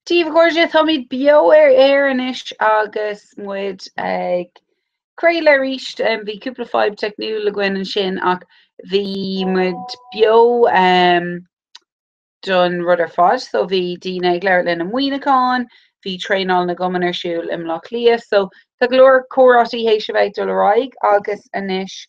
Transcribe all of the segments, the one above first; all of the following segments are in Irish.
Tíh goide thoid bio ar inis agus muid Creile richt bhí cúplaáib technú le gin an sin ach bhí mud bio don rudder fod, so bhí dína ag leir lin am muoineáin, hí treál na gomanar siúil im lech lia, so tá glór choráí hééis se bheith do raig agus inis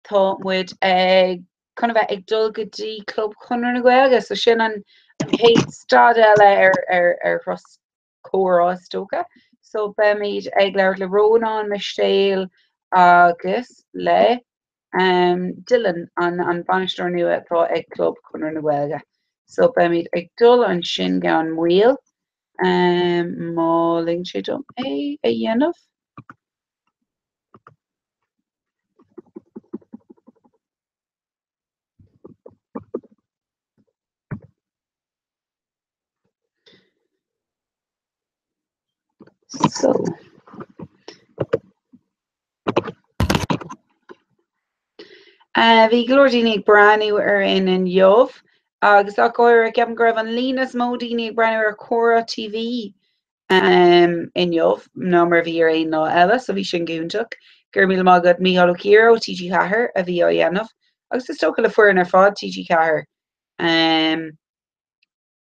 tá muid ag chuna bheith ag dul gotí club chunar na ghilge, so sin an héad stad eile ar ros chorá stocha. So be míid ag leir le rónán mistéil agus le Dylan an banisteir nua atá ag club chunar na ghilge. So be míid ag dul an sin gan muil má ling sé dom é a dhéanamh. So bhí glódínig breú ar in an jobh agus a goir ceap greibh an línas módínig breú ar chora TV in jobh ná mar bhí ar aon ná eile so bhí sin gúntaach gur míle mágad Mícheál Ó Cíoró TG Chathair a bhí á dhéanamh agus is tócha le fuair ar fád TG Chathair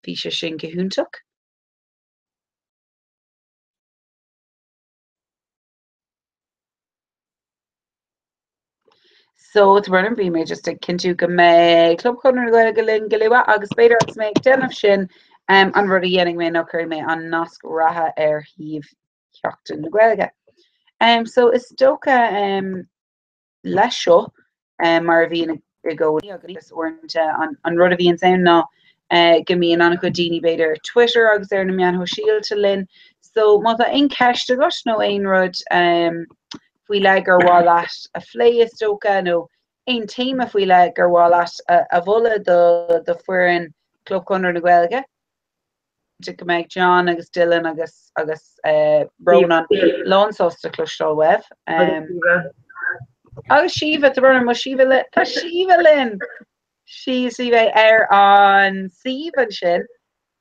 bhí se sin gohúntaach. So running bhí mé just cinú go mé club chunar go go linn goléha agus beidir as mé déanamh sin an rud a dhéananig mé nó chuir mé an nasc ratha ar híomh ceachtain na Gaeilge. So is tócha leis seo mar bhí gcóí agus orintse an rud a bhíon saon ná go míon anna chu daoine beidir Twitter agus ar na mean ho síalta linn. So má tá on ceiste gus nó aon rud fhui le gur bhá leat a phlé is tócha nó ein téim a fhui le gur bhá leat a bhla do fuarin club chunar na Gaeilge. Go méid John agus Dylan agus Ronan lánsásta clúisteáil webh. Agus Siomh runna mu Siomh tá Siomh linn. Si bheith ar an Siomh an sin,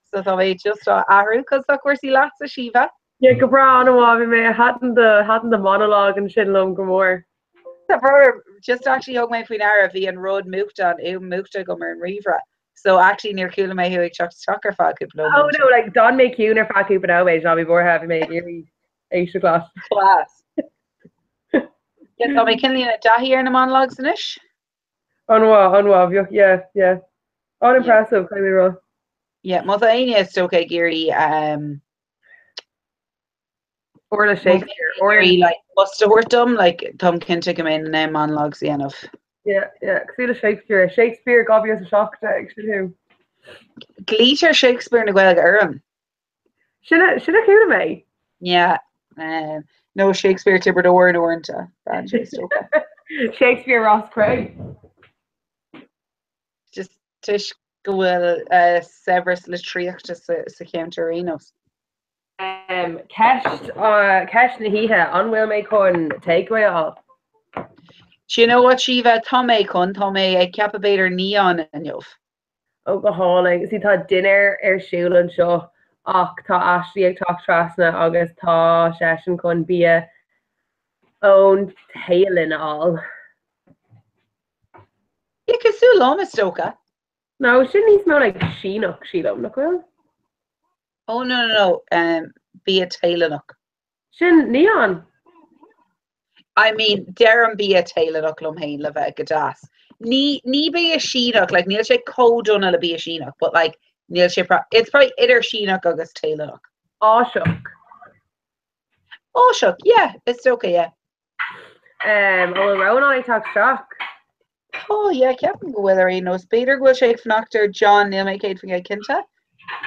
so tá bhéh just ahrú cos a cuasí leat a Siomh. Yeah, go bra anhá bhí mé hatan the monologue an sin lom go mór. Tá brother just actually hog mé faoin air a bhí an rud muúta an muúta go mar an rihra. So actually near coola mé hu ag chuckar facu bló. Oh no, like Don make you nar facu but always I'll be more happy made every extra class. Yeah, so mé cinlí na dahi ar na monologues inis? Unwa, yeah. Unimpressive, kind of rough. Yeah, má aine is tóca géirí or the Shakespeare or like mustahuirtum like Tom cinnte go in monologues dhéanamh. Yeah, cosúla Shakespeare gobí as a shock actually too. Glítear Shakespeare na Gaeilge orm. Sinna cúla mé? Yeah. No Shakespeare Tibber ornta. Shakespeare Ross Craig. Just tuis go bhfuil Severus le tríochta sa ceantarínos. Ceist na híthe anhfuil mé chun takeaway all. Do you know what Siomh tá mé chun tá mé ag ceapabéidir níán an jobh? Oh go hála, sí tá dinner ar siúil an seo ach tá Ashley ag tá trasna agus tá sesin chun bia ón tailin all. Yeah, cosú lom is tóca. No, sin níos mó like Sheenoch sílam nach bhfuil? Oh no. Bia Taylornock. Sin níán. I mean, deram bia Taylornock lom hain le bheith gadas. Ní be a Sheenock, like níl sé códonna le be a Sheenock, but like níl sé it's probably idir Sheenock agus Taylornock. Áiseach. Áiseach, yeah, it's okay, yeah. Ó Ronan ag tá seach. Oh yeah, ceapan go bhfuil ar aon nos beidir go sé fnachtar John níl mé céad fan cinnte.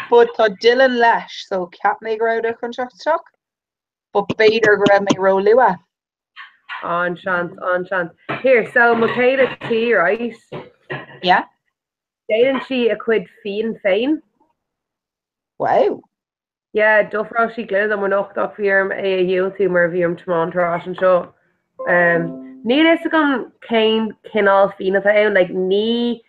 But tá Dylan leis, so cap mé go raibh chun seach. But beidir go raibh mé ró lua. On chance. Here, so Michaela T, right? Yeah. Didn't she a quid fian féin? Wow. Yeah, dufrá she glad am noch doc firm a YouTube mar bhíam tmántarás an seo. Ní is gan céin cinál fianna féin, like ní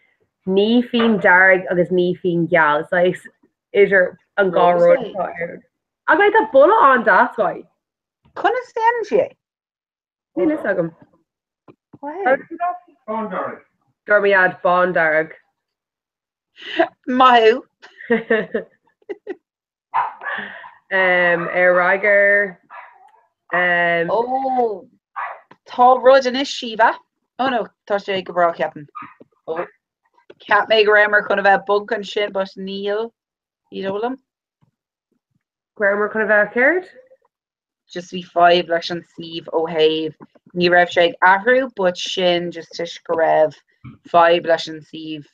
Ní fin darg agus ní fin gal is idir an Rosé. gáród. A bheit a bulla an dásáid. Conna stan sé. Ní is agam. Wow. Gormiad bon darg. Mahu. Riger. Oh. Tá rud in is Shiva. Oh no, tá sé go bra ceapan. Oh. Cat mé grammar chun bheith bug an sin but níl ídólam. Grammar chun bheith céirt? Just bhí 5 leis an siomh ó haimh. Ní raibh sé ag ahrú, but sin just tuis go raibh 5 leis an siomh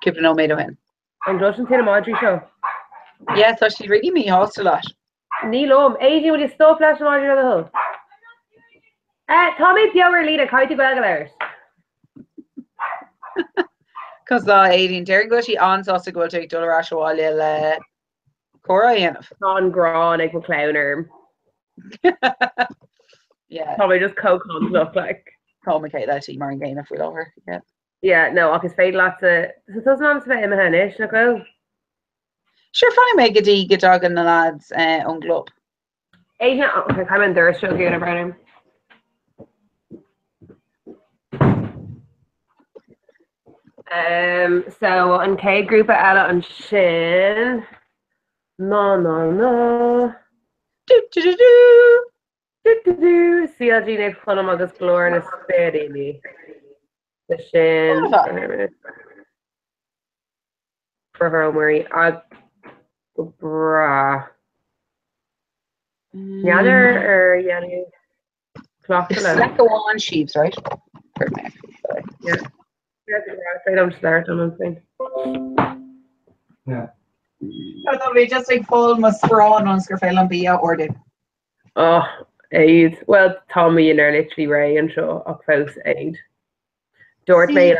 cúpla nóméid ó hin. An glos an tína Madri seo. Yeah, tá si really mí hásta leis. Ní lom, Adrian would you stop flash Madri on the hill? Tommy Piower leader, County Belgalers. Cos lá éidirn deir go sí ansá go ag dul asáile le chora dhéanamh. An Grán ag McClowner. Yeah. Tommy just co-cons look like. Communicate that mar an ggéine fú láhar. Yeah. Yeah, no, agus féid láta. So those moms bheith imime hanis, na go? Sure funny mé gotí go dagan na lads an glob. Adrian, okay, come in there, show you about him. So an K group Ella and Shin. No. Do. CLG neif chunam agus glór na spéir ní. The Shin. For her Murray. Bra. Neither or Yanni. Clock It's like a one sheaves, right? Yeah. I don't start on anything. Yeah. I thought we just like full mascron on Scarfail and Bia ordered. Oh, aid. Well, Tommy and her literally Ray and show up house aid. Dort made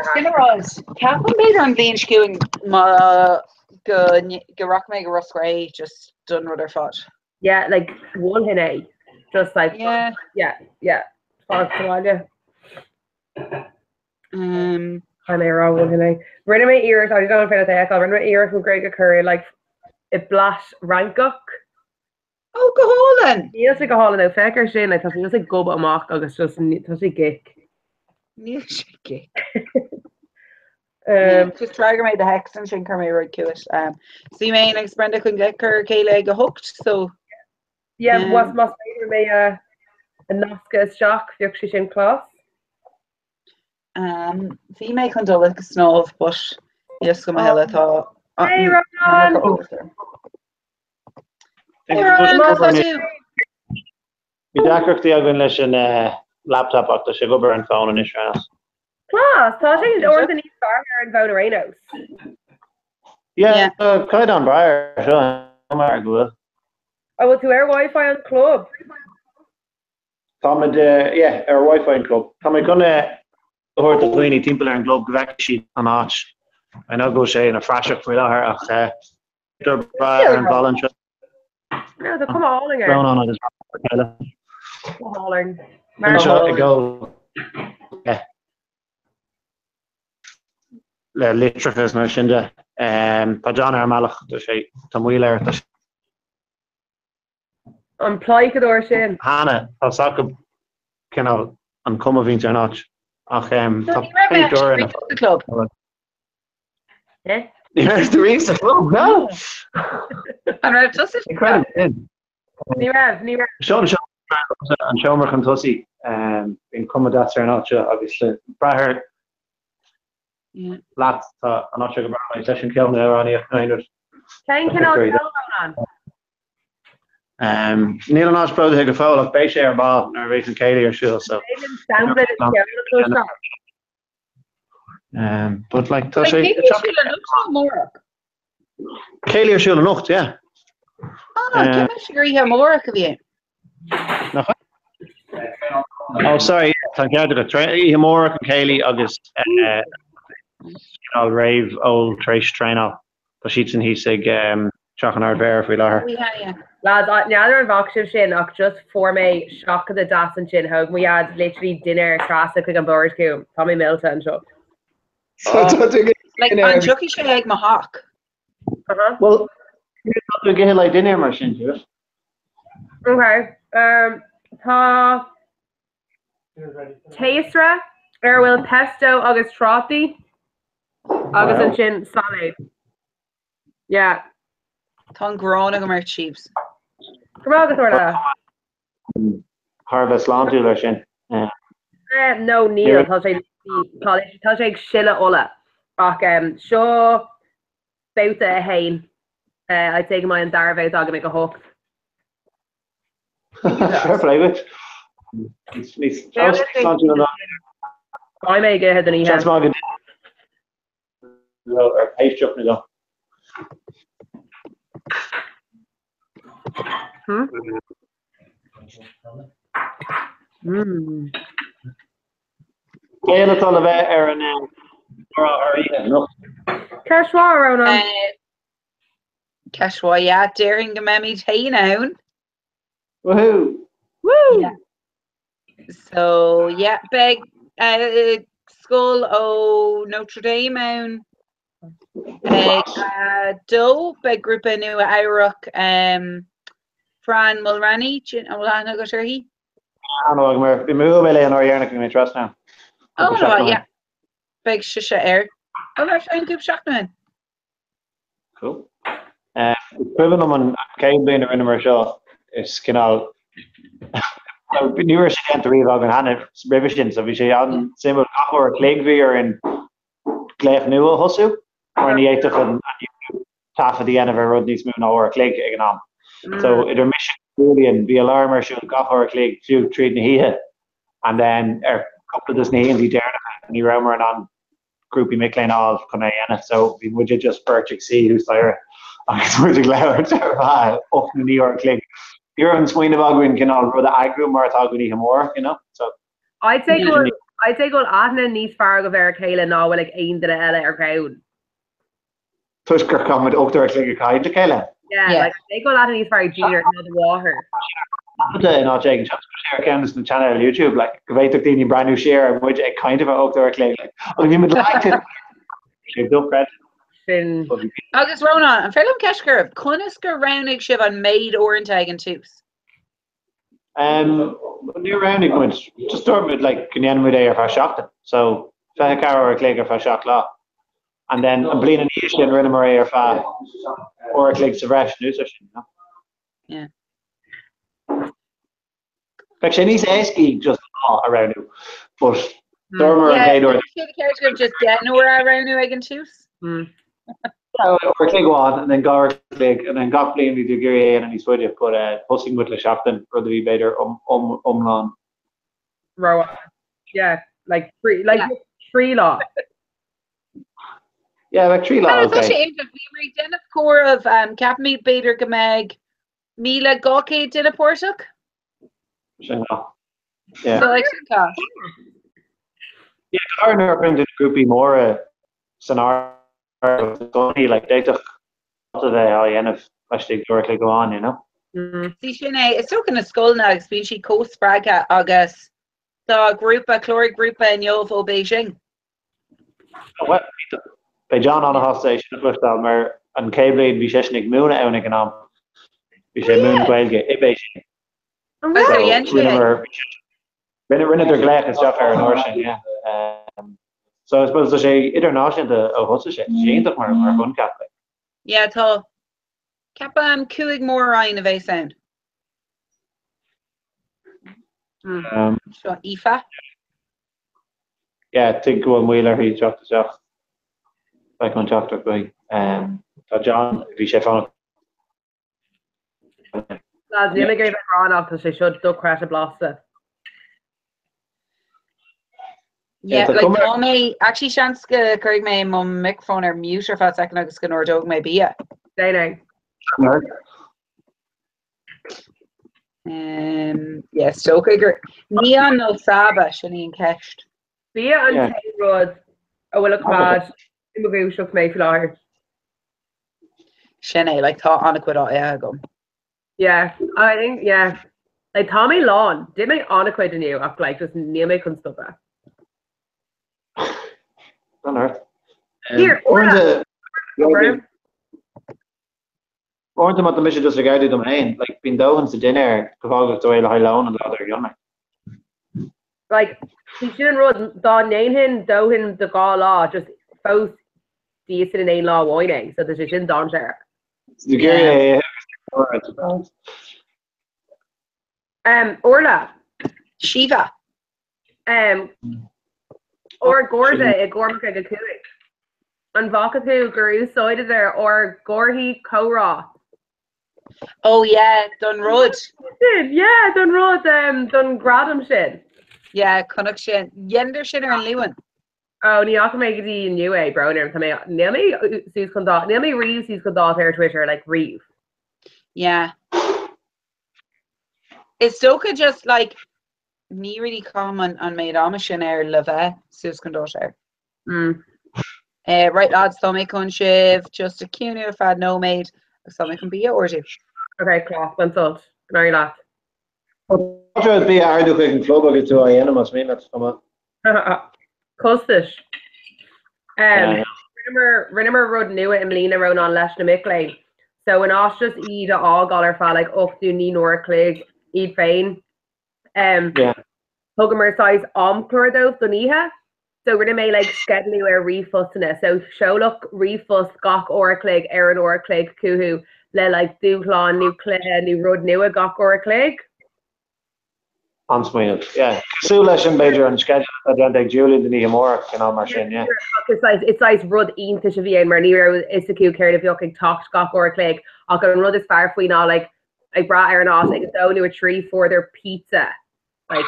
Captain made on being skewing my go rock mega Russ Gray just done with her foot. Yeah, like one in a just like yeah. Fuck Somalia. And I wrong one in a run my ears, I don't know if I'll run my ears from Greg Curry like it blash rankuk. Oh go holen. Yes like a hall now fecker sin I thought he was like go but mock August just geek. Geek. Just Trager made the hex and shin Carmay road to it. See main like Brenda couldn't get her Kayla hooked, so yeah, what's my favorite me a Nasca shock fi actually sin class. See me chun dul like snob, but yes go my hella tá. Hey Ron! Hey Ron, how's you? Mi dacrachtaí agan leis an laptop achta sé gobar an phone in Israel. Class, tá sé or the need far and Vodarenos. Yeah, kind on Briar, sure. Mar go. I will to air Wi-Fi on club. Tá yeah, ar Wi-Fi club. Tá me gonna or the Queenie timple and globe vaccine an arch. I know go sé in a frashach for her ach Briar and volunteer. No, they'll come hauling her. Brown on it. Hauling. Go. Yeah. Le litrachas na sinda Pajan ar malach do sé tamuile ar An plaicador sin. Hannah tá saca cinál an cuma vín ar nach ach tá peidor in the club. Eh? Yes, the reason the club, no. And Rev does it. Incredible. Ní raibh. Sean an Seomar an tosaí in cuma dat ar nach obviously Briar laat an not go bar session kill there on kind of Neil an pro go foul of base air ball or racing Kaylee or shoe so but like Kaylee or shoe nocht yeah more of you. Oh sorry thank you more and Kaylee August rave old trace trainer but she's in he sig chalk an hard bear if we let her lads neither an vacuum sin ach just for me shock of the das and chin hug we had literally dinner classic like on barbecue Tommy Milton show Like an jockey sé ag ma hawk. Well, you get like dinner mar sin to it. Okay. Tá Taisra bhfuil pesto agus trotti agus an sin salad. Yeah. Tá gránna go mar chips. Come agus orla. Harvest land lei sin. No Neil tá sé ag sile ola ach seo bouta a hain I take my an darbh aga me go hocht. Fair play with. I may get ahead than he has. Céan atá bheith ar an Cashwa around Cashwa, yeah, daring go memi tain own. Woohoo! Woo! Yeah. So yeah, big school o Notre Dame own. Do big group of new Iraq Fran Mulroney Mulana go sure he. I don't know, we move away and Ariana can trust now. Oh no, yeah. Big shisha air. Oh, that's fine, good shot man. Cool. Equivalent on Kane being in the show is canal. Newer she can't read and Hannah revision, so we say on symbol or Clegg or in Clegg New Husu or in the 8th of half of the end of a road needs moving over Clegg econom. So it mission Julian be alarm or should go or Clegg few treating here and then a couple of this names he dare and you remember on groupie McLean all kind of so we would just purchase see who's there. I was glad up in New York Clegg. You're on Swinebog can all the I grew more thought we more, you know. So I'd take all Adna Nice Fargo Vera Kayla now like aim to the Ella or crowd. Tusker come with Octor Clegg kind to Kayla. Yeah, like they go Adna Nice Fargo Junior in the water. Not taking just share accounts on the channel on YouTube, like great to brand new share which a kind of Octor Clegg. Like you would like to do credit. Agus Rona an film Keshker Conisker rounding shiv on made orintag and twos. New rounding went just start with like Kenyan Muday or Fashakta. So Fahakar or Clegg or Fashakla. And then I'm bleeding Ish and Renamaray or Fa or Clegg Savrash news session, you know? Yeah. Like Shanice Eski just around you. But Dormer and Haydor. The character of just getting around you again twos. Or Clegg on and then Gar Clegg and then got playing with Gary and he's with you, but hosting with the Shafton for the wee better umlan. Rowan. Yeah, like tree law. Yeah, like tree law. Okay. We were of core of Cap Meat Bader Gameg Mila Gawke did a Portuk. Yeah. So like yeah, Garner bring the groupie more scenario like they took to the end of actually directly go on, you know. See Sinead, it's talking a skull now, it's been she co-spraga August the group a chloric group in Yovo Beijing. Oh, what by John on a hostage flushed Almer and Kayblade Visheshnik Moon Eunikanam Vishay Moon Quailge e Beijing. Rinner their Glek and stuff and Orshin, yeah. So I suppose there's international the Hustle she ain't up more fun Catholic. Yeah, tall. Kappa Kuig more Ryan of a sound. So Aoife. Yeah, think one wheeler he chopped the shop. Like on chopped by John if he chef on it. Lads, nearly gave it wrong off because they should do crash a blaster. Yeah, like Tommy actually Shanska Craig may mum microphone or mute or fat second agus gonna dog maybe yeah. Day yeah, Stoker Neon no Saba Shani and Kesht. Bia and Road a will clad in shook me flower. Shane like thought on a quid yeah go. Yeah, I think like Tommy Lawn did make on a quid in you after like just near me couldn't stop that. On earth. Here, Orinthe over. mat mis just regarded om heen, like been dogen ze dinner geval to hele loan and other jonne. Like, he shouldn't run Don Nain do him the gá law, just both the in a law whining, so there's in Don share. Orla. Shiva. Or Gorda a Gormaka Gakui. And Vakatu Guru side there or Gorhi Kora. Oh yeah, Dunrod. Yeah, Dunrod Dun Gradam shit. Yeah, Connacht sin. Yender sin ar an Lewin. Oh, ní ach me gadi in UA bro near to me. Nilly Sue's conduct. Nilly Reeves he's conduct here Twitter like Reeve. Yeah. It's Stoka just like ní really common on made Amishin air love Sue's conduct air. Right lads, Tommy con shiv, just a cune if I had no made, something can be or do. Okay, class, one thought. Very last. Be hard to quick club get to animals mean that's come up. Costish. Rinnemer Rud knew it and Melina Roan on Lesh na Mickley. So when Ostra's eat all got her fa like up to Ní Nora Clegg, eat Fain. Hugamer size Omclor though, Doniha. So we're gonna like schedule where refusing so show look refus gok or Clegg, Aaron or Clegg, Kuhu, le like Duclaw, New Clegg, New Rud Newa gok or Clegg. Ansmeen, yeah. Sulesh Major and schedule that Julian the Nihimora can all machine, yeah. It's like Rud Ian to Shavi and Marniro is the cute carried if you can talk gok or Clegg. I'll go Rud as far for now like I brought Aaron off like so new a tree for their pizza. Like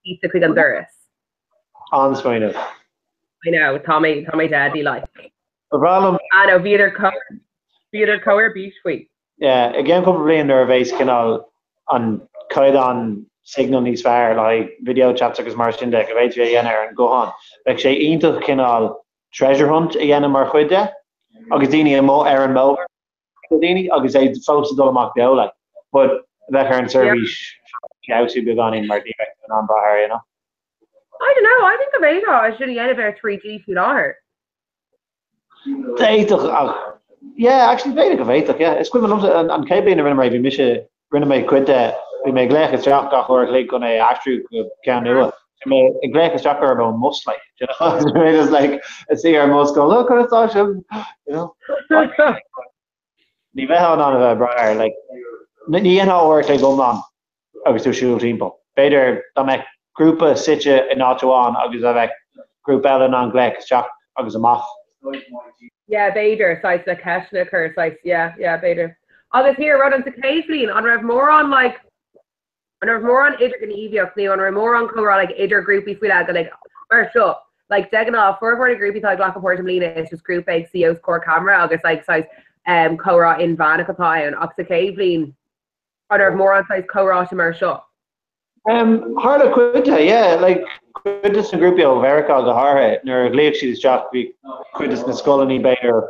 pizza quick and Duris. Ansmeen. I know, Tommy Daddy like. The problem I know Viator Cower Beach Week. Yeah, again probably in their base canal on Kaidan signal níos fearr like video chats agus mar sin de go bhéid dhéanaar an go on. Bheadh sé ionintach cinál treasure hunt a dhéanam mar chuide agus daoine mó ar an mó daoine agus é fós dul amach beo like. But bheadh ar an service ceú be gan in mar direct an brathir, you know. I don't know, I think of Ada I should have about 3G feet on her. Yeah, actually very good, yeah. It's good an cabin in rinne vi mis rinne me cuide vi me gleich is jaach or le gon astru can nu. Me gleich is jacker about most like you know it's like I see our most go look at you know. Ni ve an bra like ni work like go on agus to shoot team. Better da me grúpa sitje in Ottawa agus avec group Ellen an gleich is jaach agus a math. Yeah, Bader, size the Keshna curse, size, yeah, Bader. Others here, run into Kathleen, on Rev more on like, on Rev more on Idric and Evie, on Rev more on Cora, like Idric group, if we like, or sure, like, Degan off, for a group, like, Black and Porta Melina, it's just group like CO's core camera, I guess, like, size, Cora in Vanica and Oxa Kathleen, on Rev more on size Cora to Mershaw. Harla Quidda, yeah, like, Quiddas and Groupio, Verica, the Harhe, nor Glaive she's jock, we Quiddas and Scully Bader,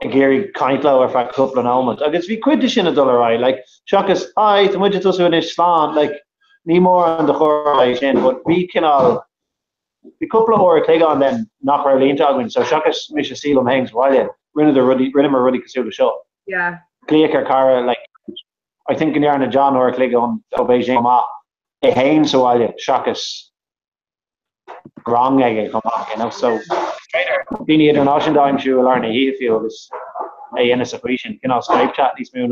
and Gary Kindlow, or for a couple of moments. I guess we Quiddish in a dollar, right? Like, Shockus, I, the widget also in Islam, like, need more on the horror, but we can all, the couple of horror take on then, knock our lean to so Shockus, Misha Sealam hangs, while yeah, Rinham or Ruddy Casu the show. Yeah. Clear Cara, like, I think in Yarn and John or Click on Beijing, a hain so I Shockus. Wrong again, come on, you know. So, being international time, she will learn a he feel this a in a situation. You know, Skype chat these moon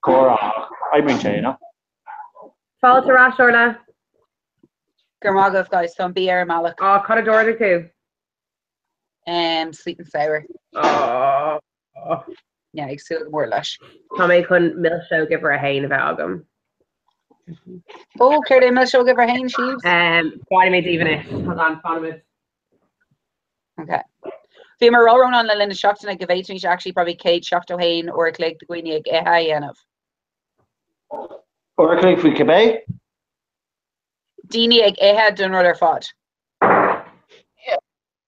Cora. I bring you, you know. Fall to Rash Orla. Garmagov guys, some beer Malik. Oh, cut a door to two. Sweet and sour. Oh. Yeah, it's still more lush. Tommy couldn't milk show give her a hain about them. Oh, Claire Milk show give her hain sheaves. Why made even it? Hold on, follow it. Okay. Femur Rowan on the Linda Shockton I give 18 she actually probably Kate Shocked O'Hain or a click the Gwynny enough. Or a click for Quebec. Dini had done rather fought. Yeah.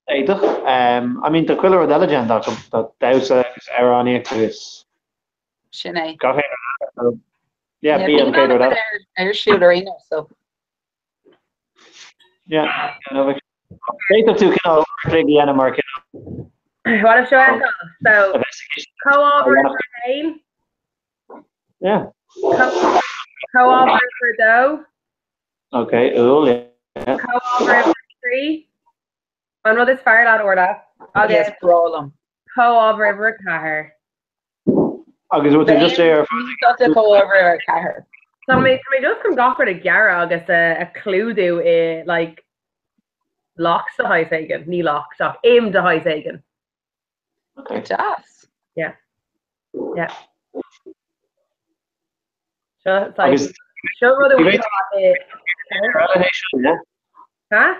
I mean the Quiller Delegend that Douse Ironic to this. Sinead. Yeah, BMK or that. Irish shooter, you know, so. Yeah, they took two click the animal What a show I So, Investigation. co-op Kane, Yeah. co-op for Doe, Okay. Oh, yeah. co-op for Tree. On rud is fear that order. Yes, Agus brawl co-op river Cahir. Agus what they just there. Got to go over Cahir. So me just come goffer to Gara agus a clue do like locks to high sagan, knee lock stuff, aim to high sagan. Okay. Just. Yeah. So it's like Agus show whether we yeah. huh?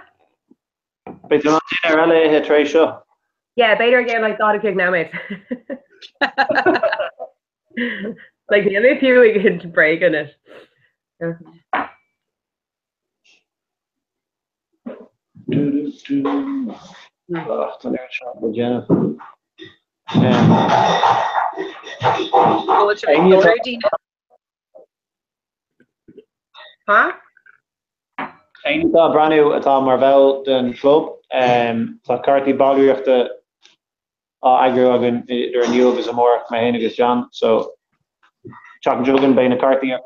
But you're not in RLA hit ratio. Yeah, better again like Dada Kick now, mate. Like the only few we can break in it. Yeah. Oh, it's an air shot with Jenna. Go to Victoria, Dina. Huh? Ein tá brand atá Marvel den club tá Carthy Ballyreachta agru agin ar new agus amór me hen agus John so Chuck Jugan bein a Carthy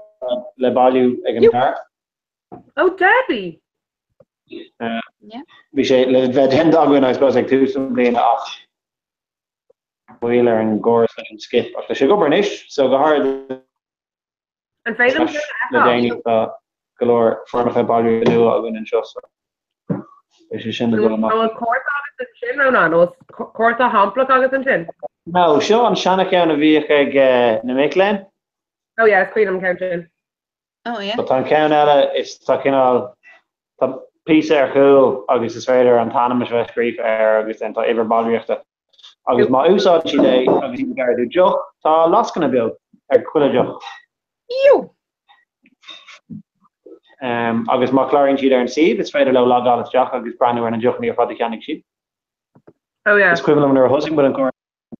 le Ballyw agin tar. Oh, Debbie. Yeah. Vi sé le ven agin I suppose like 2 blian ach Wheeler and Goris and Skip ach sé go burnish so go hard And Faden le Danny galore formacha Ballyw nu agin and just sin go no, court agus an sin ran on. Court a hamplock agus an sin. No, seo an Shanachán a bhí ag na Micklen. Oh yeah, it's Freedom Counting. Oh yeah. But tá ceann eile is tá cinál tá pí ar chuúil agus is féidir an tanmas bheith scríb agus tá iver Ballyreachta. Agus má úsáid si é agus í garú joch tá lascanna bil ar chuile joch. You. Agus má chláirn siad ar an siad, is féidir le lagálas deach agus brandú ar an jochnaí ar fad ceannig siad. Oh yeah. It's equivalent ar hosing but an cor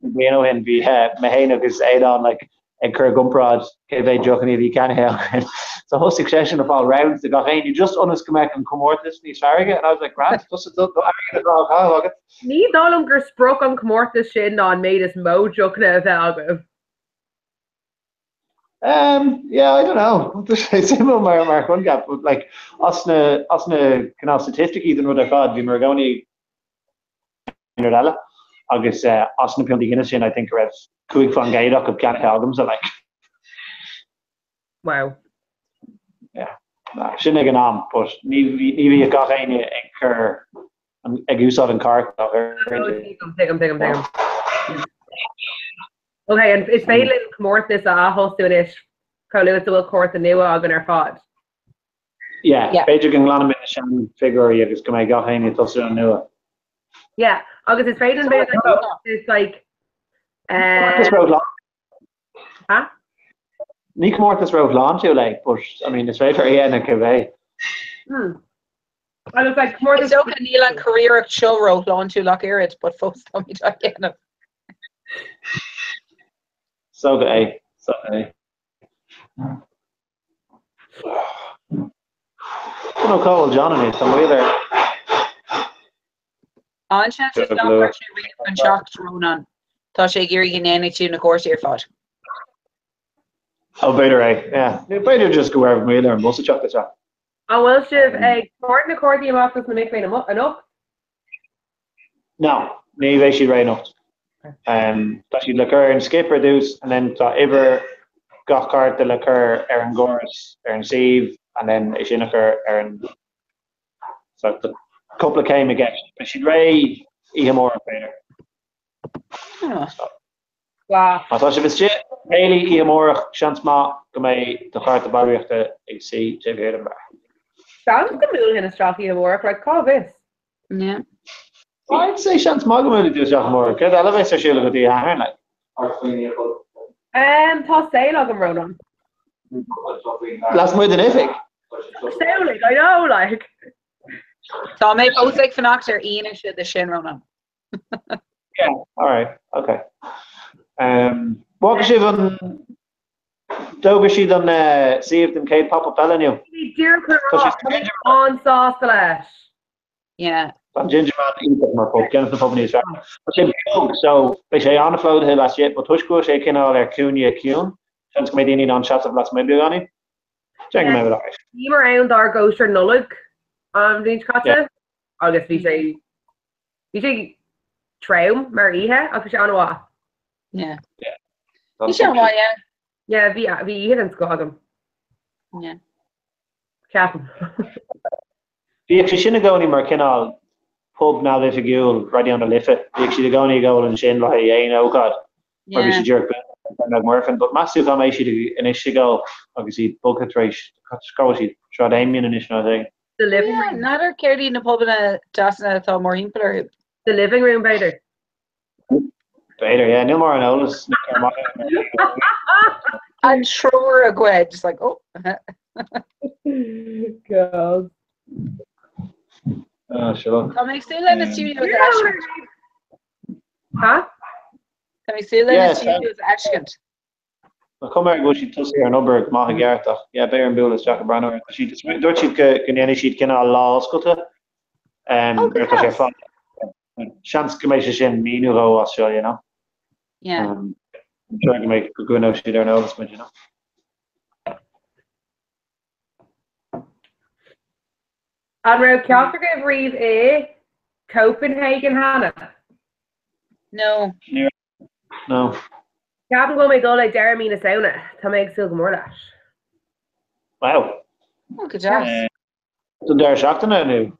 bhíanó hen bhí me héin agus éadán like ag cur gumprad cé bheith jochaní bhí ceanna it's a whole succession of all rounds the gachain you just honest come back and comórtas níos farige and I was like grand just do agad Ní dálum gur spruch an comórtas sin on made us mo jochna a yeah I don't know similar mar chun gap but like asna canal statistic even rud ar fad bhí mar gcónaí Nerdella agus asna peontaí Guinness sin I think raibh cuaig fan gaiideach of ceanna albums like wow. Yeah. Sin ag an am, but ní bhí a gachéine ag cur ag úsáid an car Take him. Okay, and it's failing comórtas a hosú is choú bhfuil cuat a nua agan ar fád. Yeah, féidir an glanam in sean figurí agus go méid gachéine tosú an nua. Yeah, agus it's failing it's like huh? Ní comórtas roh lá tú like, but I mean it's féidir éana go bheith. I was like more It's okay Neil an career show road lawn to lock irid, but folks tell me to get it. So good, so good. No call John and it, I'm either. On chance it's not actually really been shocked Ronan. Tá sé géirí gnéana tú na course ar fad. Oh, better, yeah. Better just go over me there and most of chocolate shop. Oh, well, she's a court and accordion office to make enough. No, neither she right enough. That she'd look her and skip reduce, and then ever got card to look her Aaron Gores, Aaron Steve, and then she look her Aaron. So the couple of came again, but she'd ray more better. Wow. I thought she was shit. Haley Iamorach, chance ma, go me the card to Ballyreachta AC, Jim Edinburgh. Sounds good in a strategy of work, like call this. Yeah. I'd say chance ma go me do something more. Good elevator she'll go the iron like. Toss say log and roll on. Last more than Ifig. Sailing, I know, like. So make both like fan actor Ian and shit the shin Ronan. Yeah, alright, okay. What she done? Doga she done saved them Kate pop up telling you. Dear on sauce the lash. Yeah. An ginger man íntach mar pub ceannas na pub níos fearr. Tá sé beag, so bei sé anna flóide las sé, but tuisciúil sé cinál ar cúne a cún, seans go mé daoine an chat of las mé beagání. Check me out. Bhí mar ann dar gosir nullig an bhín chatte agus bhí sé traum mar ihe agus sé anhá. Yeah. Ní sé bhá, Yeah, bhí iad an scógam. yeah. Ceapan. Bhí sé sinna gcóí mar cinál pub ná bheith fiúil radí an na lifa. Bhí si gcóí gáil an sin le éon ócád mar bhí sé dúr Murphin, but massive am éisi in is go agus í bucatrééis scoí seo éimion in is ná thing. The living Yeah, room. nadir céirí na pobna dasna atá mór himpelir. The living room better. Beidir, yeah, no more an olalas. An trower a gwed, just like, oh. God. Sure. Tá mé still in the studio with Ashkent. Huh? Tá mé still in the Yes, studio with Ashkent. Come go si tu ar number maithe geartach. Yeah, be an bulas Jack Branner. She dúirt siad gnéana siad cinná lá oscailte. Sé fan. Seans go mééis sin míúró as seo, you know. Yeah. I'm trying to make a good note sheet there now, you know. An ra ceafa go bhríomh é Copenhagen Hannah. No. No. Ceapan go mé dul le Jeremy na saona, tá méid sil go mór leis. Wow. Oh, good job. So there Shachtana new.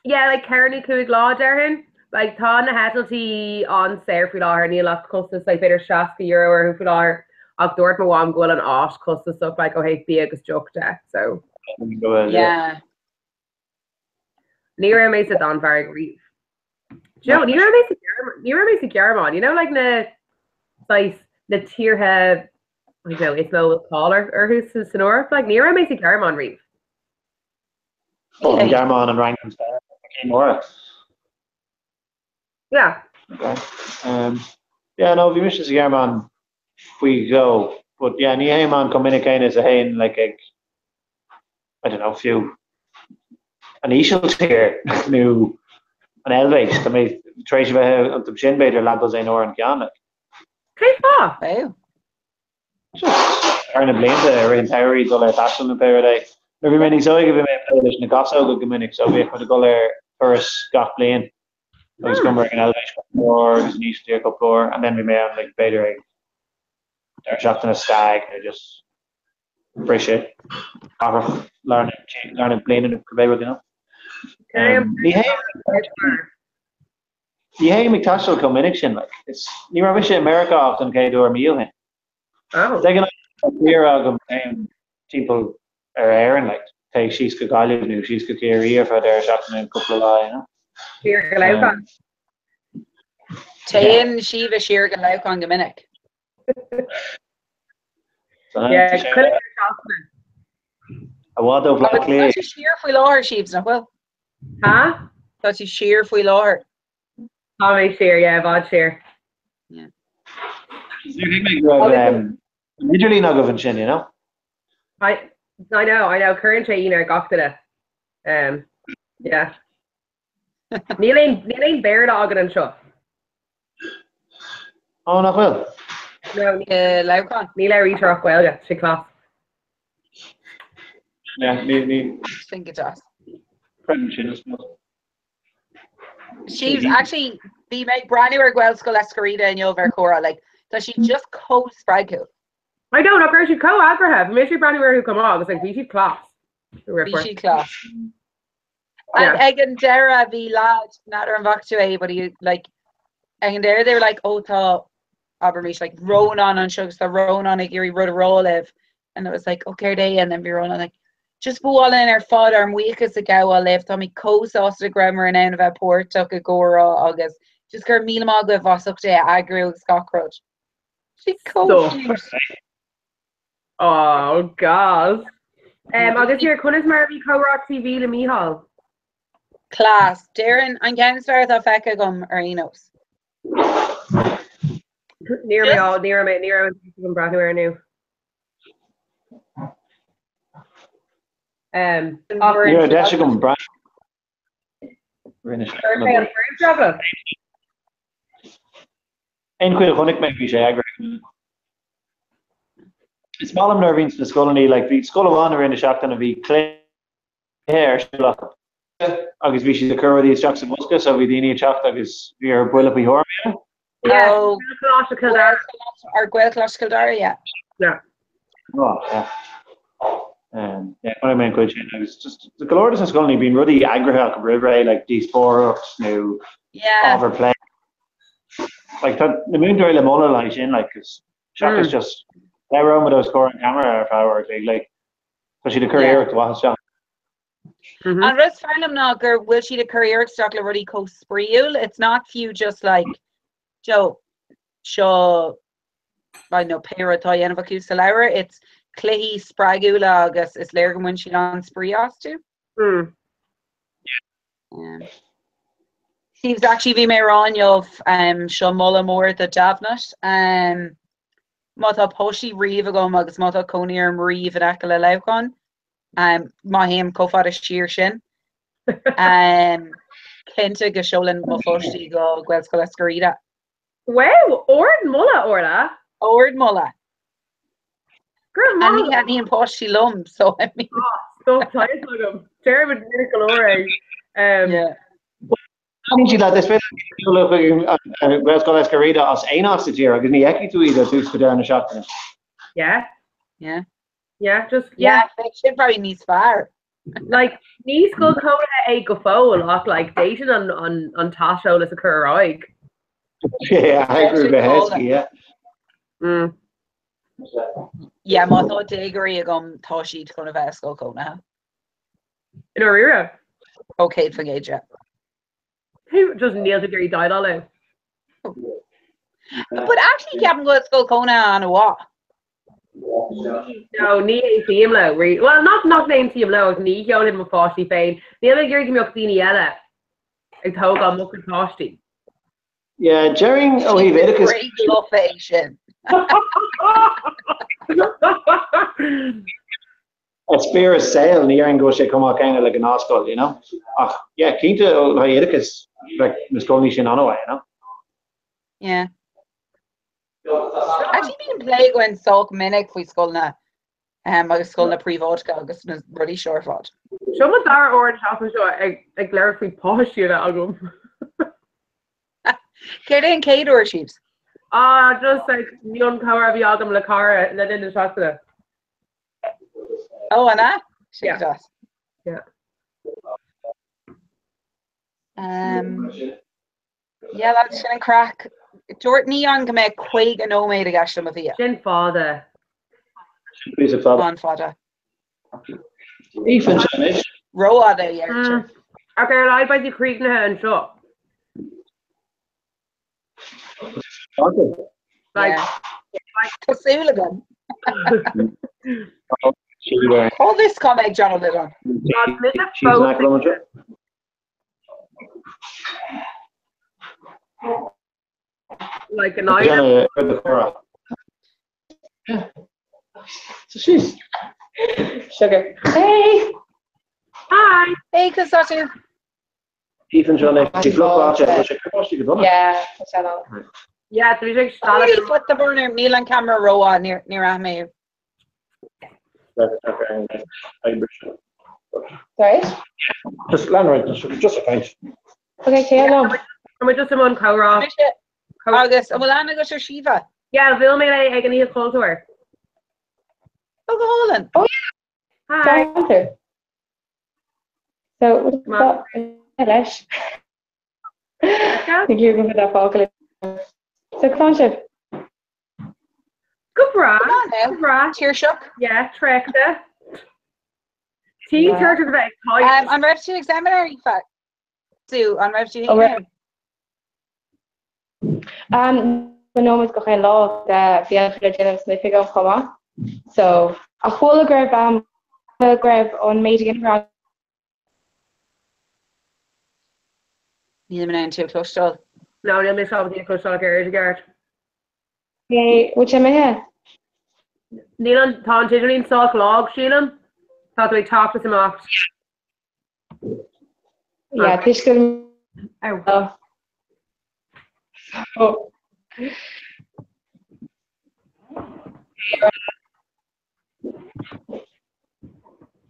Yeah, like Kearney Cuig Law Darren. Like tá na hetalty on Sarah Fular ní le costas like beidir 60 euro or who fular ach dúirt mo am goil an áis costas up like oh hey bí agus jote so Yeah. ní ra mééis a don very grief. Joe, ní ra mééis a German, you know like na tíorthe you know it's no caller or who's sonora like ní ra mééis a German reef. Oh, Garman and Rankin more. Yeah. Okay. Yeah, no, if you miss this Garman, we go. But yeah, ni man communicating is a hain like a I don't know, few an initial tier new an elevate to me Tracy on the shin baiter labels in or and Gana. Okay, far. Wow. Just earn a blame to every entire dollar tassil in paradise. Every minute so I give him a Polish Nagaso go minute so we put a dollar first got playing. I was going an elevation floor, it was an east vehicle floor, and then we made like Bader. They're shot in a stag, they just appreciate learning playing in the Quebec, you know. The hey McTashel combination, like it's you remember America often can do a meal in. Oh. They can clear out people are airing like take she's good value new, she's good here for their shot in a couple of you know. Tayin Shiva Sheer go lauk on Gomininic. Yeah, couldn't a wad of black clay. That's sheer for law sheaves now. Well, huh? that's sheer for law. Tommy share, yeah, Vod share. Yeah. Literally not going chin, you know. I know. Current got to the yeah. Neil bear dog and shop. Oh, not well. No, Laukon. Neil reach her off well, yeah, she class. Yeah, me. Think it does. She's actually the make brand new Guel School Escarita and Yover Cora. Like, does she just co Spragu? I don't know, girl, she co Abraham. Maybe brand new who come on. It's like BG class. BG class. And Egan Dara V lad, Nader and Vaktu, but he like Egan Dara, they were like, oh, thought Abermish, like Ronan and Shugs, the Ronan, like Gary Rud Roliv. And it was like, okay, they and then be Ronan like, just bú in ar fád ar muchas a gaá leh tá mí cóás a grammar in anna bheith póirteach a ggórá agus just gur míle má go bhasachta agrú scaróid. She's so cute. Oh God. Agus here chunas mar bhí Córá TV le Míhall. Class. Darren an gangster a fecha gom ar Enos. Near me all, near me brathu ar nu. Yeah, that's a good brand. rinne Birthday on fruit chocolate. Ein cuid chonig me bhí sé agra. Is málam nar vín na scoilní, like bhí scoilháin rinne seachtain a bhí cléir siach. Agus bhí si a curvadí seach sa bosca, so bhí daoine teach agus bhí ar buile í thorm. Yeah, Oh, our Gwelclash Kildare, yeah. Yeah. Oh, yeah. Yeah, when I mean quite change, just the Galordas and Scully being really aggregate river like these four new Yeah. overplay. Like that, the moon during the molar like in like because Shaq is just they're around with those scoring camera power big like because she the career to watch Shaq. And Russ Farnham Knocker will she the career stock already co spreul. It's not few just like Joe show I know Pero Toy and Vacu Salaura. It's Clehy Spragula August is Lergan when she on Sprios too. Yeah. Steve's actually vi me ran of show Mulla Moore the Javnut. Mata Poshi Reeve go Mugs Mata Coney or Reeve and Akala Laukon. Mahim Kofada Sheer Shin. Kenta Gasholin Mofoshi go Gwelskola Scarida. Wow, Ord Mulla Orla. Ord Mulla. Girl, And he had him Poshi Lum, so I mean so tight like him. Terrible medical already. yeah. I think she let this bit Glasgow Escarida as ein off the year. Give me eki to either to down the shot. Yeah. Yeah. Yeah, just Yeah, they should probably need far. like níos go córa é go fóil ach like dating on tasholas a cur Yeah, I agree with Hesky, yeah. Yeah, ma thought degree agum Toshi to kind of Esco Kona. in Aurora. Okay, forget you. Who just Neil degree died all out. But actually Captain go Esco Kona on a what? No, ní é team low. Well, not name team low, ní ceol him a fáistí féin. The other gear give me up daoine eile. Ag tóg an muck an fáistí. Yeah, Jerry O'Hividicus. Great location. A spear is sail near and go she come out kind of like an Oscar, you know. Yeah, keen to O'Hividicus like Miss Golney Shin Anaway, you know. Yeah. Actually being played when Salk Minnick we skulna agus skulna pre-vodka agus was really sure fod. Siomad dar orange happen seo ag léir faoi páistí a agam. Céir in Kate or sheeps? Just like níon cabhar a bhí agam le cara le in the shasta. Oh, Anna? She Yeah. does. Yeah. Yeah, that's Shin and Crack. Jordan Neon can make Quake and Omade against them of you. Sin fáda. Piece of fun. On fodder. Ethan Shanish. Roa there, yeah. Okay, I by the creek na and seo. Like Casuligan. Call this comic John Little. She's not going to. like an iron. Yeah. So she's Sugar. Hey. Hi. Hey, Cassatu. Ethan Johnny. Yeah. Yeah, to be like Somebody put the burner Milan camera row near me. Sorry? Just land right, just a pint. Okay, okay, I know. And we just on Cowra. August. Well, Anna got your Shiva. Yeah, Bill made I can eat close to her. Oh, go Holland. Oh, Hi. down there. So, what's that? Hellish. I think you're going to that folklore. So, come on, Chef. Good bra. Come on now. Good bra. Tear shook. Yeah, Trekta. Tea church is about tight. I'm ready to examine her, in fact. Sue, I'm ready to Okay. The normal is going law that the other general sniffing of comma. So, a whole grab on meeting around. You mean into close No, you'll miss out with the close to the guard. Okay, which am I here? Neil Tom Tigerine Salt Log, Sheelan. Thought we talked with him off. Yeah, this could Oh.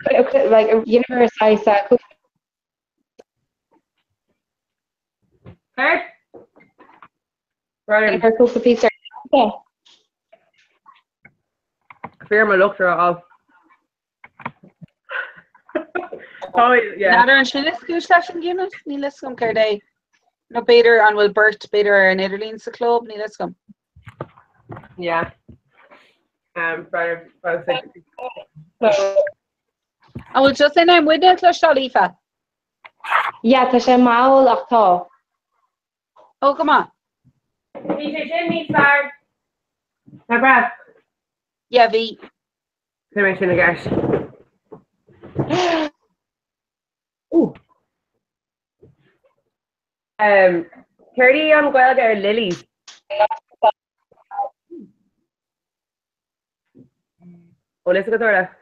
So, like a universe size Third? Right. her cookie pizza. Yeah. Fear my look through it all. Oh, yeah. Nadidir an sin iscúis leis an gcéannas, ní liscom chuir é. No beidir an bhfuil burt beidir ar an Idirlín sa clób, ní liscom. Yeah. Friday. So, A bhfuil just in am muide cloisteáil Aoife. yeah, tá sé máil ach tá. Oh, come on. Jimmy Star. My breath. Yeah, bhí. Can I mention guys? Ooh. Curdy on Guelga Lilies. Oh, let's go through that.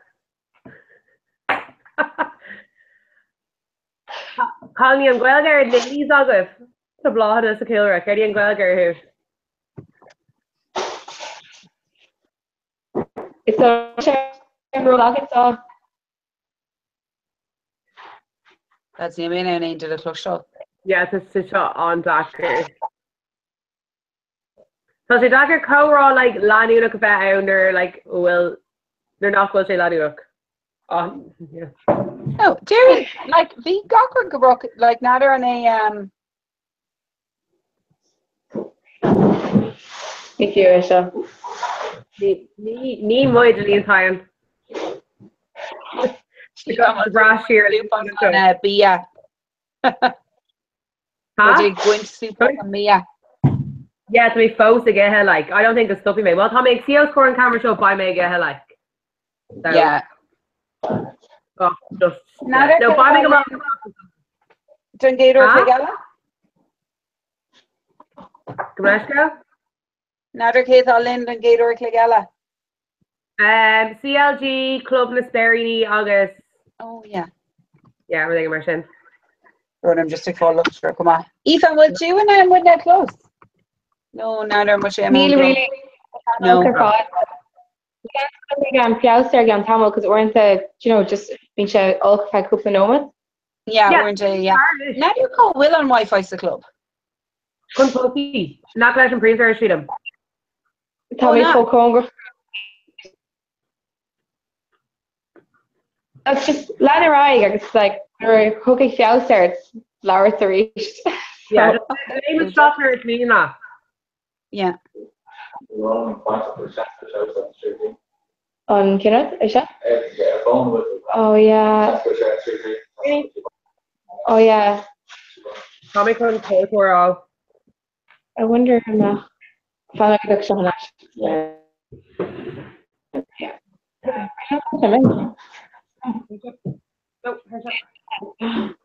Calling on Guelga Lilies August. The blood is a killer. Curdy on Guelga here. It's a That's the main name to the cloisteáil. Yeah, it's a shot on Docker. So the Docker co-raw like Lani look about under like well they're not going to say Lani look. Oh yeah. No, Jerry, like bhí gachar go broc like nadidir an é Thank you, Isha. Ní muid a líon time. She got the brash here. on Bia. Huh? Going super on Mia. Yeah, to be faux to get her like. I don't think the stuff he made. Well, Tommy, CEO's score and camera show by me get her like. So, Yeah. Oh, just Nadidir no, by me come on. Dun Gator Huh? Clegala? Gomeshko? Nadidir Keith Lynn Dun Gator Clegala. CLG Club Nasperini August. Oh yeah. Yeah, everything immersion. Run him just to call up sure. Come on. Ethan, would you and I would that close? No, nadidir much Neil really. No. Gan piauster gan tamil because weren't just being show all five couple moments. Yeah, Yeah. we're into yeah. Nadidir call Will on Wi-Fi the club. Couldn't pussy. Not glad and freezer shoot him. Tommy no. for Congo. That's just ladder eye. It's like we're hooking piauster. It's Laura three. Yeah, the name is Stockner, it's me now. Yeah. On Kenneth, Isha? Oh yeah. Oh yeah. Tommy couldn't pay for all. I wonder if I'm found a good shot. Yeah. No,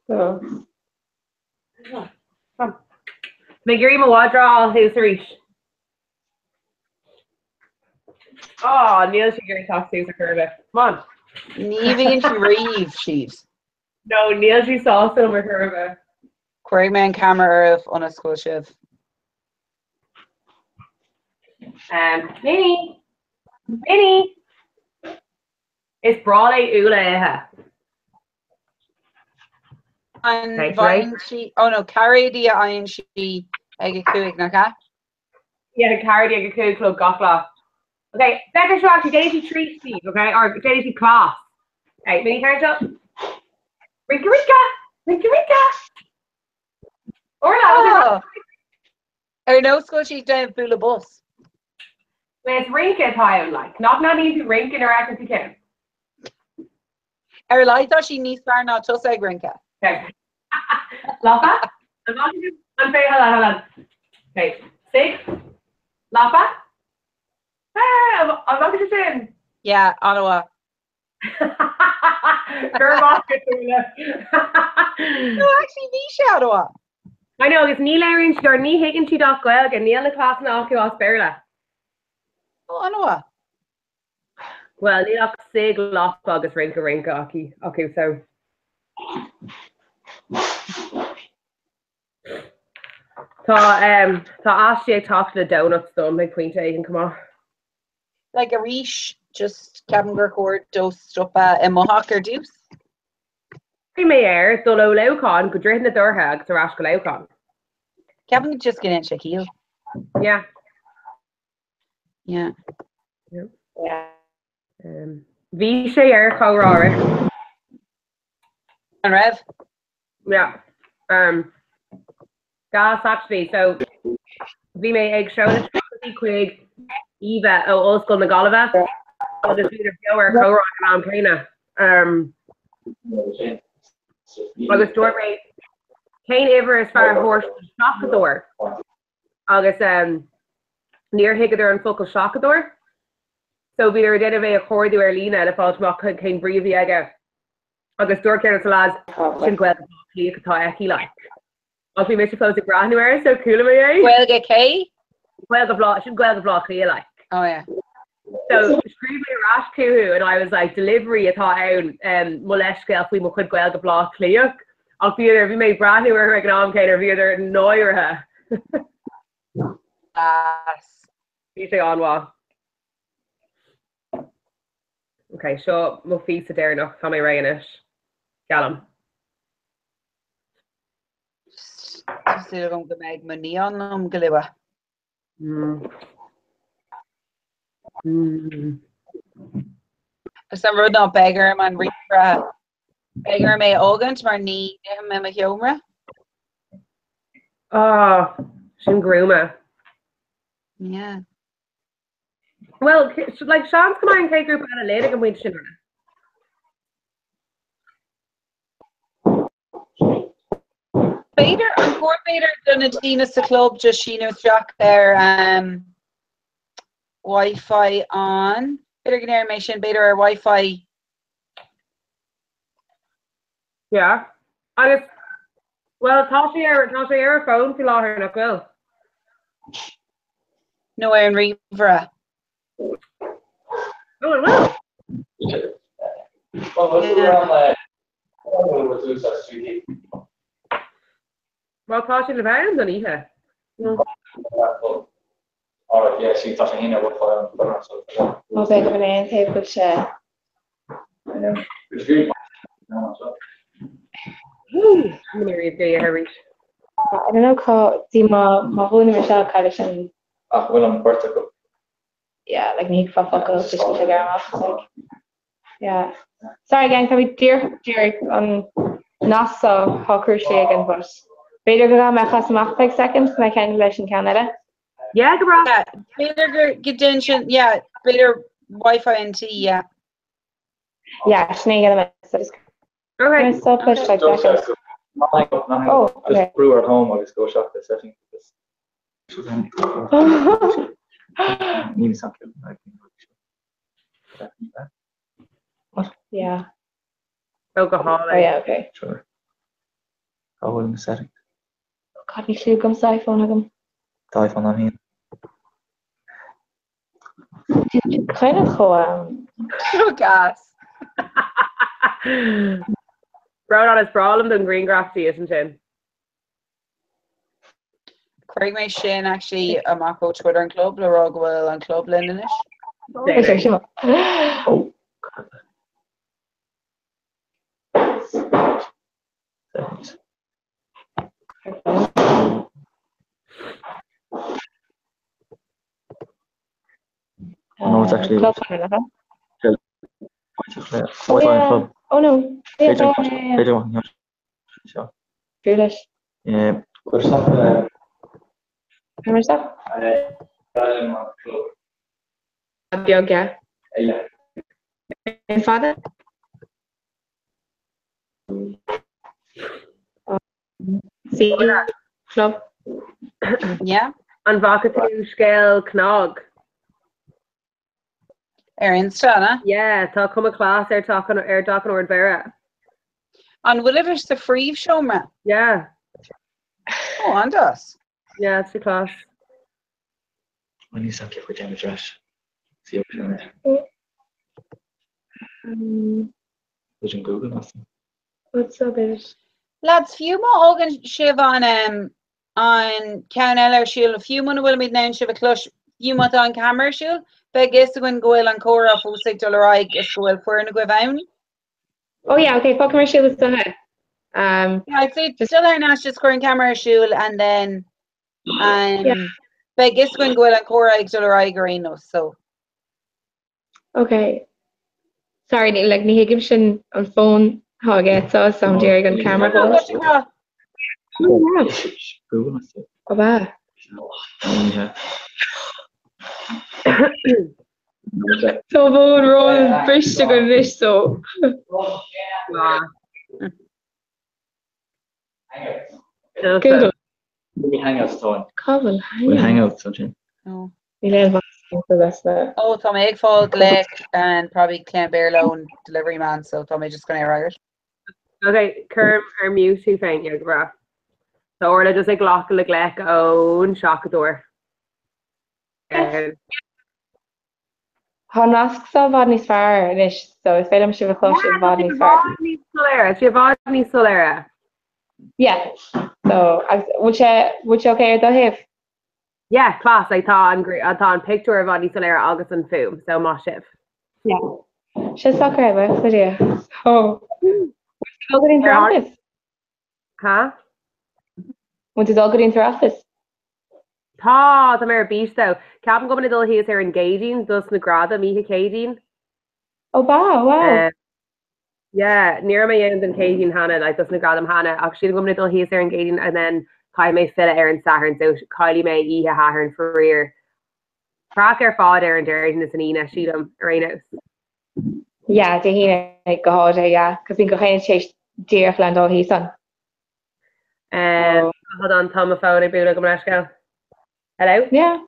So make your email withdraw who's to reach. Oh, Neil should get talk to Curva. Come on. Neaving and Reeve sheaves. No, Neil she saw some with Curva. Query man camera on a school shift. Minnie. It's Brawley Ula. And Okay, Vine she oh no, carry the iron she egg kuig naka. Yeah, the carry the club Gotla. Okay, better show actually Daisy Tree Steve, okay? Or Daisy Class. Okay, mini carriage up. Rinka. Or Oh. Or no school she's down full bus. it's Rinka time, like. Not easy Rinka or acting to Kim. Or I thought she needs far not just egg rinka. Okay. Lapa? I'm saying hold on. Okay. 6. Lapa? Hey, I'm not gonna say it. Yeah, Ottawa. Girl, No, actually Nisha Ottawa. I know, it's Neil Erin, or Ní Higgins, she doc well, and Neil the class and Aki Osperla. Oh, Ottawa. Well, Neil Sig Lock August Rinka, Aki. Okay, so. Tá Ashley talk to the donuts though, make point and come on. Like a reach, just Kevin Gurcord dosed up a mohawk or deuce. Mé air do lo leán go dre na dortha tar as go leán. Kevin could just get in Shaquille. Yeah. Yeah. Yeah. Bhí sé ar chorá. And Rev? Yeah. Gas actually, so bhí mé ag show chuig Eva ó Osscoil na Galva agus bhí ar chorá an chéine. Agus dúir mé céin iver is fear horse shockador. Agus níor higadar an focal shockador. So bhí ar déanamh a chóirú ar lína le fáilteach cén bríomhí aige. Agus dúir ceir las sin gweil lí atá eici le. Agus bhí mé se close granuair so coolla mé. Well, get K? Gweil go blá sin gweil go blá lí le. Oh, yeah. So scream me rash kuhu and I was like delivery at out molesca if we mo could gweld the block clear. I'll be there if you made brand new or economic or be there annoyer her. You say on wall. Okay, so mo feast there enough Tommy Rainish. Gallum. Just go meg my neon galiba. As I'm running on beggar man Reaper beggar me ogant maar ní me my humor. Oh, sin gruma. Yeah. Well, like Sean's come on take group analytic and we should. Bader and Court Bader gonna Dina's the club just she knows Jack there Wi-Fi on. Better get animation, Bader or Wi-Fi. Yeah. I guess well Tasha your phone to allow her not well. No in Reaver. Oh it will. Well Tasha the van on here. Alright, yeah, she thought he never put on. I'll take an end tape with share. I don't know how my whole Michelle collection. Well, I'm vertical. Yeah, like me for fuckle just to figure off. Like, yeah. Sorry again, can we dear not so hawker shaken, but better go my class math take seconds, my calculation Canada. Yeah, go Yeah, better get tension. Yeah, better Wi-Fi and T. Yeah. Yeah, snake in the mess. Okay. So push like seconds. Oh, okay. Just brew at home. I'll just go shop the setting. Need something. What? Yeah. Alcohol. Oh yeah, okay. Sure. I'll in the setting. God, you should come to iPhone again. The iPhone on here. Kind of cool. Oh gas. Brown on his problem than green grassy, isn't it? Craig May Shin actually a Marco Twitter and Club Le Rogwell and Club Lindenish. Oh. Settings. No, it's actually Club. Oh no. Page one. Sure. Foolish. Yeah. Remember stuff? Yoga. Yeah. And father? See club. Yeah. An Vakatu scale Knog. Erin Strana. Yeah, tá come a class talking or Vera. And whatever's the free show me. Yeah. Oh, and us. Yeah, it's the class. I need something for James Rush. See what you're in Google nothing. What's so big? Lads, few more organ shiv on an cean eile siúil a fiú man bhfuil míid ná sibh cluis fiú mata an camera siúil, be is goin gohfuil an córa fúsaigh doráig is gohfuil fuair na go bhain. Oh yeah, okay, fuck my shield is done. Yeah, I'd say still there now just scoring camera shoot and then but guess going go and cora exolarigorino so Okay. Sorry, like ni higimshin on phone how I get so some Jerry on camera. Oh bad. So bone roll fish to go fish so. Good. We hang out stone. Covel. We'll hang out something. oh Tom egg fall Gleck and probably Clan Bearlow delivery man so Tom just gonna arrive. Okay, Kerm ar mute tú féin ag bra. So orla just ag ghlach le Gleck ón seachadúir. How nask so bad níos far inis so if film should have close bad níos far. Siobhan Solera. Yeah. So which okay the hif? Yeah, class atá an picture of Bonnie Solera agus an fum so má sibh. Yeah. She's soccer but video. Oh. What's all getting through office? Huh? What's it all getting through office? Tá mé bís though. Ceapan go dul hí ar engaging dus na grada mí caging. Oh wow. Yeah, near my end and Katie Hannah, like doesn't grab them Hannah. Actually, the woman that he's there engaging, and then Kai may fill it Aaron Saturn, so Kylie may eat a hatter for rear. Crack her father and Derek and the Sanina, she them Reynolds. Yeah, the he God, yeah, because we go ahead and change dear Fland all he's on. Hold on, Tom, a phone, I be like a hello? Yeah.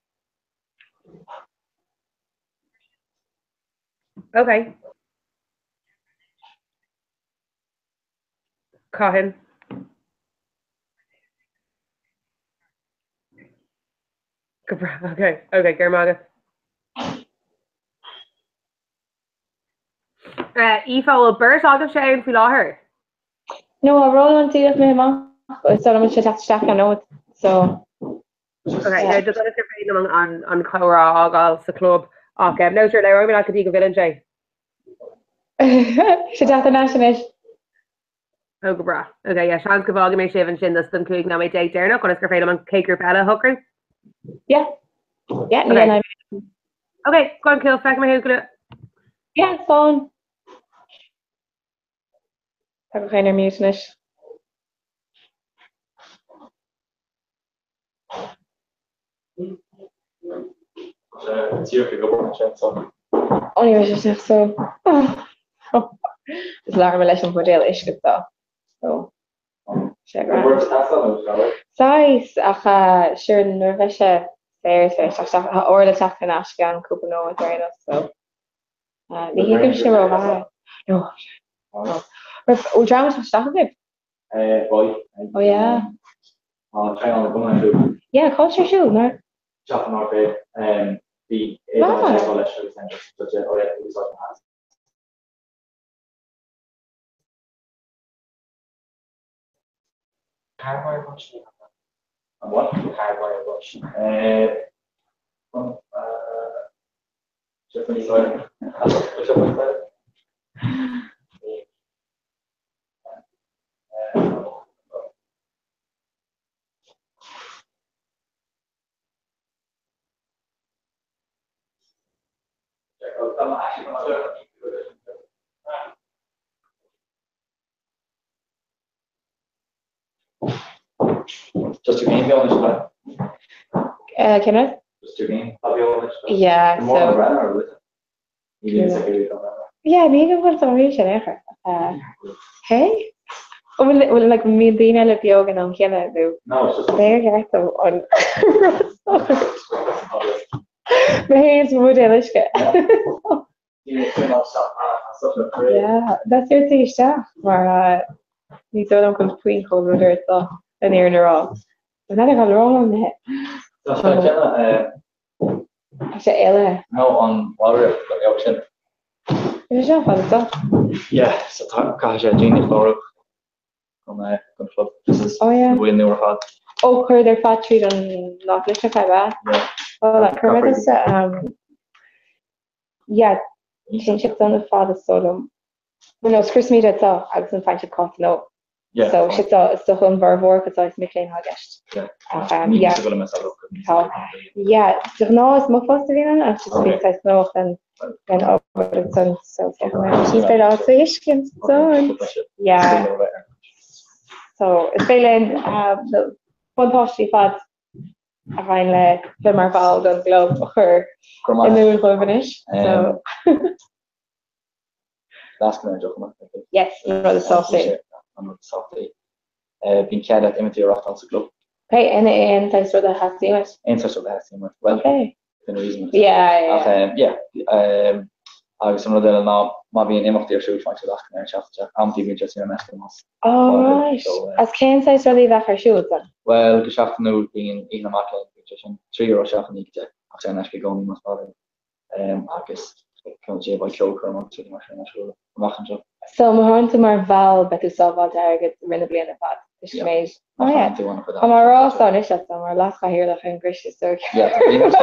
Okay. Cohen. Okay, Germaga. Aoife will burst out of shame for her. No, I roll on to it, my mom. So I'm just have to check. I know it. So. Okay, yeah, just let us get on Cora Agals the club. Okay, no sure. Now I'm not going to villain Jay. Should have the national. Oh, bra. Okay, yeah, Sean's Cavalga may shave and shin this them could now my date there. Not going to scrape on cake or pella hooker. Yeah. Yeah, okay. Okay, go and kill fact my hook. Yeah, it's fine. Have a kind of mutinous. Only was just so. It's large relation for daily issue though. So. Size, sure, nervous. There's or the tack and ask and couple no with so. The hiccup sure over. No. We're trying to stop it. Boy. Oh yeah. Try on the coming yeah, culture shoe, no? Chopping our bed and the hardwire bunch. And what? Hardwire bunch. Japanese soil. What's up with that? Just your game, honest. Can I? Just your game, I'll be honest. Yeah, so. Yeah, maybe what's the reason ever? Hey? Well, like me being a little yoga and I'm gonna do. No, it's just. There you go. On. My hands were delicious. Yeah, that's your thing, stuff. Where you don't complete over it though, and you're in the wrong. But then I got wrong on that. That's right, I said, Ella. No, on water, like option. Is it fun stuff? Yeah, so gosh, I doing it for from club. This is oh yeah. when they were hot. ó chuir ar fat tríd an nachlis a fe well chu yeah sin si an fad sodom no Christmas atá agus an fein có no so si is do hun bharhór go is miléin hagist yeah ná is má fast vían a just noch an son so she fell out so iskin so yeah so is féin fantastí fad a bhain le fi mar fáil an glob a chur in gois so yes rather softly been cead at imitíach an sa club. Okay, and thanks for the hasty well okay. The reason Yeah. Agus an rudel ná má bhíon imachtaí ar siúil fáinte leach ar teachta amtí bhí just ar measc mas. Oh right. As cén sais ruí bheith ar siúil then? Well, go seachtanú bíon ina amach sin 3 euro seach níte ach sé eisce gcóí mas fáil agus chun sé bhaid ceolcur mar trí mar sin siúil amachchan seo. So má háanta mar bhil betú sábháil agad rinne bliana fad. Is méid. Oh yeah. Mar rásán is mar las hir le an grisise so. Yeah. Is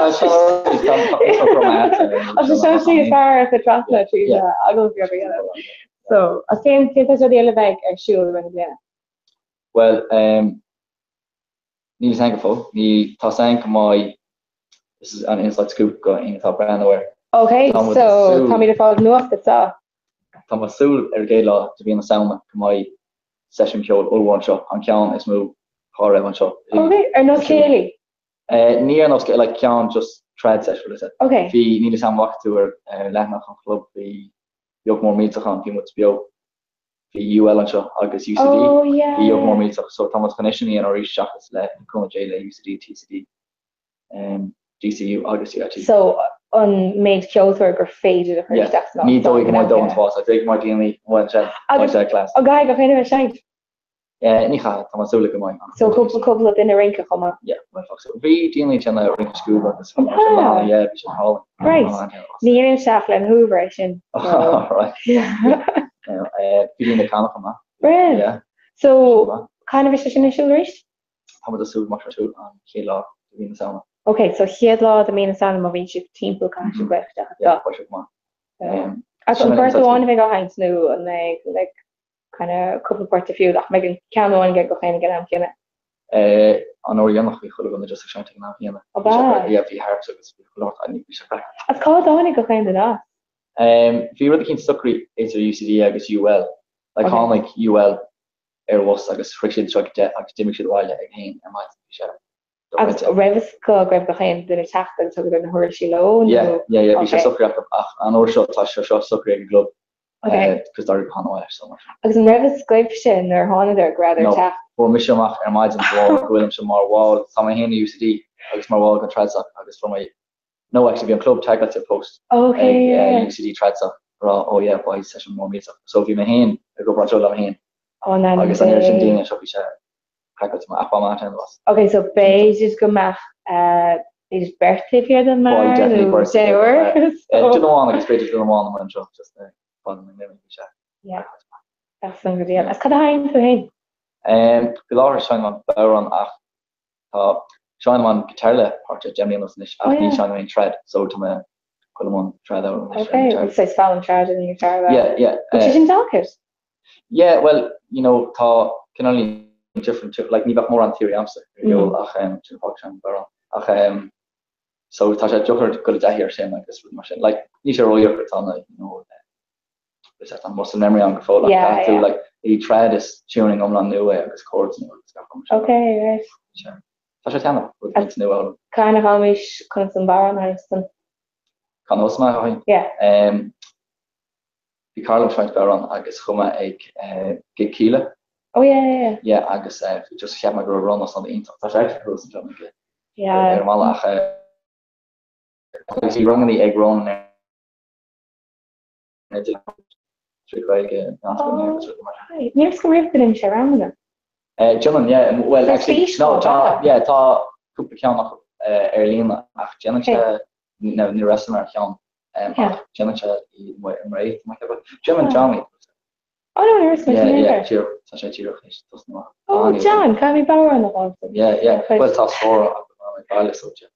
far a trasna trí agus so a cén cé déile bheith ar siúil rinne bliana. Well, ní san fó ní tá san go mai this is an inside scoop go intá brandware. Okay, so tá mí de fáil nuach atá. Tá masúl ar gé lá to bhí na saona go mai session ceol óháin seo an ceann is mú há raibh an seo. Okay, ar nó céalaí? Ní an osce le ceann just tread session is it. Okay. Bhí ní sam wachtú ar lenach an club bhí beag mór míteach bhí mu beag bhí UL an seo agus UCD. Oh yeah. Bhí beag mór míteach so tá connection í an orí seachas le chuna J le UCD TCD GCU agus UIT. So on méid ceoltar gur féidir a chuteach ní dóigh mai dó antá a dé mar daoine bhain class. A gaid go féidir seint? Ní cha tá súla go mai. So couple in a rinca chuma? Yeah, bhí daoine tena rinca scuúba agus bhí sin hall. Right. Ní éon seach le Hoover sin. Right. Bhí na canna chuma. Brilliant. Yeah. So kind of is sin siúil ríist? Tá a súl mar tú an ché lá bhí na saona. Okay, so chiad lá a mí saona má bhín si timppla can si gweifteach. Yeah, push má. As an chuirtáin bheith go haint nó an le kind of couple part of few ach me gan ceanháin ge go chéine gan am cinenne. An óíonnach bhí chuil gona just seint ná híanana. Bhí harp agus lá ní se fe. As cádáinnig go chéine ná? Bhí rud cinn sucrí is UCD agus UL. Like há like UL ar was agus friction truck de academic siad bhile ag hain ar mai se. Agus raibh go greibh go chéin duna teachta tu an thuir sí lo? Yeah, bhí sé sucrí ach an ó seo tá seo sucrí ag glob. Cos dar panel so much. Agus an raibh scoip sin ar hána ar grad ar teach. For mis amach ar maid an bhil gohfuilm sem mar bháil tá héna UCD agus mar bháil go treach agus from no actually bhí an club tag at post. Okay. UCD treach rá ó yeah bhá session mór mí so bhí me hain go bra le hain. Oh na. Agus an sin daine seo bhí se was. Okay, so beige is go meach his birthday here than mar just yeah, that's some good deal. As could I to him? Pilar sang on Baron ach Sean man guitarle part of Gemini was nish Sean tread so to me Colomon tread out. Okay, it says Fallon tread in your guitar. Yeah. Which is in Dalkers? Yeah, well, you know, ta can only different to like more on theory answer. To function Baron. So ta joker could here saying like this with machine. Like Nisha Royer you know muscle memory on the like he tried this tuning on new way because chords okay, right. Sure. Kind of hamish some Baron Harrison. Yeah. The Carlo trying to Baron I guess Huma egg get Keela. Oh yeah. Yeah, I guess just have my girl run us on the internet. That's actually yeah. He rung the egg roll there. Near's go rift in Sharon. John, yeah, well actually no yeah tá cúpla ceann nach Airlína ach Jenna no ní restaurant ceann Jenna i Mray Jim and Johnny Oh no, there's my Yeah, neighbor. cheer. Such a cheer. Just no. Oh, John, can we borrow on the wall? Yeah. Well, toss for my pilot subject.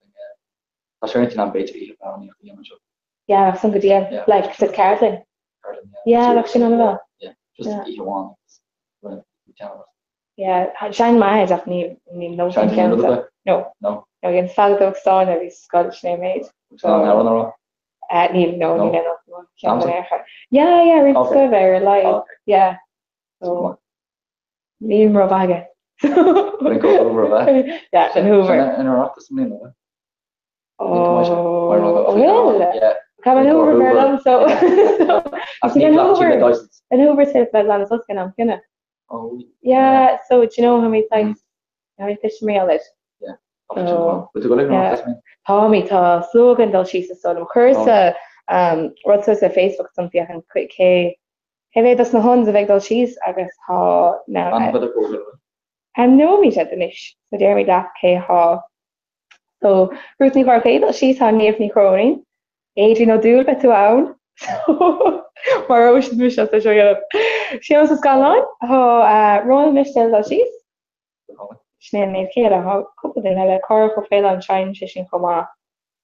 That's right. I'm basically about the image of Yeah, some good deal. Like said Carlin. Yeah, actually none of that. Yeah, just if you want. Well, you tell us. Yeah, Shine my head definitely no Shine a little bit. No. No. No, against Falco Stone that is Scottish name made. So now on the road. Neil, no. Samson? Yeah, really Okay. good there, like Okay. yeah. Come on. So Neil Rovaga. Bring over a bit. Yeah, and Hoover. In a rock this morning. Oh, well. Yeah. Come on Hoover very long, so As me Hoover. And Hoover says that Lance was gonna kinda. Oh. Yeah, so do you know how many times how many fish me on it? Yeah. So, But to go like yeah. Tommy tá slogan dal she's so cursa what's a Facebook something I can quick hey that's na huns of dal she's I guess ha now and no me at the niche so Jeremy Dack K ha so Ruthie Varkay dal she's ha near ni croning Adrian O'Doul bet to own mar ocean mish to show you she also has gone on ho Rowan Michelle dal she's Snean méid céad a couple in le car go féile an trein sin chomá.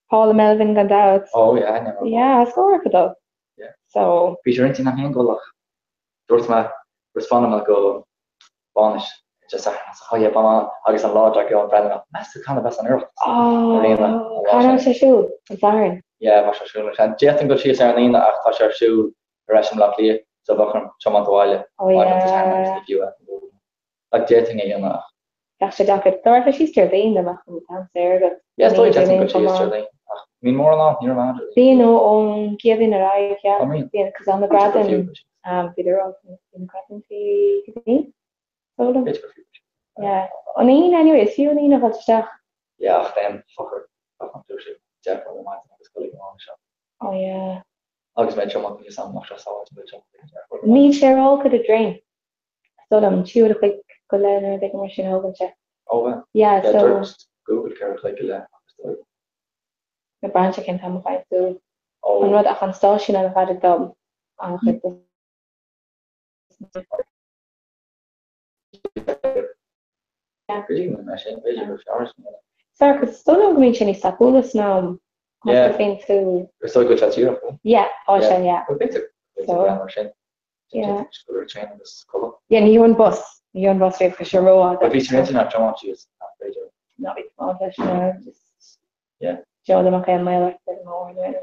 Paul Melvin gan out. Oh yeah, I know. Yeah, score for though. Yeah. So Peter Intin am hen golach. Dort ma respond ma go banish. Just oh yeah, bama agus an law like go brand. That's the kind of best on earth. Oh, can I shoot? Darn. Yeah, was shoot. And Jetin go she's Arlene ach ta shar shoot Rasham Lackley. So bakram chama toile. Oh yeah. Like Jetin again. Actually, Jack, Dorothy, she's still being the Macron downstairs. Yes, I think she's still mean more than you're mad. Being on giving a right, yeah. I mean, because on the grad and Peter also in the grad yeah. On anyway, see you in a stuff. Yeah, then fucker. Jeff on the mind. Oh yeah. I just made sure I'm some much as I was with Me Cheryl could have drained. So them chew the quick go learn big machine over check. Oh yeah, so Google carrot like the branch I can come find too. Oh, and what I can start she never had a dumb. Sorry, because still don't mean any sapulas now. Yeah. To We're so good at you. Yeah, yeah. So, yeah. Yeah, you on bus rate for sure. But if you're internet, I want to use not be small fish, just yeah. Show them okay, my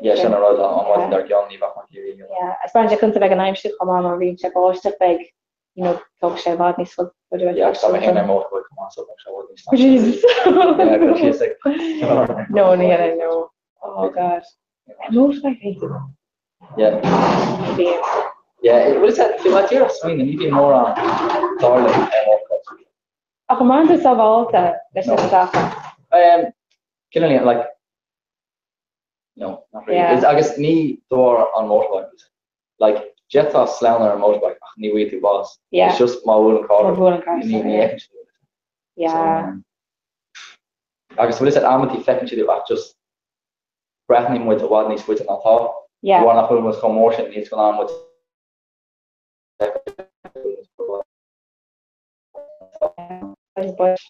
yeah, so on what they're young, yeah, I suppose I couldn't like an I'm shit come on and read check all stuff like talk shit about me so yeah, so I'm more come on so much Jesus. Yeah, she's like no, I know. Oh god. Most my face. Yeah. Yeah, what is that? What's your swing? You need more on darling and a commander of all that. Killing it like no, not really. Yeah. I guess me door on motorbikes. Like jet off slowner motorbike, ni way to boss. Yeah. It's just my wooden car. Yeah. So, I guess what is it? Amity fecking to do just threatening with what needs with it on top. Yeah. One of them was commotion needs going on with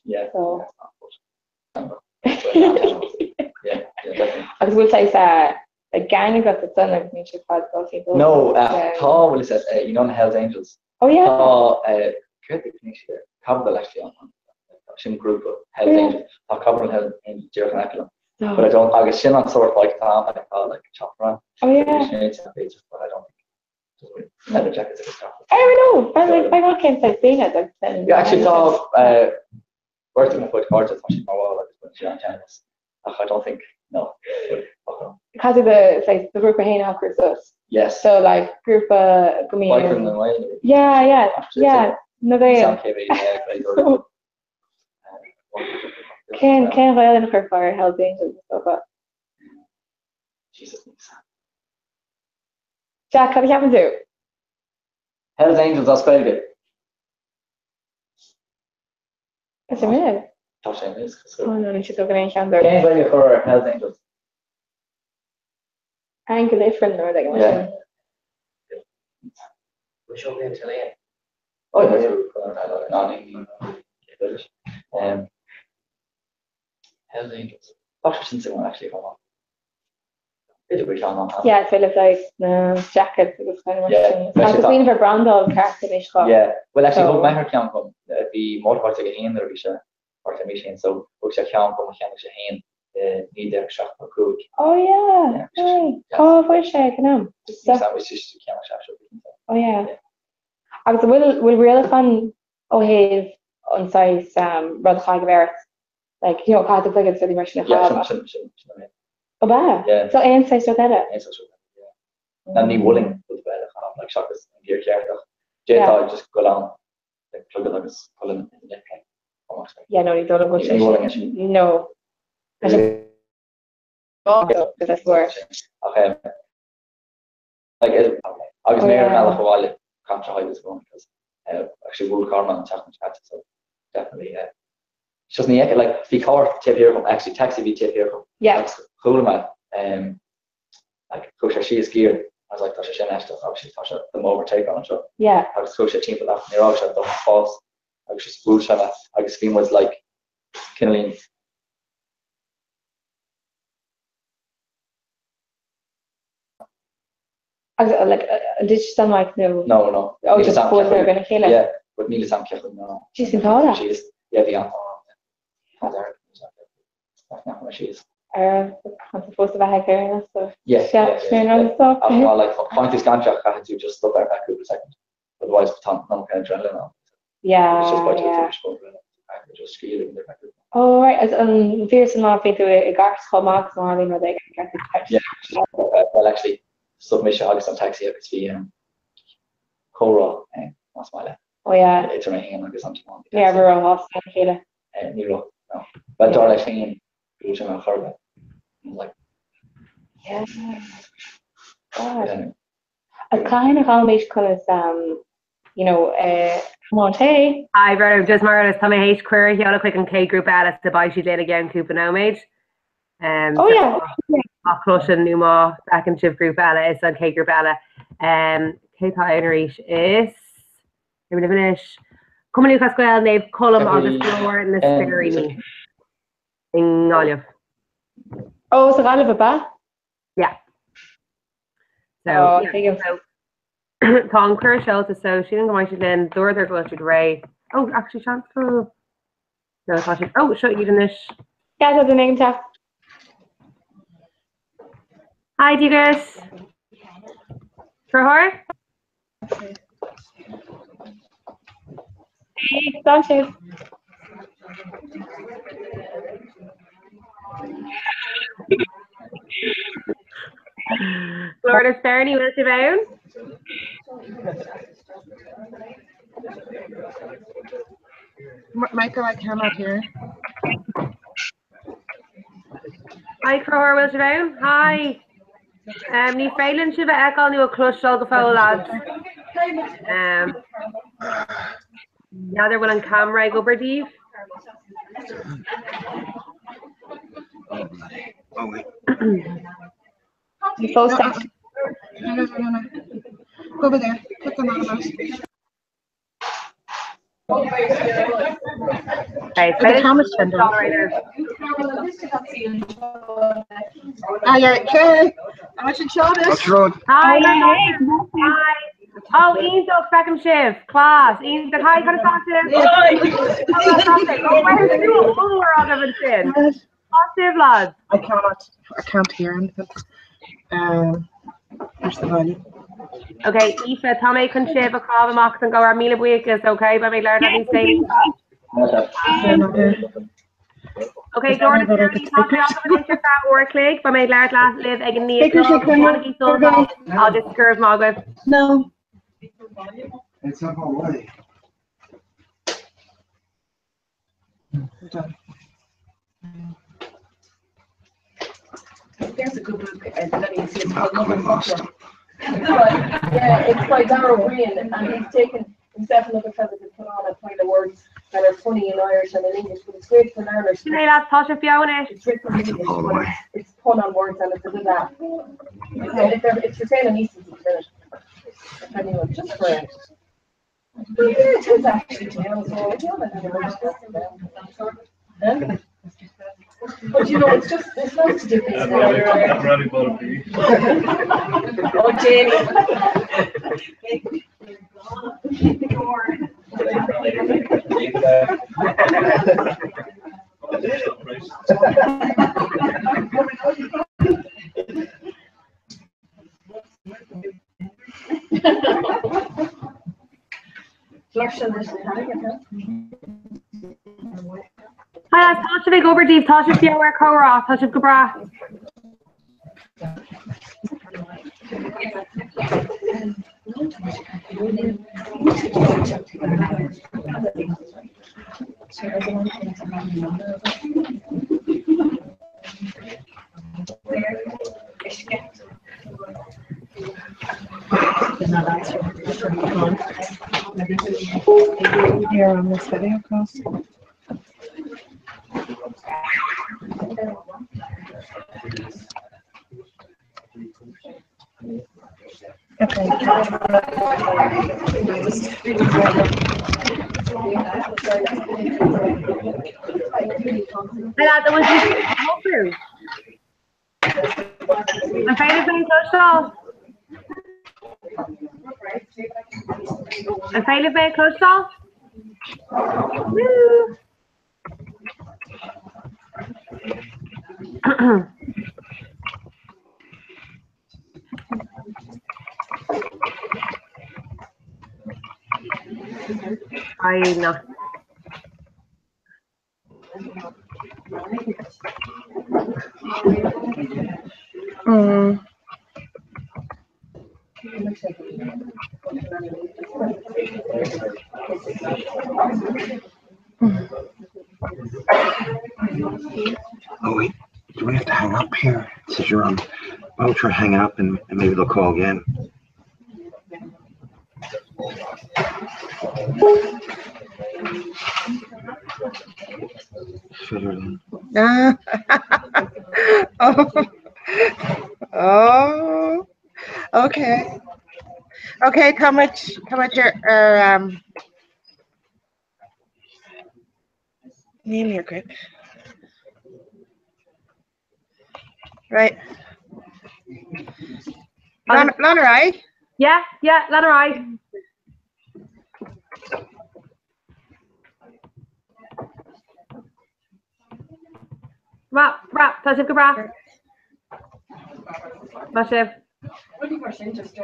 yeah. So yeah, definitely. I will say a gang got the son of nature pod okay. No, Paul will says Hell's Angels. Oh yeah. Paul Capital actually on some group of Hell's Angels. Capital Hell's Angels Jerry but I don't I guess Shin on sort of like Tom I call like chop around. Oh yeah. But I don't think leather jackets and stuff. I don't know. I not can't say being it like you actually saw working with cards at much more like she on tennis. I don't think no. Because of the group of Hayne Hawkers us. Yes. So like group of Yeah. No they Can violin for fire Hell's Angels and stuff up. Jesus. Jack, how do you happen to? Hell's Angels, I'll spell it. What's your name? Oh no, you should talk in Canada. Can't value for Hell's Angels. Angle different or like show me until end. Oh yeah, no. Hell's Angels. Since one actually come on. Yeah, Philip like jacket was kind of Yeah, I was thinking for Brandon Carson Yeah, well actually So- what my can come the motor to get in there or to mission so which I can come mechanic need their shot for cool. Oh yeah. Right. Oh, for sure, I know. That was just camera shot. Oh yeah. I was will really fun his on size rud chair like cad the figure study version of Oh ba. Yeah. So and size so that And the wooling was better like shockers and gear character. J just go down like plug it like it's pulling in the neck. Yeah, no, you don't go No. That's worse. Okay. Like I was near another for a while capture high this one because actually Will Carman and Chapman chat so definitely it's just near like the car tip here from actually taxi be tip here from cool man like coach she is geared I was like Tasha Shen Ashton obviously Tasha the overtake on it so yeah I was coach a team for that near all shot the false I was just bullshit I guess game was like Kinley like did you sound like no no just before they're gonna kill it yeah but Neil Sam Kevin no she's in Paula she is yeah the she is I'm supposed to be here so yeah stuff well like point this contract I had to just stop there back a second otherwise no kind of adrenaline on it's just by just skiing in the back oh right as fierce and not into a garth max morning where they get the yeah well actually submission August on taxi I could see Cora and that's my oh yeah it's remaining like something yeah we're all off Kayla Nero no but Darla Shane using a hard like yeah God I kind of always kind of come on hey Hi brother just Margaret Tommy H query here quick and K group Alice to buy she did again Cooper no mate oh yeah Crushing Numa back in Shiv Group Alice and K Group Ella K Irish is finish coming to Casquel they've column on the floor in the scary in Olive oh so Olive ba yeah so Tom Kershaw to so she didn't go to then door there go to Ray oh actually chance no oh show you this yeah that's the name tag hi diggers for her hey don't you Florida Sperny will you down Michael, I cannot hear. Hi, Crower, will you down? Hi. Ní félinn si bheith eáil nu a clúisteáil go fáil lads. Neadidir bhfuil an camera ag obair díobh. No. Go over there. Put them on the mouse. Okay, The camera's turned on. Yeah, okay. I want you to show this. Hi. Hi. Oh, Ian's up second shift. Class. Ian's got hi, got a sausage. Oh, where's the new we're all having sin. Positive, lads. I can't hear anything. Where's the volume? Okay, Aoife, tá mé chun sibh a cábh amach an go ar míle buíochas, okay, ba mé leir na ní staying. Okay, Jordan, work league, ba mé leir live ag an níos I'll just curve Margaret. No. It's up already. There's a good book, yeah, it's by Darrell Green, and he's taken himself and other fellas to put on a kind of words that are funny in Irish and in English, but it's great for learners. Hey, that's Tasha Fiona. It's written in English, but it's pun on words and it's a good laugh. It's for saying an Easton to finish. Anyway, just for it. But yeah, it is actually tails. So I don't know. But you know, it's nice to do this. I'm ready for it. Oh, Jenny. Hi, Tasha big over deep. Tasha see where Cora. Tasha go bra. Here on this video course. Okay. That was just through. I'm trying to finish social. I'm trying to finish social. I know. Oh wait, do we have to hang up here? It says you're on. I'll try hanging up and maybe they'll call again. Fill her in. Oh, okay. Okay, how much your name your group? Right. Lana, right? Yeah, let her right. Rap, Tasha go bra. Tasha. What do you want to just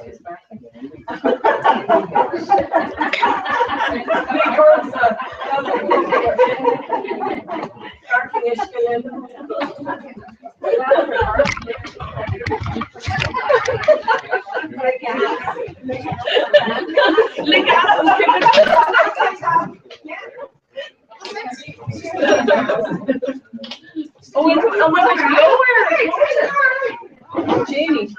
is back? Oh, my God, Jamie.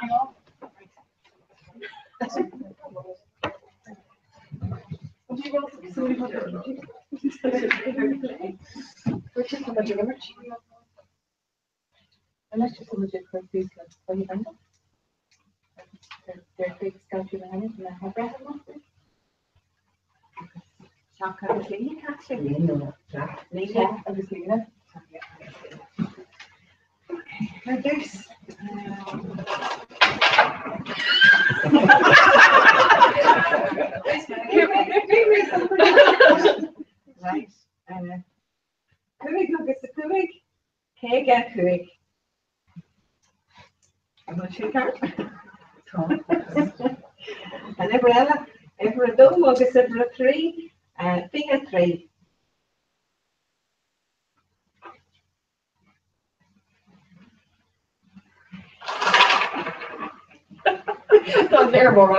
Right. Cuig agus a cuig, cé ga cuig. I'm not sure. And ever a dome agus ever a three, big a three. Not there more.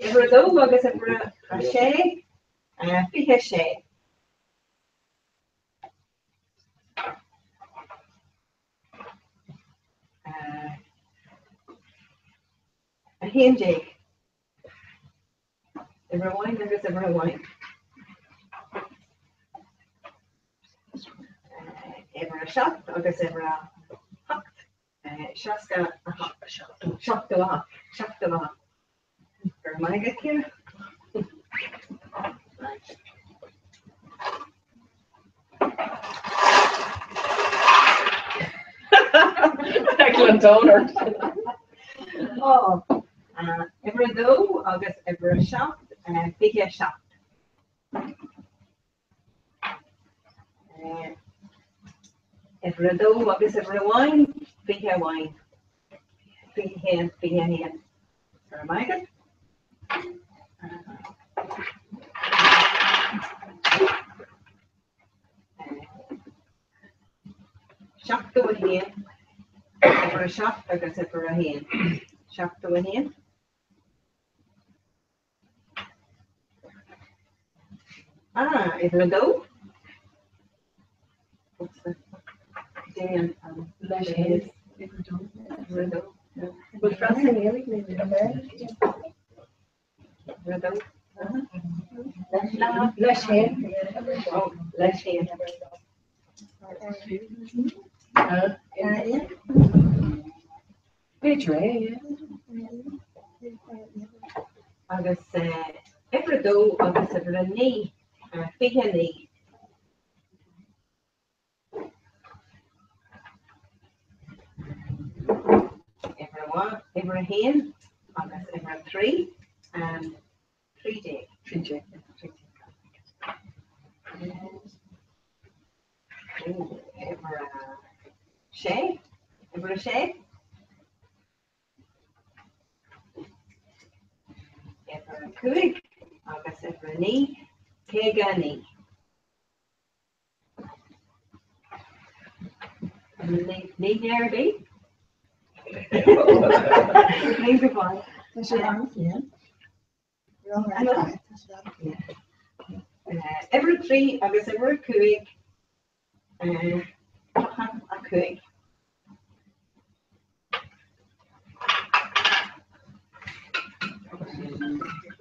Ever a dome agus ever a shade, big a shade. A hen jig. Ever a wine, agus ever a wine. Ever a shot, agus ever a hock. Shot's got a hock. Shot to a hock. Chuck them on. Or am I get here? Excellent donor. Oh, every do agus every shop and big shop. Every do agus every wine, big wine. Big hand. So am I good? Shop to a hand. Every shop agus every hand. Shop to a hand. Every do. What's the Dan? Every do. But France and everything. Less hand. Oh, less hand. Betray. Agus every do agus every knee. Big knee. Every hand, agus every three, and 3 day. 3 day. Every shake, every shake. Every kuig, agus every knee, kega knee. Knee there be. Thank you, Paul. Every 3, agus every kuig, a kuig.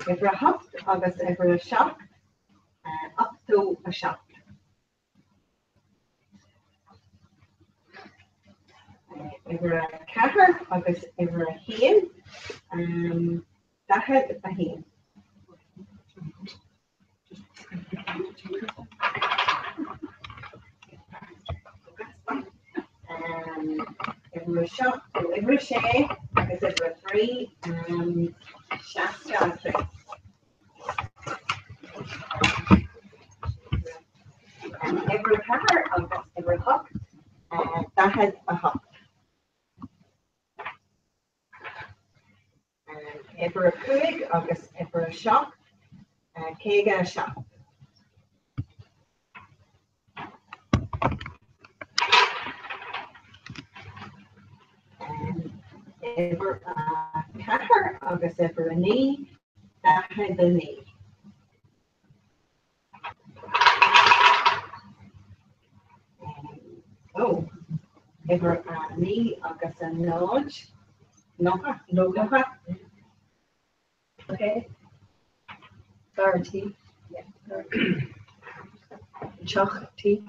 Every hop, agus every shop, up to a shop. Every catter, agus every hen, that had a hen. Every shop, every shay, agus every 3, shaft 3. And every catter, agus every hop, that had a hop. Every kuig, agus every shop, kega shop. Every catter, agus every knee, that had the knee. Oh, every knee, agus a nudge, noga. Okay. Garty. Yeah. Choch tea.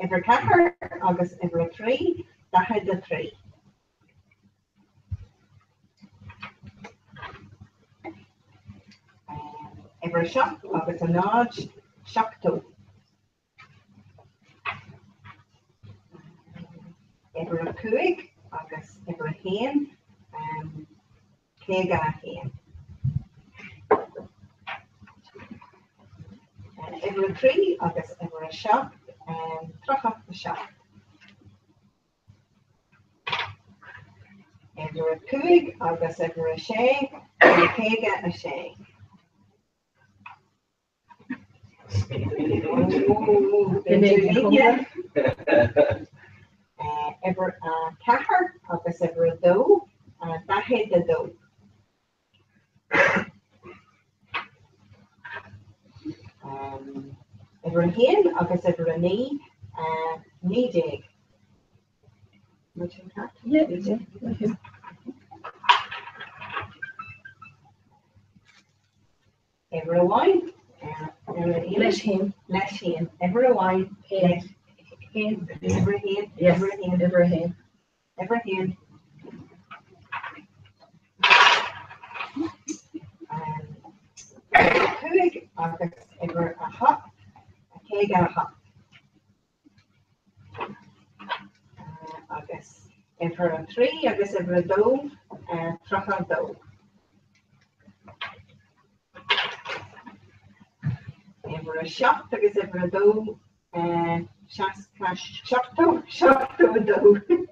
Every catter, agus every 3, that had the 3. Every shop, agus a nudge, shop to. Every kuig, agus every hen, kega hen. And every 3, agus every shop, trocha the shop. Every kuig, agus every shay, kega a shay. Every catter, agus every do, that had the do. Every hen, agus every knee, knee dig. Yeah. Every wine, less hen, every wine, Hen. Ever a hen. Yes. Ever a hen. Ever a hen. Ever a hen. Cúig agus ever a hop. A cé a hop. Agus ever a tree agus ever a dó. Trocha dó. Ever a shop agus ever a dó. Shop to a dó.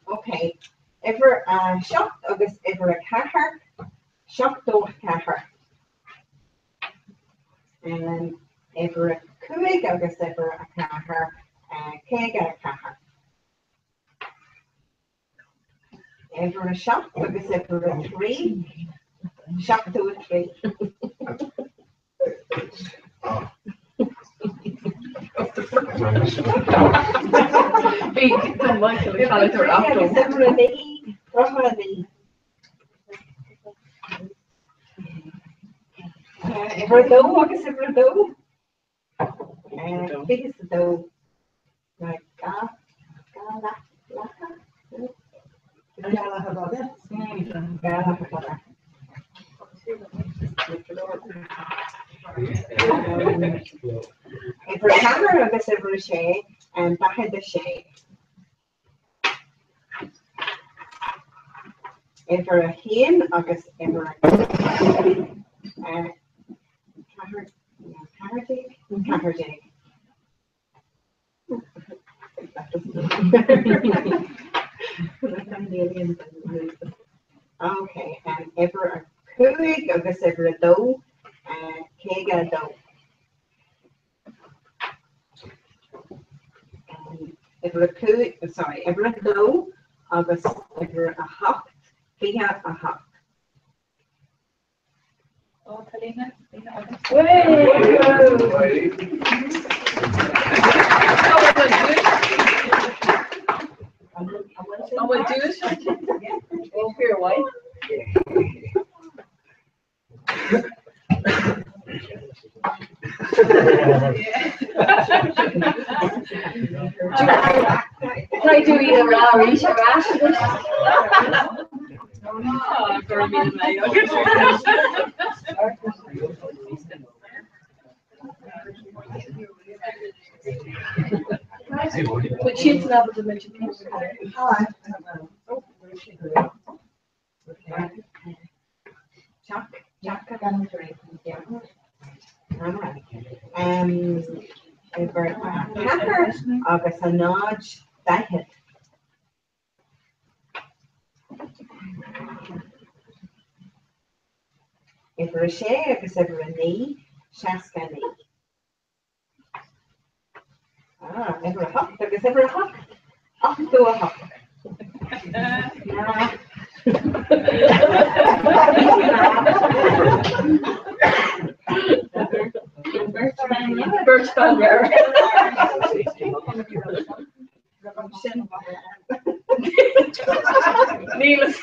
Okay. Ever a shop agus ever a cahar. Shop do cahar. And ever a cúig agus ever a cahar. Cé a cahar. Ever a shop agus ever a tree. Shop to a tree. Ever a dó agus ever a dó. Big is the dó. Like ever a hammer agus ever a sé and back at the sé. Ever a hen agus ever a cahardig. Okay, and ever a cúig agus ever a dó. Cé a dó. Ever a cúig, sorry, ever a dó agus ever a hop. Fiha a hop. Oh, Talina. I will do it. Oh, here, white. Can I do either raw or each of rash? But she's not to mention. Chuck, I got him three. Yeah. All right. Over Cather, August a nudge, that hit. Ever a share, because ever a knee, shaska knee. Ah, ever a hop, because ever a hop. Up to a hop. Birch thunder. Needless.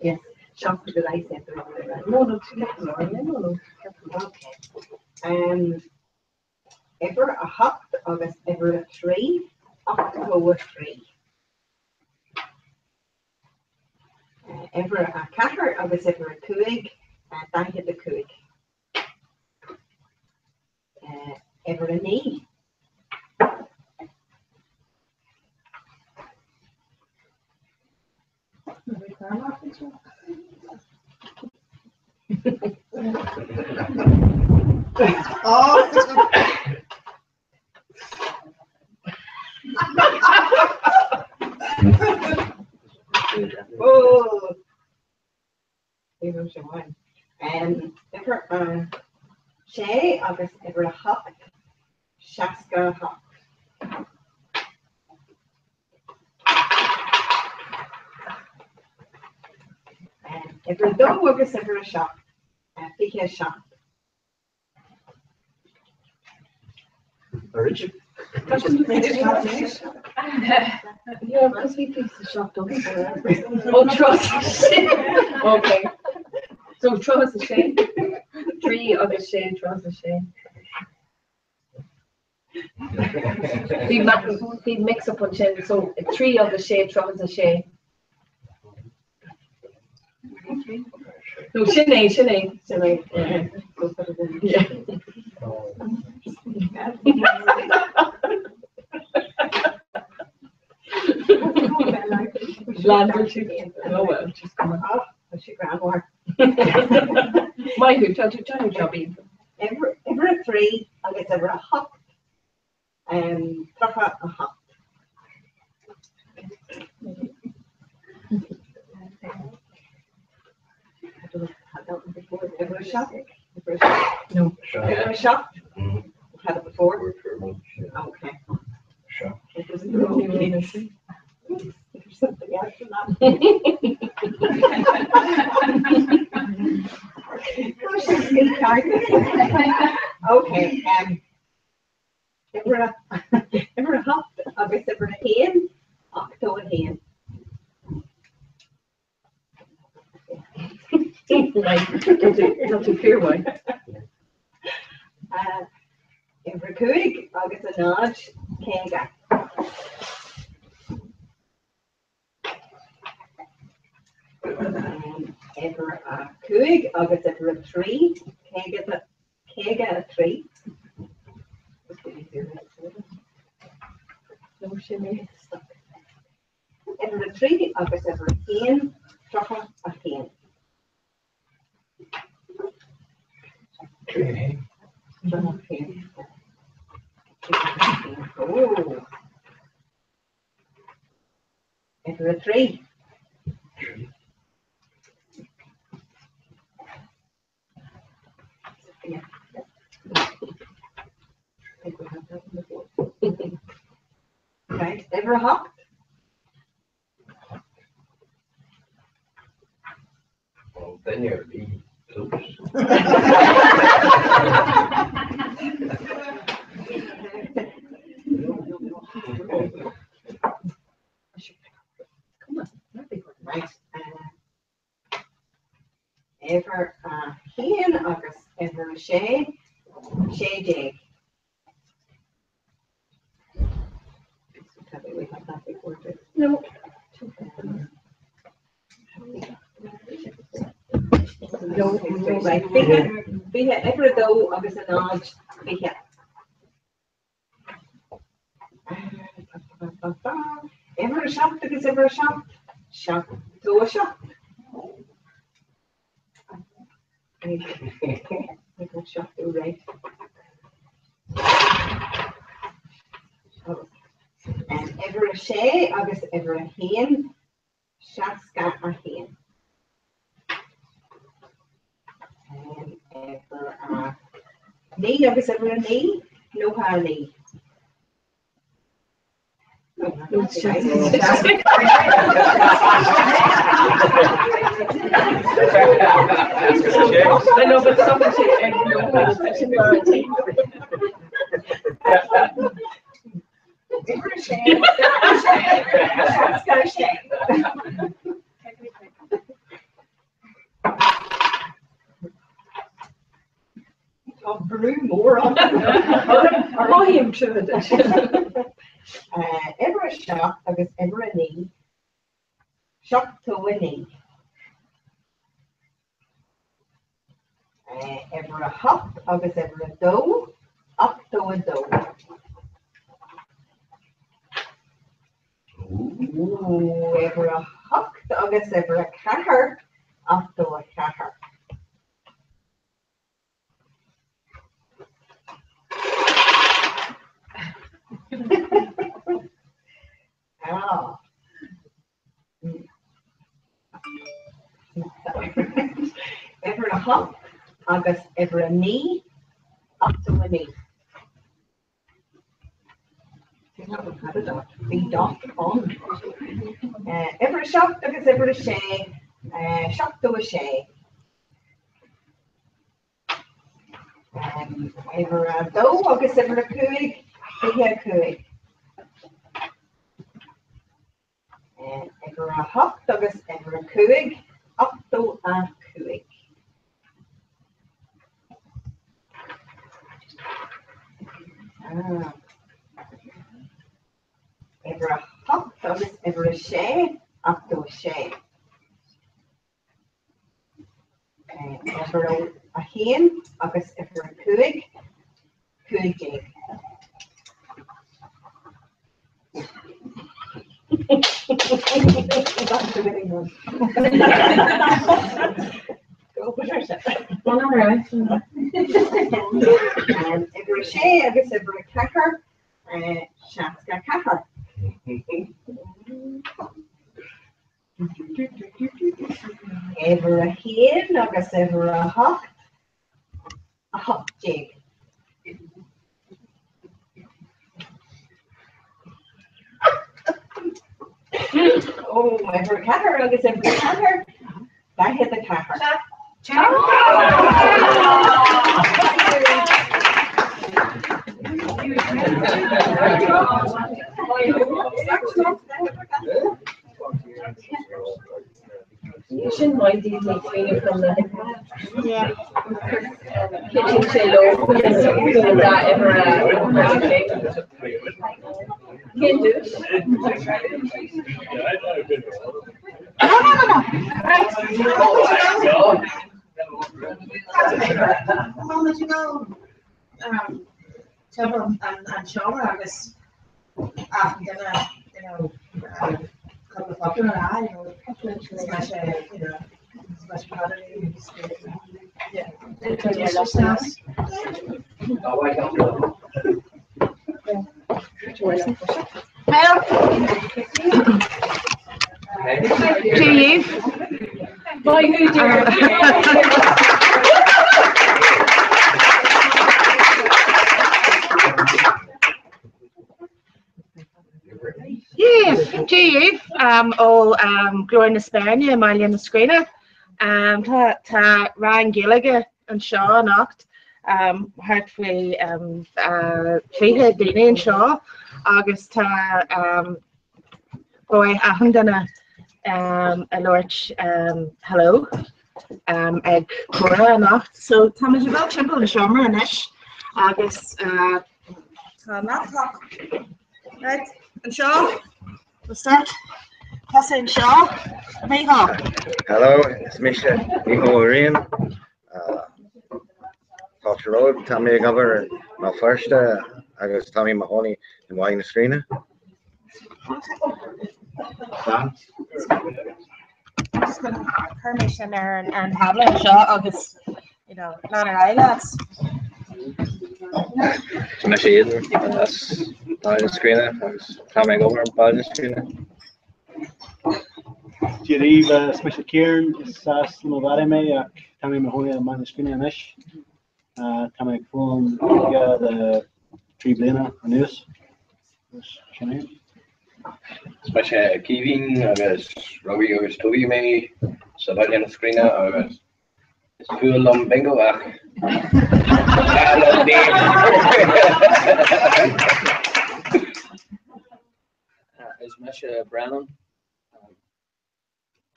Yes, shop the light center. No. Okay. Ever a hop agus ever a 3, October 3. Ever a Cathar agus ever a Cuig, Daithid a Cuig. Ever a Knee. Oh, ever Shay, agus ever a Hawk, Shaska Hawk. Ever a dog, agus ever a shop, Fika shop. Richard. Yeah, because he thinks the shop don't. Oh, trust. Okay. So trust the shame. 3 of the shame, trust the shame. He mix up on shame. So 3 of the shame, trust the shame. No, Sinead. Yeah. Oh well, just come on. She grab more. My who tell your job in. Ever a 3, I guess ever a Hawk. Proper a Hawk. Had that one before. Ever a shop? No. Ever a shop? Had it before? Okay. Shop. It was there's something else in that. Okay, ever a Hawk, I guess ever a Hen, Octo and Hen. Not too clear why. Ever a Cuig, I guess a Nudge, Kega. Ever a Cuig, I guess ever a 3, Kega a 3. No shimmy. Ever a 3, I guess ever a Hen, Truffle a Hen. Oh. Ever a 3. Yeah. I think we have that one before. Right, ever a Hawk? Well, then you're the oops. Right. Ever a Hen, agus ever a Shay Jake. We have that before too. No. No, right. Fiha ever a Doe, agus a Nudge, Fiha. Ever a shop, because ever a shop. Shop, to a shop. I got shop too, right? And ever a Shay, agus ever a Hen, Shaska a Hen. And ever a Knee, agus ever a Knee, no ha Knee. No, that's right. I know, but someone said, Ever a Shay, Shaska a Shay. Oh, brew more on. Oh, am true. Ever a shock agus ever a knee. Shock to a knee. Ever a hop agus ever a dough. Up to a dough. Ooh, ever a hop agus ever a caher. Up to a caher. Oh. Ever a hop, agus ever a knee, up to a knee. Be dot on. Ever a shock, agus ever a shay, shock to a shay. Ever a dough, agus ever a cooig, big a cooig. Ever a hop, agus ever a cooig, up to a cooig. Ever a hop, agus ever a shay, up to a shay. Ever a hen, agus ever a cooig, cooig jig. Ever a shay, agus ever a cacker, shaska cacker. Ever a hen, agus ever a hop jig. Oh, ever a cacker, agus ever a cacker. That hit the cacker. You shouldn't mind these like cleaning from the kitchen cello because that ever can't do it. I'll let you go. Tell them and show her, I guess, after dinner, couple of o'clock in an eye, smash pottery. Yeah. Well, to you. Boy, who do Chief, Gloria Spania, Malia na Screena, ta Ryan Gilligan and Shaw Nacht, Hartfree, Fihe Dina and Shaw, August ta boy Ahandana, a lorch, hello, egg Cora Nacht, so Thomas Jabal Chimple and Shomer and Ish, August, right, and Shaw. We'll start. Tessa and Shaw. Miho. Hello, it's Misha. Miho Orion. Talk Road, Tommy Gover, my first, I was Tommy Mahoney and Wine Screener. Just going to permission there and have like Shaw, August, not an eye, lads. It's Misha Eden. That's Wine Screener. I was Tommy Gover, Wine Screener. Jerry, Special Kieran, Sas Novareme, Tommy Mahoney and Wine Screener and Ish. Tommy Phone, the Tree Blana, News. Special Kevin, I was Robbie, I was Toby May, Savalian Screener, I was Full Bingo. Is Misha Brennan?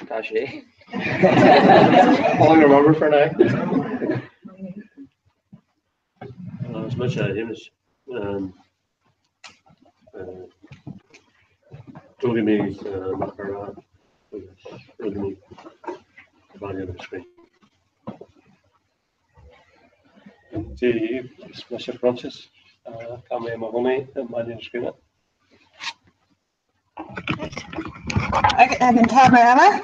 Tashi. All I remember for now. It's Misha Image. Tugi mees Makara, Rudney, Vanya the screen. See, Smasher Francis, Kame Mahoney, and Vanya screen. I can tell my Emma.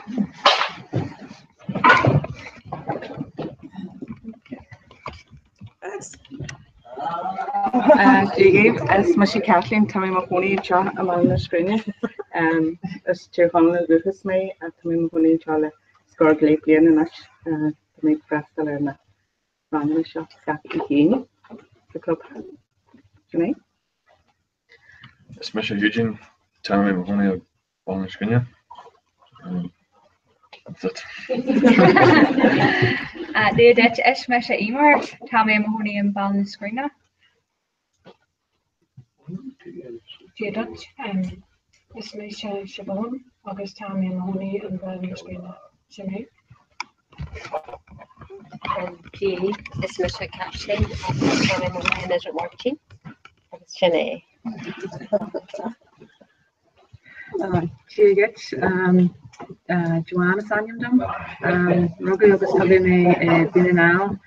As much as Kathleen, Tommy Mahoney, John, among the screen, as Chair Honolulu Lucas May, and Tommy Mahoney, Charlie, scored late in the to make Bristol and the family shop, Kathy, the club. Janine? Smasher Eugene, Tommy Mahoney, on the screen. That's it. The Dutch Smasher Emer, Tommy Mahoney and Balna Screener. The Dutch Smasher Shabon, August Tommy Mahoney and Balna Screener. Janine? G is Mr. Captain, Tommy Mahoney and Ezra Martin. Janine. Joanna Sanyamdam, Robbie August Havime Binanal,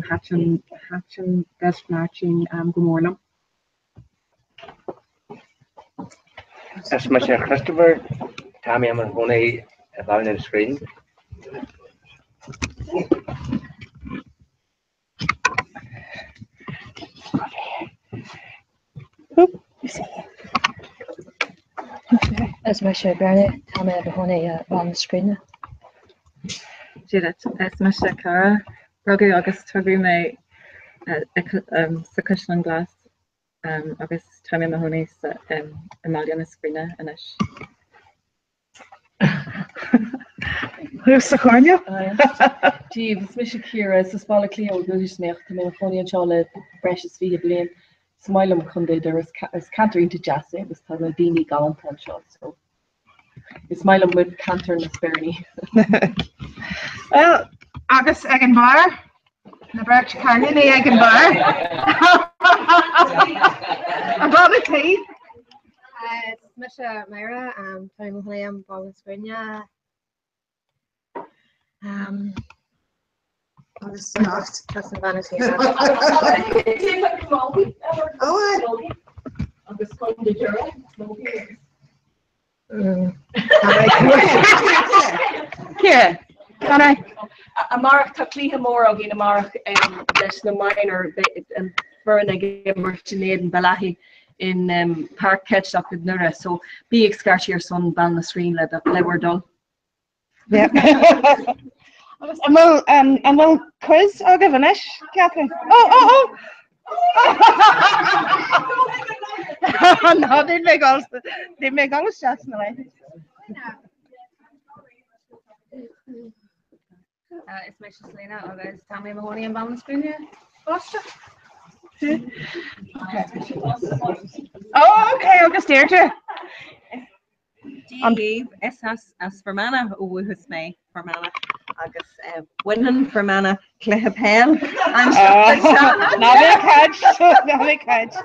Hatchin Best Matching Gomorlam. As Mr. Christopher, Tommy Mahoney, about the screen. As Mr. Bernard, Tommy Mahoney on the screen. Judith, as Mr. Cara, Robbie August Havime Cushion Glass, August Tommy Mahoney, Emaliana Screener, and Ish. Who's the cornea? Jeeves, Mr. Kira, is the smaller Cleo, British Smith, Tommy Mahoney and Charlotte, Precious Via Blaine. Smilum Kunde, there is cantering to Jassy, it was kind of a Dini Gallant shot, so it's Smilum with canter and Sperny. Well, August Eggenbar, the Birch Canyon, the Eggenbar. And Bobby Tea. It's Mr. Myra, Tommy Mahoney and Balna Screener. It's not. That's the vanity. Kira, can I? Amarach Takliha Moro, Gina Marach, there's no minor, Verna Gimmer, Sinead and Balahi in Park Ketch up in Nura. So be excart your son, Balna Screen, let we're done. Yeah. And we'll quiz or give an ish, Catherine. Oh! No, they'd make all the shots in the way. It's Mr. Selena, August Tommy Mahoney and Balna Screener. Okay. Oh, okay, August Deirdre. Dave as Fermanagh Uwuhus May Fermanagh agus Winnan Fermanagh Clehapel and Navy catch.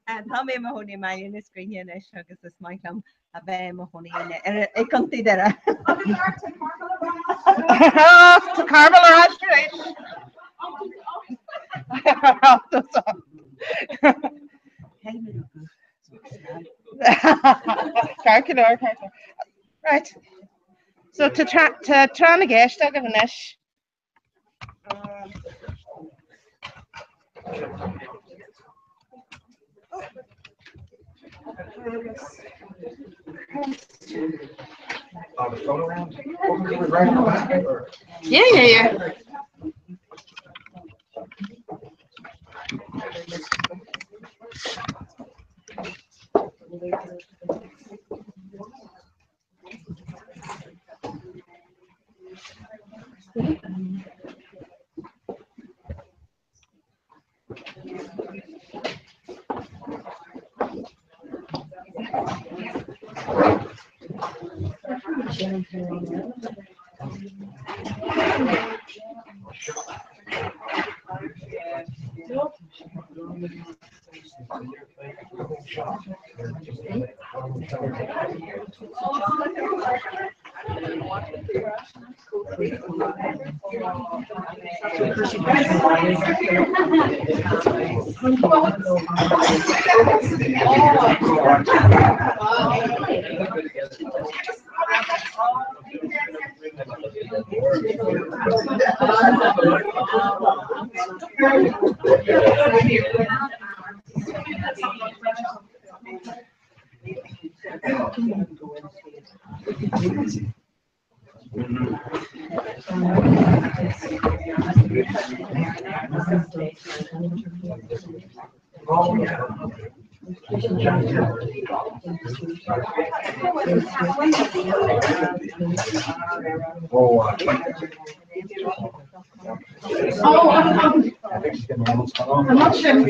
And Tommy Mahoney Marion is green here agus is Michael Abe Mahoney and a country there. To Carmel or Astrid. Calculator. Right. So to try and guess, I'll give an ish. Yeah. I'm not sure.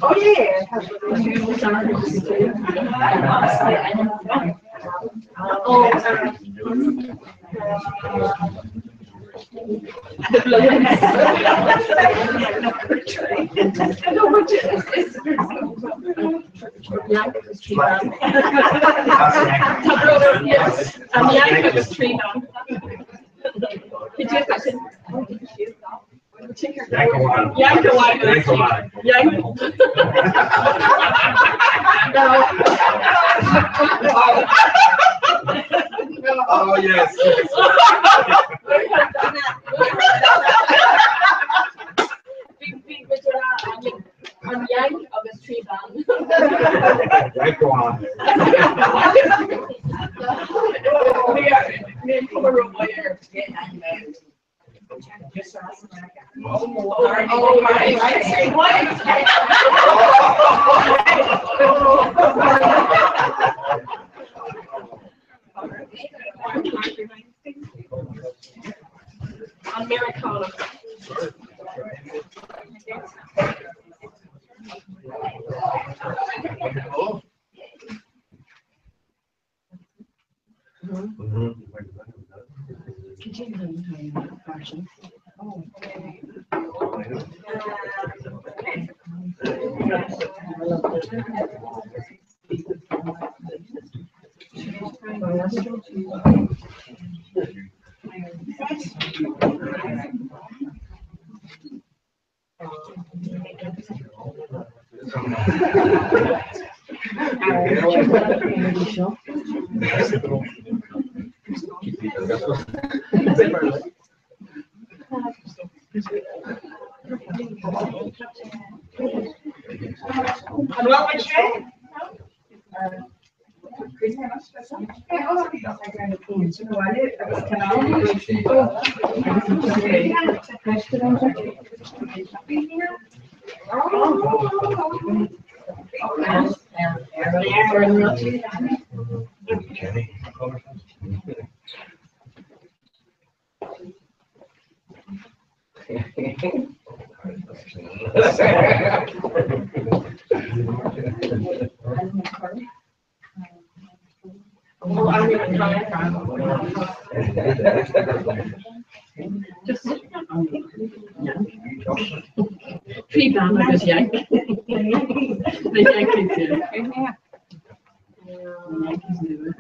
Oh yeah. Oh yes. I'm young of a tree band. Right, go on. Americana. Tree band agus yank. The Yankees do. Yankees do.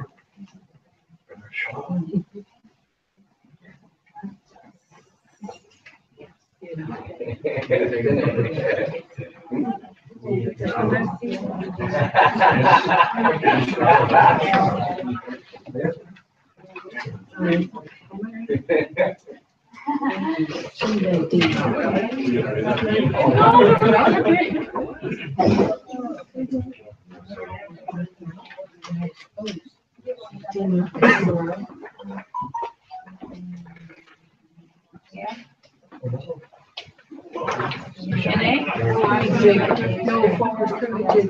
No, focus to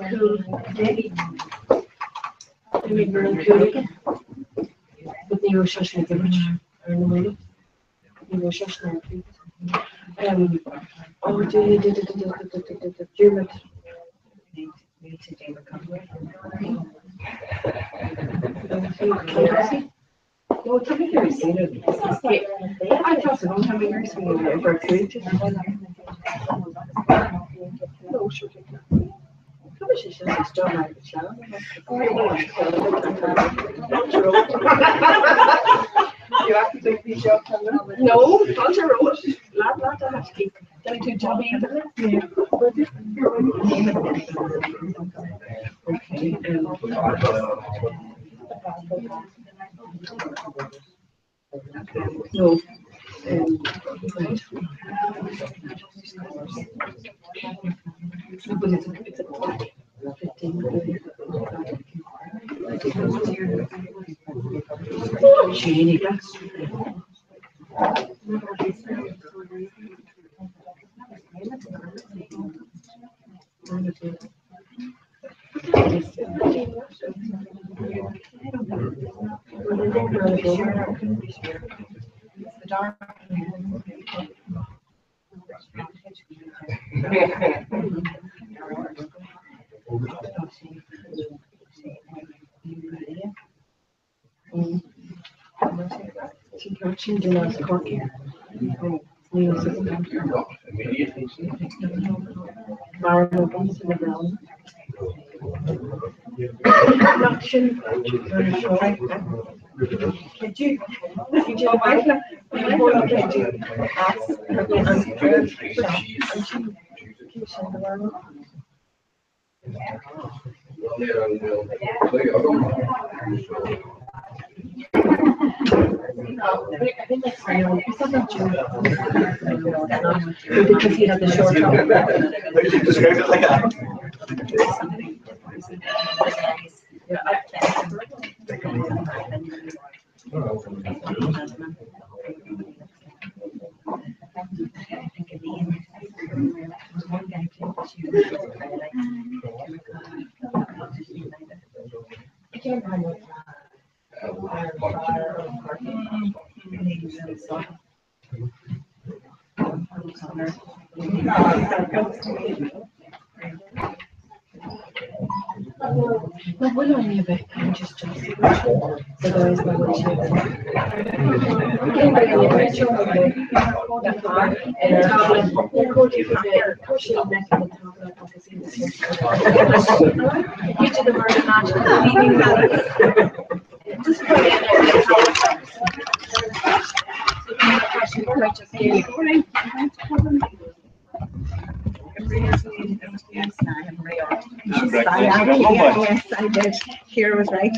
cool baby. We burn cool. But they were shushing the rich or the money. They were shushing the oh, do you did the German? No, it's a very serious. I thought I don't have a nurse when you were created. No, sure. Probably she should have done like a child. You have to take these jobs. No, not your road. Lad, I have to keep. Get to job in. No. Because he had the short top. Describe it like that. But we're only a bit just so there is no way Yes, I did. Kira was right.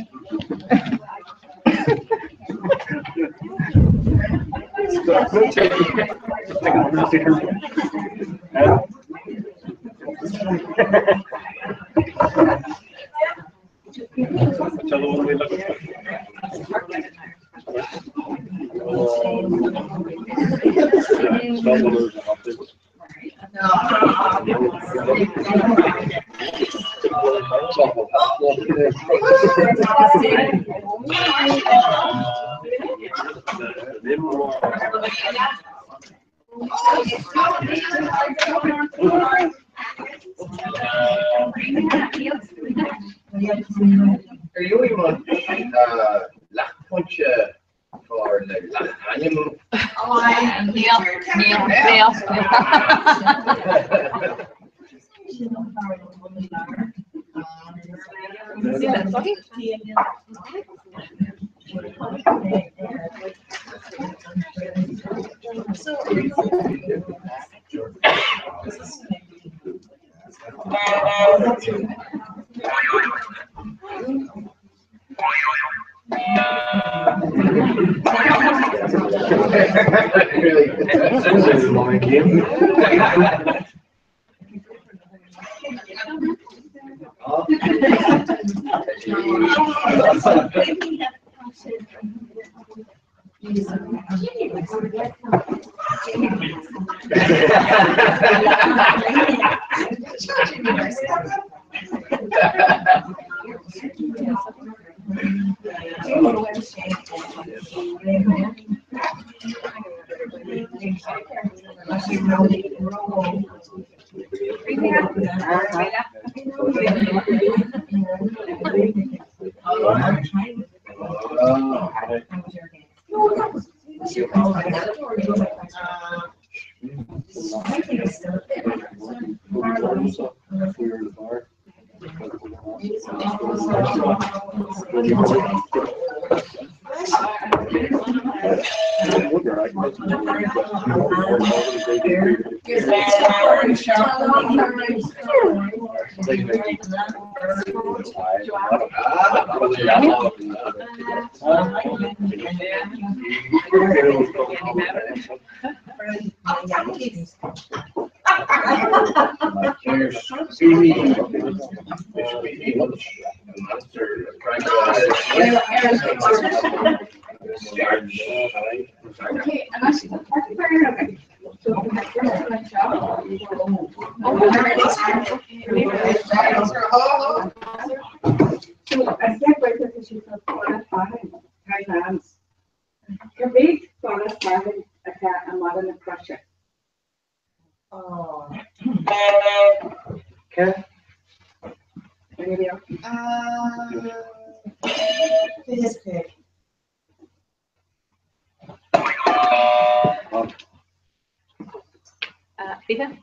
Ethan?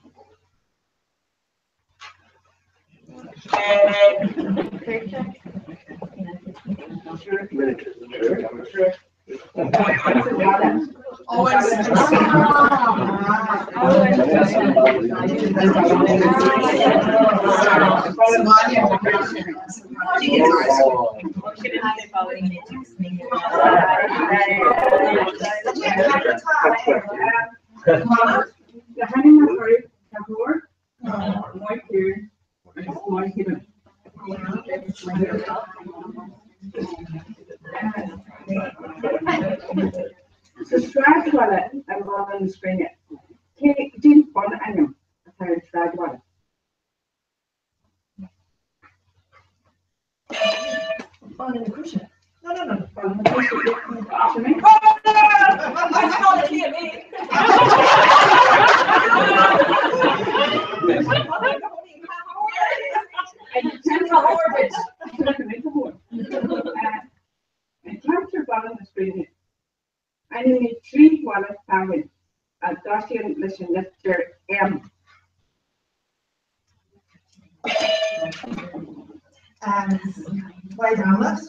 White Hamlet,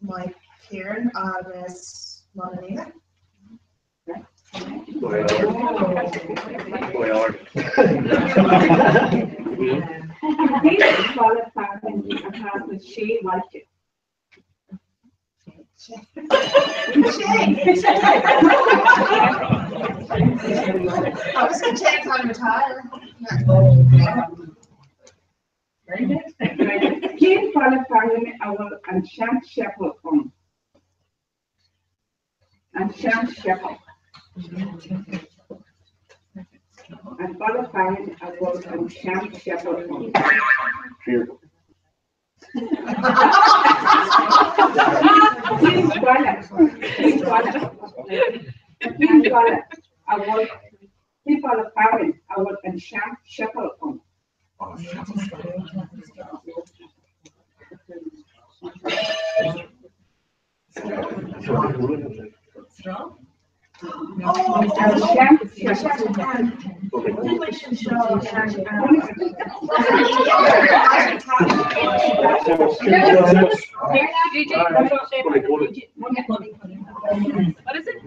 Mike Kieran, Miss Monanina. I was going to check on the tire. Jane qualifying our and Sham Shepherd on. And Sham Shepherd. And qualifying our and Sham Shepherd on. People of parent, I will and Sham Shepherd on. Strong? What is it?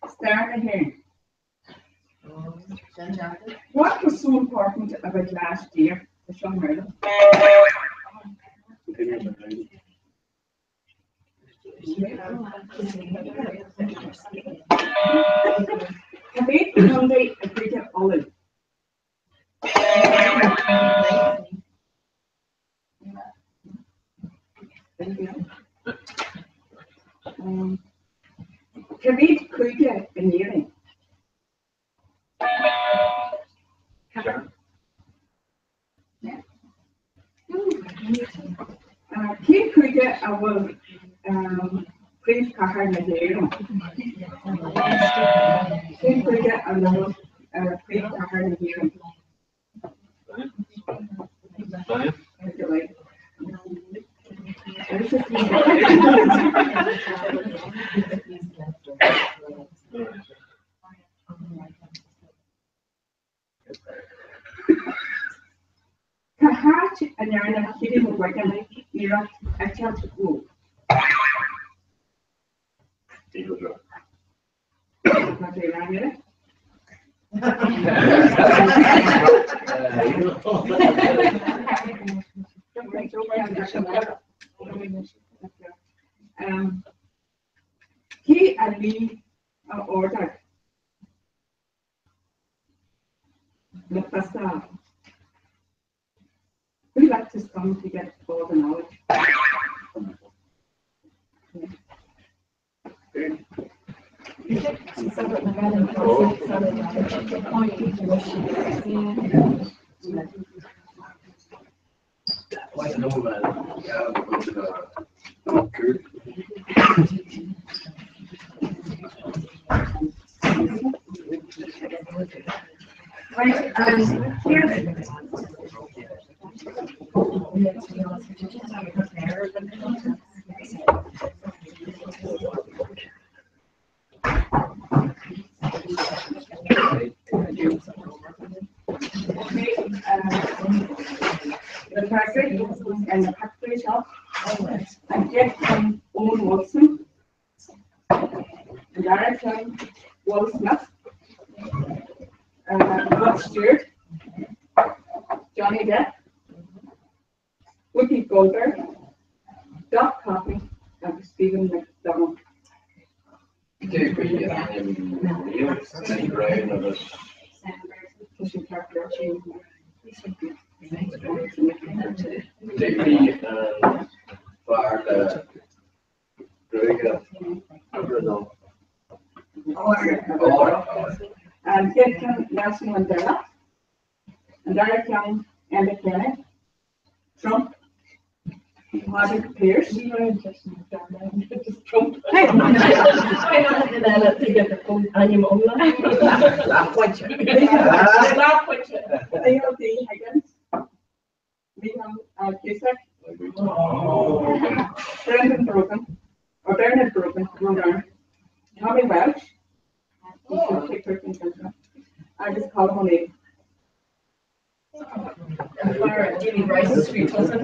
Starting here. What was so important about last year for Sean Murdoch? Habit Monday a greater olive. Habit Kuya and Yering. Keep Kuya our Prince Kahar Nadero. Keep Kuya our Prince Kahar Nadero. Kahat and Yana Kitty Wagan, Iraq, I tell to go. He and me ordered the pasta. We like to come to get all the knowledge. The factory and the factory shop and get from Owen Watson, Director Wall Smith, Rod Stewart, Johnny Depp, Whoopi Goldberg, Doc Coffey, and Stephen McDonald. Davy Bart, And Ted Young, Nelson Mandela, and Derek Young, Emma Kennedy, Trump, Margaret Pierce. Trump. A.O.D. Higgins, Liam Cusack, Bernard Brogan, Tommy Welch, I just call him O'Neill. Jimmy Rice's Street, wasn't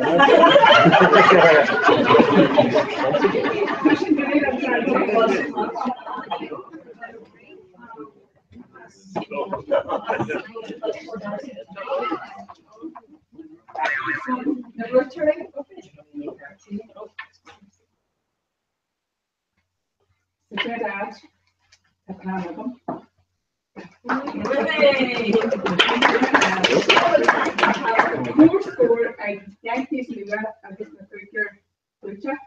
Dad, a plan of them. More score a Yankees leader and this future future.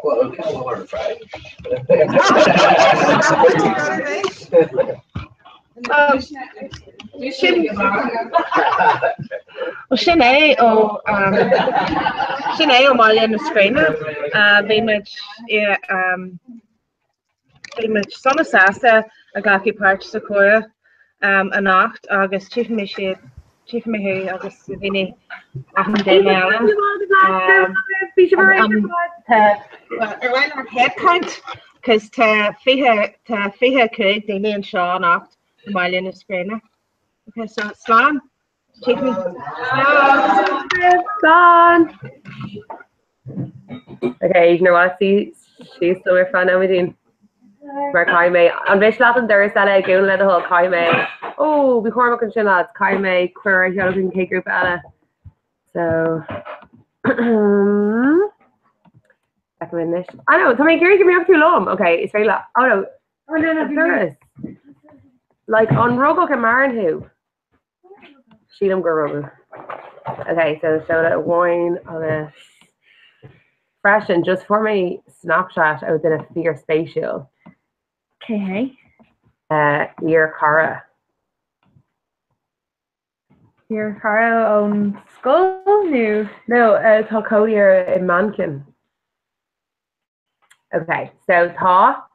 Well, kind of hard to try. Sinead ó máile na scríne bhí muid sonna sásta a gaci páirt sa córa a nacht agus tíof mé agus bhíine an dé meile ar head count cos tá fiche chuig daoine an seo nacht máile na scríne. Okay, so slán. Take me. Gone. Okay, you know what? She's still with fun, Emily. Mar Kaime. An bheith leat there is that I go let the whole Kaime. Oh, before we can chill out, Kaime queer Jonathan K group Ella. So recommend this. I know. Tell me, Gary, give me up too long. Okay, it's very loud. Oh no, there is. Like on Robo and Marin who. Sheelam Guru. Okay, so soda wine on a fresh and just for my snapshot, I was in a fear spatial. Okay. Ear Cara. Ear Cara on Skull New. No, Talcodier in Mankin. Okay, so Ta.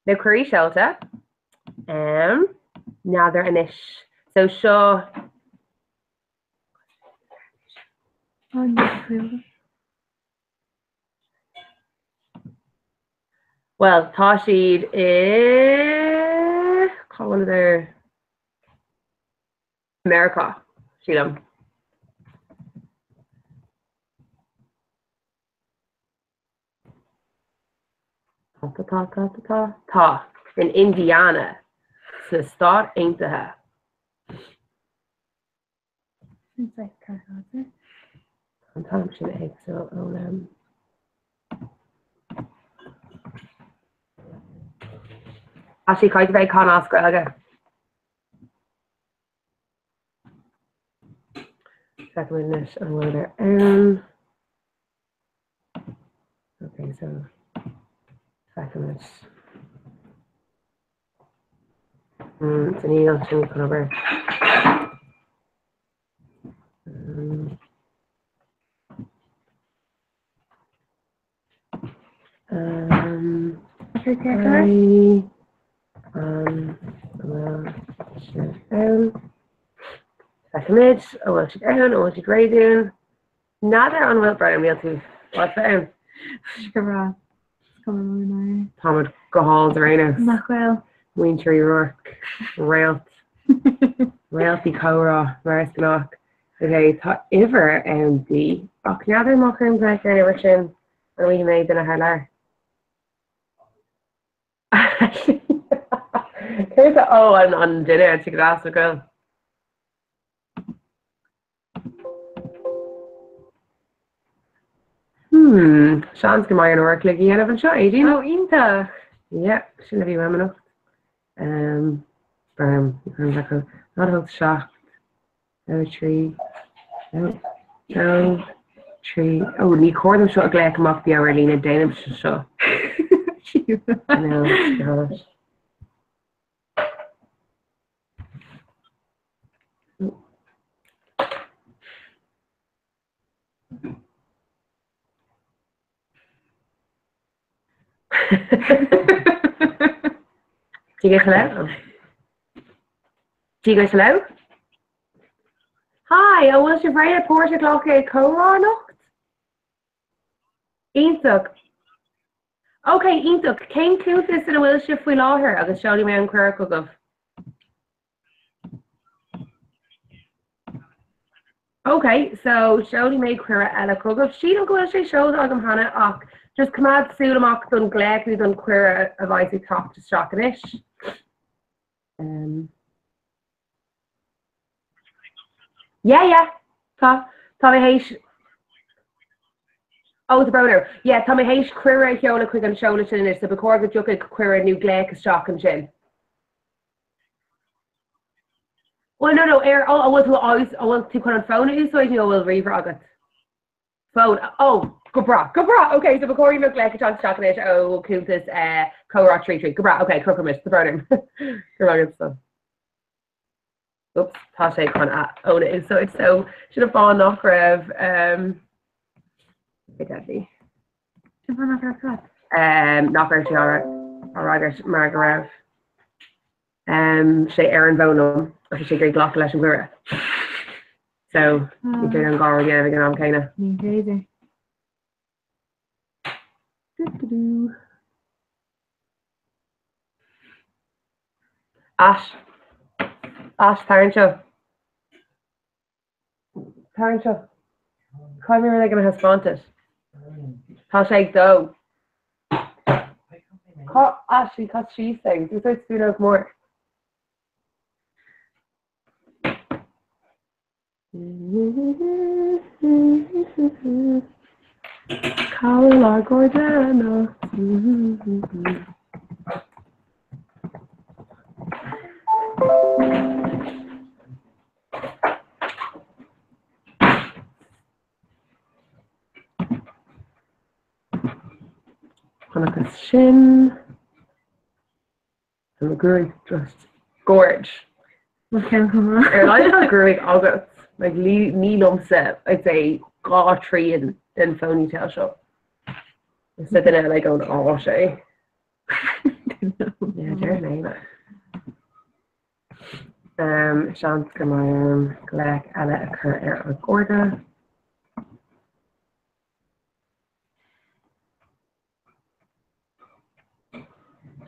The Curry Shelter. Now they're in ish. So sure. Well, Tashid is call one of their America. Sheelam. Ta in Indiana. So start into her. Sometimes she makes so Actually, quite very con Oscar again. Second this and one there. Okay, so Second. It's an eel to cover. Second mid, I will check down, I will check right down. Neither on Will Brown, we'll see what's down. Sure, Thomas go hall the right now. Nachwell. Winter Rourke, Rail, Railty Cora, Marisnock. Okay, thought ever MD. Och, neither Mockern Breaker and Everton, and we made in a highlight. Here's the on dinner, I took it off the grill. Sean's going to work like you have a shot, Adrian. Oh, Inta. Yeah, shouldn't be women up. Not a shot. No tree. No tree. Oh, ní cór them shot a glare come up the hour Lena Dana shot. No, gosh. Do you guys hello? Do you guys hello? Hi, I was your friend at Port o'clock at Coronacht. Intuk. Okay, Intuk. Came to this in a will shift we law her. I was showing me on Quirk of. Okay, so Shody made Quira Ella Kugov. She don't go to shows on Hannah och. Just come out Sulamok done Gleg who done Quira of Isaac talk to Shockanish. Yeah. Tommy Hayes. Oh, the brother. Yeah, Tommy Hayes Quira Hyola quick and show it in this. The Bacorga Juka Quira new Gleg is shock and chin. Well, no. I want to put on phone at you, so I know we'll read August. Phone. Oh, good bra. Okay, so before you look like a chance to talk about oh, cool this co-rock tree. Good bra. Okay, crook miss the burning. Good stuff. Oops, Tasha can't own it. So should have fallen off Rev. Deadly. Knocker Tiara. Alright, Margaret. Say Aaron Bonham. I should say Glock Lesh and Gura. So you do an gar again again on kinda. Crazy. Ash Tarantula. Come here, they're gonna have sponted. Hashtag though. Ashley, because she sings. You start to do more. Carla Gordana. Hannah's shin. And the girl just gorge. Okay, come on. I just had a girl August. Like knee lump set, I'd say gaw tree and then phony tail shop. I'm sitting there like going, oh shay. Yeah, there's name. Sean's my Gleg Ella occur air of Gorda.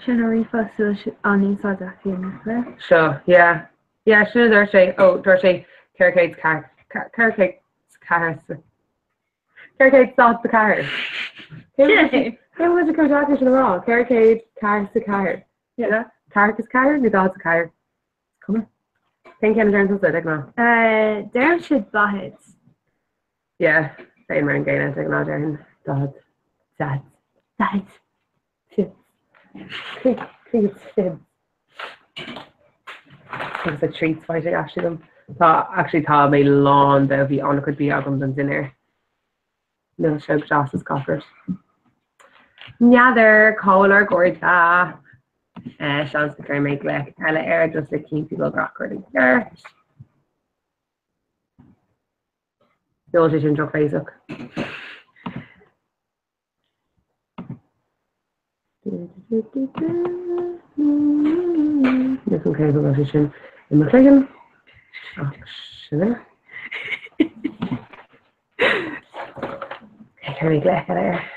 Shinarifa so on inside that film, right? Sure, yeah. Yeah, sure, Dorothy. Oh, Dorothy. Carricade's car. Carricade's cars. Carricade's not the car. Who was the co-doctor to the wrong? Carricade, car's the car. Yeah. Carcass car, the dog's the car. Come on. Think Ken Jones was it, no? There should buckets. Yeah. Same around Gay and taking out there. Dad. Shit. Shit. It's a treats fighting actually them. Actually thought my lawn there be on could be albums and dinner. No show Joss's coffers. Neither Kohler Gorda. Sean's the current make like Ella Air just a keen people recording there. No, just intro Facebook. This one kind of a position in the second. Oh, shit. I can make like there.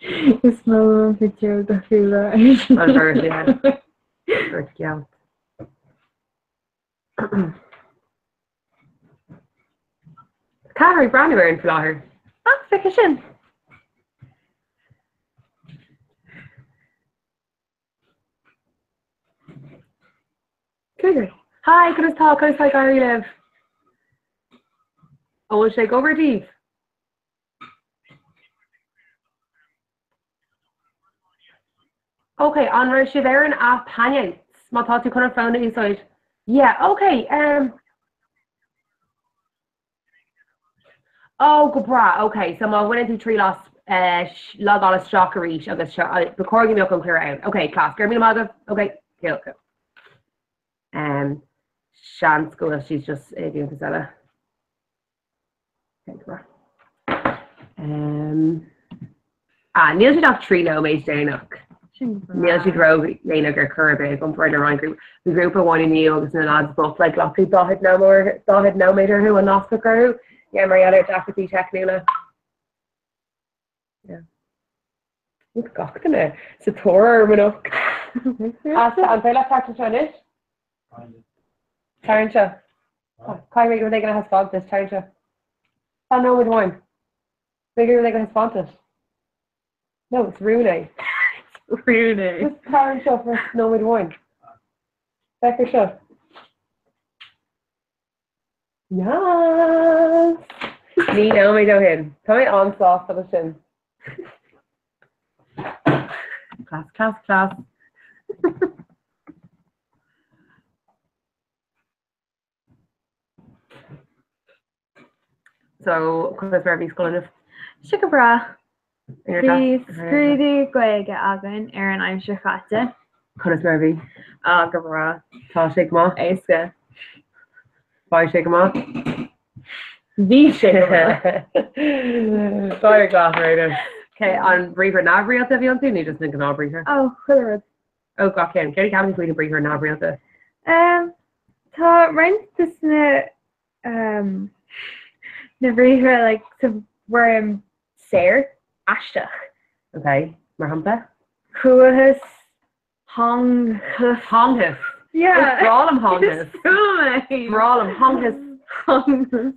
You smell a picture of the food, right? On first, yeah. First, yeah. Carrie Brownie wearing flower. Oh, vacation. Good. Hi, could I talk? Could I talk where you live? Oh, we'll shake over, Dave. Okay, on she there in a panic. My thoughts you could have found it inside. Yeah, okay. Oh, good bra. Okay, so I went into tree loss log on a stockery. I guess before give me up and clear out. Okay, class. Give me the mother. Okay, cool. Shan school, she's just doing Casella. Okay, bra. Neil should have tree no maze Danuk. Neil should drove Lena or Kirby come for the wrong group. The group of one in the August and the lads both like lots of people had no matter who and lost the crew. Yeah, Marietta Jackie check Nula. Yeah. What's got in it? It's a tour or enough. I'm very left to turn it. Tarantula. Kyrie, are they going to have spot this Tarantula? Oh no, with one. Figure are they going to spot it? No, it's Rooney. Rooney. It's Tarantula for no with one. Becker shot. Yes. Me now, me go in. Come on, sauce for the shin. Class. So, Chris Murphy's calling it. Sugar bra. Please, screedy gweg agan, Aaron, I'm sure Kata. Chris Murphy. Gabra. Ta shake ma. Aiska. Bye shake ma. The shake ma. Sorry, glass right. Okay, on Breaker Navriel if you want to, you just think of all Breaker. Oh, clear. Oh, God, Ken. Can you tell me if we can Breaker Navriel to? Ta rent this na Breaker like to where I'm Sarah Ashtach. Okay, Marhampa. Kuahus Honghus. Yeah. It's Brawlham Honghus. It's Brawlham Honghus.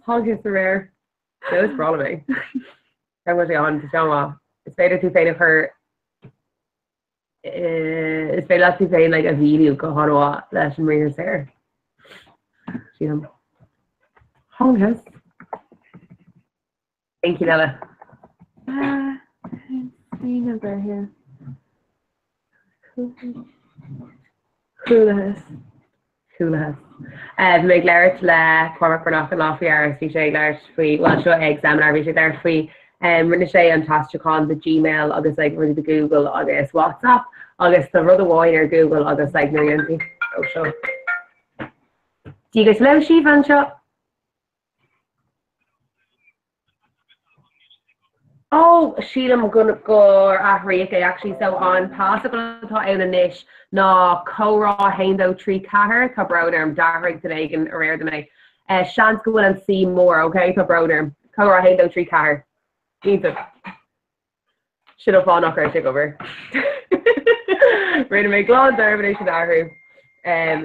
Honghus the rare. No, it's Brawlham. I'm going to go on to show it's better to say of her. It's better to say like a video go on what less than readers there. See them. Honghus. Thank you, Nella. Number here. Coolahus. Make Larry le Cormac Burnock and Lafayette, CJ Larry free. Well, show exam and everything there free. Rinne sé an tastraán the Gmail agus like really the Google agus WhatsApp agus the rud amháin ar Google agus like million. Oh sure. Do you guys love she van shop? Oh, Sheila gonna go Africa actually so on possible thought out a niche na Cora Haindo tree caher cabroder Darrig today and rare than me. Shan's go and see more, okay, cabroder Cora Haindo tree caher. Needs it. Should have fallen off our take over. We're gonna make laws there, but I should argue.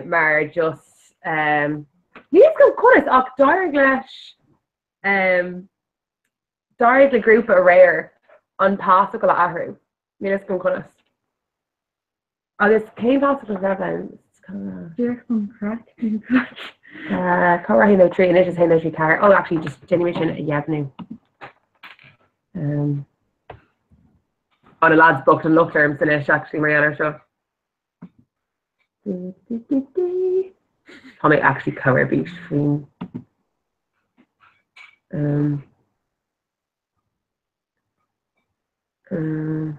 Mar just these go cut us up Darglash Darg the group are rare on possible ahru. Minus come cut us. Oh, this came possible seven. Dear from crack. Cora Haindo tree and it's just Haindo tree car. Oh, actually just generation Yavnu. On a lad's book and look terms in it actually Mariana show. Tommy actually cover beach between No,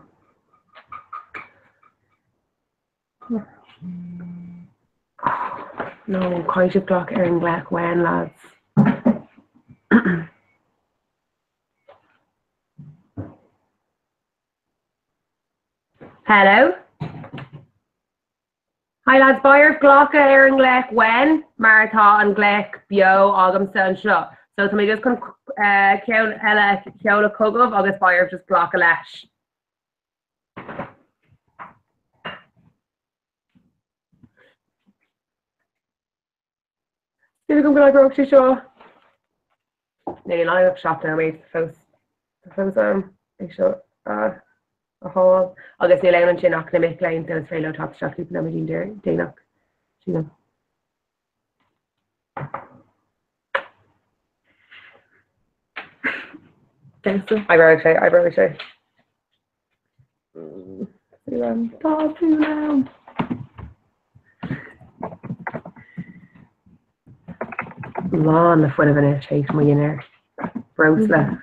Coide Block Erin Black when lads. Hello? Hi lads, Bayer Glocka Erin Gleck when Marathon Gleck Bio Agam Sun Shot. So can we just come Keola Ella Keola Kugov August Bayer just Glocka Lash. Did you come to like Roxy Shaw? Nearly line up shop now, mate. The phone's big shot. A whole. I guess the line and chin knock the make line. There's very low top shop. Keeping them in there. Day knock. See them. I really say. Talk too loud. Lawn the foot of an chase millionaire. Rosla.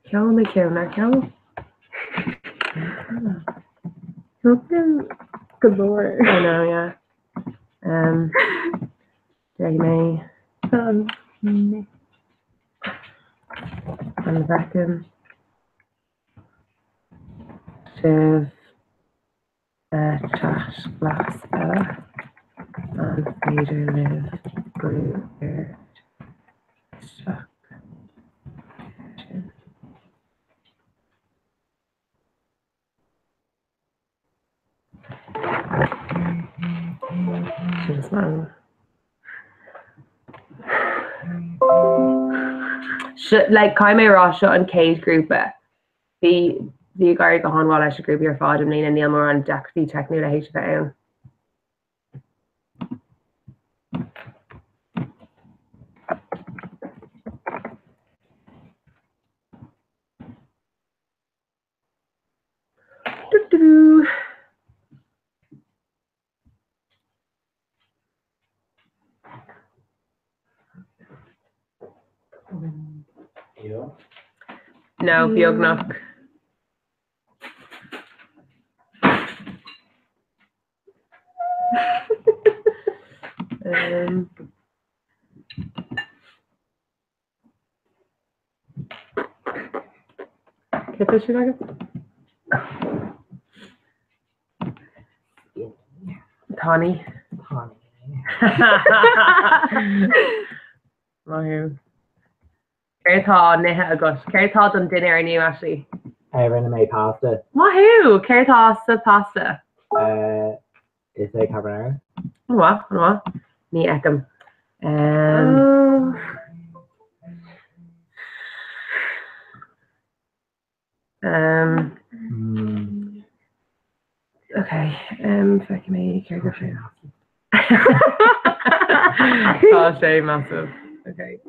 Kill me, kill me, kill. Good lord. I know, yeah. Jamie. And the vacuum. Shiv. Trash, glass, and feeder live, blue, air, shock. She's long. Like Kaime Rasha and Kate group the Gary Gahan while I should group your father and Nina Neil Moore and Deputy Technical H down. No, Biognok. Get this shit like Tawny. Mahu. Carrotá nethe agus. Carrotá don dinner in you actually. Rinne mé pasta. Mahu. Carrotá sa pasta. Is it carbonara? What? Ní ecam. Okay. Fuck me, carrotá. Oh, shame massive. Okay.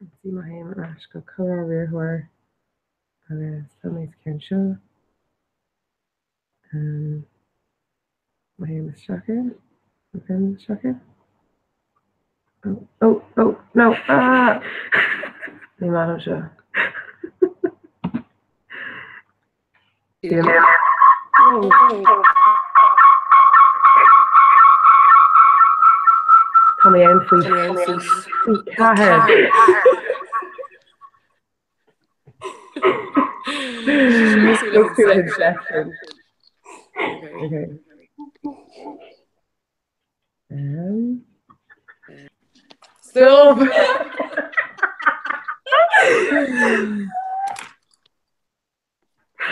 Let's see my hand. Let's go color rear where. Somebody's can show. My name is Shocker. Okay, Shocker. Oh, no. The amount of show. Come in, please. Let's do an injection. Okay. Stop.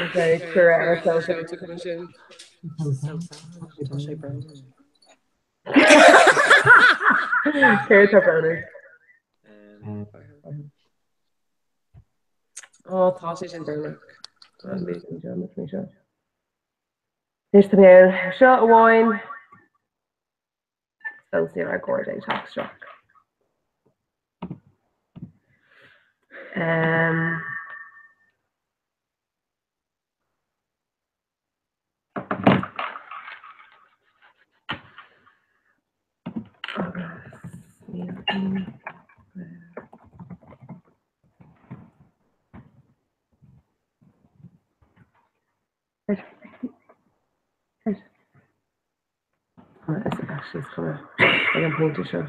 Okay, correct. Carrot top brownie. Oh, sausage and burger. There's the man. Shot of wine. Still see our gorgeous talk struck. It's actually coming. I can point to show.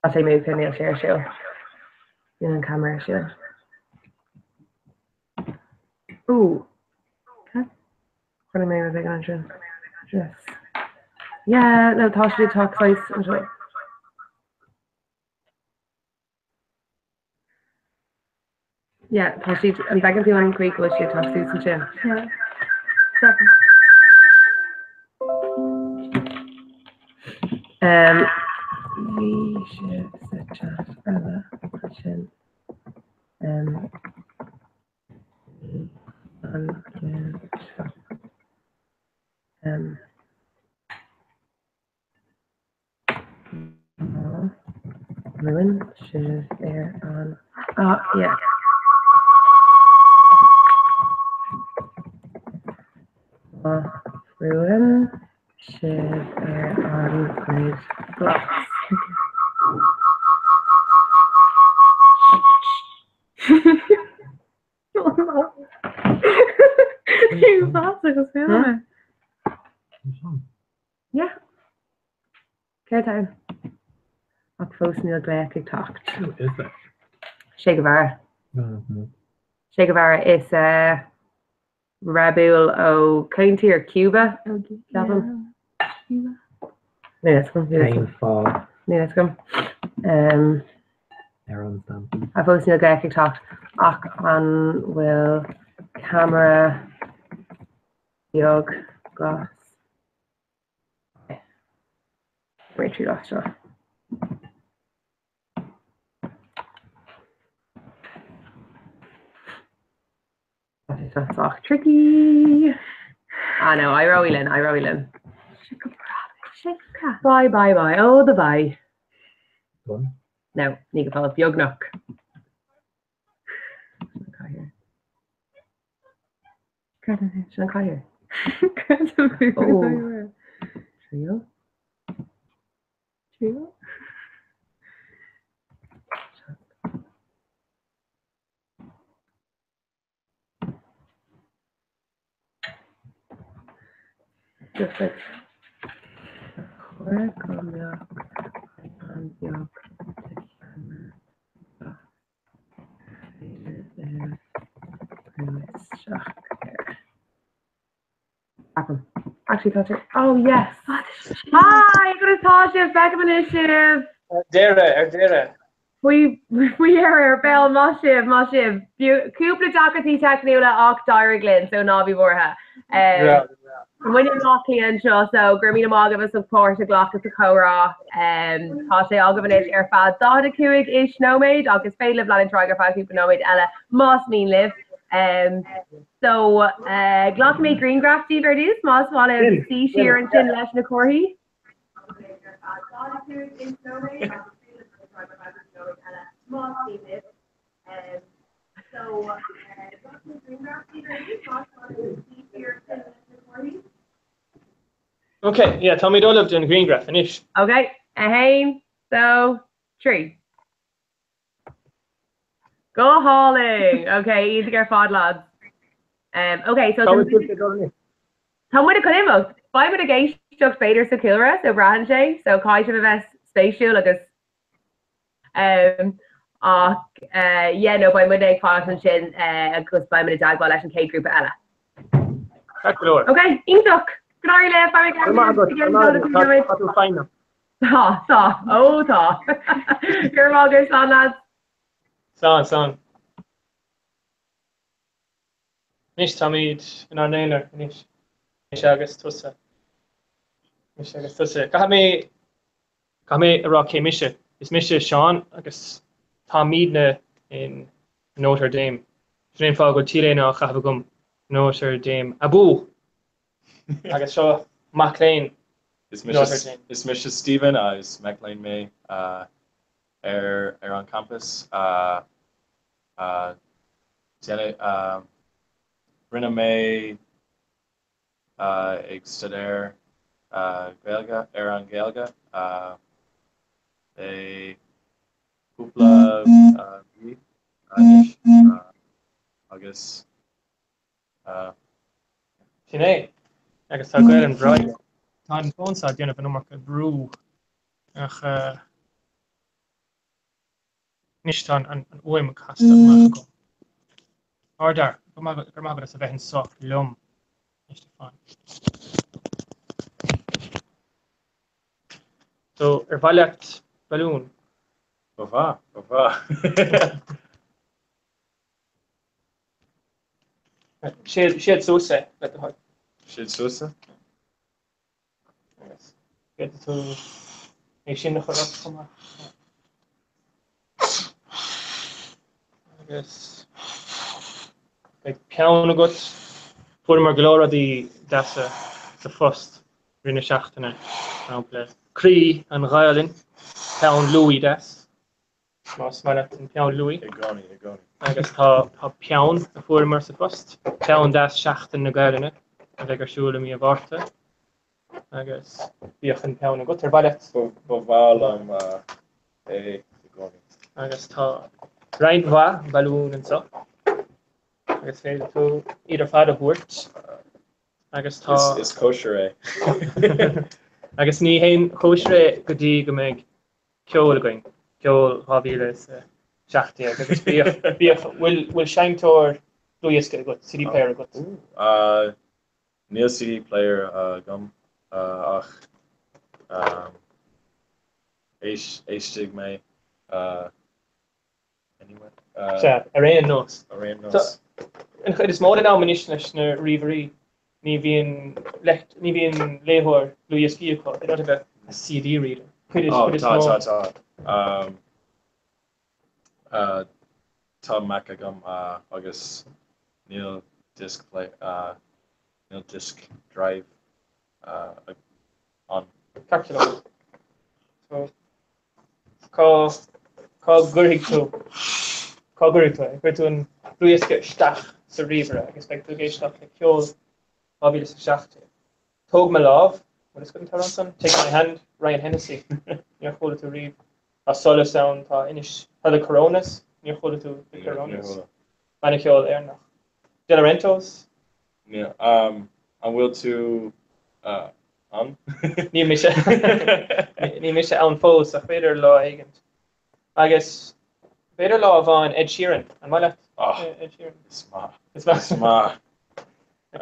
I'll say maybe I'll share show. In camera show. Ooh. Okay. What am I going to Yes. Yeah, no, Tasha did talk size. Enjoy. Yeah, Tasha, I'm back into one quick. Was she talk to some chill? Yeah. We should set chat Ella question. On Ruin should air on. Oh yeah. Ruin should air on grade blocks. You bastard, filmen. Ja. Kijk daar. Wat volgens nu gelijk TikTok. Who is that? Che Guevara. Che Guevara is Raúl O'County or Cuba. Gavin. Cuba. Nee, let's go. Painful. Nee, let's go. Everyone's done. I've always seen a TikTok. On will camera yog glass. Wait, you lost her. That's all tricky. I know, I roll in. Bye. Oh, the bye. Done. No, Nika Philip Yognok. Sean Collier. Oh. Trio. Just like Actually, touch it. Oh yes. Hi, good to talk to you. Back of initiative. Dara. We are Bell Moshiv. Cúpla Dockatí Technula Och Diriglin, so Nobby Borja. When you're not clean, so Grimina Mog of support a Glock of the Cora, Tasha Algavanich Airfad, Dada Kuig ish no maid, August Fade live Lanning Triger 5 people no maid, Ella Moss mean live. So Glock made green grass Steve Verdus, Moss Wallet, C Sheer and Chin Lesh Nakorhi. Okay, yeah, Tommy Doyle doing green graph finish. Okay, ahead, so 3. Go hauling. Okay, easy get fod lads. Okay, so Tom with a Kalimo. 5 with a gate struck Bader so Kilra, so Brahan Shay, so Kai to the vest spatial like this. Yeah, no, by Monday, Fox and Shin, because by Monday, Dagball, and K group Ella. Okay, Inkduck. Good night, left. I'm fine now. Tá. You're all good, son, lads. Son. Nish Tommy in our nailer. Nish August Tussa. Kame Rocky Misha. It's Misha Sean. I guess Tom Meadna in Notre Dame. Train Fago Chile now Chavagum Notre Dame. Abu. I guess so. MacLean. It's Misha Stephen. Is MacLean May. Air on campus. Jenny. Rina May. ag studair Gaeilge ar an Gaeilge é cúpla bhí anis agus Sin é agus tá gael an bhráid tá an fónsá déanamh an numach a brú ach níos tá an uaim a casta amach go. Ardar, gur mágad a bheith an soch lum níos tá fáin. So bhailíocht balún. Bá. Siad súsa le a Siad súsa? Get tú é sin nach chu chumá. Agus ceann agat fuair mar glóradí deasa sa fust rinne seachtainna le crí an ghailinn peann Louis des. Más mar an peann Louis. Gánaí. Agus tá peann a fuair mar sa fust. Peann des seachtain na gailinne a bheith arsúla mí a bharta. Agus bíoch an peann agat ar bhailíocht. Bhil am é gánaí. Agus tá Rhaid bha balún an so. Agus féidir tú idir fad a bhuairt. Agus tá Is kosher é. agus ní haon kosher go dtí go mbeidh ceol going. Ceol hábhíle seachtaí agus bhfuil seintóir luíosca agat, CD player agat. Níl CD player gum ach éistigh mé anyway. Ar éon nós. Nos. An chuid is móda ná manis leis na riomhairí ní bhíon léthóir luíoscí acu, I don't have a CD reader. Tá Mac agam agus níl disc drive on. Capture. So cá gurigh tú gur tú an luíosca isteach sa riomhar agus beidh tú géisteach le ceol hábhíle sa seachtaí. Tóg me lámh, what is going to run take my hand, Ryan Hennessy. Níor chóla tú riomh a sola sound tá inis the Coronas, níor chóla tú the Coronas. Bhainne ceol ar nach. De Laurentiis? Yeah, an bhfuil tú an? Ní mé sé ann fós a féidir lá éigent. Agus féidir lá bháin Ed Sheeran, an maiile? Ed Sheeran. Is má.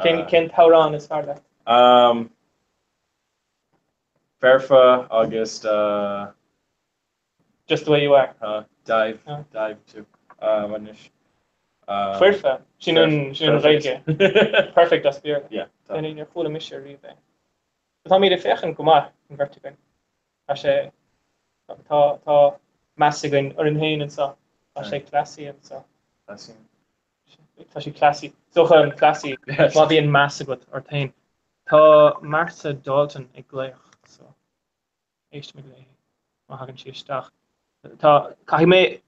Cén tárán is fear le? Fairfa agus just the way you are. Dive too. Manish. Fairfa. Sin an réige. Perfect as beer. Yeah. Then in your full mission rive. Tá mí féchan go maith an vertigan. Tá sé tá measigain ar an hain an sa. Tá sé classy an sa. Classy. Tá sé classy. Socha an classy má bhíon measigat ar tain. Tá Martha Dalton ag gléoch. So éist me léi. Má hagann si isteach. Tá caithfidh mé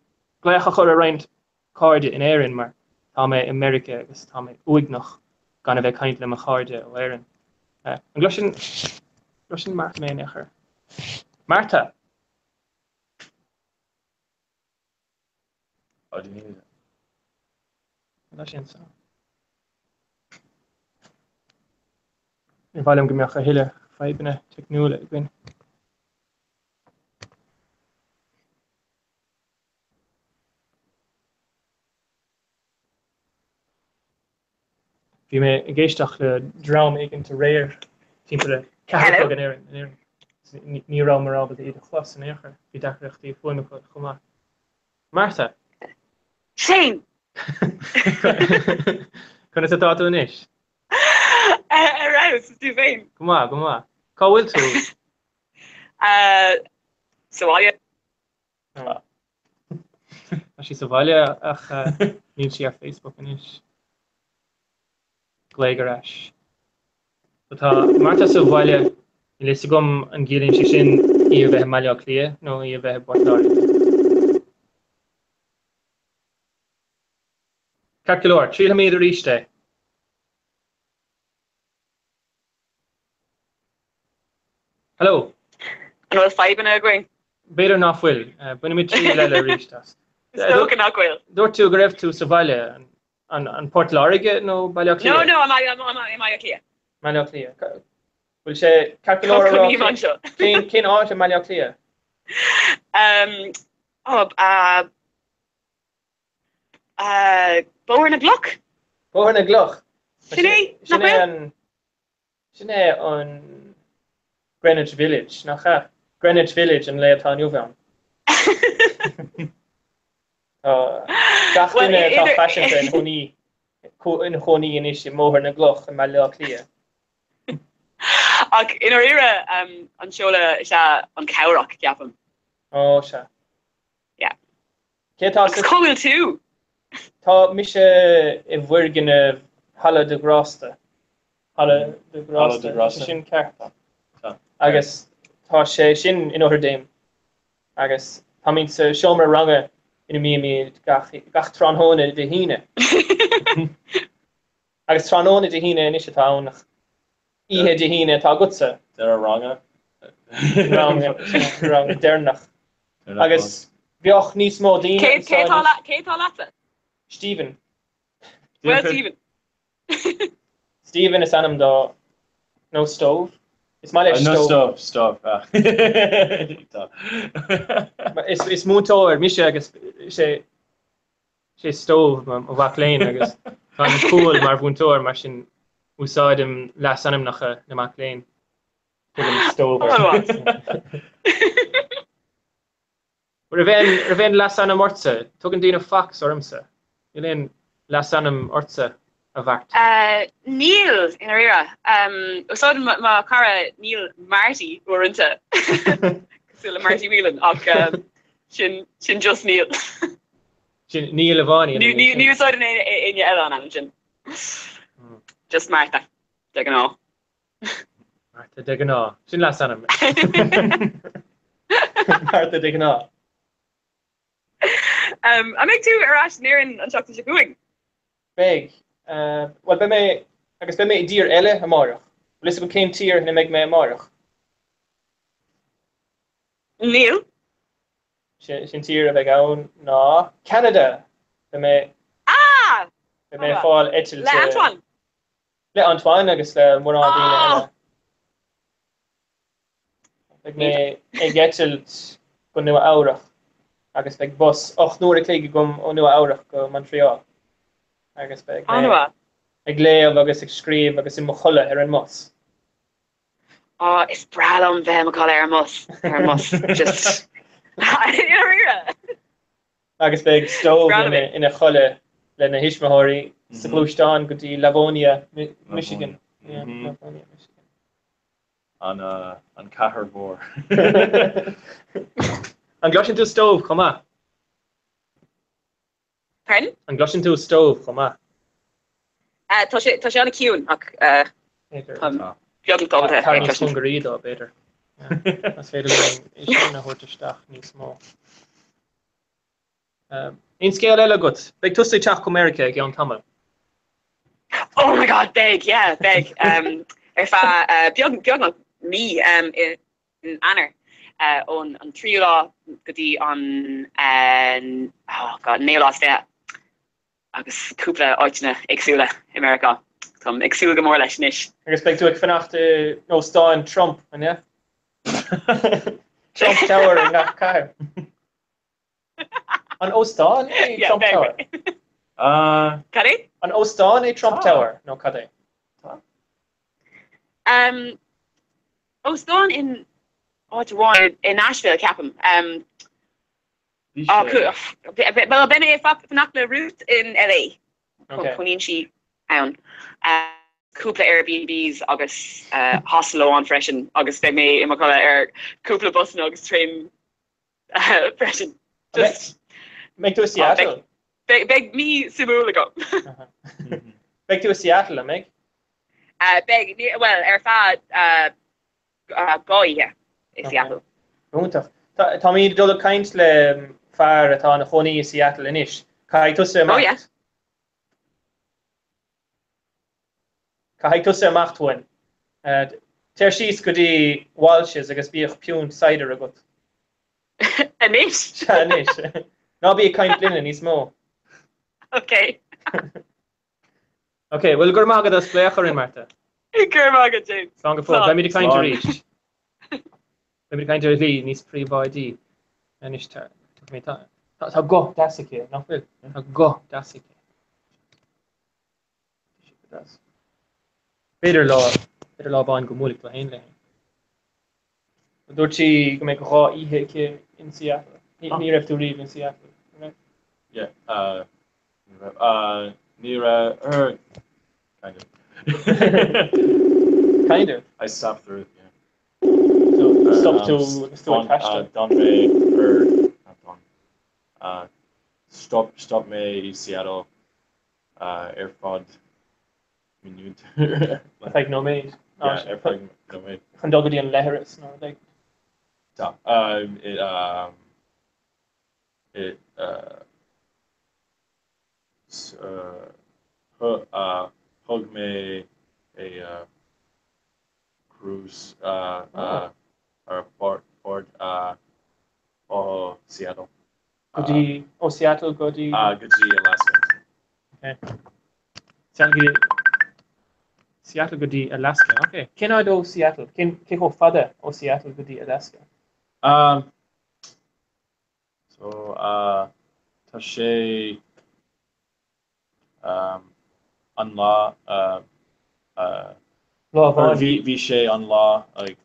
gléoch a chur a roiint cáirde in éireann mar tá mé America agus tá mé uignach gan a bheith caint le a cháirde ó éireann. An gluisin Martha mé nechar. Martha. Oh, do you need it? That's insane. Bhfuil go meach a hiile feibhne technúla gin. Bhí mé géisteach le drám éigeanta réir timpeall ceatha an éireann. Ní rá mar ábal iad a chlas an éair. Bhí deachreachtaí fuaime chu chumá. Martha. Shane. Chuna atá tú inis? Arouse, tú féin. Go má. Cá bhfuil tú? Soália. Tá sí Soália ach níl sí ar Facebook inis. Gléigear eis. Tá Martha Soália i lei gom an gcéiríonn sí sin í a bheith maiile clia nó í a bheith bortáir. Calculor, 3 míad a ríiste. Hello. An bhfuil febanna going. Beidir nach bhfuil, buna mí trí leile rístas. Stoke nach bhfuil. Dúirt tú go raibh tú sa bhaile an Port Láirige nó Baile No, Clia? no, am I clear? Baile Clia. Bhfuil sé calculóra Cosca ní man seo. cén áit in Baile Clia? Bóir na gloch? Bóir na gloch. Sinné an Greenwich Village, nach cha. Greenwich Village an le atá Newtown. Gach duine tá fashionta in choní inis I móthar na gloch in Baile Clia. Ach, in ire an seola se an cowrock ceapam. Ó se. Yeah. Agus comil tú. Tá mi se I bhuiirgin Hala de Grasta. Hala de Grasta. Sin cearta. Agus tá sé sin in Notre Dame. Agus tá mín sa seomra ranga ina mí gach tránhóna de híine. Agus tránhóna de híine inis atá ánach. Ihe de híine tá gutsa. They're a wrong. Rang dernach. Agus bheoch níos mó daoine. Cétá láta? Stephen. Well, Stephen. Stephen is anam dá no stove. It's my No stove. It's mútóir mise agus sé stove a bhac léin agus tá cool mar bhúntóir mar sin úsáidim las anam nach na mac léin. Stove. Raven las anam ortsa. Tugan dína fax ormsa. Ilén las anam ortsa a bhart. Neil in ira. Úsáidim ma cara Neil Marty uanta. Cosúla Marty Whelan ach sin just Neil. Sin Neil Avani. Ní úsáidim aine eile an sin. Just Martha. De gná. Martha de gná. Sin las anam. Martha de gná. I make tú arás nearin an seachta se going. Big. Well, be me dír eile amárach. Lis go céim tír na meid me amárach. Neil? Sin tír a bheith ann ná Canada. Be me fáil etil. Le Antoine? Le Antoine agus le mórán dína eile. Be me ag etil go nua áireach. Agus be bus 8 nuair a clíige gom ó nua áireach go Montreal. Agus be ag léamh agus ag scríomh agus in mo cholle an mus. Is brad an bheith mo cholle ar mus. Just Agus be ag stove ina cholle le na hisismathirí sa glúisteán go dtí Lavonia, Michigan. An cahar bór. An glosin tú stove chomá. Pardon? An glosin tú stove chomá. Tá sé anna ciún ach beag gobthe. Tá níos Hungarí dó beidir. As féidir is na thuirteach níos mó. In scéal eile gut. Beag tusaí teach go America ag an tamil. Oh my god, big, yeah, big. If beag me in Anner on triúlá gotí an nélá fé agus cúpla áitna agsúla America. Tom agsúla go mór leis níis. Agus beag tú ag fanachta óstáin Trump, ania? Trump Tower in gach cair. An óstáin Trump Tower? Cadé? An óstáin Trump Tower, no cadé? Óstáin in in Nashville, Capam. Well, ben I fanach le route in LA. Chunín si ann. Cúpla Airbnbs agus hostel an freisin agus be mé im colla cúpla bus agus train freisin. Just Meg tú Seattle. Beg me simúla go. Meg tú Seattle, meg? Beg well fad goithe is Seattle. Rúntaach. Tá mí dul kaint le fear atá na choní Seattle inis. Cai tú sé macht. Cai tú sé machthain. Teir síos go dtí bháilses agus bíoh piún cider agat. Anis? Anis. Ná bí caiint linne níos mó. Okay. Okay, well gur mágad as léachar in Marta. Gur mágad James. Slán go fór, bheith caiint a ríist. Bheith caiint a bhí níos príomháidí. Anis tá go dasaché, nach bhfuil. Tá go dasaché. Beidir lá bán go múlik le hain le. Dúirt si go méid go rá ihe in Seattle. Ní raibh tú riomh in Seattle. Yeah. Nira, kind of. Kind of. I stopped through. Yeah. So stop to Don May or not Don. Stop May Seattle. Airpod. Minute. Like no maid. Yeah, airpod no maid. Condogedy and Leheris, no like. Hug me a cruise or port Seattle. Goody Seattle, Goody. Goody Alaska. Okay. Seattle Goody Alaska. Okay. Can I do Seattle? Can ho fada o Seattle Goody Alaska? So Tashay on law law Vishay on law like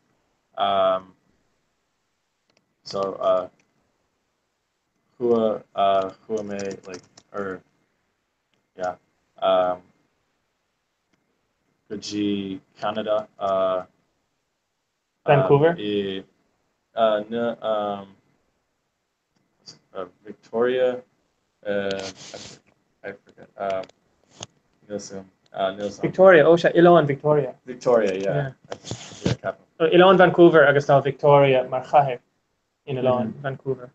so who may like or yeah G Canada Vancouver no Victoria I forget Nilsson Victoria Osha Ilon Victoria yeah capital Ilon Vancouver agus tá Victoria mar chathir in Ilon Vancouver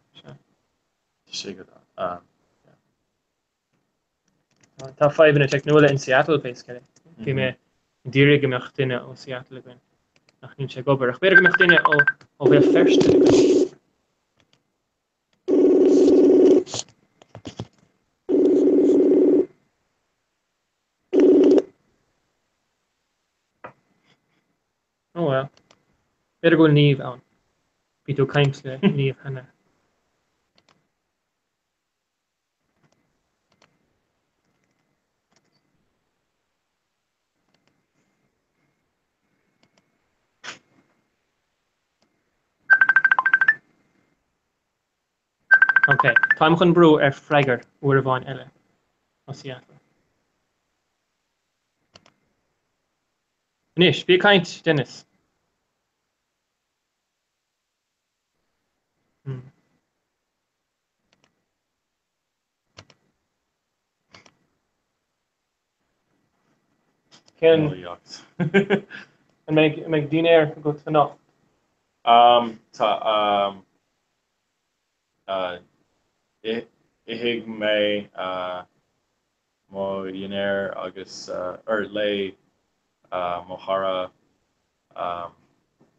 Tá 5 in technula in Seattle basically Bhí mé dírig gomeach duine ó Seattle goin nach níl sé gobar ach beidir gomeach duine ó bheith first Oh well. Better go níomh ann. Bhí tú caint le níomh hana. Okay, táim chun brú ar freigar uair bháin eile ó Seattle. Níos, bhí caint Dennis. Ken and make dinner go to no. Ihig me mo diner agus or lay Mohara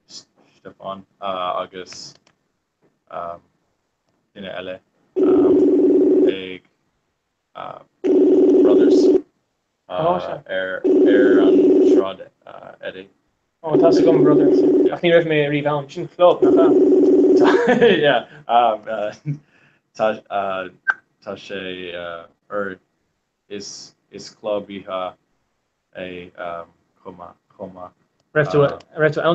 Stefan agus in LA big brothers on Shrod Eddie. Oh, that's a gum brothers. I think if me rebound, she's club, not yeah. Tashay or is club iha a coma. Reto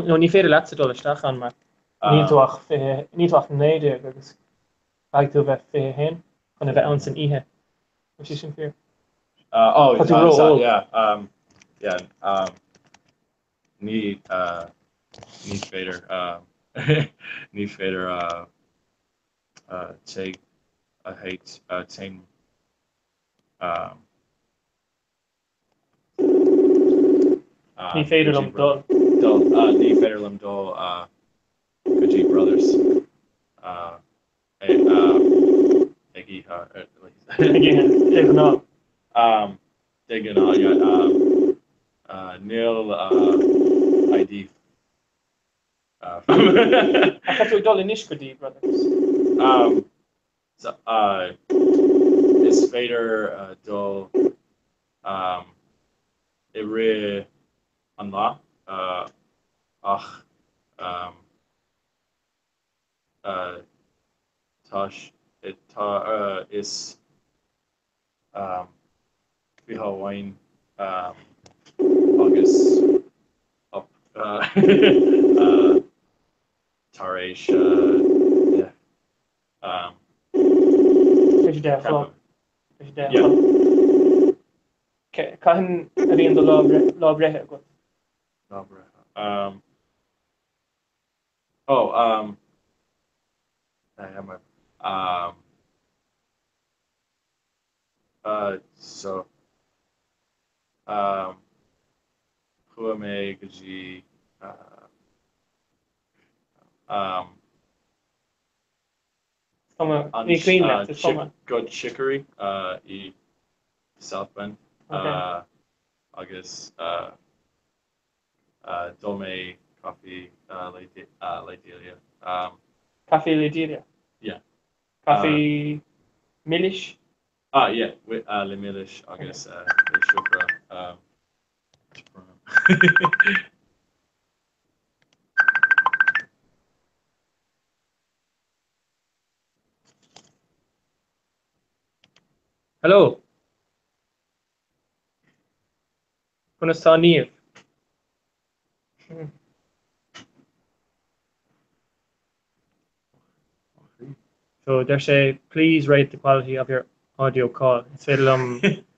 no ní féidir leat dul isteach an mar níach néidir agus ag tú bheith fé hen chun a bheith an san ihe is sin fear. Ní féidir ní féidir take a hate team ní féidir lom dul ní féidir lom dul Goody brothers Neil ID I thought you were done in Ishkadi, brother. So, is Vader dull I ri an lá ach tá is bhí háhain agus up taréis Is there from? Is there from? Cahan a bhíon do lábrethe go. Lábrethe. So chua mé go dtí good chicory I South Bend agus dul mé coffee Leidelia. Coffee Leidelia? Yeah. Coffee Milish? Yeah, with le Milish agus le sucre. Hello. Gonna saw Neve. So they say, please rate the quality of your audio call. It's very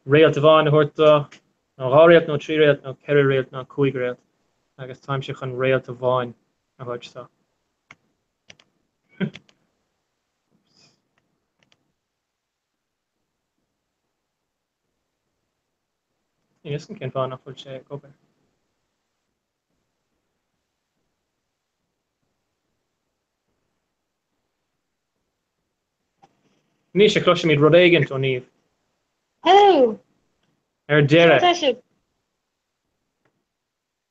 real to van horta, no hariat, no tree rate, no kerry rate, no kuig rate. I guess time she can rail to van a hort so. Yes, can find a full check over. Nisha Clushmid Rodagan to Neve. Hello. Dere.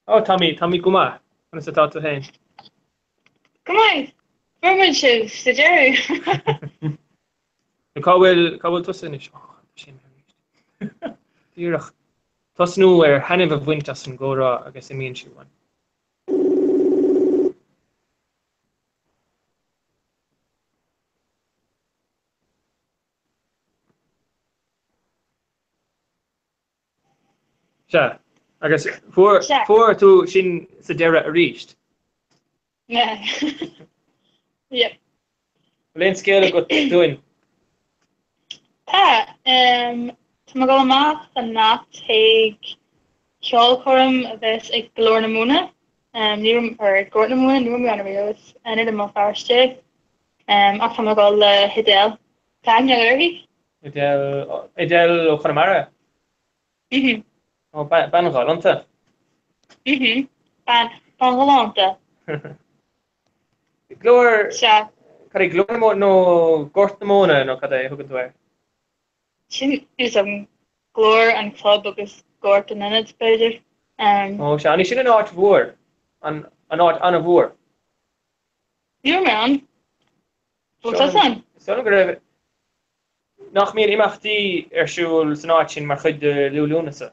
Oh, Tommy Kuma. What is it out to him? Come on. Vermin shoes, the Jerry. The Cowell to finish. Oh, shame. Dear. Plus nowhere, Hannah of Wintas and Gora, I guess I mean she won. Yeah, I guess four to Shin Sedera reached. Yeah. Yep. Lane scale got doing. Tá go math an nach take Kjolkorum of this ag Glornamuna, Newm or Gortnamuna, Newm on Rios, and it a more farste. After my goal Hidel. Tanya Lurgy? Hidel Okonamara? Oh, Bangalanta. Bangalanta. Glor. Cari Glornamona no Gortnamona no Cade Hugadware. She is Glor and Club agus Gorton and it's better. Oh, Shani should an art war. An art on a war. You're man. What's that son? So good. Nach mir imachti shul snatch in mar chud Lulunasa.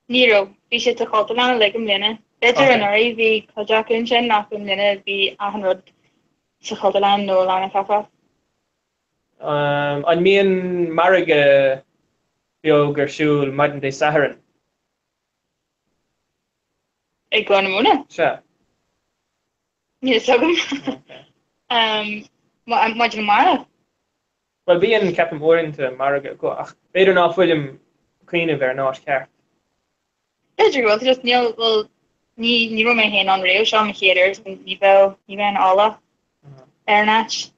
Nero, we should take out the land like a minute. Better an RV, Kajak and Chen nach a minute be 100 to hold the land no line of An me and Mariga Bioger Shul Madden de Saharan. A Glenamuna? Sure. Yes, so what Mara? Well, being Captain Morin to Mariga go, they don't know William Queen of their North Car. Better well, just Neil will need my hand on rail, show me haters, and even Allah. Ernach.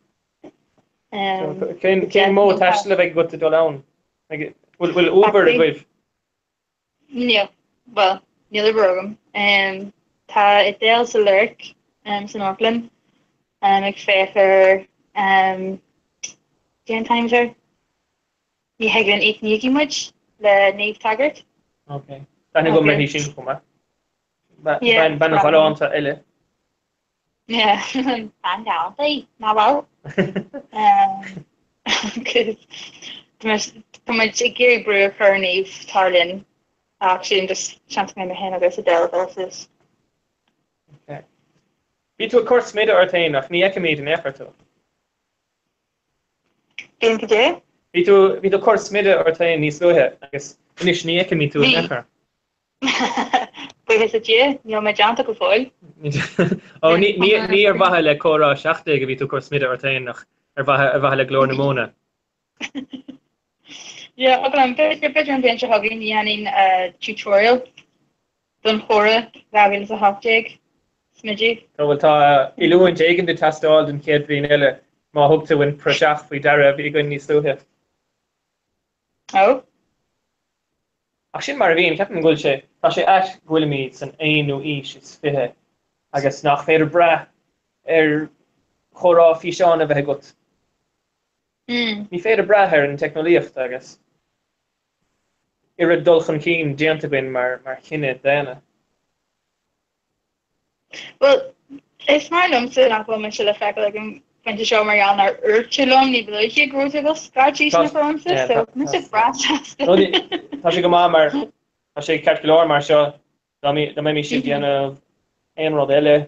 Can mo tashla big go to down. Like will Uber with. No, well, neither program. Ta it deals a lurk, St. Auckland, McPhafer, Jan times her. You have an 8 Niki much, the Nave Taggart. Okay. Then you go many things come ban choánta eile. Yeah, ban down, na well. Gary Brewer Kearney Tarlin actually just chanting my hand agus a del versus. Okay. Bhí tú cuas méid ortain nach ní méid an effartó. Bhíon go dé? Bhí tú cuas méid ortain níos luthe agus inis ní mí tú an effar. Buchas a dé, níl me deanta go fáil. Ó ní ar bhaithe le córá seachtaigh a bhí tú cuas méid ortain nach ar bhaithe le glór na móna. Yeah, okay, I'm better on bench hugging the tutorial. Done chora, Gavin is a hot jig. Smidgy. So we'll ta iluan jagan the tastal and kid being illa. Ma hope to win prashach we dara be going to still here. Oh. Actually Marvin, Captain Gulche, Tasha Ash Gulmeets and Ainu Ish is fihe. I guess nach fair bra chora fishan of a gut. Mi fair bra her in technology, I guess. Irid dulchan keen gentleman mar kinne dana. Well, it's my lump to not go much effect like I'm going to show Marianne our urchilum, ni below you grow to go scratch each of them, so Mr. Brass. Tasha Gama mar Tasha Catcalor mar show. The mimi shit Diana Enrod Elle,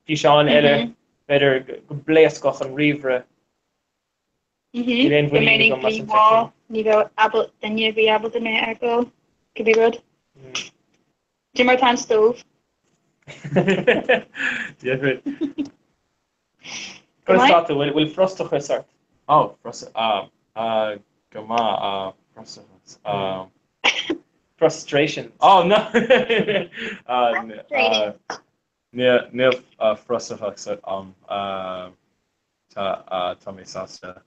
Fishan Elle, better blaze goch and Rivre. The remaining three wall, you go able, then you'd be able to make echo. Could be good. Jim Martin stove. Yeah, right. First will frost to her. Oh, frost. Gama. Frustration. Oh no. Near frost of her. Tommy Sasa.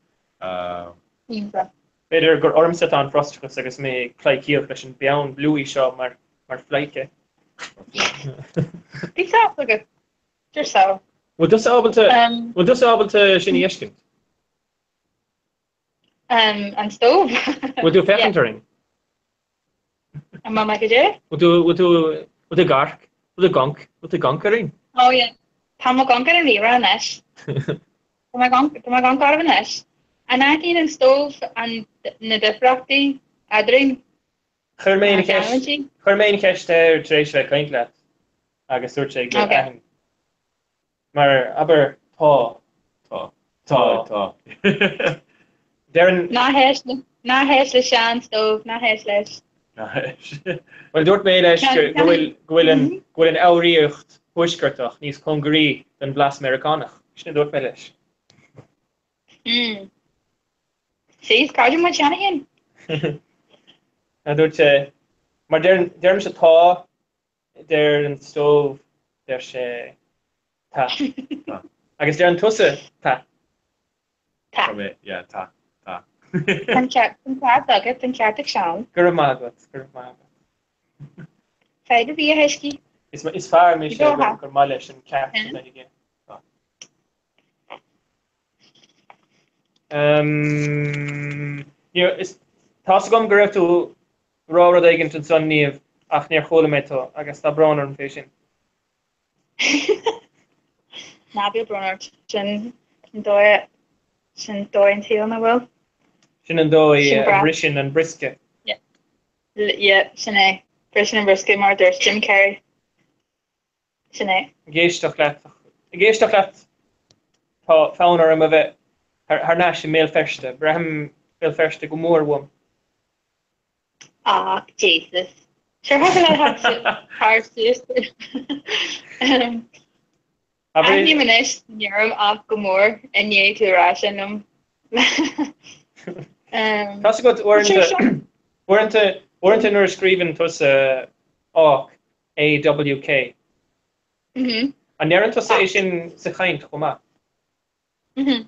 Better gur orm set an frostchas agus mé claikiel leis an bean bluí seo mar fleike. Bhí agad. Tir sao. Well dus able to sin ieskint. An stove. Would do feffentering. And Mama Gajay? Would do gark, would the gonkering. Oh yeah. Tam gonkering Lira an esh. Tam gonkar an esh. And I can stove and na defrachty adring. Churmain kesh there treis le kaintlet. Agus urche go ahin. Mar aber tá. Darren Na hesh le shan stove, na hesh lesh. Well dort mé leis gwil an áíocht huiskartach níos congarí den blas Americanach. Isna dort mé leis. See, cardio much Shanahan. Na dort mar derm se tá der an stove der se ta. Agus der an tusse ta. Ta. Yeah, ta. Tan chat agad tan chat seán. Gur mágat. Feidir bhí heisci. Is fear mé sé gur má leis an ceartige. Is tá gom go raibh tú rá aigen an san níomh ach níor chola métó agus tá branar an fésin. Nábíal branar sin dóir an tíal na bhfuil. Sin an dói Brishin and Briske. Yeah, sinné. Brishin and Briske mar there's Jim Carrey. Sinné. Géisteach leat. Tá fánar am bheith haar náis sin méil ferste. Braham méil ferste go mór wom. Ah, Jesus. Sure, how can I have hard sister? I'm even nice near off go more and ye to ration them. Tá go warrant nuair scríban tus ách AWK. An nearan tus é sin sa chaint chomá. No,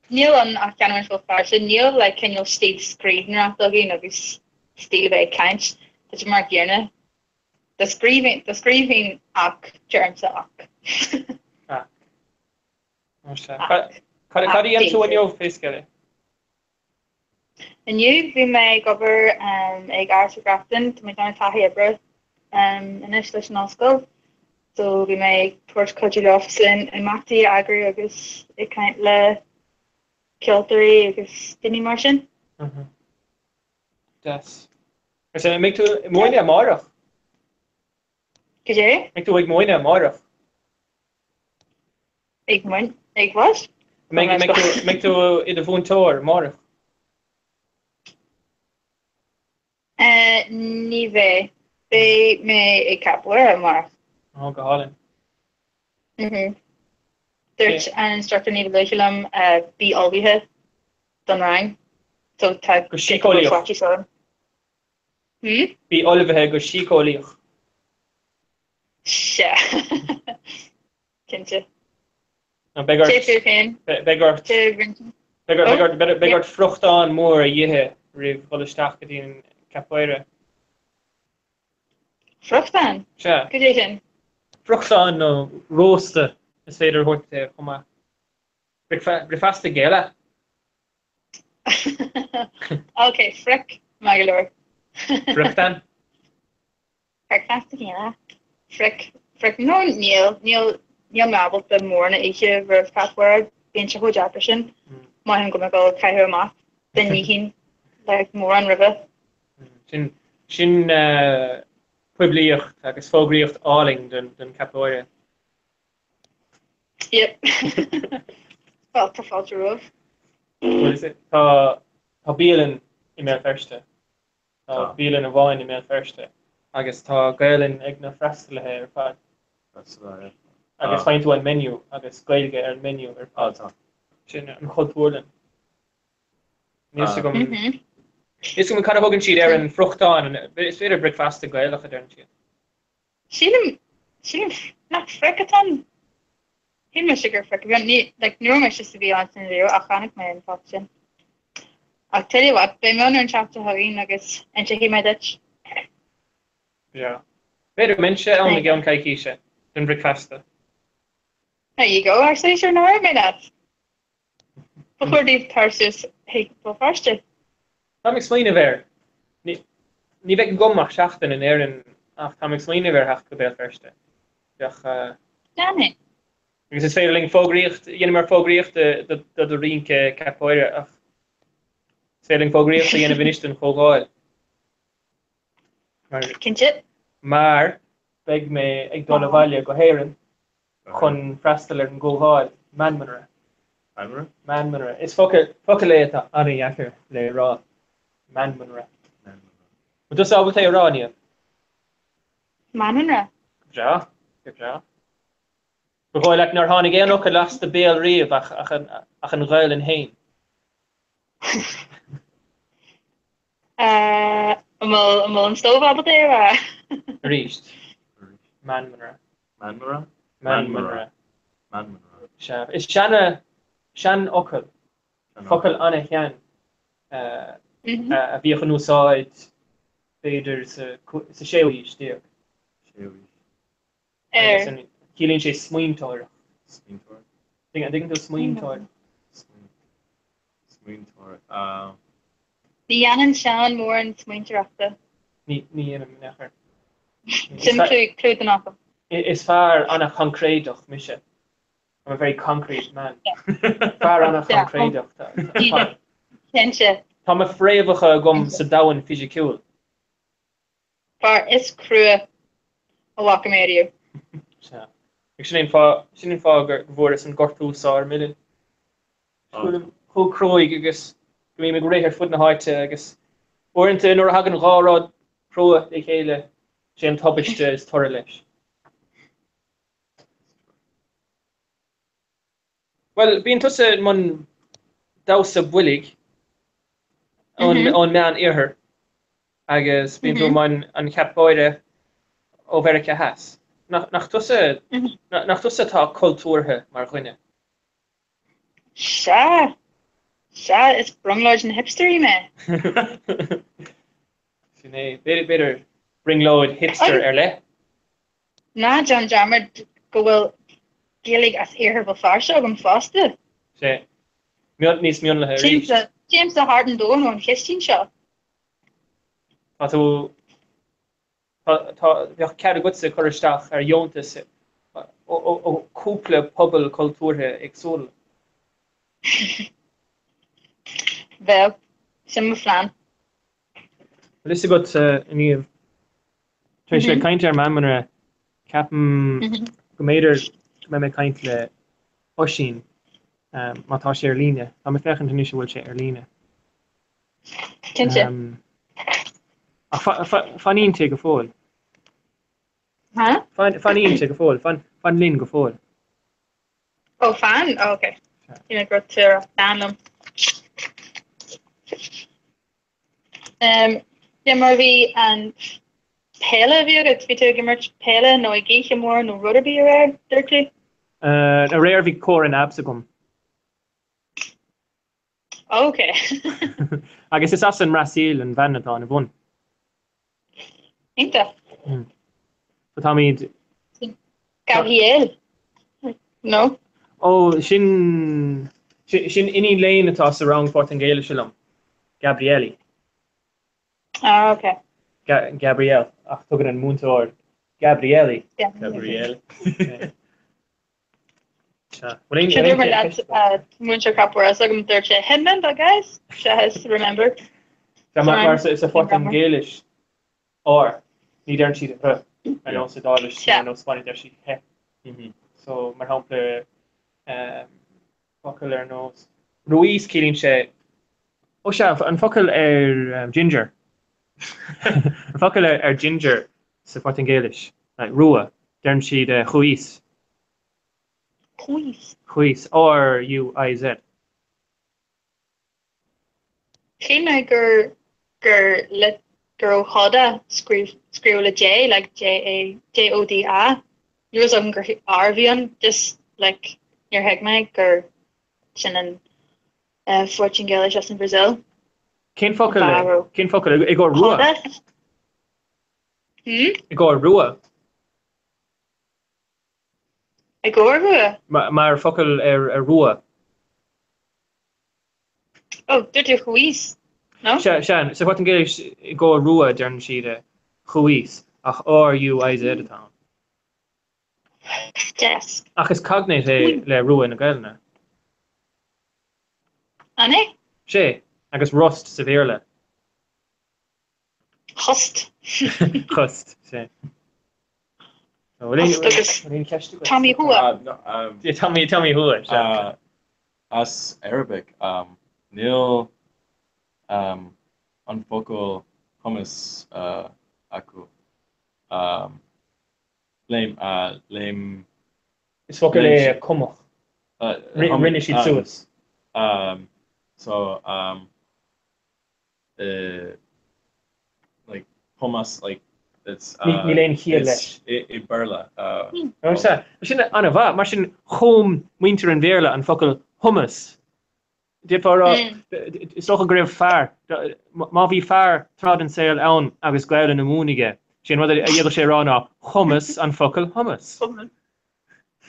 Neil an ceanhail farsa, Neil can you'll Steve scríbn agus agus stíl bheith caint, dat mar ggéarna. The scríbhín ach germsa ach. Cadí an tú an jo féisceile? Aniu bhí mé gobar ag Art Grafton, tá mé gan taí ebre inis leis an oscail. So bhí mé ag tuairt codú office in machtaí agru agus I kaint le ceoltarí agus duine mar sin. Yes. So make to moine amárach. Cé? Make to ag moine amárach. Ag what? Make to I de bhúntóir amárach. Ní bheith. Bé mé ag capúir amárach. Oh, go hálan. Dúirt an instructor ní leislam bí ábhíthe don rang. So tá go sícóíoch. Bí olbhethe go sícóíoch. Se. Cinnte. Begart fruchtán mór a dhithe rih choisteach go dtíon capoeira. Fruchtán? Se. Go dé sin? Fruchtán nó rósta is féidir thuirte chuma. Brifasta géile. Okay, frick, Magalore. Fruchtán? Brifasta géile. Frick, no, Neil mabel the mór na ihe rih capúir bíon se chuide sin. Má hin go me go caiithú amach den ní hín le mór an ribh. Sin puiblíocht agus fógraíocht áling den capoeira. Yep. Well, tá fáilte roh. What is it? Tá bíalan I mé firste. Tá bíalan a bháin I mé firste. Agus tá gailen ag na freistalthe ar fad. Agus faint tú an menu agus gailge ar an menu ar fad. Sin an chultúrlan. Is go kind of hogan siad ar an fruchtán is féidir bricfast a gailach a dern siad. Sílim nach fricatan. Hí me sugar fric. Ní nuair me just to be on sin a chanig me an fat sin. I'll tell you what, be me an chapter haín agus an se hí me ditch. Yeah. Féidir mense an na gan caiiciise den bricfasta. There you go, actually sure no me that. Before these tarsus hey go first. Tá explain ver. Ní bheith an gomach seachtain in éan ach tá explain ver hecht go béal firste. Danny. Agus is féidirling fógraíocht, dhéanam mar fógraíocht de rionke capoeira ach féidirling fógraíocht a dhéanam viniste an chógáil. Cinnte? Mar beag mé ag dul a bhaile go héireann chun freistal ar an ggóháil manmanra. Manmanra. Is focail léta anna dhechar le rá. Manmanra. But dus ábhalt é rá níamh? Manmanra? Ja. Bhfuil ag nar tháinig éanach a las de béal riamh ach an ghail an hain. Am an stóh ábhalt é rá? Ríist. Manmanra. Is sean ocail. Focail anna chean. A bhíoch an úsáid féidir sa séuí stíag. Cílíonn sé smaointóir. Ding tú smaointóir. Ní annan sean mór an smaointeachta. Ní anam nechar. Sim clúd an áfam. Is far anna concréideach mise. I'm a very concrete man. Far anna concréideach. Cinnte. Tá a fréomhacha gom sa dahan fisiciúil. Far is crua a bhacha méú. Sin fá gur bhór an gortúsá milliún. Chú croig agus go mé go réithir fud na háite agus orintanta nuair hagan ghárád proa ag chéile sé an tobaiste is toir leis. Well, bíonn tusa man dása bulig an meán iarthar agus bíonn tú man an capoeira ó bherice heas. Nach tusa tá cultúrtha mar chuine. Se is brungláid an hipsterí me. Sinné beidir bringlóid hipster ar le? Ná John Jammer go bhfuil gilig as iarthar bh farse agam fásta. Sé níos mion le ríist. James the Hart and Dawn on Christine Shaw. Tá bheoh cead go sa choristeach ar dheontas ó cúpla pobl cultúrtha agsúla. Bheith sim flan. Lis go níomh Tréis le caint ar mamara ceapan go méidir go mé caint le osín mátá sé ar líne. Tá mé fechan tuní bhfuil sé ar líne. Cinse? Fanín te go fóil. Huh? Fanín te go fóil, fan lín go fóil. Oh, fan? Oh, okay. You go to fandom. Yeah, Marvi and Pele view it's bit gemerch Pele no geich more no rudderby rare dirty. A rare vi core in absagum. Okay. I guess it's us in Rasil and Vanadon of one. Inta. But I mean Gabriel. No. Oh, shin any lane at us around Portingale Shalom. Gabrielli. Oh, okay. Gabrielle. I took it in Moontor. Gabrielli. Yeah. Gabrielli. Should remember that Muncher Cup where I was looking there to Headman, but guys, she has remember. It's a Portingale or neither she the I know it's Dalish, I know Spanish there she he. So my home player Focal knows. Ruiz killing she. Oh, chef, and Focal Ginger. Focal Ginger, supporting Gaelish. Like Rua, then she the Ruiz. Ruiz, or U-I-Z. Clean gur let girl hoda screw a J like J-O-D-A. Yours on Arvion, just like your hegmag or Shannon Fortune Gaelish just in Brazil. Ken Focal, I go Rua. I go Rua. I go Rua. Maar Focal Rua. Oh, dirty Ruiz. No? Shan, so what in Gaelish go Rua during she the Ruiz. Ach, or U-I-Z at town. Yes. Ach, is cognate le Rua in a Gaelna. Anne? She, I guess rust severely. Hust. Hust, she. Tommy Hua. Tell me who. As Arabic, Neil unfocal hummus aku lame it's focal kumach rinne sheet suas so like hummus like it's a berla no sa sin anava mar sin home winter and verla and focal hummus it's toch a grave far ma vi far trod and sail on agus gleil in the moonige sin what a sé rana hummus and focal hummus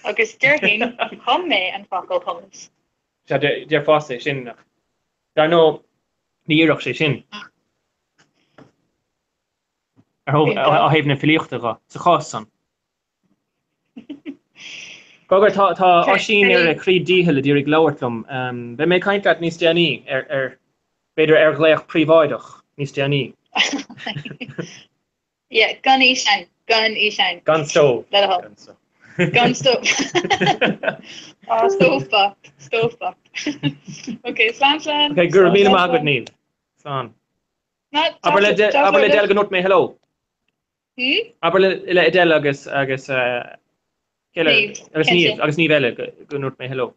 agus dirhin humme and focal hummus der fast sin da no níach sé sin I have na filiachta sa chasan Gogur tá asín ar a chrí díhil a dúrig leirlumm be mé caiint at níos déanaí beidir gléach príomháideach níos déanaí. Yeah, gun ishain. Gun stove. Gun stove. Oh, stove fucked. Okay, slan. Okay, gur míle mágad níl. Slán. Aber le del ganút mé hello. Aber le Adele agus ní eile go nuirt mé hello.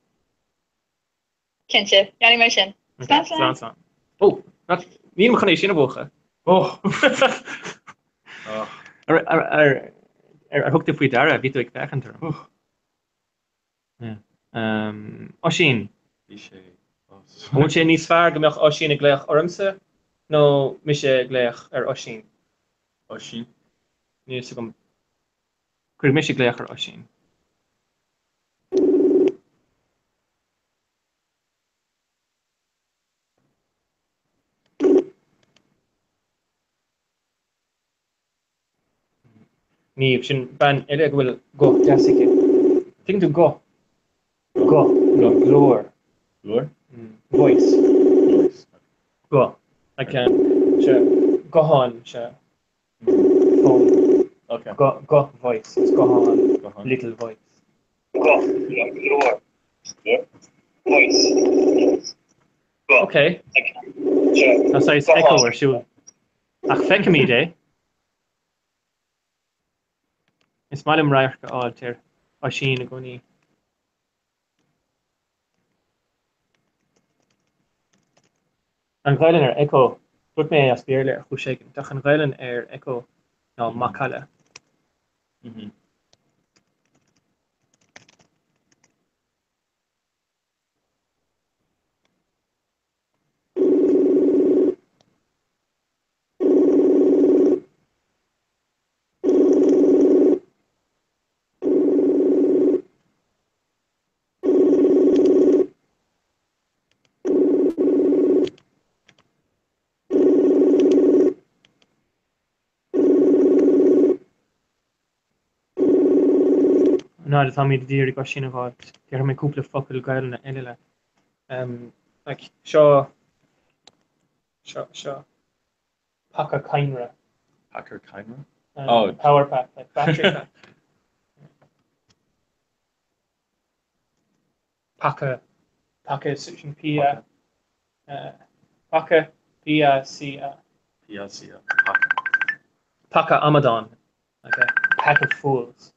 Kense, Janny mé sin. Slán. Oh, ní me chanéis sin bócha. Oh. Thugta faoi dara ví ag fechantar. Osín. Bú sé níos fearr gombeach osín a gléach ormsa nó mi sé gléach ar osín. Osín? Níos gom chuir mi sé gléach ar osín. Ní sin ban eile bhfuil go deasice. Think to go. Glór. Glór? Voice. Go. Like se gohan se phone. Okay. Go voice. It's gohan little voice. Glór. Voice. Okay. That's nice echo or siúl. Ach feicimí é. Is malim raich go áiltir á sin a gcónaí. An gailen echo, dúirt mé as bíorla ar chúiseigin, deach an gailen echo ná macala. No, the Tommy the Deary go sin about there me couple focal gailna eile. Like seo Packer Kynra. Packer Kynra? Power pack, like battery pack. Packer suction Pia Packer Pia Cia Packer Amadon. Like a pack of fools.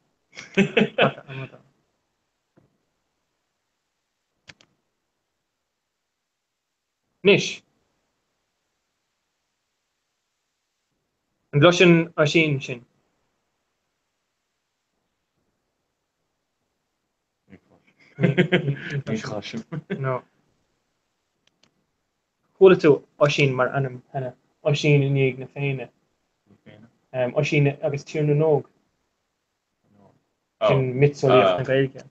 Packer Amadon. Nish. An blushin ar sin sin. No. Chula tú á sin mar anam hena. Á sin iníag na féine. Á sin agus tír na nóg. Sin mitsolíocht na gailge.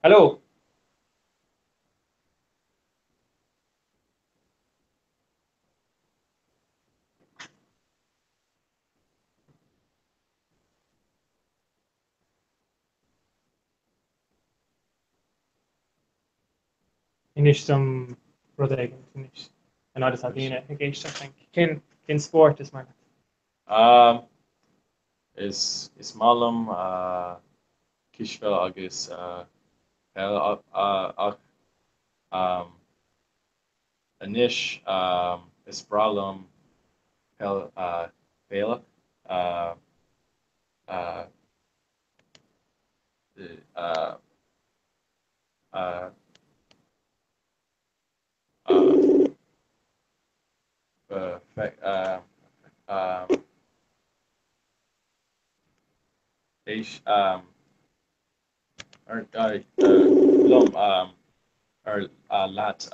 Hello. Inish some brother again finish. And I just have been engaged, I think. Kin sport is my is Malum Kishvel agus Anish is Bralum Bela Lum or Lat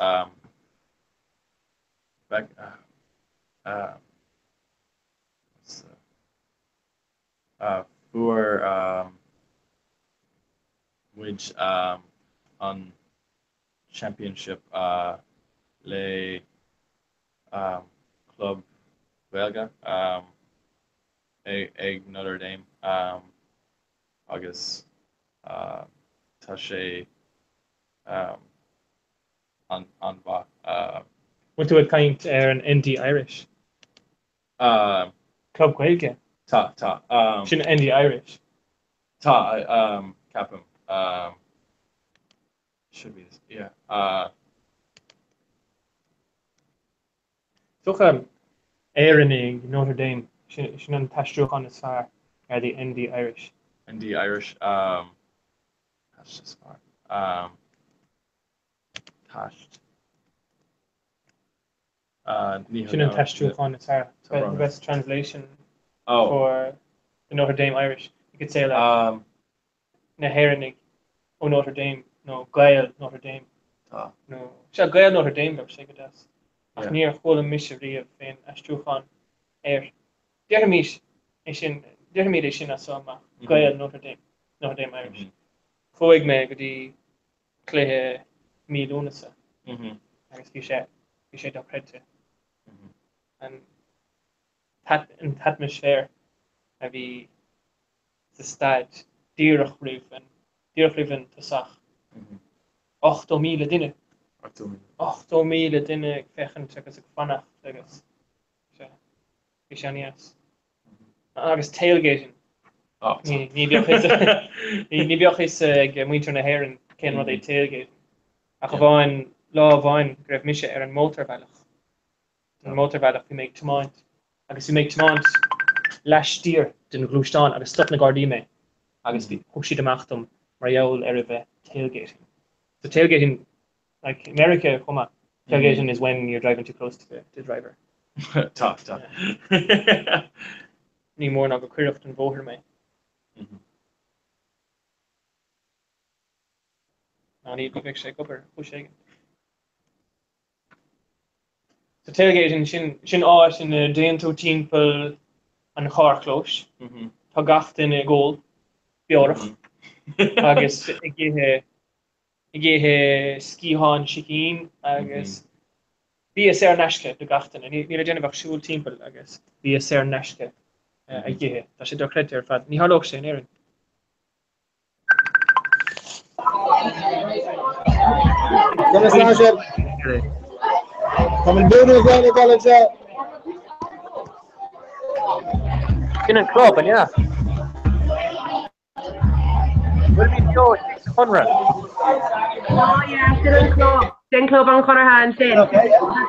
back for which on championship le club belga ag Notre Dame agus tá sé an bha What do it kind an ND Irish? Club Gaelge. Tá. Sin ND Irish. Tá Capim. Should be this. Yeah. Toch Aaron in Notre Dame sin an tastruúchan is fear ar the Indie Irish. And the Irish, that's just far. Tasht. Sin an tastruúchan is fear. The best translation for the Notre Dame Irish. You could say like na Heranig o Notre Dame, no Gael Notre Dame. No, se Gael Notre Dame ber sé godas. Ach níor chóla misisií a féin astruúchan Deirmid is sin a sama Gael Notre Dame Irish. Fóig me go dtí cléthe mílúnasa agus bhí sé do creidte. An atmosfér a bhí sa stad díreach riomh tasach 8,000 duine. 8,000 duine fechant agus ag fannacht agus bhí sé níos. Agus tailgating. Ní bheoch is ag muintear na hÉireann cén rud é tailgating. A go bháin lá bháin go raibh mise ar an mótarbealach. An mótarbealach bhí méid tomáint. Agus bhí méid tomáint leistír den na glúisteáin agus stop na Gardaí mé. Agus bhí thug siad amachtam mar gheall ar a bheith tailgating. So tailgating, like America, tailgating is when you're driving too close to the driver. Tough. Ní mór ná go cuireacht an bóthar mé. Ná ní bheith sé gobar chuiséigin. So tailgating sin áis in a déantú timpeall an chárchlós. Tá gacht in a ggóil beorach. Agus i ggéthe scíháin sicín agus bí sé neisce do gatain. Ní a déanamh siúil timpeall agus bí sé neisce. I ggéthe, tá sé do creidte ar fad. Ní hálóg sé éireann. In an club, and yeah. Will be show Conrad. Oh yeah, still in club. Din club an Conrahan sin.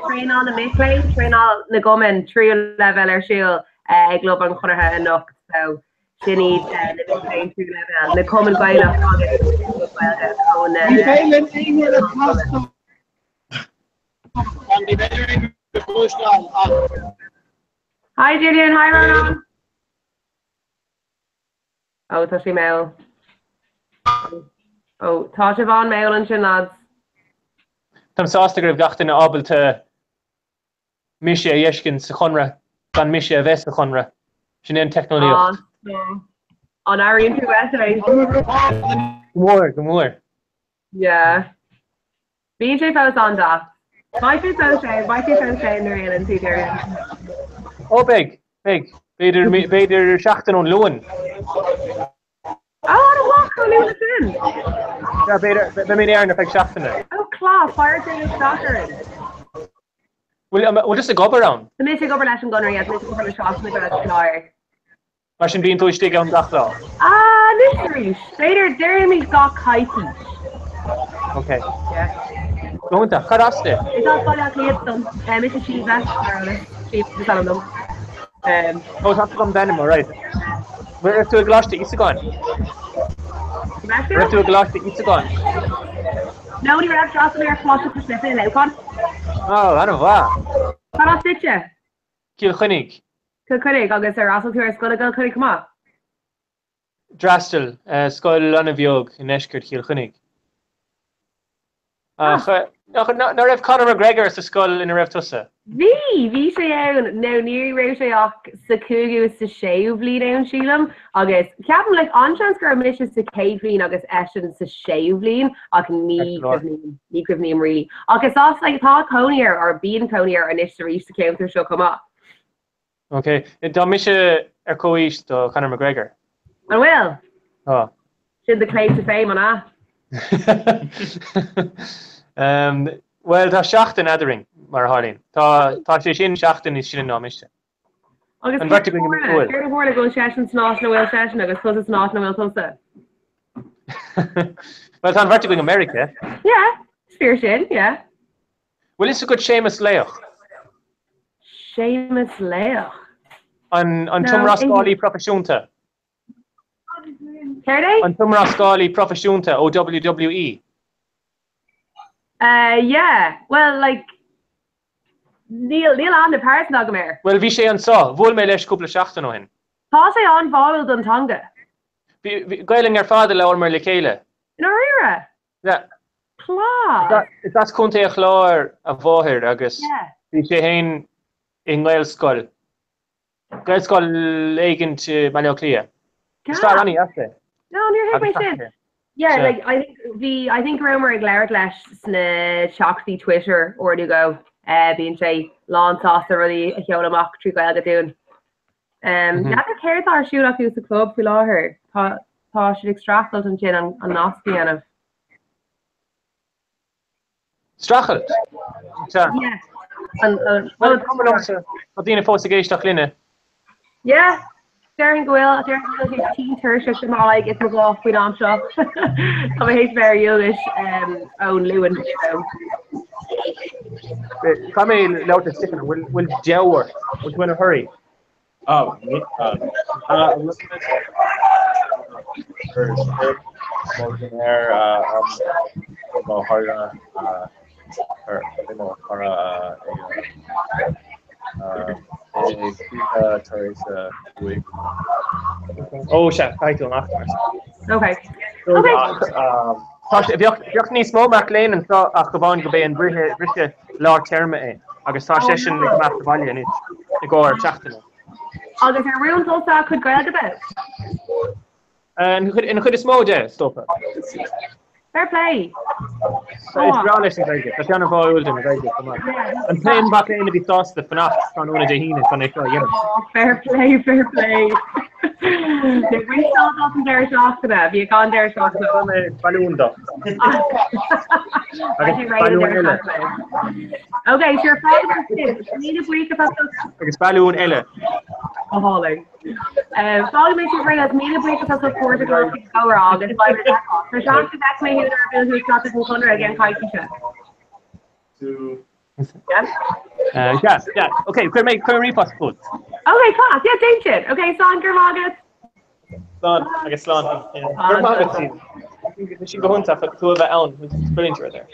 Train on the Mifflin, train on na Gomen, trio level ar siúil ag club an Conrahan enough. So she needs the train trio level. Na Common Gaelach Hi Julian, hi Ronan. Oh, tá sí mail. Oh, tá sé bhain mail an sin lads. Tá sásta go raibh gachtain na ábalta mise a dhéiscin sa chunra gan mise a bheith sa chunra. Sin éon technolíocht. An airíonn tú weis. Go mór. Yeah. Bhí sé fós an da. Mai sé fós sé na réan an tú déireann. Oh, big. Beidir seachtain ón luan. Oh, what a walk in. Yeah, beidir mé éarna feag seachtainna. Oh, class, fire train soccer. Well, just a gob around. The missing over leis an gunner, yes, missing over the shots, and the flyer. Mar sin bíonn tú istigh an dachrá. Literally, Beidir Jeremy got kitey. Okay. Yeah. Gónta, charaste. It's all fun at Clifton. Mrs. Shiva, Shiva, tell them. Oh, it's from Denmark, right? We're to a glass to Isagon. We're to a glass to Isagon. Nobody ran across the air flush of Pacific in Elcon. Oh, I don't know. What else did you? Kilchunnig. Kilchunnig, I'll get Sarah Russell to her school to go, Kilchunnig, come on. Drastel, Skoil Lanaviog, in Eshkert Kilchunnig. No, raibh Conor McGregor sa scoil ina raibh tusa. Bhí sé ann nó níor raibh sé ach sa cúgu sa séú bbliain ann sílam agus ceapan le anseans gur mis sa céimhlín agus eisian sa séú bbliain ach ní cuimhníam rilí. Agusás le tá coníar ar bíon coníar an is rí sa céimtar seo cumá. Okay, dá mise ar cóís do Conor McGregor. An bhfuil? Oh. Sin the claim to fame an Well, tá seachtain adering mar hálín. Tá sé sin seachtain is sin ná mise. Agus an bhórla go sesin sná na bhfuil sesin agus tu sná na bhfuil tusa. Well, tá an bhirrta going America. Yeah, sphere sin, yeah. Well, is a good Seamus Leoch. Seamus Leoch. An No, tumrascálaí profisiúnta. Care An tumrascálaí profisiúnta ó WWE. Yeah. Well, like Neil an the Paris Nagamer. Well, bhí sé an sá, bhfuil mé leis cúpla seachtain ó hin. Tá sé an bháil don tonga. Gailing ar fáda le mar le chéile. No rire. Yeah. Class. Is that chunta a chlár a bmháthir agus bhí sé hain in Gael Scoil. Gael Scoil éigent Mario Clia. Is that any after? No, you're here by sin. Yeah, like I think rumor glared lesh sna shocksy Twitter or do go being say lawn sauce really a yola mock true Gael doing. Never cared our shoot off use the club we law her. Pa should extract those and gin on nasty and of Strachel. Yeah. And well, come on, sir. What do you know for Linne? Yeah. Darren Goyle, Darren Goyle, team Tertius, and all I get to go off with on shop. I'm a very youngish, own Lewin. Come in, loud and stiffen. Will Jower? We're going to hurry. Oh, Teresa week. Oh, chef, title afterwards. Okay. If you're ní smó mac léin an seo ach go bhain go bé an brithe lá terme é agus tá session le math bhaile ní I gáir teachtainna. Agus ar riúm dulsa chud gael go bit. And chud is smó de stoppa. Fair play. It's relish and very good. That's Yana Boyle and very good. Come on. And playing back in to be sauce the FNAF on one of the Heenan when they play. Fair play, fair play. The we saw something there shot to that. Have you gone there shot to that? Balloon dog. Okay, so your father need a break about those. It's balloon Ella. Oh, holy. Follow me to bring us mean a break about those Portugal go wrong. It's like the shot to back my head who's not the 200 again, Kaisha. Yeah. Okay, can repost food. Okay, class. Yeah, thank you. Okay, Son, Germagat. Son, I guess Slán. Germagat. I think we should go into it. Two of the Ellen, which is brilliant right there.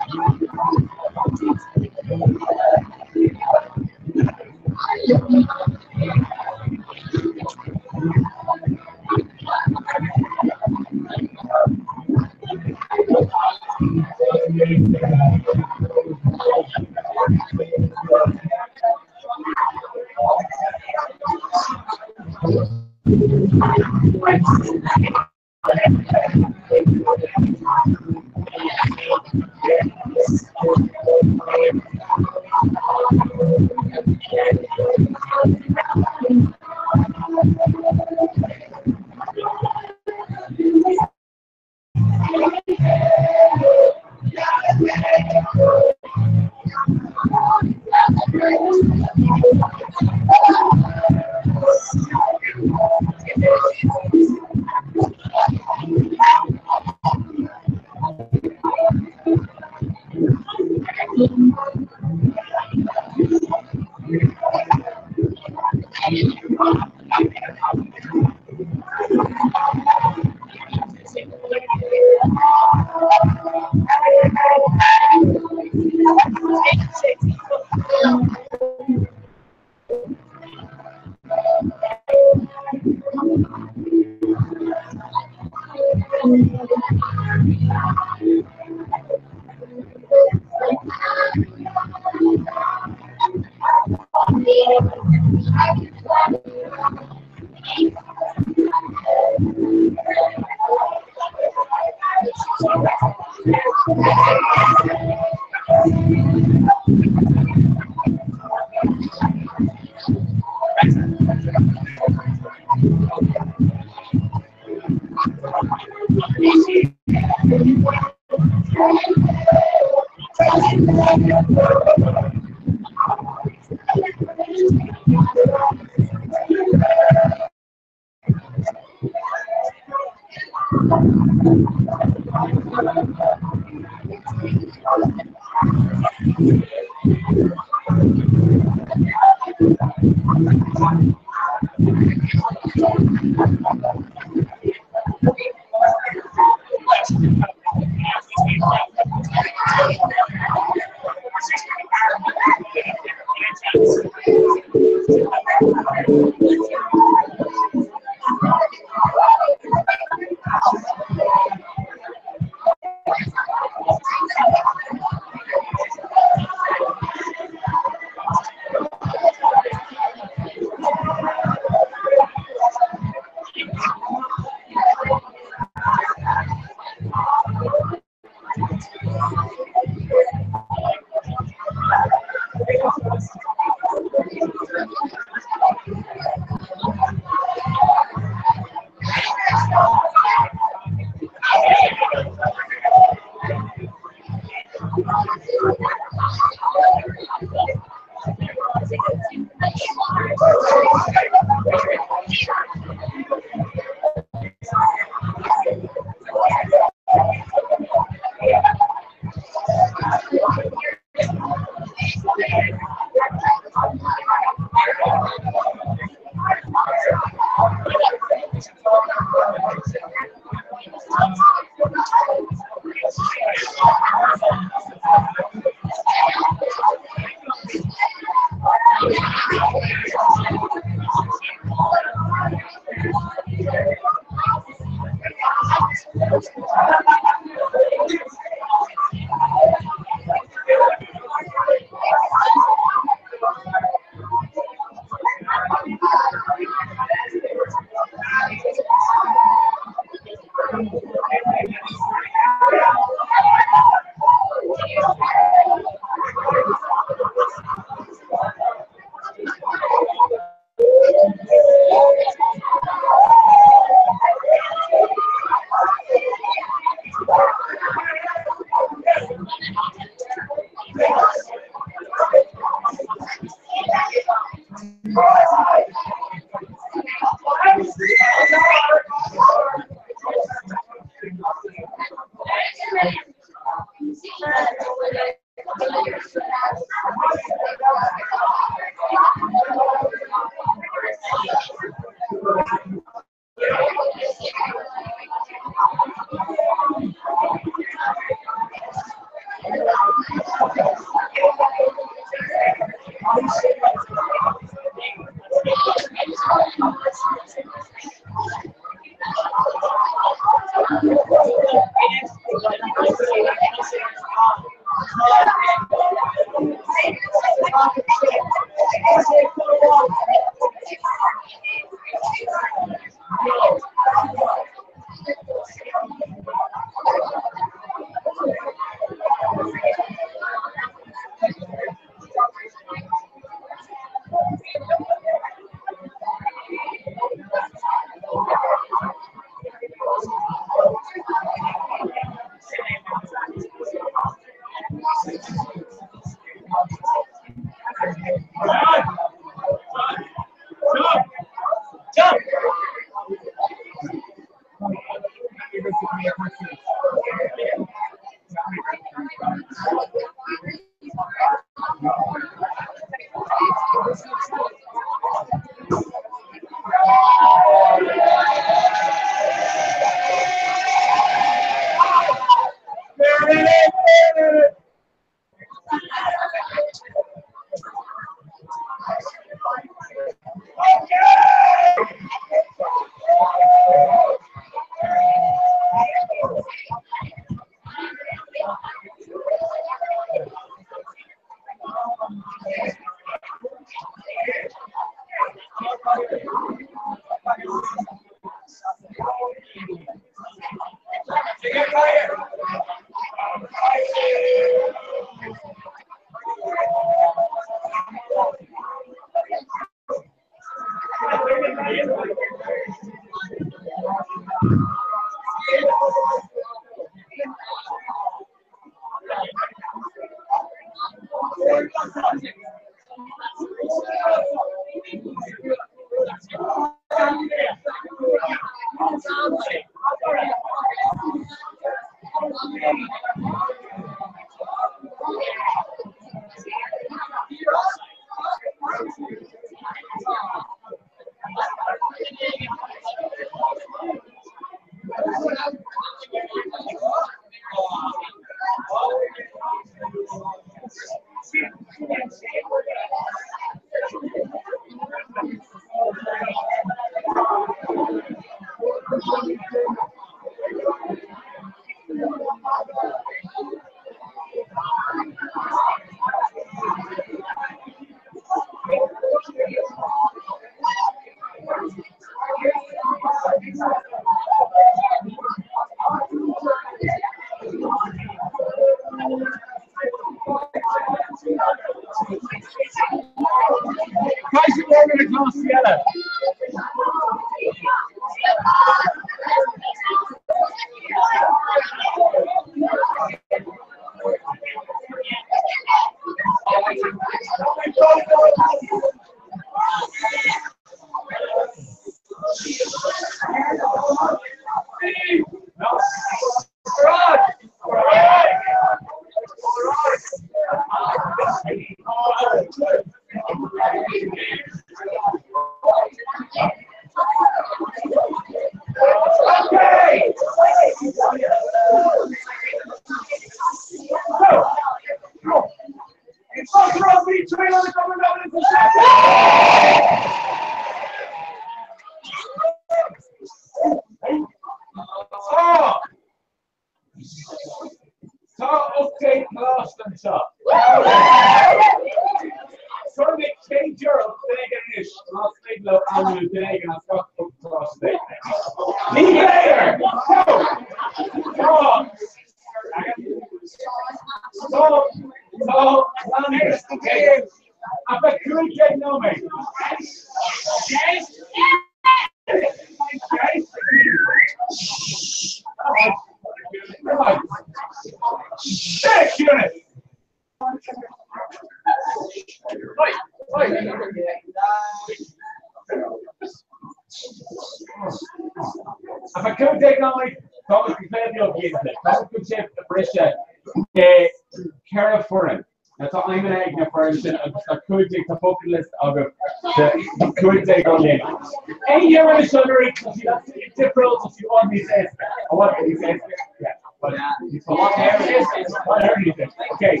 Okay.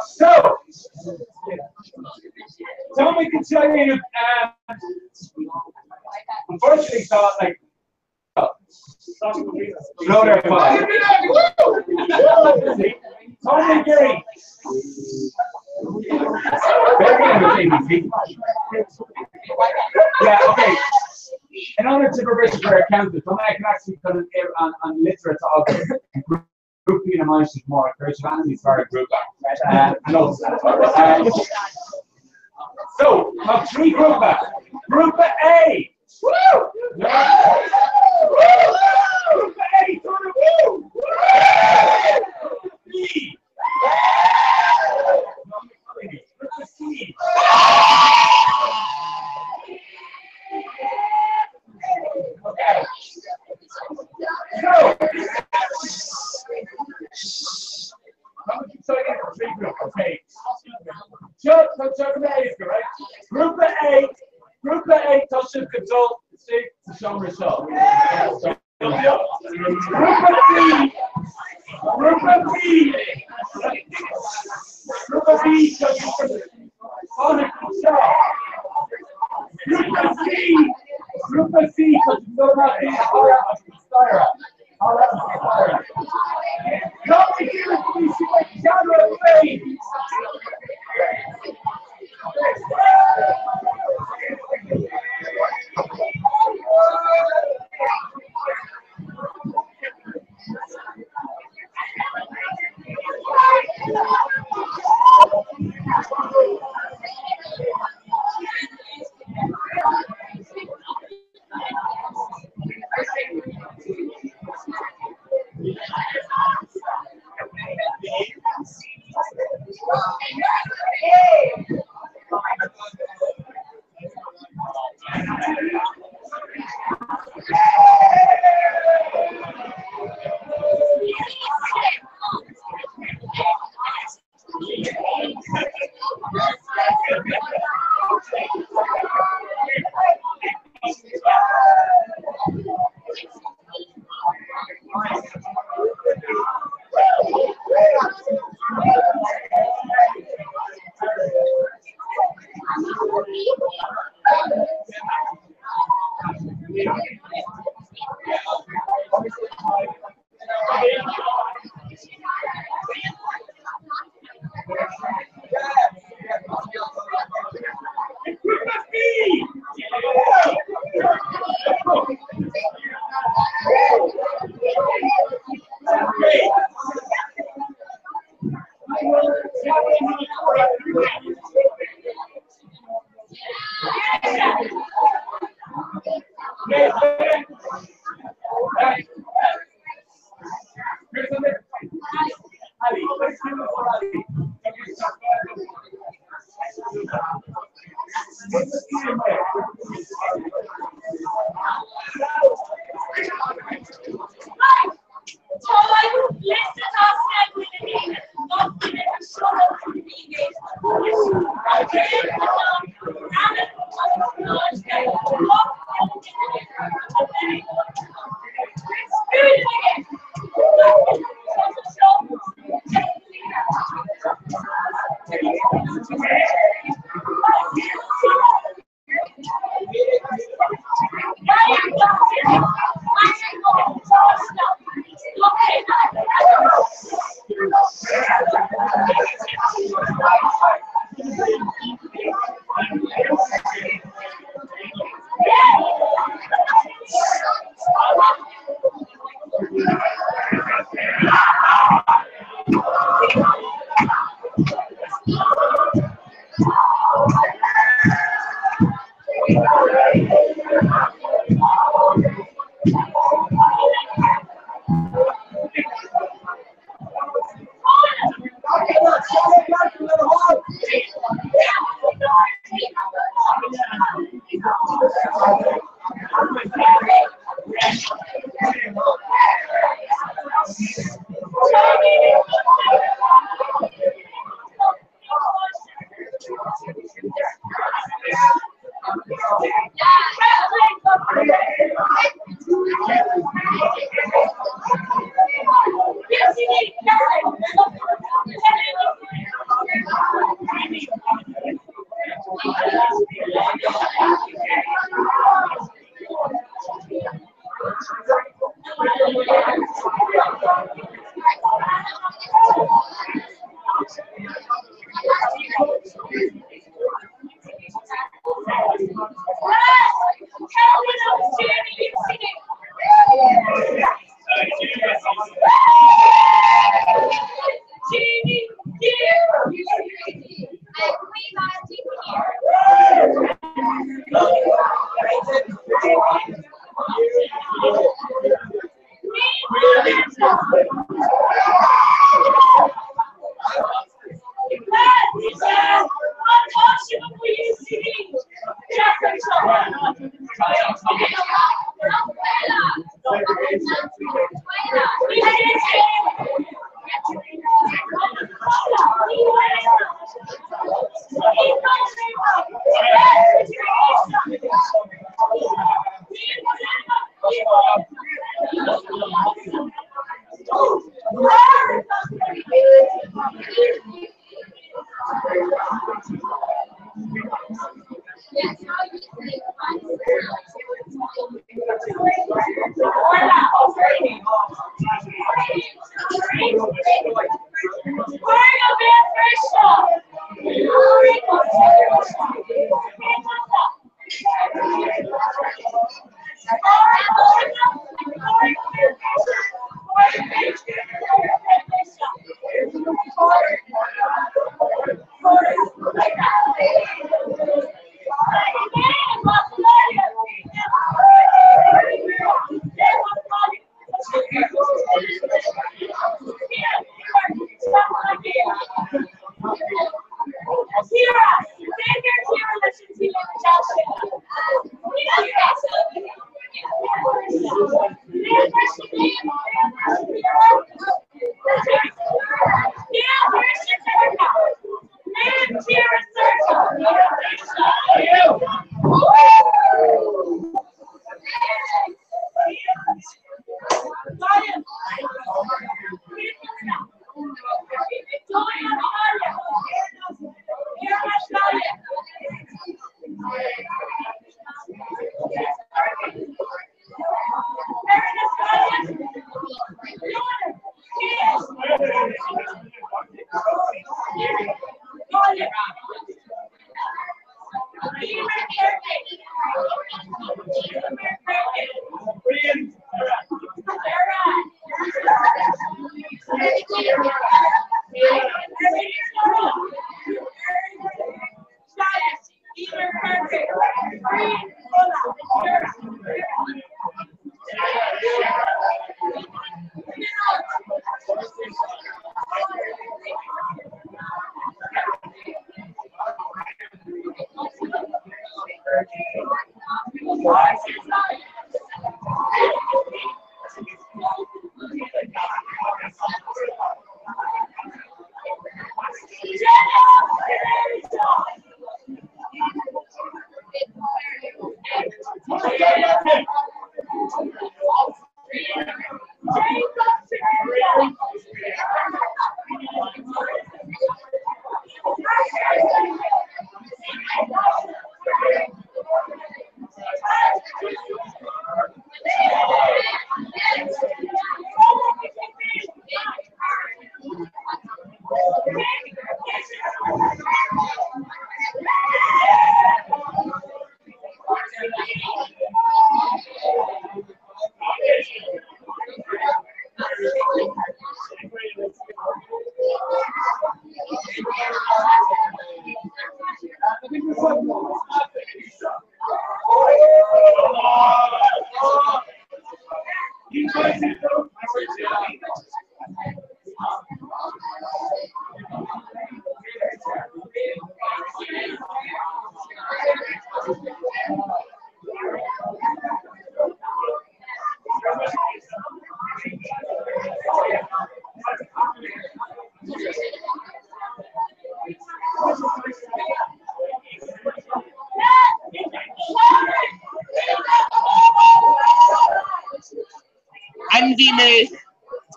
So, someone can tell you, unfortunately, thought like, no, they're fine. Tony Gary. Yeah, okay. In order to progress your accountant, I can actually put an on literate group being a mindset more encourage families for a group. So, have three group back. Group A. Woo! Group A, woo! B. Group C. Okay. So again, three groups, okay. So right? Group A, touches control, Steve, to show result. Group B, touches on it, control. Group C, touches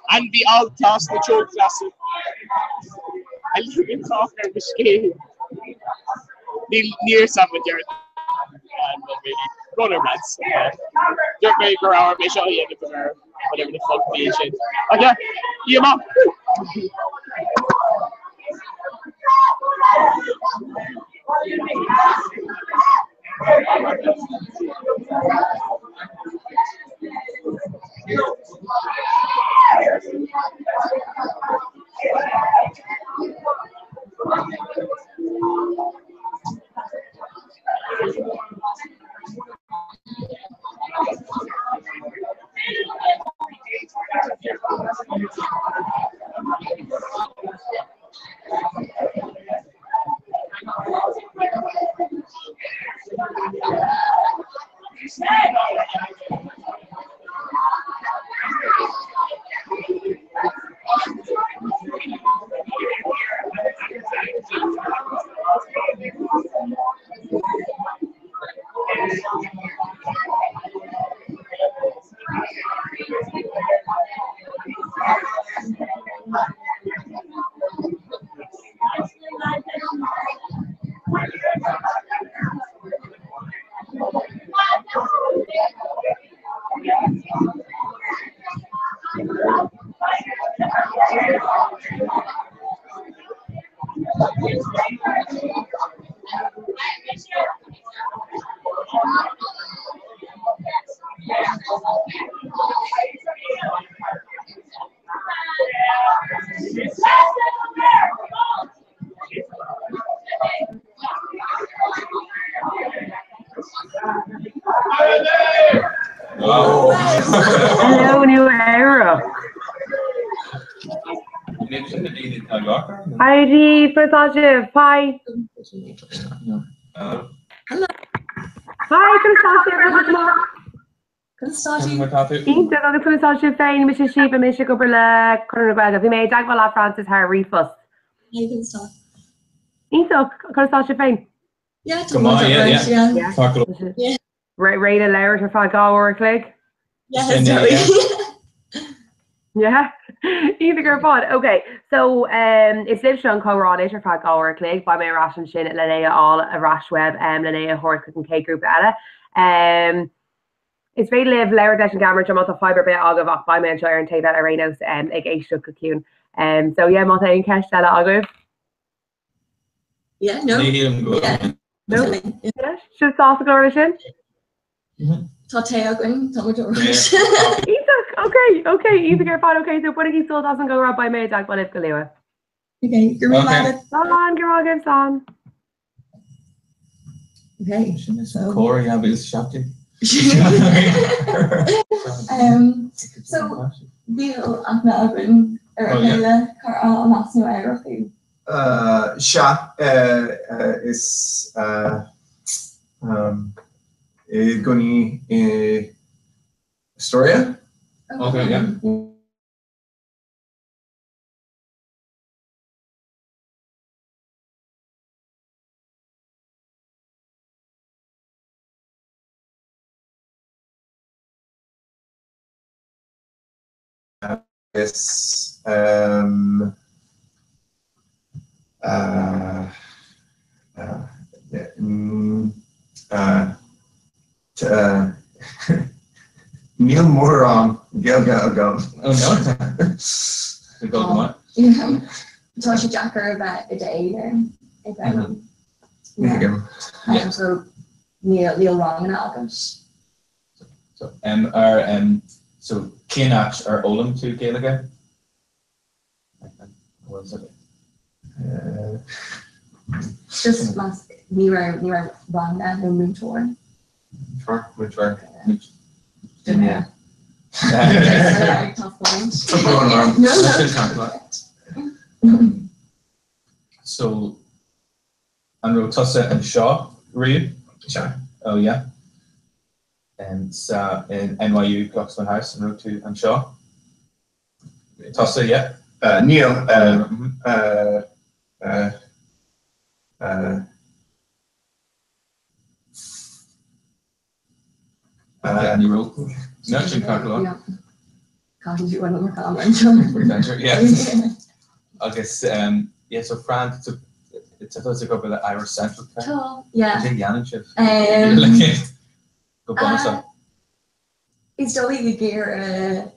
Andy Altas na tjóklasse. Alveg kafir við skeið. Níl saman gjörð. Roller mats. Gjörð mig går hour med själv igen för whatever the fuck the shit. Okay. Yeah, mom. Hello, new era. ID for Sasha. Hi. Hi, Íntach agus túsá sin féin me sin sipa me se go le chuna bag. Bhí mé dagháil a Francis Har rifos. Íntach chutá sin féin? Réad a leir ar fá gáhar clig? Yeah, either go fun. Okay, so it's live on co-rod or fag hour click by my ration shin at Linnea all a rash web Linnea Hork and K group ella. Is very live leir leis an gamar má a fiber bit agah ach ba me seir an take that arenos ag éisiú goún. So yeah, má ein ceis eile agah. Yeah, no. Yeah. No. Yeah, should sauce glóir sin? Tá te agan, tá Okay, either get fine. Okay, so what if he still doesn't go around by me, Jack, but if Galewa? Okay, you're okay. Son. Okay. So Corey, yeah, but it's shocking. So Bill Agnagan Erla Car National Aeroplane. Shot is Guni Astoria. Okay, yeah. Is Neil Moran, Gelga Agam. Oh no. The golden one. Yeah. Tasha Jacker about a day there. Yeah. So Neil Wrong and August. So so Kinach or Olam to Gaelic. What is it? Just last near Wrong and no moon tour. Which one? Yeah. So, and Rotussa and Shaw, Reed? Shaw. Oh, yeah. And in NYU, Glucksman House, and Road 2 and Shaw. Tussa, yeah. Neil, and you wrote Nurture Catalog. Yeah. Can't you want more comment? Yeah. I guess, yeah, so France, it's supposed to go by the Irish Central. Cool. Yeah. Go bonus. It's totally gear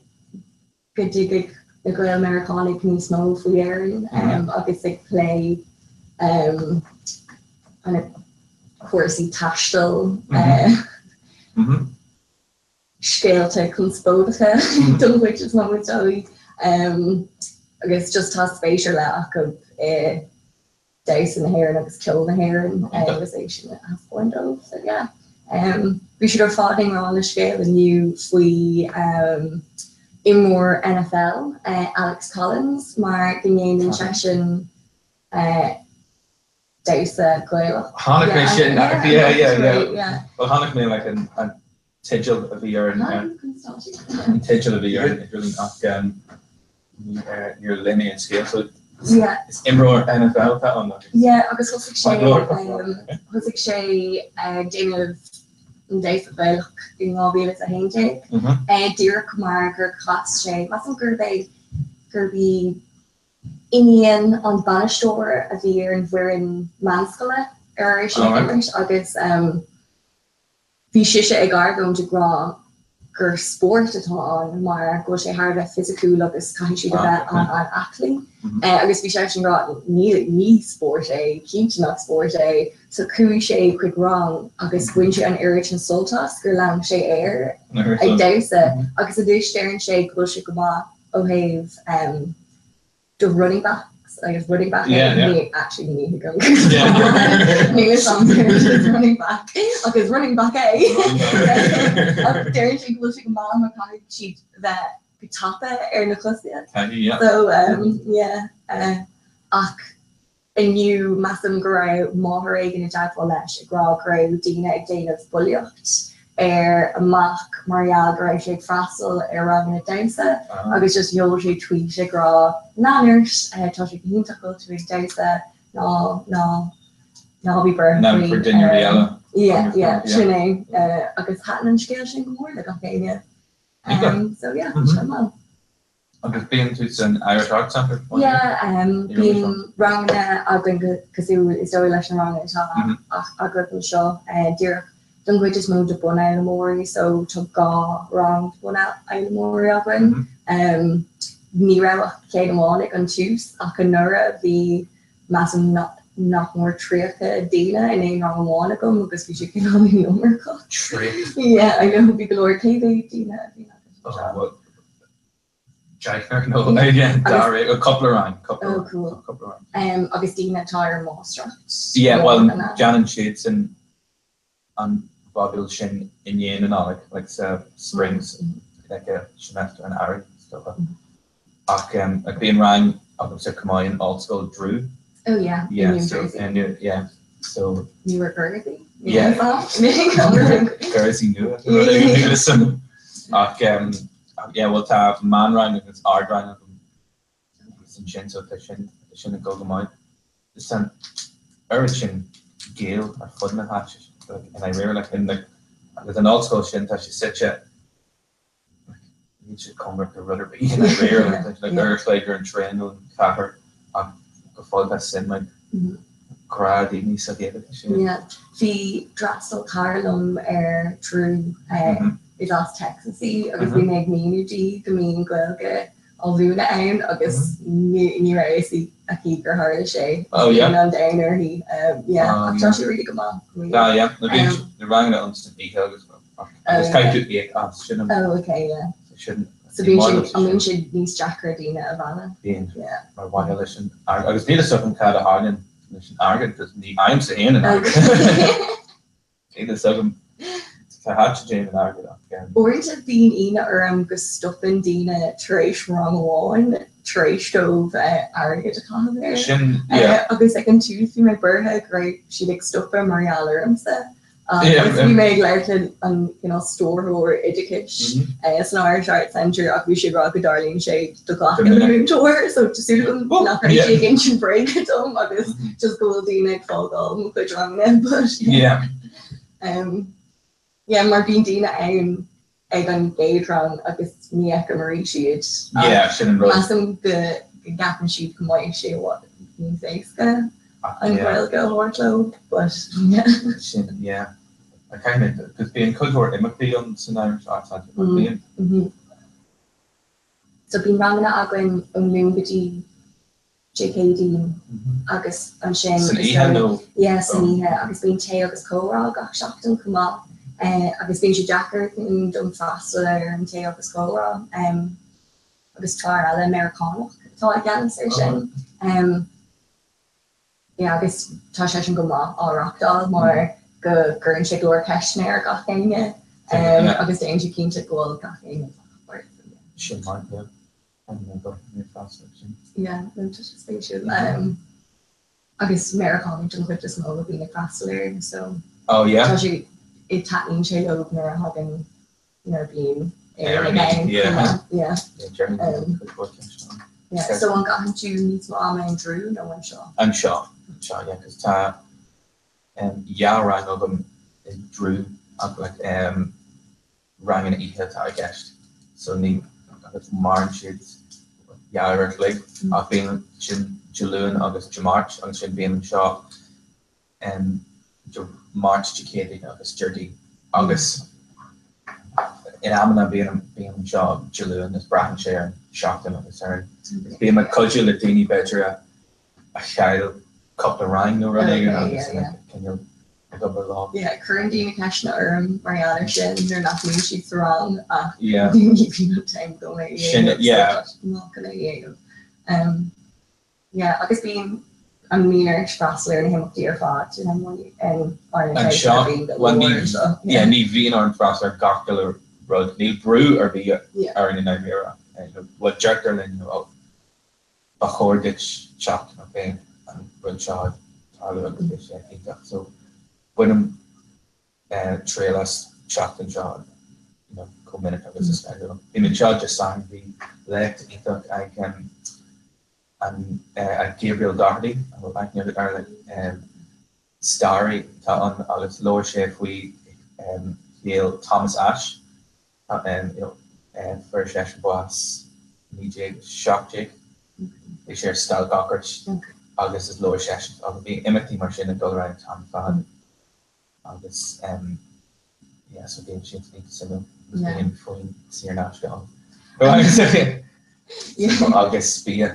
good the Grail Americana can small for year obviously play and of course he tastel scale to conspodica done which is not with Joey I guess just has spatial lack of dice in the hair and I was killed the hair and conversation at half point of so yeah we should have fought on the scale and you we in more NFL Alex Collins maar ganyan session Disa Goyle yeah well Hanukkah me like a Tigil of the year and Tigil of the year it's really not your linear scale so yeah it's Imro NFL that one yeah I guess Husik Shay Daniel Days of Belk in Mobile as a handshake and Derek Marker class Shay Muscle Gerbe Gerby Indian on Banish store of the year and we're in Manskala or I guess Vishisha Egar going to grow gur sport atá mar go sé haar fysiú agus cai si an atling agus vi sé rá ní sport ki nach sport so cu sé quick wrong agus win se an irritant soltas gur lang sé air ag dase agus a dústean sé go se go ó heh do running backs I guess running back actually need to go running back okay running back there she goes she mom she that tapa na clusia so yeah ach a new massam grow more in a jack lesh grow Dina Dana Bulliot amach Marial gra sé frasel ra dasa agus just jo sé tweet sé gra nanners tá sé hin go to dasa ná be ber sinné agus hat an scale sin gomór le gachéine so yeah agus being to an Irish Art Center being wrong a cosú is do leis an wrong a go seo dear Don't go just move to bun out Mori, so to go wrong bun out Mori again. Ní ra cé amhánig an túús ach an nura bhí mass nach mór tríocha daine in é an amhána gom agus bhí sé cin nummer go. Yeah, I know bhí golóir céh daine. Jack no again Dari a couple of round oh cool agus Dina Tyre Master yeah well Jan and Shades and Bobil Shin in Yen and all like springs like a semester and Ari stuff like being rang up to Kamai old school Drew oh yeah so and yeah so you were Guernsey yeah Guernsey knew it listen yeah, we'll have man rang against art rang some chin so they shouldn't go to mine. It's an urchin gale or fun and hatch and I really like in the with an old school shin that she said you should come with the rudder beat and I really like earth lager and train and fatter and go fall that sin like crowd even so yeah the Drastel Carlum true it lost Texasy agus bhí méid míúdí go míon ghilge ó bhúna ann agus ní raí a cí gur háir sé an dainar hí tá sé ri go má na rang an bí agus caiú ag as sin sin so bhíon si níos Jackar dína a bhana mar bhaile lei sin agus ní so an cad a háin sin agan ní aim sa héan an agan so Orint bhín ina go stoppin dína trééis rang amháin trééis dómh agad a agus ag an túú mé burthe great si ag stoppa marialarmsa bhí méid leirlin an stórthóir idircis san Irish Art Centre ach bhí sé ra go darlín sé do ghlaúir so tasú nach sé gin sin break dom agus just go dína ag fágáil go rang yeah, mar bín dína ag an géadrán agus ní go marí siad. Masam go gapan siad go maiid sé bhá ní féisce an bhfuil go háirtó, but yeah. I kind of because being culture imitating on san Irish Art Centre. So bín rangna agan an lumbadí JKD agus an sin san ihe agus bín té agus córá gach seachtain cumá. Agus bhín sé Jackar in dom fásta ar an té agus córá agus tar eile Americánach tá gan sin agus tá sé sin go má áreachtáil mar go gurn sé glóir ceisna ar gach chéine agus dé sé cinnte ggóil gach chéine sin spéisiú agus Americánach don chuid is mó bhí na crastalir so it tapping sé nar hagan nar bín so an gahan tú níos má an Drew nó an seo an seo cos tá rang agam in Drew like rang in ihe tá gist so ní mar siad le a bhíon sin Juún agus March an sin bíon an seo March educated agus Jerdy agus in Amna being job Julian is Brahan share and shocked him agus being a culture Latini better a child couple of rang no running can you double law current Dina Kashna Mariana Shin they're not me she's wrong time going agus being an míar strasler him up dear fat and shot when ní vín an frasler garkel rod ní brew or be ar in Nigeria what Jackar then a chordich shot okay and run shot so when him trailas shot and shot come minute of this in the shot just sang the left I can and Gabriel Doherty we're back near the Ireland Starry on Alex lower chef we Neil Thomas Ash and for session boss DJ Shock Jake they share style Gockers August is lower session of being Emily machine and go around Tom Fan August Yeah, so being shit to similar. Yeah. Being fine, seeing Nashville. Agus speed.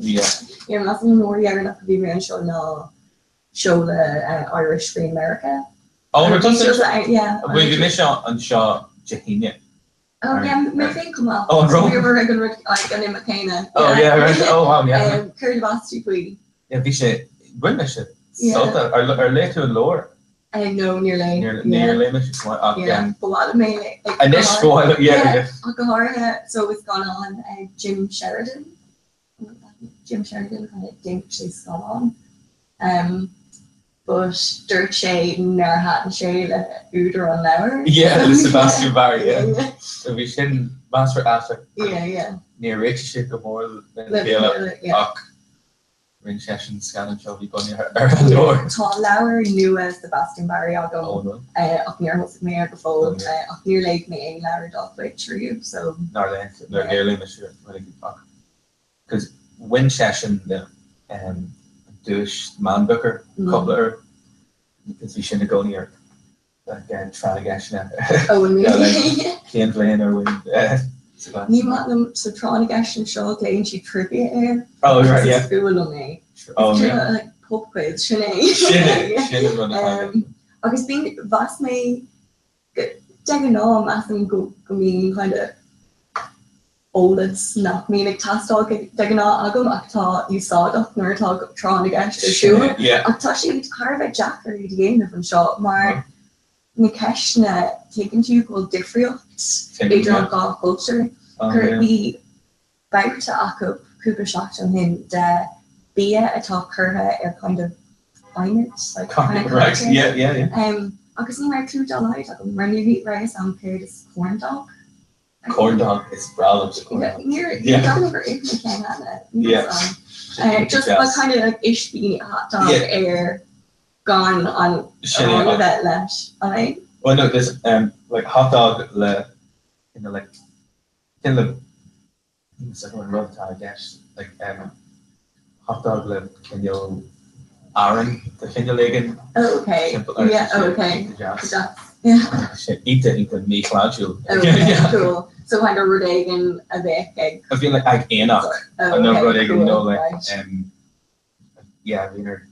Yeah. Yeah, nothing more younger enough to be around show the Irish Screen America. Oh, we're just yeah. We miss on Shaw Jahina. Oh yeah, my thing come up. Oh, so we were going to in McKenna. Oh yeah, right. Oh wow, yeah. Curry Basti Queen. Yeah, we should. When we should. Yeah. So are late to lower. No, nearly. Nearly, yeah. But what I mean, and this spoil, yeah. So it's gone on. Jim Sheridan kind of think she's gone on. But Dirk Shea, Nerhat and Shea, Uder on Lauer. Yeah, the Sebastian Barry, yeah. So we should master after. Yeah. Near Rich shit go more than Kayla. Ring session scanning show we going near her door. Tá Lauer knew Sebastian Barry agam up near Hussack Mayor before up near Lake May Lauer dog way through so they're nearly sure really good talk because win session the douche man booker coupler because we shouldn't go near like trying to get like Kane playing or win Ní mat them so trying to get show playing she trivia air. Oh right, yeah. School on me. Oh yeah. Like pub quiz, Sinead running. Agus being vast me dagan no massam go mean kind of oldest not mean like tastal dagan no agam acta you saw it nor talk trying to get the shoe. Yeah. Acta she carve jacker the end of a shot mar Nikeshna taken to you called different Adrian golf culture. Currently back to Akub Cooper shot on him the Bia atop her kind of finance like kind of right. Yeah. Because you might $2 like really rice and paired is corn dog. Corn dog is browns. Yeah. Just like kind of like ish being hot dog air. Gone on that lash, alright? Well, no, there's like hot dog le in the second one rub I guess like hot dog le can you Aaron the Finnegan. Okay. Yeah. Okay. Yeah. Eat the meat cladule. Okay. Yeah. Cool. So kind of rodagan a bit egg. I feel like Enoch. I know rodagan. No like yeah, winner.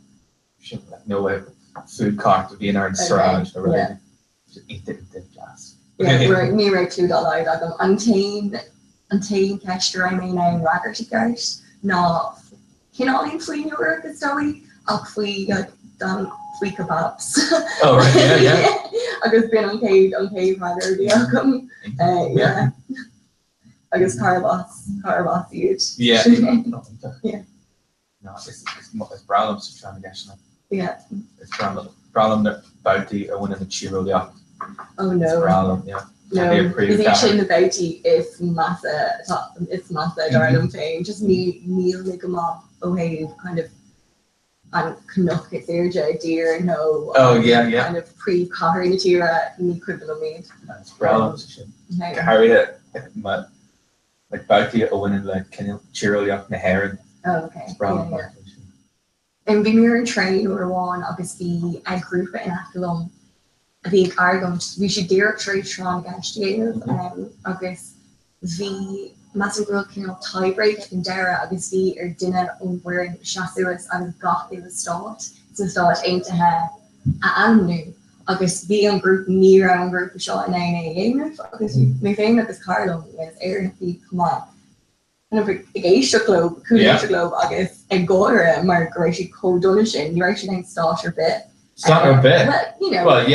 No way food cart to be in our surround or whatever. Just eat the gas. Yeah, we're me right $2 agam untain Kester I mean I'm racker to guys. No can only flee New York story up flee like done free kebabs. Oh right, yeah. I guess been unpaid rather the agam. Yeah. I guess Carabas huge. Yeah. Yeah. No, it's problems trying to get Yeah. It's problem that bounty I won in the Chiro yeah. Oh no. Problem, yeah. No, is he in the bounty if massa darling thing just meal like them off okay kind of and Canuck it's there dear no kind of pre-carry Natira in the equivalent made. It's problems carry it like bounty I win in like Chiro yeah na Heron. Oh okay. It's problem And we were in train or one obviously a group in Athlone. I think we should dare try strong against you. August the massive girl came up tiebreak in Dara obviously or dinner over in Shasuas and got they was start. So start ain't to her and new. August the on group near on group shot 9 a.m. August my thing that this Carlo was Aaron the come on. Geisha globe, agus ag gore mar Gracie co-donation, you actually think start your bit. Start your bit? Well,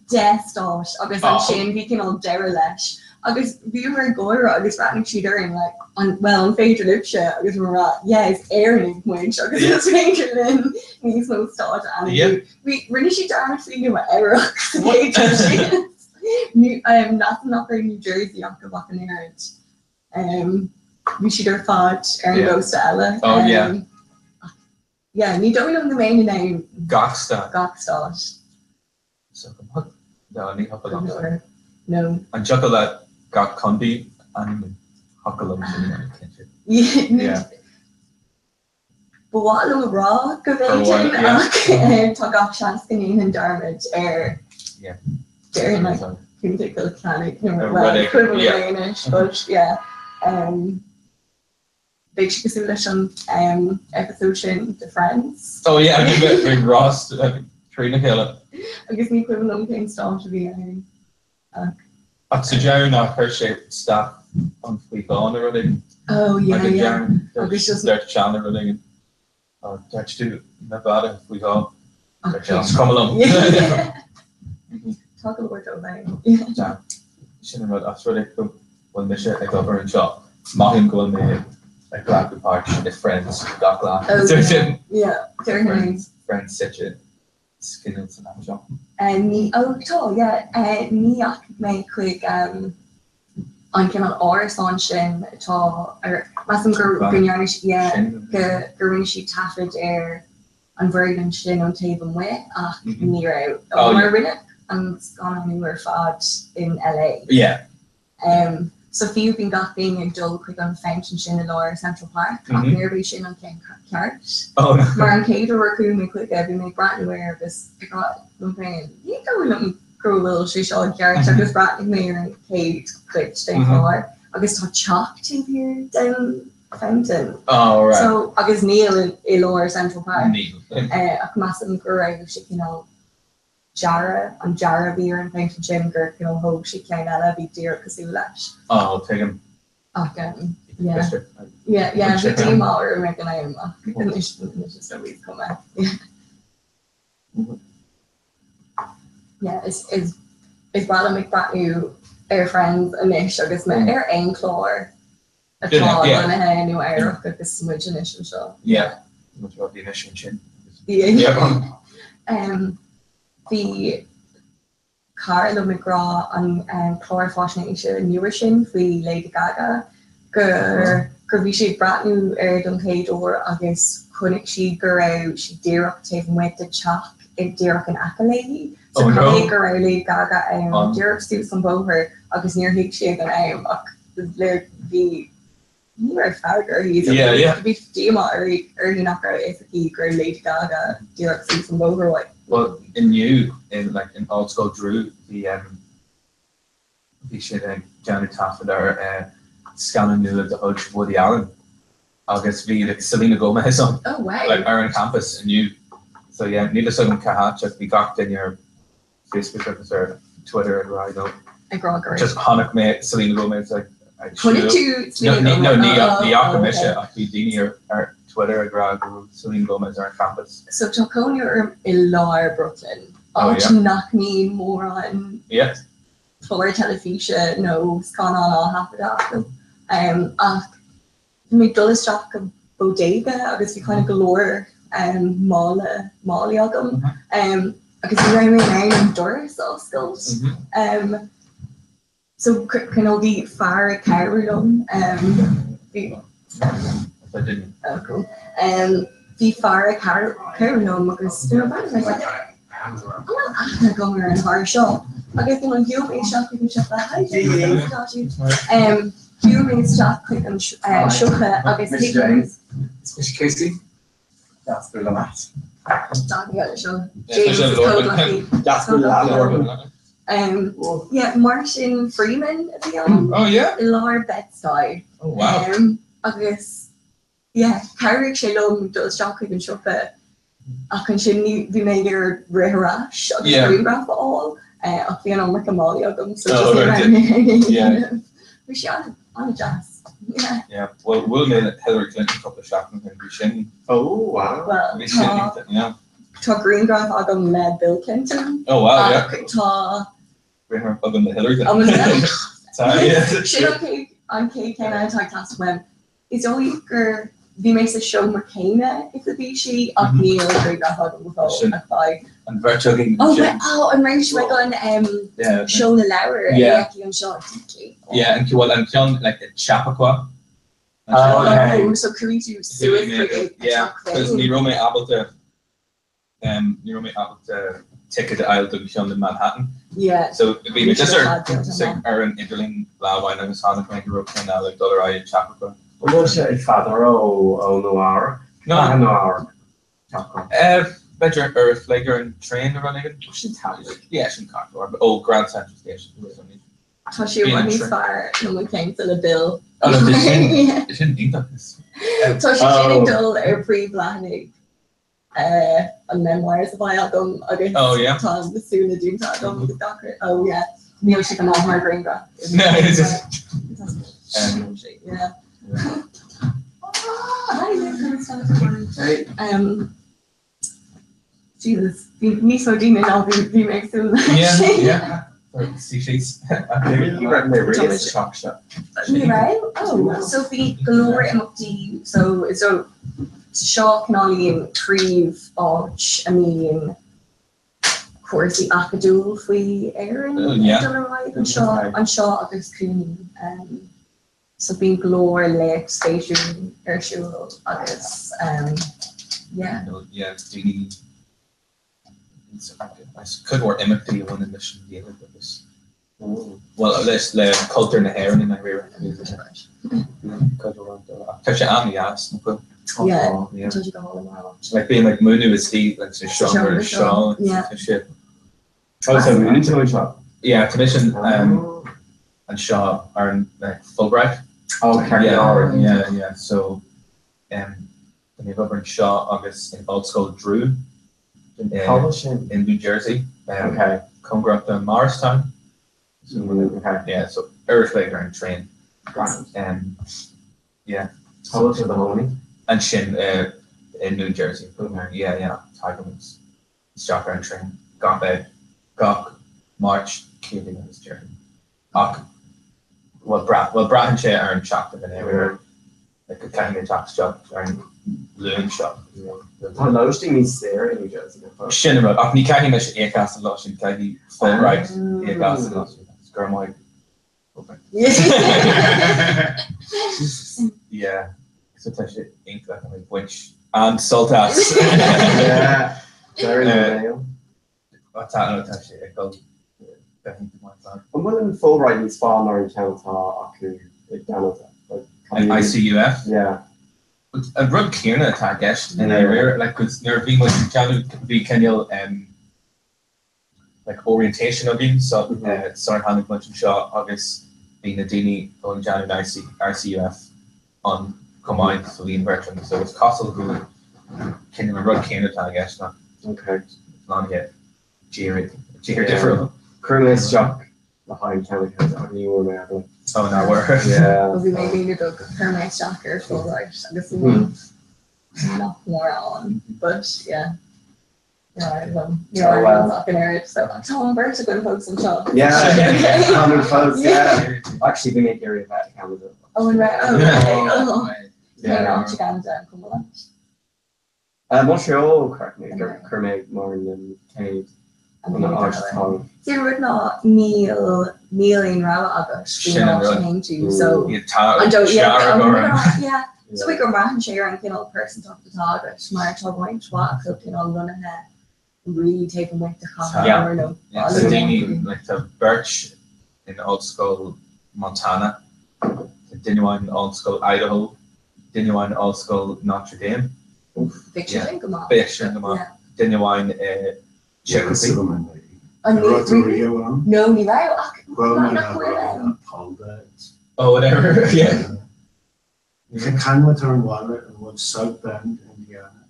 death start, agus an Shane Beacon on Derelish. Agus viewer gore, agus ratting cheater and like on Phaedra Lipsha, agus it's Aaron Winch, agus it's Phaedra Lynn, he's no start and we really she darn feeling what error. Not very New Jersey, Uncle Bucking Aaron. We should have thought Aaron goes to Ella. Oh yeah. Yeah, and you don't know the main name. Gockstad. So no, I need to No. And chocolate got Condi and Huckle Yeah. But what a rock of it, talk off chance in and Darmage air. Yeah. They're like political planet, Ruddick, equivalent, but yeah. Big Shigasula episode in The Friends. Oh yeah, I think big Ross, Trina Hill. I guess the equivalent thing still to be At Jaron nach her shape staff on week on already. Oh yeah, yeah. There's Chandler running. That's to Nevada if we go. Just come along. Talk a word about yeah. Shouldn't have that's really cool. When the shit like over and shot. Mahim going there like Black Park and his friends got glass. Oh yeah, they're nice. Friends sit in skin and some shop. And me me make quick on kind of hours on shin tall or massam gurnish gurnish taffed air and very and shin on table way near out rinne and gone on newer fod in LA. Yeah. So few been got being a dull quick on fountain shin in Lower Central Park nearby shin on Ken Cart. Oh no. Mar cater work me quick every make brand aware of this you go grow little she saw carrots I just brought me and Kate quick stay for I guess talk chalk to here down fountain. Oh right. So I guess Neil in Lower Central Park. Neil. A massive girl she Jara and Jara beer and fountain gym girl hope she can be dear because he lash. Oh I'll take him. Okay. Yeah. Yeah, we do more making I am and it's just a week come out. Yeah, it's rather make brought you air friends and ish I guess my air anclor at all and I anyway like this smudge initial show. Yeah. Much about the initial chin. Yeah. The Carla McGraw and Clara Fascination newer shin for Lady Gaga gur vi si bratnu Duncade or agus kunnig si gur out si dearach taven with the chalk in dearach an accolade. So gur Lady Gaga dearach stu some boher agus near hig si an le vi near farger he's be dema early knock out if he gur Lady Gaga dearach stu some boher like. Well, in old school Drew, the shit Johnny Taffeder scanning new at the Hodge Woody Allen. I guess we like Selena Gomez on. Oh wow. Like Aaron Campus and you. So yeah, need a sudden Kahatchak be got in your Facebook or Twitter and I know. Just Hanukkah mate Selena Gomez like no Misha Dini or Twitter grad Selena Gomez or campus. So Tokonia in Law Brooklyn. Knock me more on for television no gone on all half a doc. Me dulles shock of bodega I guess we kind of galore Molly agam I guess we remain in Doris all skills. So can all the fire carry on I didn't. Oh cool. The fire carry on because you know like I'm not going around hard shop. I guess when you make shop you can shop that you make shop click and shop I guess Mr. Casey. That's the limit. That's the landlord. Yeah, Martin Freeman at the oh yeah. Laura Bedside. Oh wow. I guess yeah, Carrick Shalom does shop and shop it. I can see the major reharash of the graph all. I feel on like a molly of them. So yeah. We should on a jazz. Yeah. Yeah. Well, we'll make Hillary Clinton couple of shopping and we shouldn't. Oh wow. Well, we shouldn't, yeah. To Green Graph I got led Bill Clinton. Oh wow, yeah. To bring her up in the Hillary Clinton. I'm gonna sorry. Yeah. Shit on Kate and I talked last when it's only vi makes a show McCaina if the beachy up Neil Green Graph I got before and virtually and Rich Michael show the Lauer and show yeah and well and John like the Chappaqua so can we do suicide because the roommate able to ticket the aisle to show in Manhattan so we just are an interling loud wine and Sonic make a rope and like dollar eye and Chappaqua was it father no hour Better Earth, like you're in train or running. Yeah, Shin Cat or Grand Central Station. Tá siú an níos fear nó mu céim le bil. Oh no, they shouldn't need that. Tá sé sin dul ar príomhlanig an memoirs a bhaid agam agus tá nasúna dúnta agam go doctor. Oh yeah, níl si go ná mar gringa. No, it's just yeah. Jesus, me so demon all the makes him. Yeah. See, she's shock shot. Right? Oh, so the glory MD, so shock can only improve arch, I mean, coursey acadul fwy Aaron. And shot agus Cooney. So being glory lake station airshul agus yeah. Yeah, really. I could wear empathy one in mission deal with this. Well, let's culture in the air in Nigeria. Touch it on the ass. Yeah. Like being like Moonu with Steve, like so stronger and strong. Yeah. Shit. Also, Moonu to shot. Yeah, Commission and Shaw are in like Fulbright. Oh, yeah. So, then you've over in Shaw, August in Old School Drew. In New Jersey. Okay. Come up to Morristown. Yeah, so Earth later and train. Yeah. How much of the honey? And Shin in New Jersey. Yeah. Tigerman's shocker and train. Got bed. Got March keeping in his journey. Well, Brad and Shay are in shock in everywhere. Like a kind of tax job or in loon shop. Tá loisting ní séir in New Jersey. Sin rud ach ní caiithí leis écas an losin caiithí Fulbright écas an losin gur mai. Yeah. So tá sé ink like a winch and saltas. Yeah. Very well. Tá sé ag go definitely my plan. An bhfuil an Fulbright níos fáil nar an ceanntá acu ag Canada. ICUF? Yeah. A rug Kierna attack guest in area like because near being like be Kenyal like orientation of him so start handling much and shot August being a Dini on January RCUF on combined so the veteran so it's costal good Kenyal rug Kierna attack guest not okay not yet cheer different Colonel's Jock behind Canada on you were there. Oh no, we're yeah. We maybe need to go permanent shocker for like I guess not more on, but yeah. I'm fucking Eric, so Tom Burke's a good folks and shop. Yeah, common folks, yeah. Actually, we make area that Canada. Oh, and right. Oh, okay. Yeah, Canada, come on. Montreal, correct me. Kermit, Martin, Kate. Sir would not Neil in Rama August to so yeah so we go around share and kill person talk to target smart talk going swap cooking on one and really taking with the car so like the Birch in Old School Montana Dinuine Old School Idaho Dinuine Old School Notre Dame Dinuine Cherokee. No, ni right. Oh, whatever. Yeah. Canada and Wallet and one South Bend, Indiana.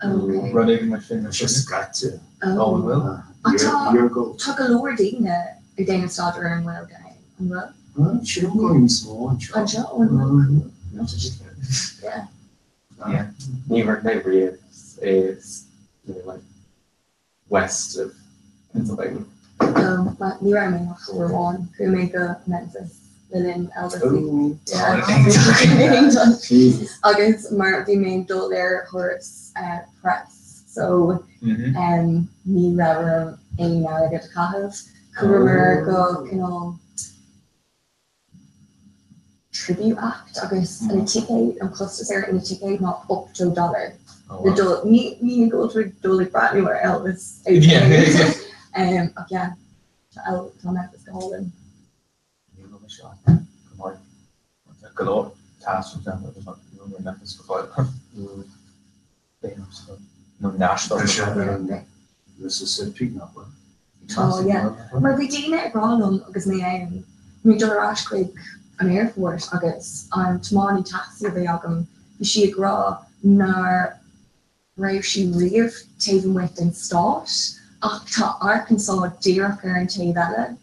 Okay. Running machine. Just got to. Oh, we will. Year ago. Took a lower Dana, a Dana starter and well guy. Well. Well, she don't go in small. Yeah. Yeah. Neighbor is like west of Pennsylvania. But near I mean, we're on Jamaica, Memphis, Lynn, Elvis. Jesus. August, Mark, the main door there, Horace Press. So, me rather a now get a Kahas, Kurmer go, tribute act, August, and a ticket, and clusters there in a ticket, not up to $1. The door, me go to Dolly Brat anywhere Elvis. Again, I'll Memphis to hold him. Nashville. Mississippi, not one. Oh yeah, maar we dien het gewoon agus me mi do asquig an Air Force agus an tomorrow taxi be agam si gra naar raibh si riamh taobh with in stát ach tá Arkansas dearchar an taobh eile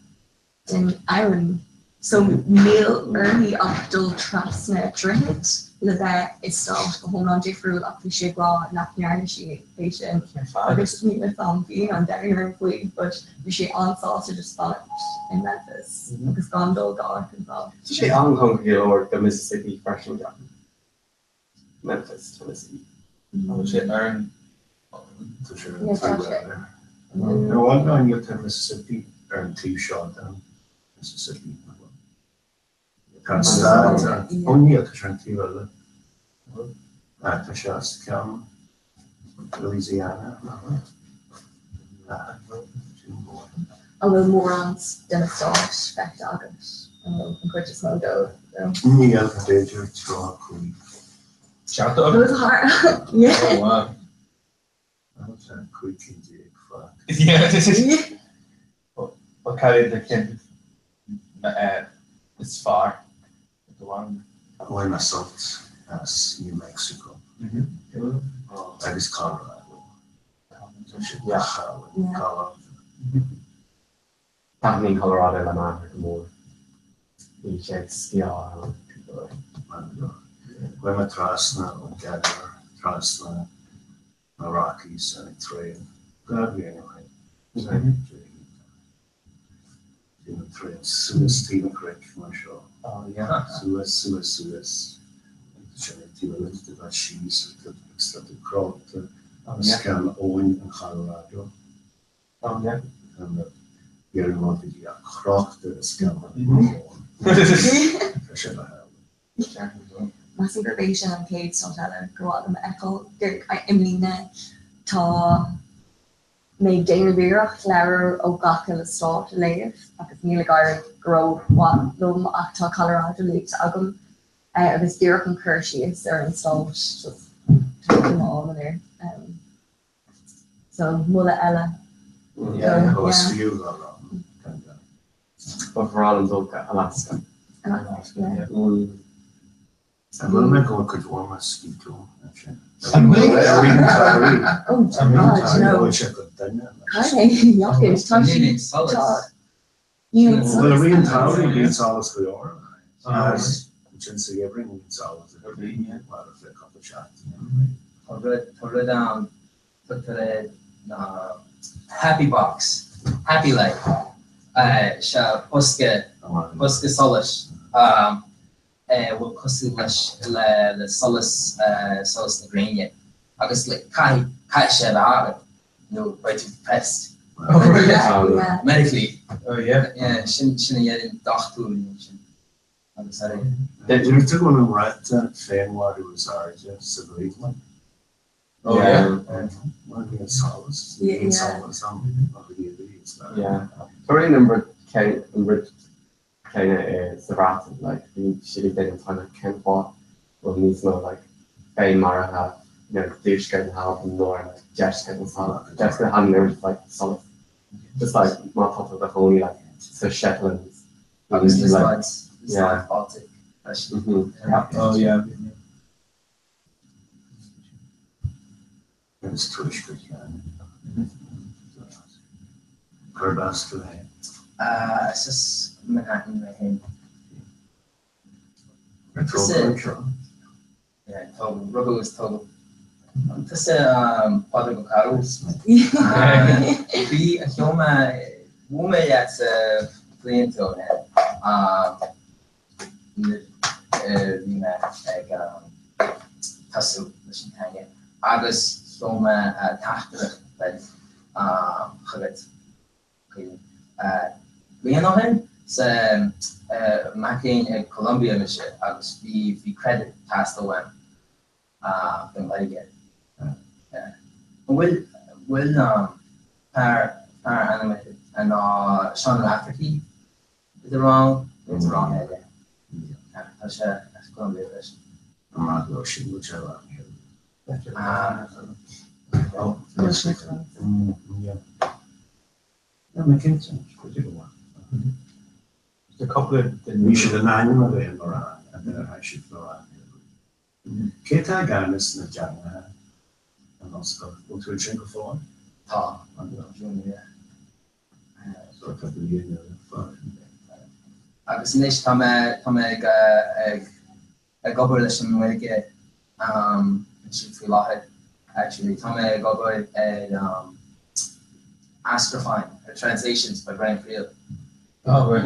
den Aaron so níl early ach dul trasna drihid le bheith is stát go hón difriúil ach bhí si gra nachnearna si patient agus ní le fan bhí an deir faoi but bhí si ansáte just spot in Memphis agus gan dul go Arkansas. So she hungry or the Mississippi freshman job. Memphis, Tennessee. Oh, she earned. No one going with the Mississippi earned two shot down Mississippi. Can't start only at the Tranquil. At the shots come Louisiana. A little morons den start back to August. An cuiite smó do. Ní féidir trá chuí. Shout It was hard. Yeah. Oh, wow. That's a quick intake for. Yeah, this is. What kind of the kid? It's far. The one. When I saw as New Mexico. That is Colorado. Yeah. Colorado. Happening in Colorado, la man, more. We check skill. When I trasna and gather trasna, Rockies and trail. God, we anyway. Trail. Stephen Creek, my show. Oh yeah. Suez. She's the crowd. Scan Owen in Colorado. Oh yeah. And you're not the croc that scan. Massive probation an céad stáile go am echo gur imlíne tá mé déanamhíoch leabhar ó gacha le stát léamh agus níl gaiir gro lom ach tá Colorado leaps agam agus dúach an chuirsí is ar an stát má there so mula eile overall in Alaska. I'm going to go to warm mosquito. I'm going oh, well, we in town means all us for which is every means all of the cup of chat. Hold down, put the happy box, happy life. Sha Puska Solis. Will cosy le Solis Solis Negrania. August like Kai Sheba, no, right to pest. Yeah. Medically. Oh yeah. Yeah, shouldn't yet in doctor. I'm sorry. Did you took one of them right fan water was ours, civilian one? Oh yeah. One of the Solis. Yeah. Yeah. I remember kind of Savatin, like she did in time of Ken Watt, or needs no like Bay Mara, douche have nor Jessica and Solid. Jessica had nerves like solid. Just like not top of the whole like so Shetlands. Like, yeah. Baltic. Yeah. Oh yeah. It's Twitch good, Carbas today. It's just Manhattan right here. Yeah, total. Rubber was total. This Padre Carlos. We a human woman that's playing to it. Like Tasu, machine hanging. August human tahter, but Khalet. We know him. So, making a Colombia mission, August we credit past the one. Then what again? Will par animated and Sean Lafferty is it wrong? It's wrong idea. That's Colombia version. I'm not going to whichever. Oh, that's it. Yeah. Ja, men kan inte det gå. A couple of Vi should have nine of them around, and then I should go on. Kita ganas na janga, and also go to a drink of phone. Tá, junior. So a couple of years ago. Agus níos tá ag gobar leis an muige si fao láhead actually tá ag gobar Astrofine, translations by Brian Friel. Oh, right,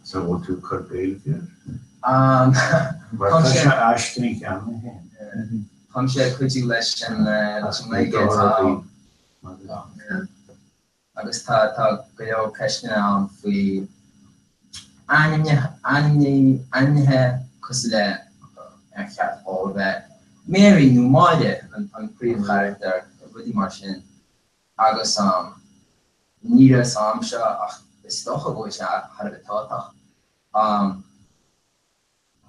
So what to cut bail here? Come sé chuidú leis an muige agus tá go leor ceisne an faoi ainithe cos le cheart ó bheith Mary nó máide an príomh character rudí mar sin agus ní sam seo ach is stocha go se har betáach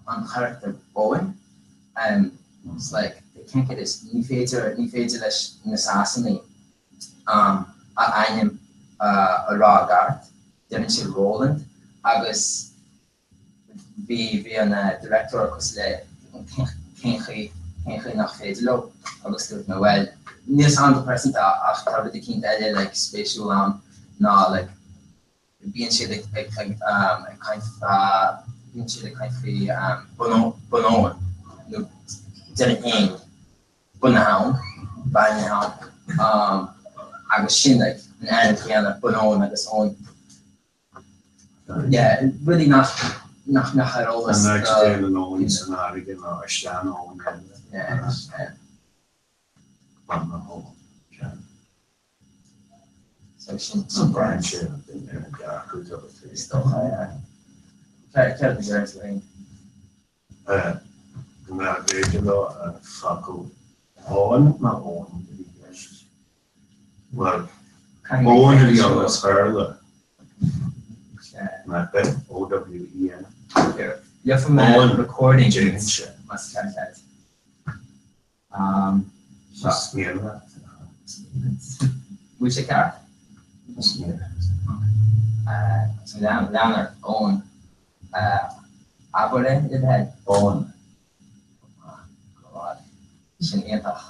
an character Bowen it's like they can't get this ní féidir leis na sasannaí a aim a rá gart dean si Roland agus bhí an director cos le cén nach féidir lo agus lu na well níos an person ach tar de cin eile like spatial ná like bíon si kind fi bonóin no den ein buna haun bain haun agus sin like an piano bonóin agus on yeah really nach all this and next day the noise and that again I stand on yeah on the whole so some branch in there good over three stuff can't be very thing na vedo faco on not on well on the other side my bet OWEN yeah from recording must have that just near that which car so down there on Aberdeen it had on sin éach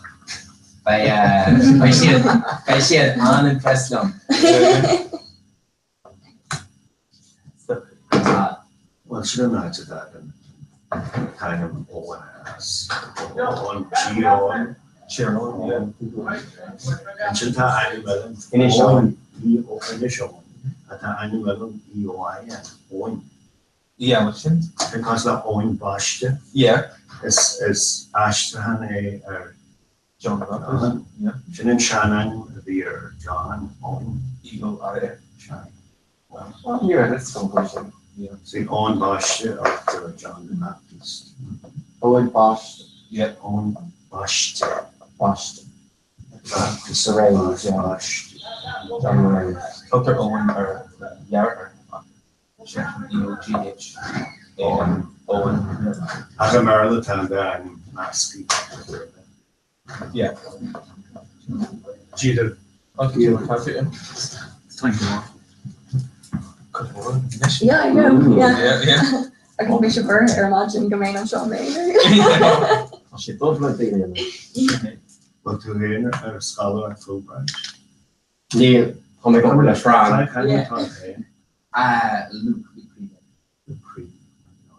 bei siad an impresslum well should not to that and kind of on as on Gio Sharon and should I initial at annual EOI on yeah what's it because the own bashed yeah is Ashton John Roberts yeah Shannon Shannon the John on EOI well yeah that's some question yeah see on bashed of John the Baptist Owen Bosch yeah on bashed Surrey John Dr. Owen or Yarra EOGH Owen as a Maryland and Maskey yeah Jeter okay we'll talk to him thank you yeah I know yeah I can be sure imagine going on Sean she thought like they but to hear a scholar at Fulbright yeah how many people are trying Luke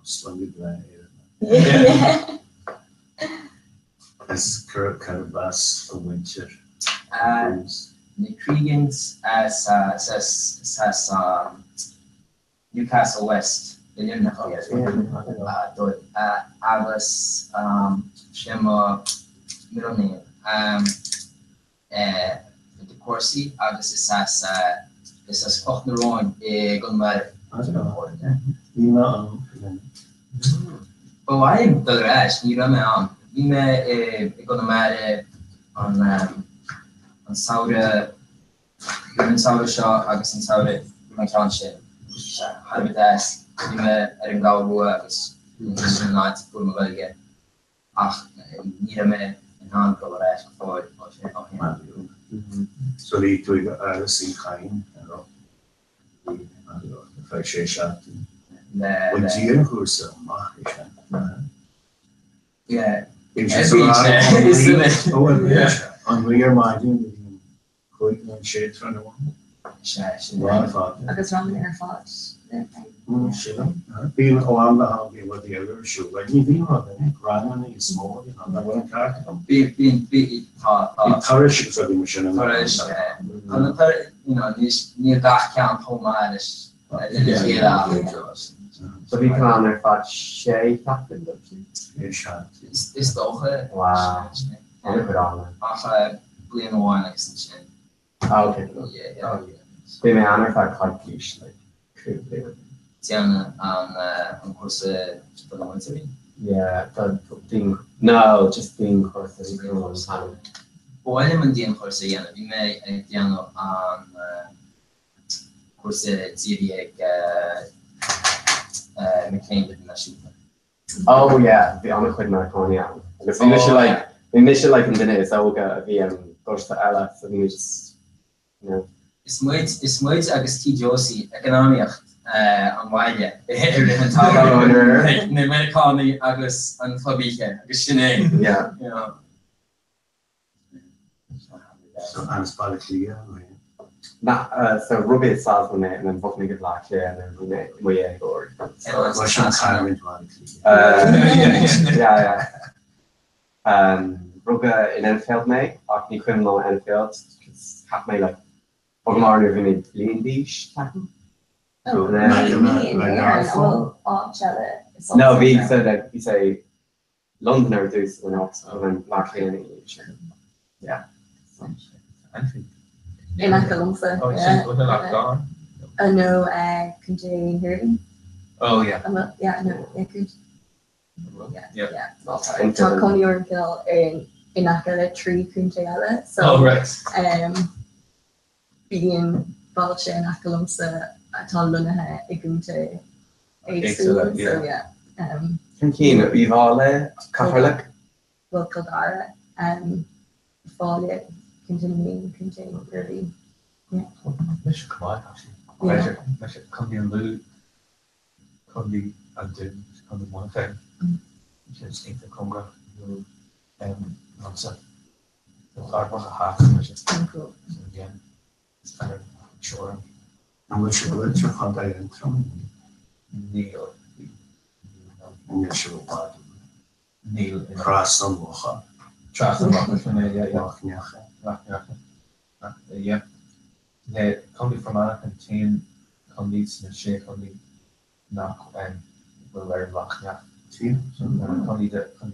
slowly blind yeah as Kirk kind of bass for winter the Creegans as Newcastle West I was middle name de Corsi agus is as ochnaroin gon mar oh I am the rash ni ram am vi me gon mar on Saudi shot agus in Saudi man kan shit har vi das vi me gawo agus night for my again ach ní me in an go reis fá So die doe je alles in geheim. Fe sé seachtaí. Dían chusa amach an riar maidin chuig an sé tro agus ram ar fád. Bí óán le ha bí wat ewer siú, ní bí ran í smó an bhfuil car bí tar fa mar sin ní ga cean thomáin is So wie kan er wat sé tappen is doge blian óháin sin. Be mé an fa kalkis Tiana an cuasa spelmantaí? Yeah, ding no, just being course han. Bhile man díon chusa dhéana, bhí mé ag déanamh an cuasa tíí ag McCain nasúpa. Oh yeah, the on chuid mar conia. Agus initial like in dinner is óga bhí an gosta eile so bhí just Is muid agus tí Josie economiacht an bhaile an tá na Americanáí agus an chlubíe agus sinné. an spallia. So rugby sauce when and then fucking get locked here and then we or yeah. Rugga in Enfield me, Acne criminal Enfield, have me like Ogmar in lean dish. No, we said that we say Londoner does when when largely in English. Yeah. In Akalumsa. Oh, yeah. With the lockdown? No, contain hearing. Oh, yeah. Yeah, no, it could. Yeah. Talk on your bill in Akala tree Kunjala. So, oh, right. Being Balcha and Akalumsa, Ataluna, Igunte, Excellent, yeah. So, yeah. Keen, Ivale, Catholic. Well, Kildara, Folly. Continuing early. Yeah. Mission come on, actually. Mission come in Lou, come the and do come the one thing. Just think the Congo, answer. The hard one a half mission. Cool. So again, it's kind of sure. And which words are found in from Neil. Initial part. Neil. Cross on Waha. Trust the rock, yeah. They come from American team, come leads in the shape of the knock and will learn lock, yeah. Team. So come lead there, come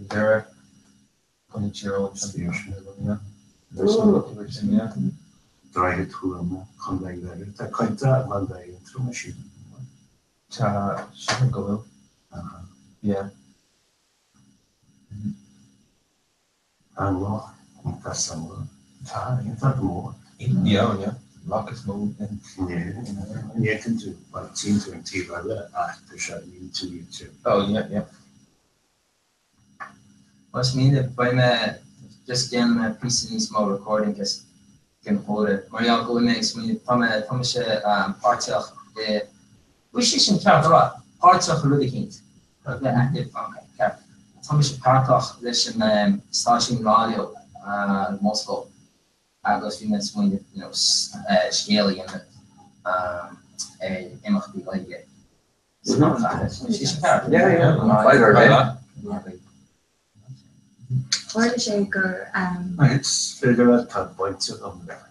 lead your own contribution, yeah. There's some motivation, yeah. Drive it through them, come like that. That quite that one day through machine. She can go out. Yeah. And lock, that's some that more. Yeah. Lock is moved. Yeah, you can do, but seems to be after shot you to YouTube. Oh, yeah. What's mean that by me just getting a piece of small recording because can hold it. Maria go makes me Thomas party of the which is in charge parts of the Kings. Okay, active okay. Thomas part of this starting radio Moscow. Agus vi mens moet scale in het mag die like Or shaker it's figure out cut points on there.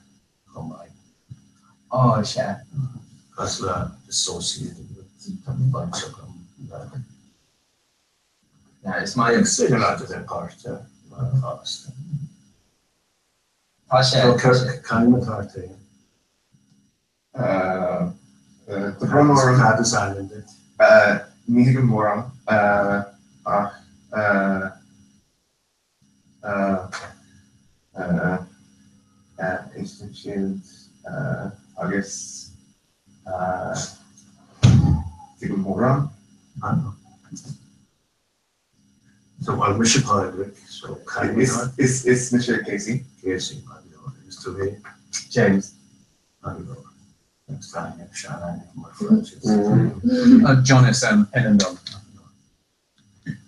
Oh shit. That's associated with bunch of them. Yeah, it's my figure out that part fast. Kan je het hard tegen? De Bromor gaat dus aan in dit. Niet geboren. Institute. August. De geboren. So I'm Mr. Hardwick, so It's Mr. Casey. Casey, is today. James. Next time, next Shannon, my friends. Jonas Edendon.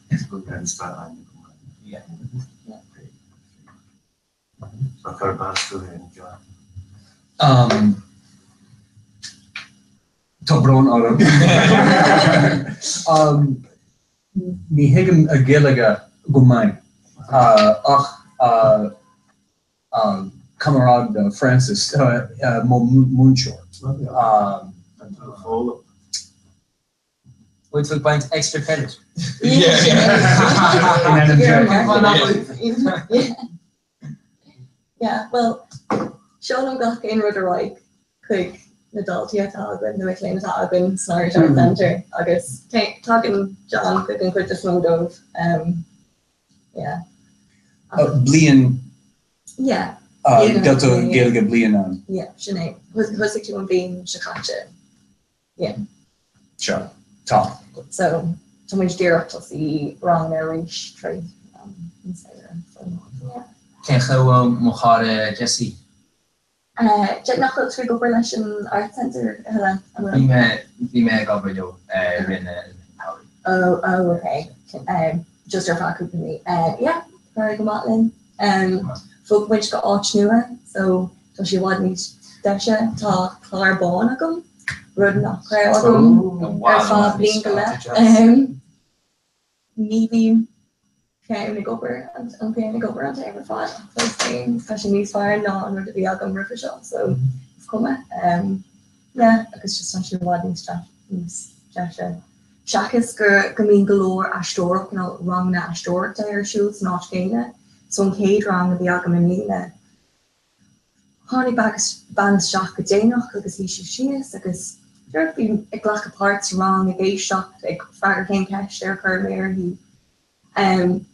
It's good and style. Yeah. So Carbass today, John. Tobron or ni higgin a gillaga gumai Camarade Francis Moonshore. Wait till find extra credit. Yeah, well, Sean got in with the right quick adulty at Alban, the McLean at Alban, Snarr Town Centre. August talking John quick and quick just moved over. Yeah. Blian. Yeah. Delta Gilga Blian. Yeah, Sinead. Was it you being Shakacha? Yeah. Sure. Top. So much dear up to see wrong there reach trade. Yeah. Kencho Mohare Jesse. Jet knuckle to go Berlin Art Centre. We may go with you in Oh, okay. Just your faculty with me. Yeah, very good Matlin. Folk which got all newer, so she wanted me Desha to Clar Bonagum, Rudden up Crowdum, Fab Lingala, maybe came to over and came to over and every five those things, especially these fire non with the Algum River Shop, so it's coming. Yeah, it's just such a wanting Desha. Shakas Gamin Galore Ashtor, you know, wrong na Ashtor, their shoes, not Gana. So in Cade wrong with the Algamanina. Honey bags bands shock a Danoch because he is because there'd be a glack of parts wrong, a gay shock, like Fragger King Cash there, Kermere, he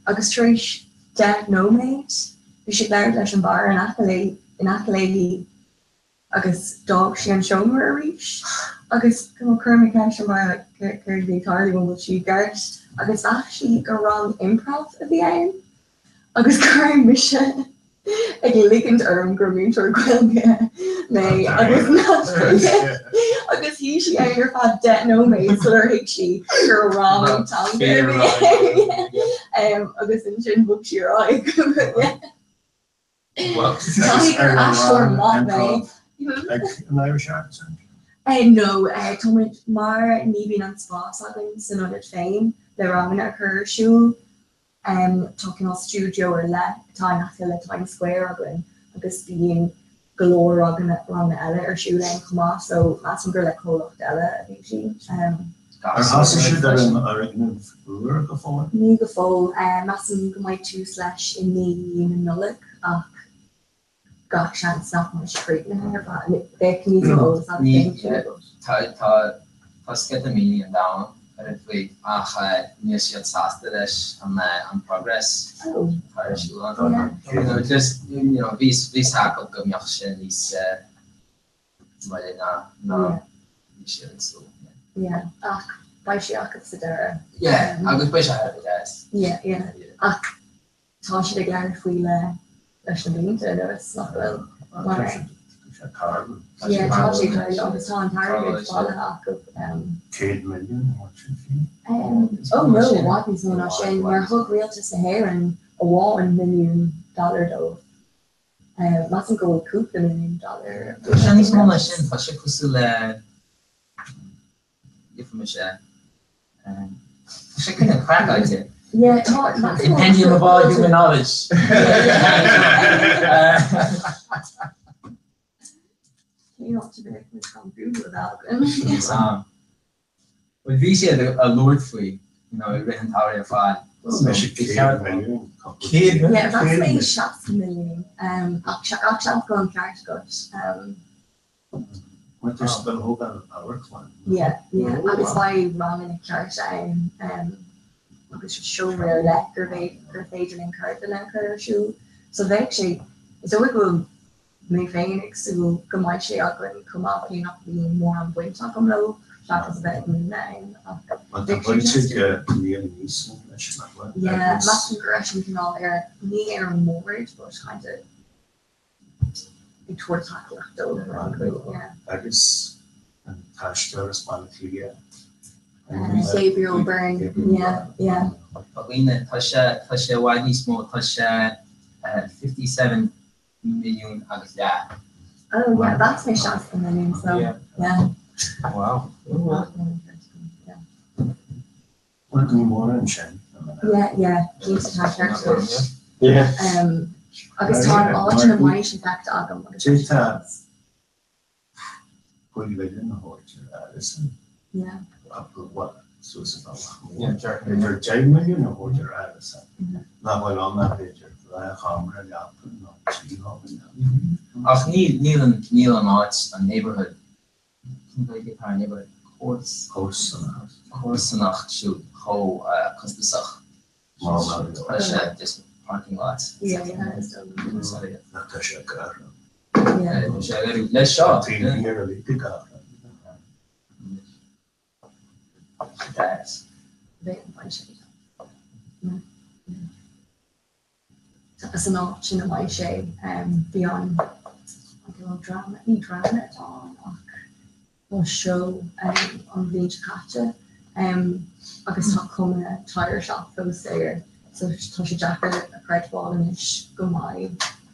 August Trish dead no mate. We should learn Lash and Bar in Accolade, August Dog she and Shomer a reach. August come Kermere Cash and Bar Kirby Tardy one will she guard. August actually go wrong improv at the end. Agus Karim Misha ag ligand Grameen for Gwelga May agus not agus he she anger fad debt no may so there she girl wrong tongue agus in chin book she right Well, Ashtor not may like an Irish accent. No, Tommy Mar Nevi and Spa something another fame the wrong at her shoe. Talking on studio or time after Times Square agus being galore wrong the Ella or shooting come off so last girl like whole of Ella I think she Has should that in go forward? Ní go fó massam go mai tú / in the nullic gach chance not much treatment but they can use those I think ta get the meaning down. Week on progress. Just these hack of Gomyashin is so yeah. By she consider. Yeah, I could wish I had it guys. Yeah. Tosh the again if we it's not well. Yeah, Toshi Curry on the song Target Kate Million, oh no, what is one Shane? We're hook real to Sahara and a $1 million though. Mustn't go coop $1 million. Shani's small machine, but she could give him a share. She couldn't crack like it. Yeah, Depending on all human knowledge. You know to be from Google about them. With VC a Lord free, written tower of fine. Kid. Yeah, that's like shots million. Actually going charge goes. What there's been a whole bunch of power climb. Yeah. I was why wrong in a charge because show where that Adrian and Cardinal shoe. So they actually it's always good. My Phoenix to come out she and come up, not being more on point on come low. that was about nine. Want dan wil je Liam Neeson als je maar Yeah, Latin Gresham can all air me air more, but kind of be towards tackle left over. Yeah. Dat is een thuissteuris manier. Gabriel Byrne, yeah. Alina Tasha Wadi Small Tasha 57 million agus yeah. Oh yeah, that's my shot for million, so yeah. Wow. Wat doen we morgen, Shen? Yeah. Keeps the characters. Yeah. Agus tá áit na mai sin back to agam. Jita. Pwy wedi yn hoi'r listen. Yeah. What? So it's about. Yeah, sure. You're genuine, you know what you're at. Not well on that picture. I can't really happen. Not see Ach Neil and Arts and neighborhood. Our neighborhood course nacht shoot ho Kostbesach. Just parking lots. Yeah. Let's shop. That's as an option in my shade beyond drama at all or show on Beach Catcha agus tá cum a tire shop those there so tá sé jacker a credit ball and ish go mai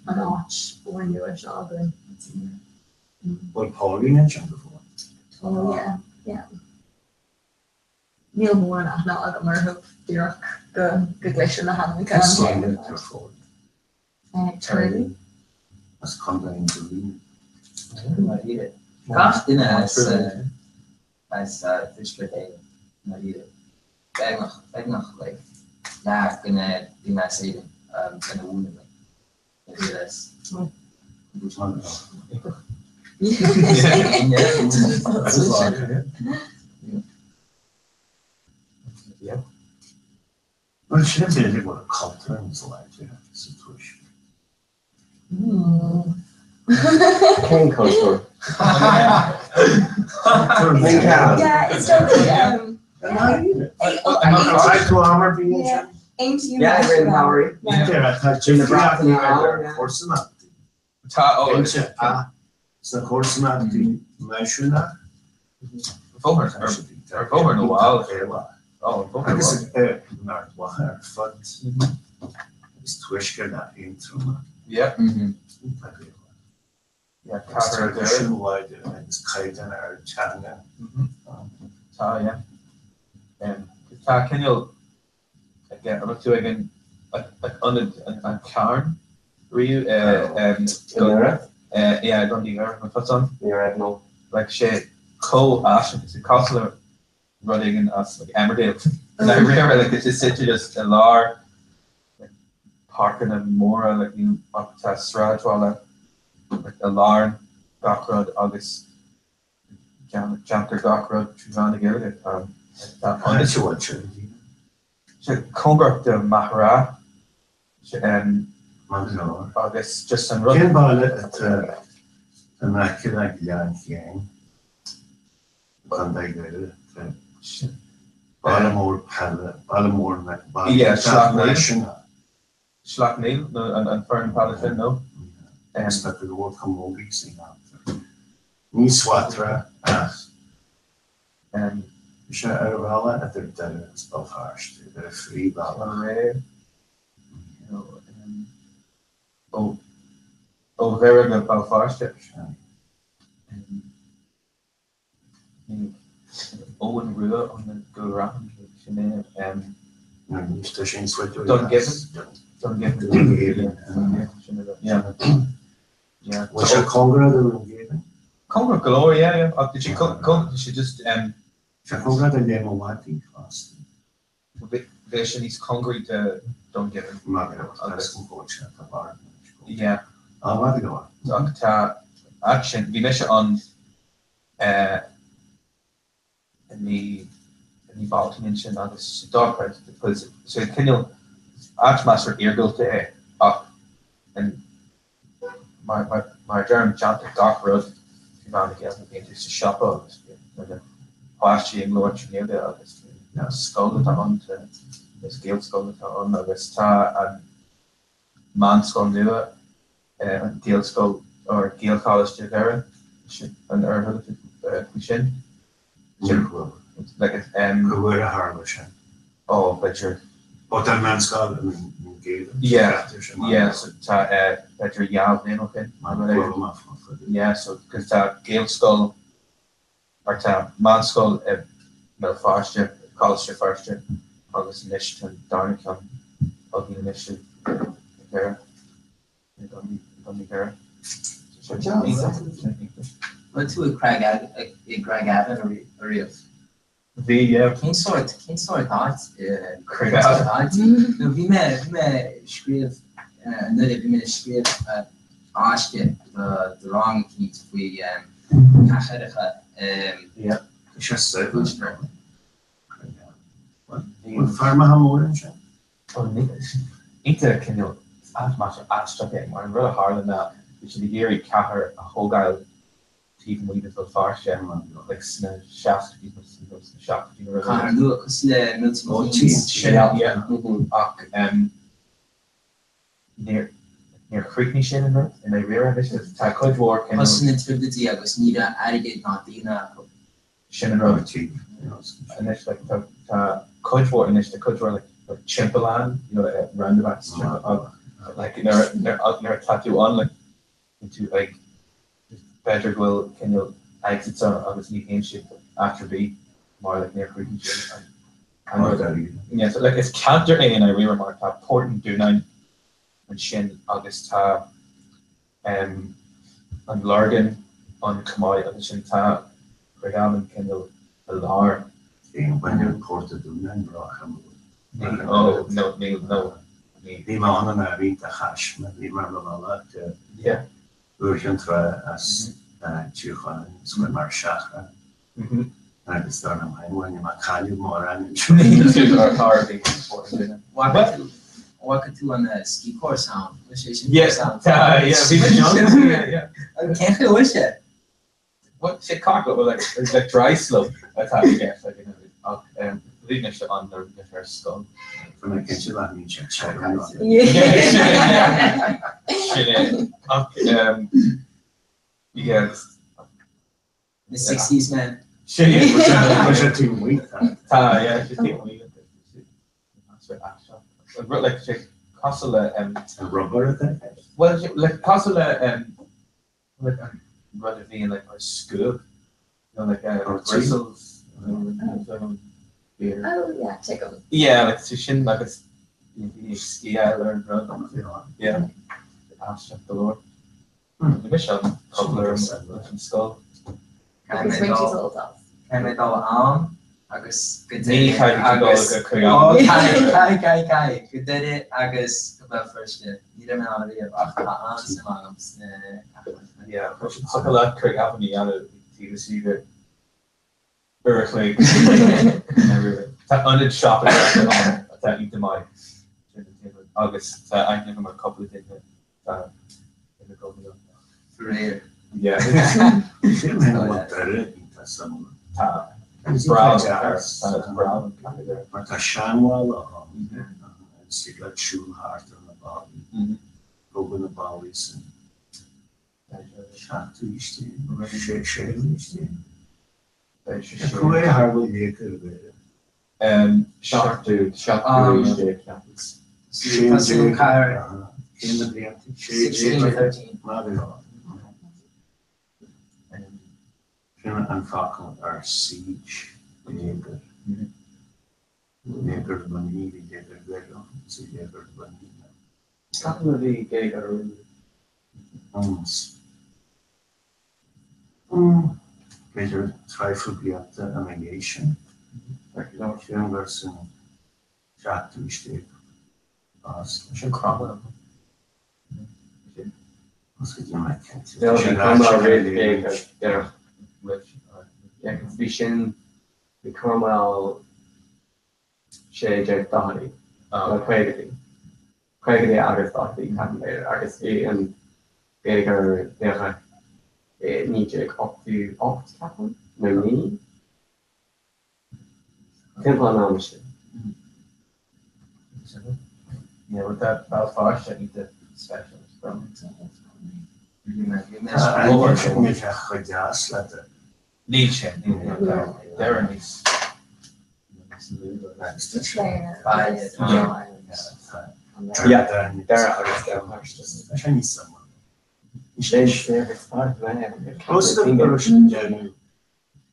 an arch or newer shop and Well, Pauline mentioned before. Oh yeah. Neil Moore na agam mar hope dúach go gléisiir na hanna Charlie. That's conveying to me. Gosh, dinner as fish per day. Not either. Bag nog like that gonna say gonna wound me. Maybe that's Which one? Yeah. Well, she didn't really want to come terms like that situation. Ken culture. Yeah, it's totally I to armor being aim to you. Yeah, Graham Howery. Yeah, I thought Jim Bradley of course not. So course not the Mashuna. Over no while. Oh, I guess not wire, but it's twishker that intro. Yeah. Yeah, Catherine there. Why it's Kaitan or China. Yeah. Can you again? I'm not doing again. On the Carn, were you? Yeah, don't you ever put on? Yeah, no. Like she co-ash, it's a counselor running in us like Emmerdale. And I remember like it's just a lar, like parking and more like you up to Stradwala, like a lar, Dockrod, August, Jamter Dockrod, Trivana Gilgit. On this one, she Congress the Mahara, August just on Ken Barlett at Immaculate Young Gang. Bandaigere. Ballamore Pallet, Ballamore, yeah, Schlockneil, no, and Fern Pallet, no. And that the word come sing after. Niswatra, and Arvala at their dinner is Belfast, they're free Ballamore. Very good Belfast. Owen Rua on the go around. Don't give Yeah. What's your Congress doing? Congress galore, yeah. Did she come? She just Congress and then Mawati fast. Vision concrete don't give it. Yeah. What do you action. We measure on in the Baltimore on this dark part because so can you Archmaster Eargle to up and my German jumped the dark road found again just to shop out páistí an Lord Trinidad agus scoil an is géal scoil an agus tá an man scoil nua an géal scoil or géal college de vera an ar sin. Like Go a Harbour sin. Oh, but you're. Oh, that man's got yeah, so that you're young, okay. Yeah, so because that Gale Skull or that Man Skull Belfast College first year, August Mission, Darnicum, Ugly Mission, there. What to a Craig Avon or Rios? Geen soort thoughts. Craig Avon. Wie me schreef, nu heb je me schreef Aasje de wrong kiet we kacherige. Ja, is just so. Wat farmer gaan worden? Oh nee, inte kan je afstrappen, maar really hard than that. Dus je hier ik kacher a whole guy. Even with the fast like shaft people shaft near Creekney Shin in a rear ambition ta could work and was need added not Shin road and it's like could work and it's the could work like Chimbaland, you know, roundabouts like they're tattoo on like into like better will can you exits on obviously game shape after B more like near Creekney Shin yeah, so like it's counter A and I remark that Portland do 9 and Shin August on Largan on Kamai and Shin Ta Regaman Kendall Alar when you're ported to oh no die mannen naar wie te hash met die maar wel yeah urgentra as Chuchan swim our shachra and it's done on my when you makali more and walk to on the ski course sound. Yes, yeah. I can't feel it. What shit cockle like it's like dry slope. That's how you get like leading it on the first skull. From a kitchen let me check. Yeah. The 60s man. Shit, was a team week. Yeah, she's team week. Like Costela rubber thing. Well, like Costela like rather being like a school, you know, like bristles. Oh yeah, take them. Yeah, like Shin, like it's ski island, yeah. Abstract the Lord. Michelle, Cobbler, and Skull. Can I go on? Agus good day. Good day. Agus about first year. You don't know yeah, look a lot Craig Avenue out of to see the earthquake. That under shop that eat the mic. August I give him a couple of things in the government. Yeah. Brown. Maar dat Shanwell zit like shoe hard on the body. Open the bodies and shot to each team. Shake each team. Hoe haar wil je kunnen Shot to each day. In the 16 or 13. And Falcon are siege. Neger Banini, Neger Vero, Neger Banina. Definitely gay Better trifle at the annegation. Like don't fingers and chat to stay. Should crumble. Let's get my cat. Yeah. Yeah, vision the Cromwell Shay Doherty. Craig agus Doherty agus and bigger need up to Captain. No me. Simple and Yeah, with that Belfast, I need the specials from. Nietzsche, there are these. Yeah, there are Chinese someone. Most of the Russian general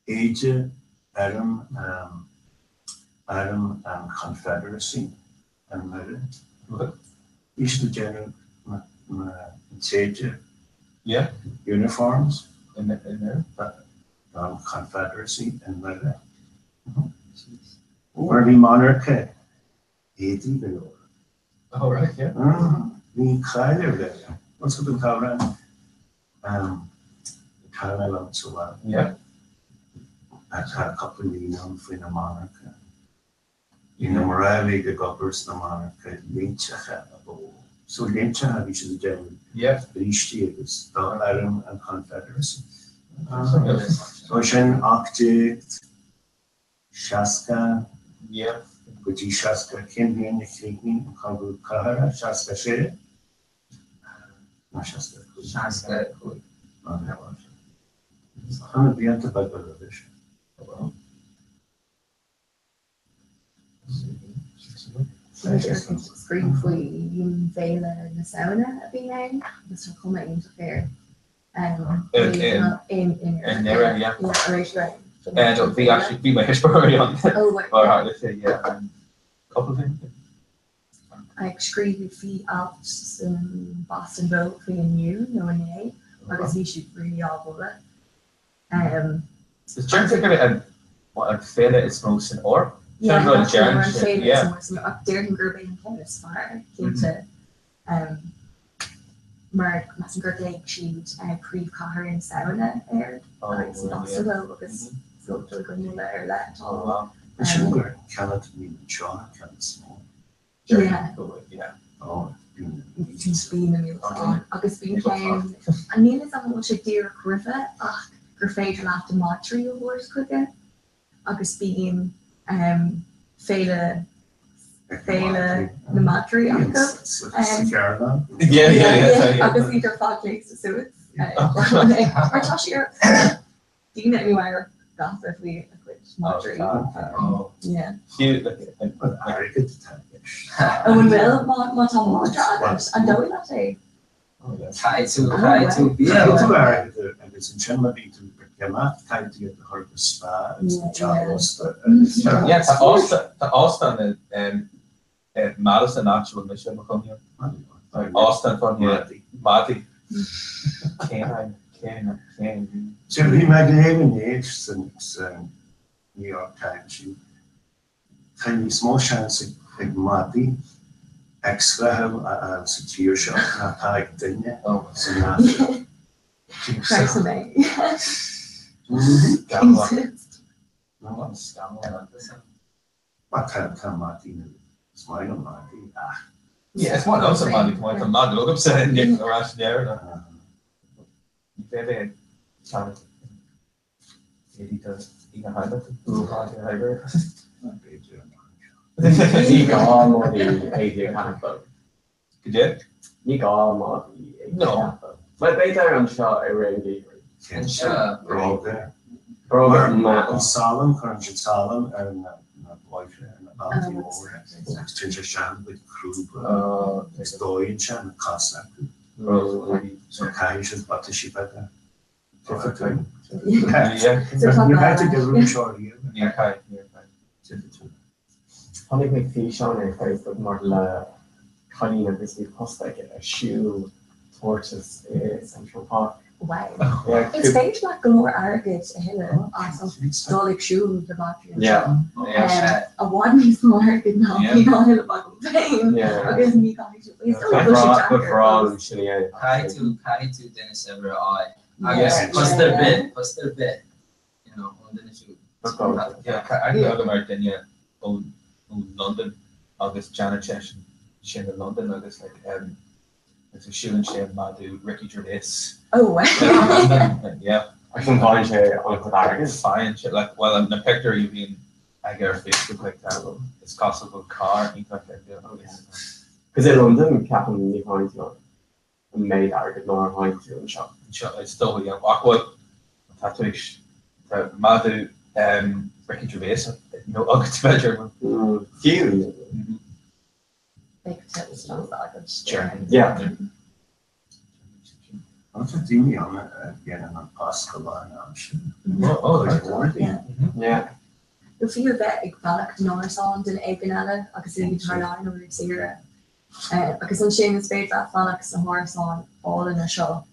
age, Adam and Confederacy and Merit. Each the general age, yeah, uniforms in there. Confederacy and Merit. Early monarchy, 80 below. Oh, right, yeah. The Kyler there. What's the cover? Kyler so well. Yeah. I've had a couple of years on for the monarch. In the morale, the governors, the monarch, Lynch, so Lynch, which is the general. Yeah. British is Adam and Confederacy. Russian object, Shaska. Yeah. Which is Shaska, Kenyan, Klinking, Kabu Kahara, Shaska Share. Not Shaska. Shaska. I'm going to be into Bangladesh. Screen for you, Vela, the sauna at being named. This will come into fair. In there, yeah. Right. And they actually be my history on that. Oh, right. Or hard to say, yeah. Couple of things. Ag scríú fi out in Boston Boat for you, no one yet. Because he should really all over it. The church is going to what Fela is most in or. Yeah, yeah. Up there in Gerben tennis far came to Mark Massenberg Lake sheet Creve Cahar in sauna there. It's not so well because it's not so good there that all. Sugar cannot be John can small. Yeah. Oh, it's been a meal on. August being came. I mean, it's a much a dear Griffith. Her favorite after Montreal Awards cooking. August being Fela the Matri uncle. Yeah. August either fog lakes to suits. Or Toshir. Do you know anywhere that's if we quit Matri? Yeah. Oh, and well, my Tom Madra, and don't that say. Try to be and it's in general to Gemma, trying to get the heart of spa and the Charles. Yeah, the Austin and Madison actual mission come here. Austin from here, Matty. Canine. So we might have in age since New York Times. You can small chance of Matty. Extra have secure shop and tag dinner. Oh, so now. Thanks a mate. What can Martin smile on Martin? Yeah, it's one of Martin point from Martin. Look up saying Nick around there. Very talented. He does. He can hide it. Who hide it? Ní gá má éidir campa. Go Ní gá má No. But beidir an seo I ringi. Broga. Broga Solemn, current solemn, and boyfriend, and about the over. Ginger Shan with crew. It's Doyen Shan, Cossack. So Kaisha's but the ship at the perfect. Yeah. You had to get room short here. Near Kai. Honnig mé fi seán ar Facebook mar le choín agus bhí post a shoe torches Central Park. Wow. It's very like galore arrogant a hill Stolik shoe the battery. Yeah. A one is more good now. You know hill about pain. Yeah. Because me coming to please the frog shiny. Kai to Dennis ever I guess plus their bit. You know, on the shoe. Yeah, I think other American yeah. London agus Janet Cheshin in London agus like it's a shoe and shame Madu Ricky Gervais. Oh wow. Yeah. I can find you on the fine shit like well in the picture you've been agar Facebook like that. It's possible car, you got that. Because in London, Captain Lee Point, made target nor Point to and shop. It's still young. What? That's Madu, Ricky Gervais, August Badger. Few. Yeah. Wat het die niet aan een Pascal aan Yeah. Eu fui ver ik valk nós aan den ebenale agus in Harline oor singer. Agus an sin is beter dat valk sa horizon all in a show.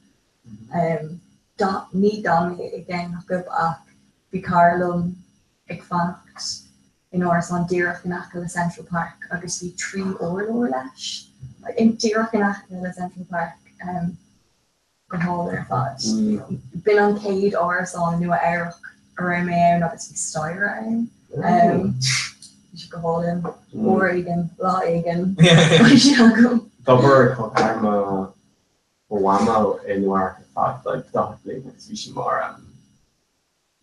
Ní dami ik denk nog go ach bi Carlum ik fancht in horizon dearach nach the Central Park agus vi 3 oor leis. In dearach nach the Central Park. Geholder fad. Bin an céad áras an nua airach ar mé ann agus bhí stair ann. Bhí go hálan mór igen, lá igen. Dobar chutarma wama in Newark fad like that like bhí mar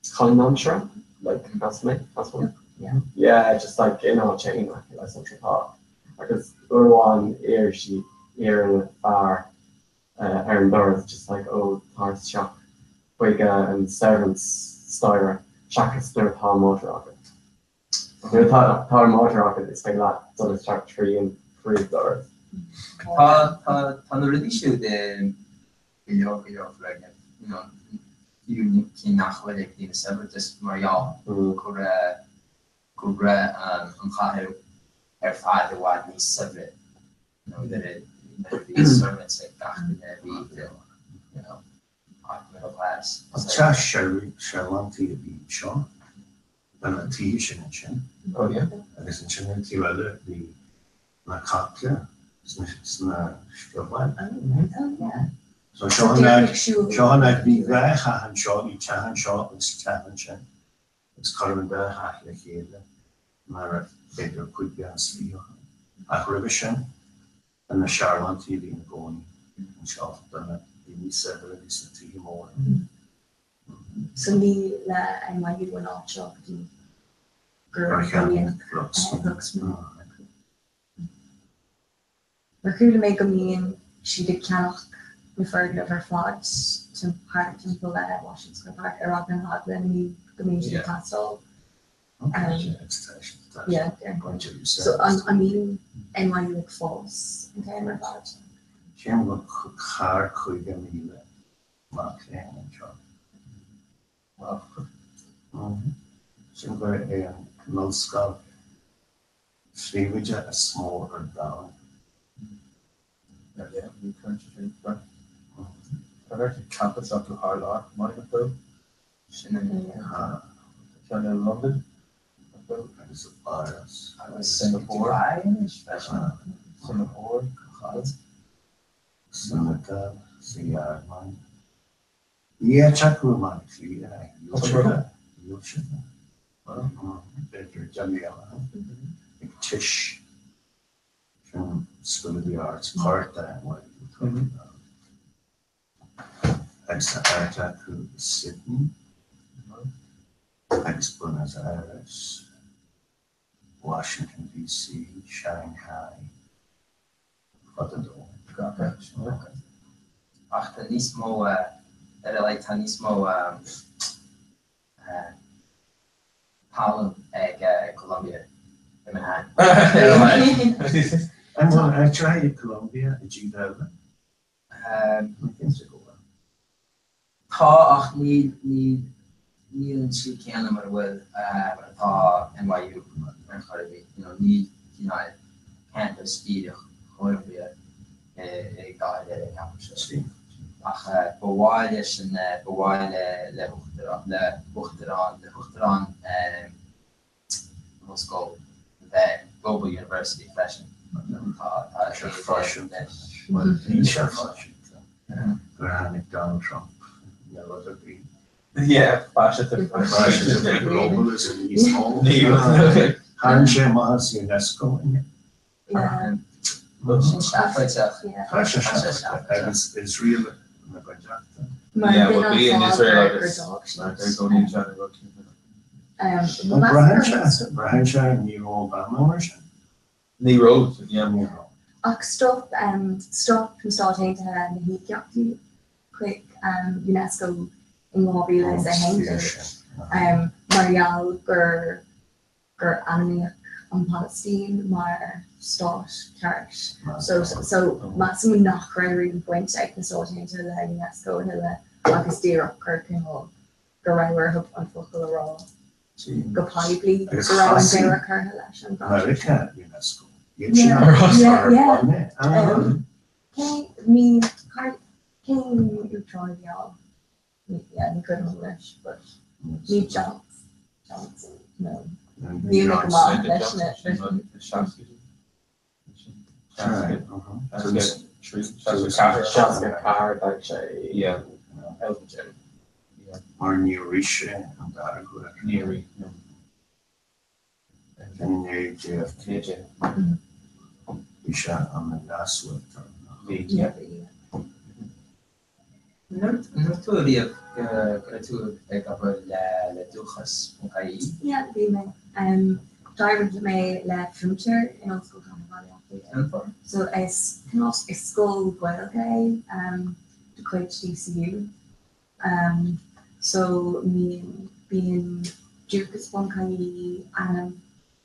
Conamsra like that's one. Yeah, just like in our chain like Central Park. Because Urwan air she air far Aaron Burroughs just like Tars Shock, Wiga and Servants Styra, Shakas their Tar Motor Rocket. Their Tar Motor Rocket is like that, so it's track 3 and 3 dollars. On the release of the flag, you can not let it in separatist Marial, Kura, and Kahu, are 5 widely separate. That it. These servants like middle class. Charlanti be Sean. And a teach in a chin. Oh, yeah. And it's in chin to other the Nakapia. It's not so Sean I'd be very hand shot, each hand shot, and Stefan chin. It's Carmen Bear hat like here. Mara Baker could be on Svio. A revision. And the Charlotte TV going and shot done it in several is a team more. So me la and my you were not shocked. Girl looks Mercury make a mean she did cannot referred of her flags to Park Temple at Washington Square Park or Robin Hodgman me community castle. Yeah, so I mean NYU like false. Okay, I'm about. Jim look car could get me that Mark and John. Well, so a no skull. Shrivija a small or down. Yeah, we can't change that. I've actually campus up to Harlock, Monica Blue. China, London. Singapore. Singapore. Senegal, Singapore. Yeah, Chakuman, better Jamila. Tish from School of the Arts, part that what you're talking about. Ex-Artaku, Sydney. Ex-Buenos Aires. Washington, D.C., Shanghai. Tanismo, like Tanismo, Holland, Colombia, in Manhattan. I tried Colombia, did you know that? Tá ní si ceanna mar bhfuil tá NYU ar choirbhí, ní campus tíireach choirbhí ag gáile campus. Ach bháile sin bháile le Uachtarán Moscow the Global University fashion. Fashion. Donald Trump. Yeah, fashion. Globalism. He's all. Harsha Mahas UNESCO. It's real. Yeah, we'll be in Israel. Brahanshire ní Obama Ní road, yeah. Ach stop stop státeinte na híceachtaí quick UNESCO in mobile is a hen Marial gur anime an Palestine mar start church so maximum nach rain point ag na státeinte le UNESCO le agus dtíach chucin go raibhar hub an focail ará go paibli go raibh an deire chu leis an America UNESCO. Me came you try y'all. Yeah, you couldn't English, but me jumps. No. You make them all Yeah. Or Nearisha and Daragura. Neary. And JFK. Isha on the last one. Yeah. Natuurlijk ik heb le toegas van KI. Ja, die me. Driver me le future in ons school van So is not a school well guy to coach DCU. So me being Duke's von KI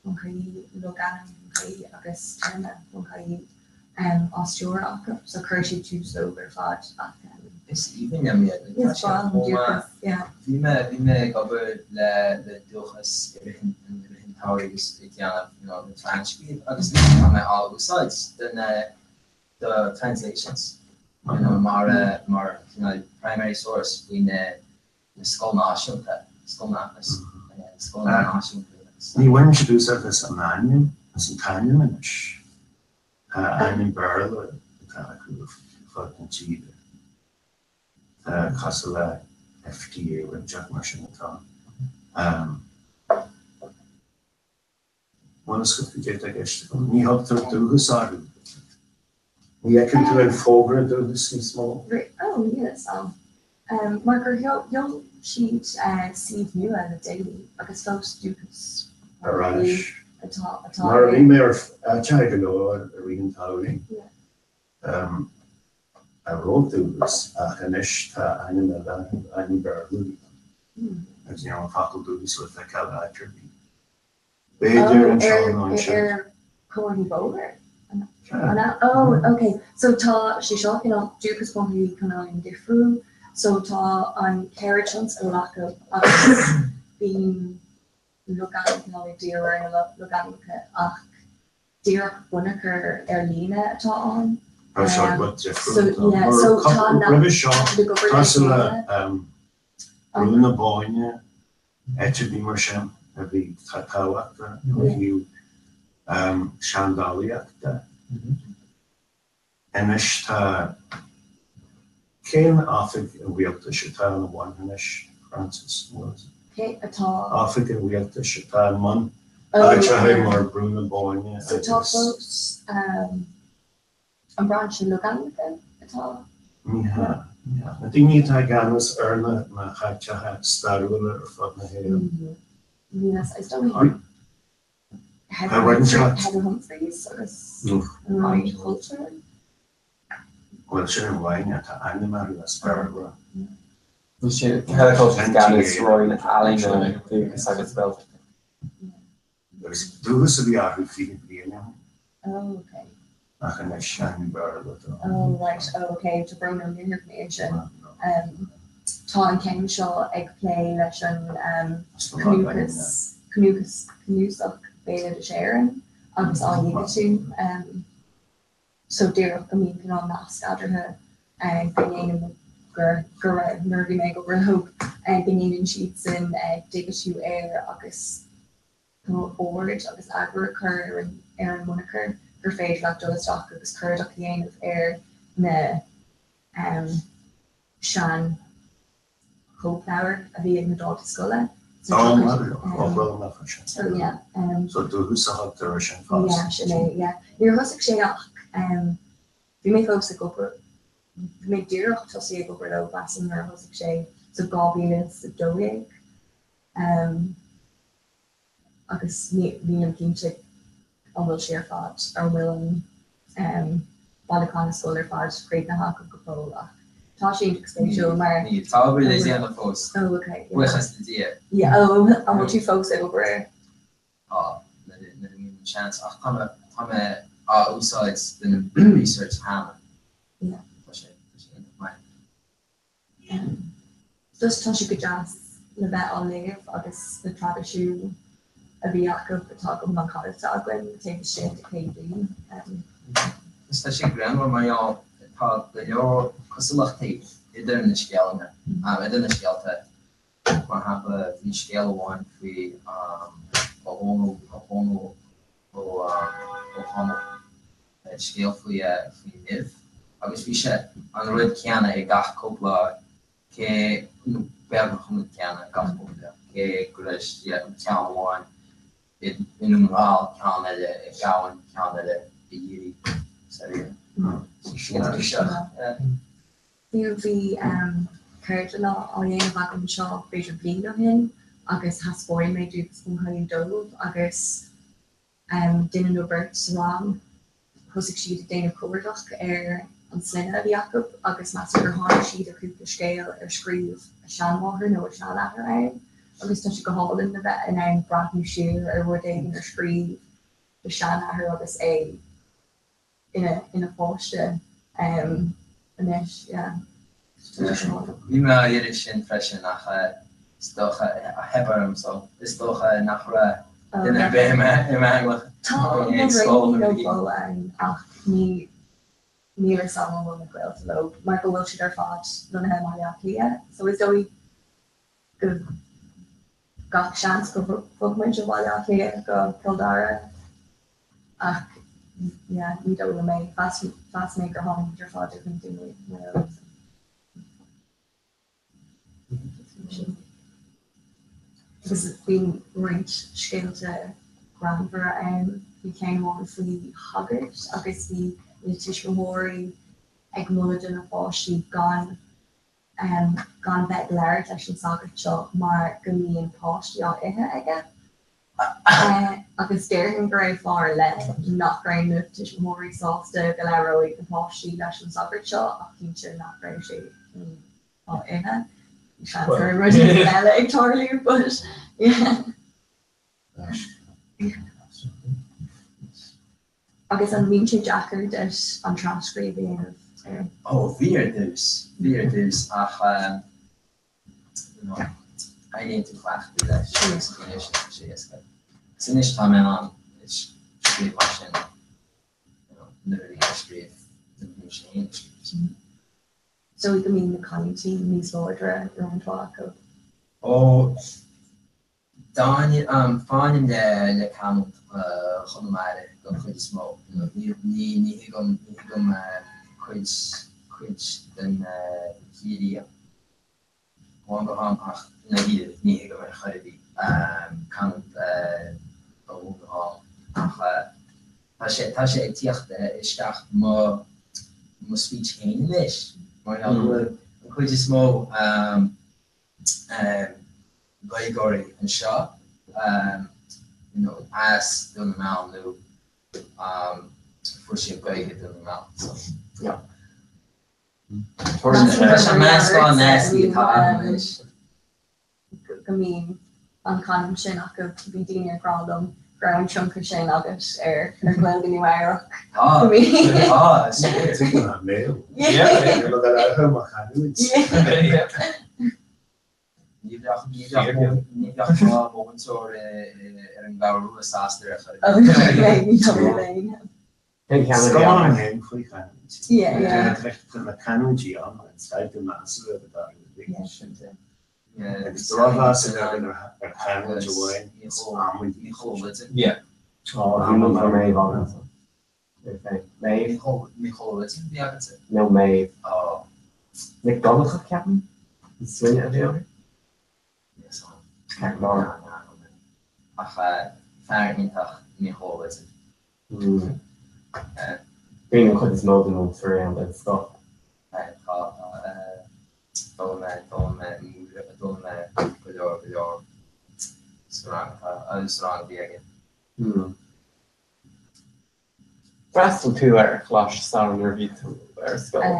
von KI Logan KI agus China von KI Australia so Kershi to sober fudge is even wie me cover le dochas in towers the transcript obviously on my all sides then the translations more primary source in the school national Ní bhain se dús agus an aim as an taim inis aim barla acu fá an tíide Cos le FDA with Jack Martian atá. One is good to get a guest. Ní hoptar dúgus áú. Ní ecinn tú an fógra dúgus ní smó. Oh yes. Marker young sheet Steve new and the daily agus folks dúgus. Radish. Mar bhí mé teag go a rion táí. I wrote those Hanish anim Berludi. As you know, faculties with the calculator. Oh, okay. So ta she shocking on Duke's one can on different. So ta on carriage a lack of being look at dear and look at dear Winoker Erlina ta on. So yeah, so Bruna Boyne, Etcheby Mersham, every Tatawaka, you Shandaliak, and Ishta came off and we up to Shatan one Hanish Francis was off and we up to Shatan one. I try more Bruna Boyne. So top folks, a branch in Logan at all? Yeah. I think you take Gannis Erna, my Hacha Starula or Fatna. Yes, I still hear Heather Humphreys or culture. Well, sure, why not? Animal Asperger. We should have a Gannis Roy Allen because I get spelled. There's Douglas of the art who feed the Oh, okay. Oh, right. Oh, okay. To bring them in information. Tá an céim seo ag play leis an cnúsach béle de séan agus an tú so déireach go mín an nascadrathe an gnéanam gur nervhí mé go bhó an gnéanaan siad sin digaisiú air agus board agus agra chur ar an moniker gur féidir le dolasach agus chuach dhéanamh ar na sean Hopepower a bhí ag na dá scoile. So yeah. So dúgus a there sin fá. Yeah, sinné, yeah. Níor thosaigh sé ach bhí mé fós a gopur mé dúireach tosaí ag gopur ó basan ar thosaigh sé so gábhílas a dóigh agus ní kinse an bhfuil sé fad ar bhfuil bailán scoil ar fad réit na ha gopóach. Tá sé spéisiú mar tá is an fós. Oh, okay. Buchas de dia. Yeah, oh, an wat tú fós e over. Chance ach tá úsáids den research ha. Yeah. Dus tá si go jazz le bheith an léh agus na tradiisiú a bhí acu atá go man choir agin te sé chéblin. Is tá sé gran mai tá le leor cosach tape idir na scéalna idir na scéalta mar ha hí scéalháin fao ónú scéal faoi nif agus bhí sé an rud ceanna i gach cópla cé be chun ceanna gachúla cé go teanháin inúmráil ceanna i gahan ceanna i dhéirí Bhí chuir le á dhéanamh agam seo féidir blian ó hin agus haspóir méid dúgus chun chuin dómh agus duine nó burt rang thosigh siad déanamh cuairlach ar an slenne bhí acu agus meas gur háir siad aúpla scéal ar scríomh a seanmáthair nó sean ahar ann agus tá si go hálinn na bheith in an brathnú siúr ar bhd éigen ar scríomh de sean ahar agus é ina fáiste inis, Ní ra idir sin freisin nach stocha a hebarm so is stocha nach ra in a bé me ach ní sam bhfuil na gweil lo mar go bhfuil si ar fád don he mailia so is dói go gach seans go fugmuid se bhile go Kildara ach ní do mé fast mé gur há ar fád chun tú Because bhín rint scéalte granver bhí céimháin faoi hagart agus bhí tuismóí ag muid in na fáistí gan bheith leir leis an sagart seo mar go mííon páistí á ithe aige. Agus déirn go raibh fáir le nach raibh nu tuismóí sásta go leróigh na páistí leis an sagart seo ach cínte nach raibh sé á ithe. Totally, but yeah. I guess I'm mean to Jacker that I'm transcribing. Oh, Vierdus. Ach, I need to class with that. She is good. Finish time on it's really watching. Never history of the machine. So we can mean the community needs order around Waco. Oh, Don, finding the account, Honmare, go for the smoke. Ni higum, quits, then Kiria. One go on, Nagir, ni higum, Hardy, count, Tasha, Tiach, Stach, more speech English. Maar dan goed je small Gregory and Shaw as done the mouth new for she Greg done the mouth so yeah I mean an can sin a go be dinner grandom ground chunk sin agus well in New Yeah. No Maeve. Nick Donald Captain? Swing it over? Yes. Captain. Fairintach ní hóid. Bíon chud is mód an three an le stop. Dó me go leor. So strong again. Brastal tú ar chláis saoir ar bhí tú ar scoil.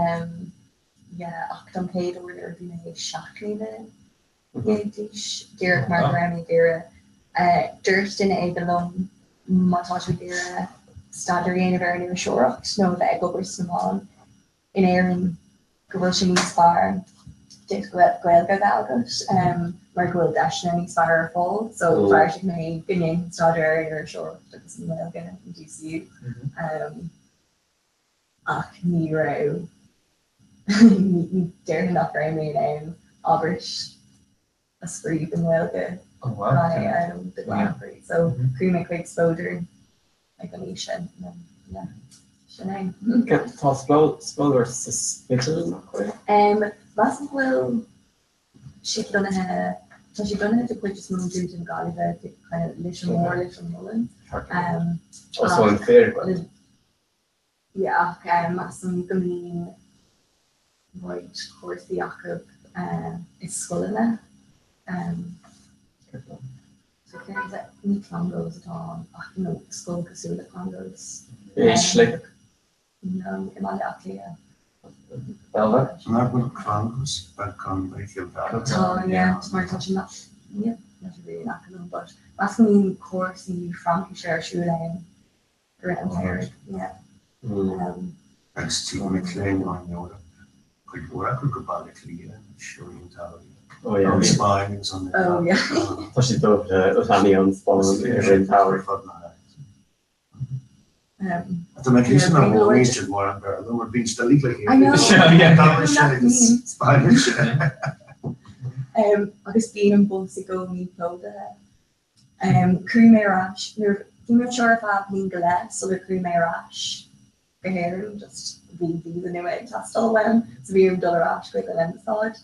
Ach don céad order bhí mé seaachlína Deireadh mar raimí deireadh dúirt duine ag an lom mátá deireadh staidir dhéanamh ar an seoireacht nó bheith ag obair snáán in éireann go bhfuil sin níos fearr Gaeilge agat mar go bhfuil deisna níos fearr ar fáil, so fearr si mé gnéon staidir ar seoireacht agus an Gaeilge in DCU. Ach ní raibh deireadh nach raimí in ábairt a scríb an Gaeilge an the Grand Prix. So cream quick exposure like an Asian. Tá spóir sa spital nach chuir? Mas bhfuil si donna tá si donna de chuid is mú dún an gáileh kind of little more little mullen. Also an fér. Yeah, mas an gomín roid cuasaí acu is scoilena. So there's that ní clongos atá ach no scoil cosúla clongos. Slick. No, im an aclia. Belva? Mar bhfuil clongos bag gan beiceal bhealach. Tá, yeah, mar tá sin not really not gonna but mas gomín cuasaí Frankishire siúlainn around here, yeah. Agus tí McLean an Europe. Could work with Gabala Clear, showing Italy. Oh yeah. Spying on the Tá si dóibh Uthanaí an Spáin in Tower. The medication of Norwegian more and better. We're being still like I know. Spanish. Agus bíon an bus go ní plóda. Cruí mé ráis. Níor sure fá bhín go le, so le cruí mé ráis. Go héir just bhí the new tastal when so bhí dul ráis go le leáid.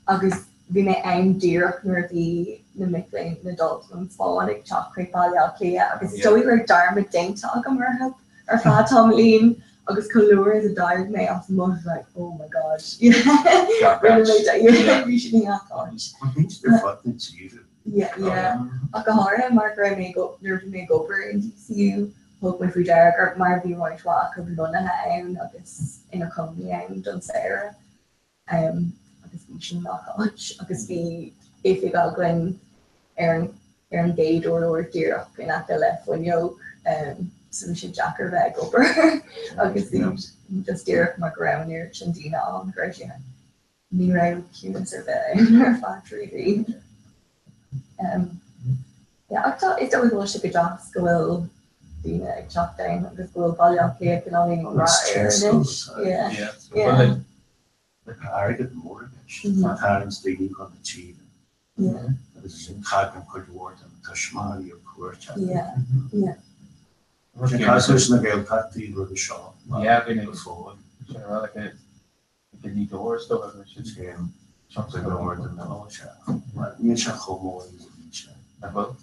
Agus bhí mé aim díreach nuair bhí na miléin na dul an fáin ag teach bailile clia agus dóí ar darrma dainte agam martha ar fá Tomlín agus colúir is a dair mé as mu like oh my god bhí sin ní yeah ach go háir mar raibh mé go nuair mé gobar in DCU hope my free deir mar bhí roiithá go bhna ann agus ina company ann don Sarah agus bhí sin nach agus bhí if gal glen ar an gate or díreach in at le when yo so we should jacker bheith gobar agus just díreach mar ground near Chandina an Grecia ní raibh humans ar bheith ar factory bhí yeah ach tá is dó bhfuil si go deas go bhfuil dtíine ag teach dain agus bhfuil bailile cé an áí rá ar yeah Arrogant mortgage. My parents digging on the cheap. Yeah. It's in Cagman could word and Tashmali of course. Yeah. Yeah. Because na gael tacti with the shop. Yeah, we need before. Like it need to horse stuff which is game. Something over the knowledge. You shall come more in the well.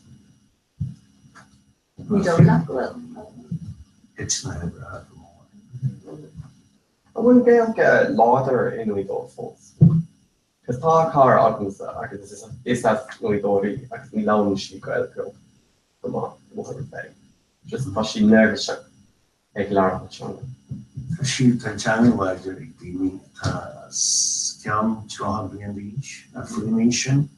We don't have well. It's not ever had more. I wouldn't be able to get láidir in dó fós. Cos tá car agus is that dóí agus ní lán si goil go má fé. Just tá sí nervous ag lear seanna. Sí tá teanhaidir ag daoine tá ceam trohan bliain díos a Freemason.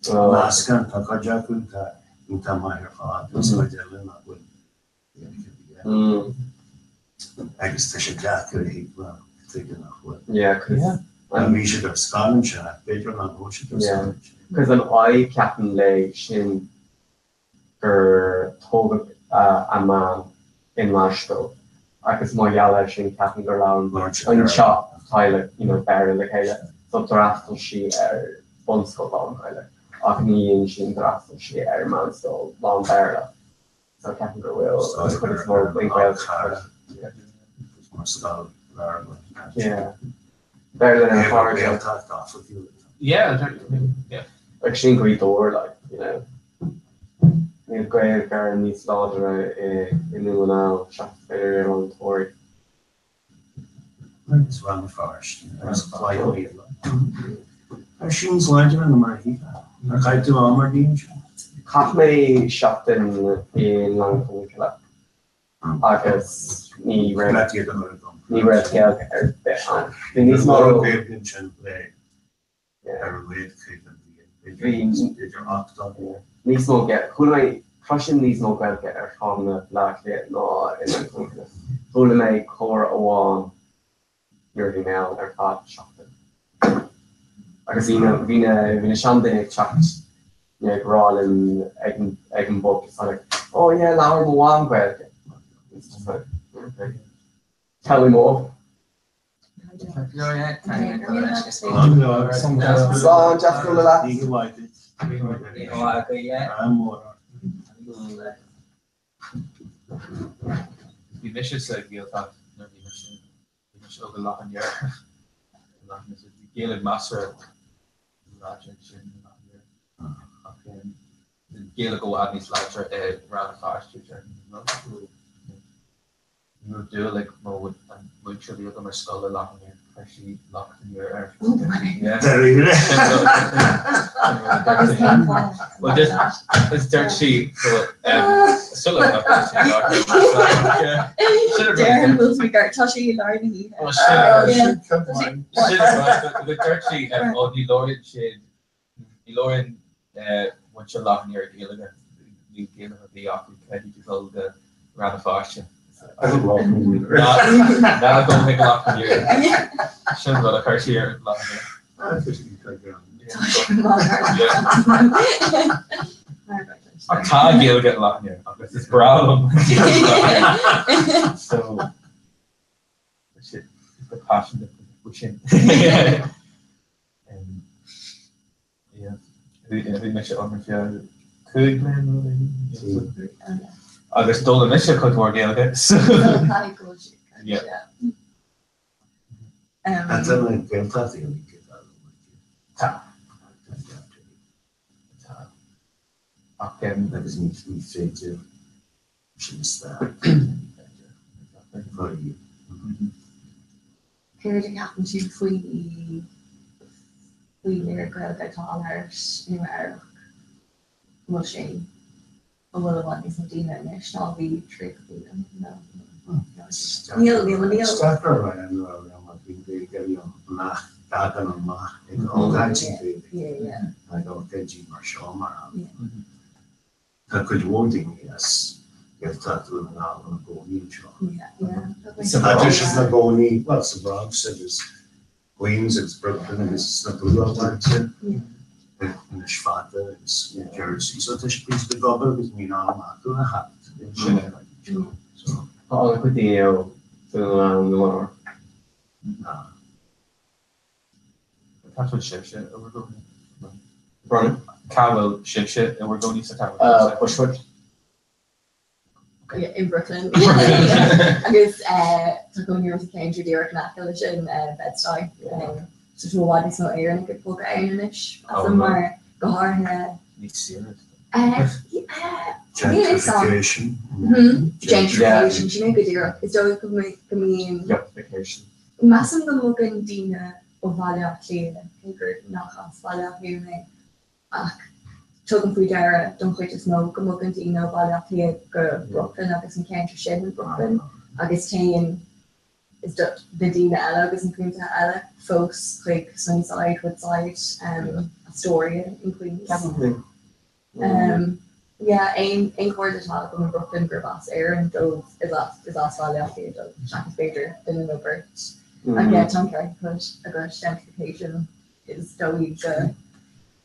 Láscan tá cadeacu tá ínta mai ar fád agus mar deile nach bhfuil. Agus tá sé gleachar híh tuige nach bhfuil. Yeah, an bhí sé ar scalan se beidir an bó se cos an áid ceapan le sin gur tógad a man in Marshall agus má geala sin ceapan gur an seo táile bear le chéile so draftal si ar bonscoil lá chéile ach níon sin draftal si ar manscoil lá bearla so ceapan gur bhfuil chud is mór blinghil yeah. Better than a hard yeah. Like she agreed door, like you great Karen needs larger in the now shop fair on Tory. It's run first. Machines larger than the Marquita. I do armor danger. Cach mé seachtain in Langton Killa. Agus ní ra ní ra geag ar bit an. Bhí níos mó níos mó get chuail mé cruisin níos mó gailge ar chána láithlia ná in Langton Killa. Thula mé cór amháin nuair bhí mé ar fád seachtain. Agus bhína seandaine ag teacht grálinn ag an book is like, oh yeah, lawer go one gailge. It's just like, okay. Tell me more. Die misjes geel dat die mis ook lachen jaar. Lachen is die gele master. Gele go aan die sluiter around the fast you do like more would should be on my skull locking here. Actually locked in your air. Yeah. Well this dirt sheet so still like yeah. Darren will be dirt touchy Lardy. Oh shit. The dirt sheet all the Lauren shade Lauren once you're locking your deal again you give the offer credit to go the rather fashion. I don't love you. Now don't make a lot from you. Shouldn't go to car here. I can't get a lot here. This is problem. So shit, the passion that we're pushing. And yeah, we make it on if you could man. Agus dul mis chud mór géalge. Yeah. Agus ní féidir sin Céir ceapan siad faoi léir gailgatá nu ar mu sé bhfuil bhain is daine inis ná bhí trí níl dagan an maach ag ágáidí ag ágáidí mar seo mar an. Tá chuid bhding as ag tatú an á an gcónaí seo. Tá sin na gcónaí well sa bhrám agus Queens agus Brooklyn agus na búláhhainte in Sfata agus New Jersey. So tá pís de gobal agus mí ná amachú a hat sin. Á chu dí an nóir. That's what ship shit and we're going Brian Cowell ship shit and we're going to Tower. Bushwood. Yeah, in Brooklyn. Agus tá go níor céintú díir nachil in Bed-Stuy. So tú bhád is nó éan go póca éanis as mar go hána. Ní serious. Gentrification. Gentrification sin go díir. Is dó go míon Gentrification. Massam go mógan dína ó bhaile léile gur nachas bhaile léile ach tugan faoi deire don chuid is nó go mógan dína ó bhaile lé gur Brooklyn agus an ceantar sin in Brooklyn agus tain is the dína eile agus an cuimta eile fós chuig Sunnyside, Woodside Astoria in Queens. Yeah, ein cuairde tá go Brooklyn gur bas air an dó is as bhaile lé do Jackie Bader den an over. Yeah, Tom Carey push a gentrification is doing the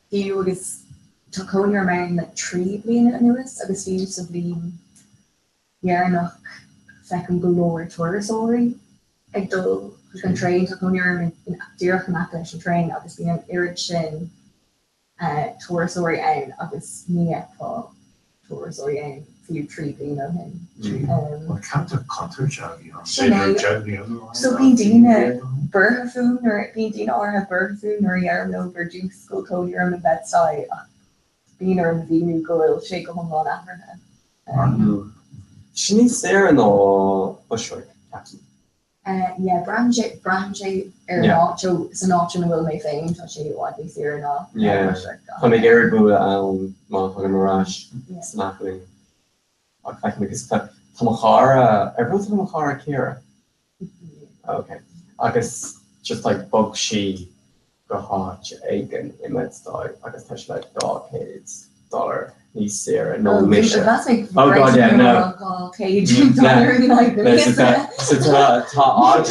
you is Tacon your man that tree being at newest agus use of the Yarnock second galore tourist story. I do can train Tacon your in dear Maclash train agus being an irritation tourist story and agus me for tourist story and few tree being on him. Can't a contour job, you know. So being Dina Burhafoon or being Dina or a Burhafoon or Yarm over Duke's school code Yarm in Bed-Stuy being or the new girl shake on one Africa. She needs there no Bushwick captain. Yeah, Branje Nacho is an option will make fame touchy what we see or not. Yeah. Funny Gary Bula Mahon Marash snapping. I think it's Tamahara, everyone's Tamahara Kira. Okay. I guess just like Bogshi, Gahach, Aiken, Immense Dog, I guess touch like dog heads, dollar, Sarah, no mission. That's like oh god, yeah, no. Cage dollar like this. So ta arch.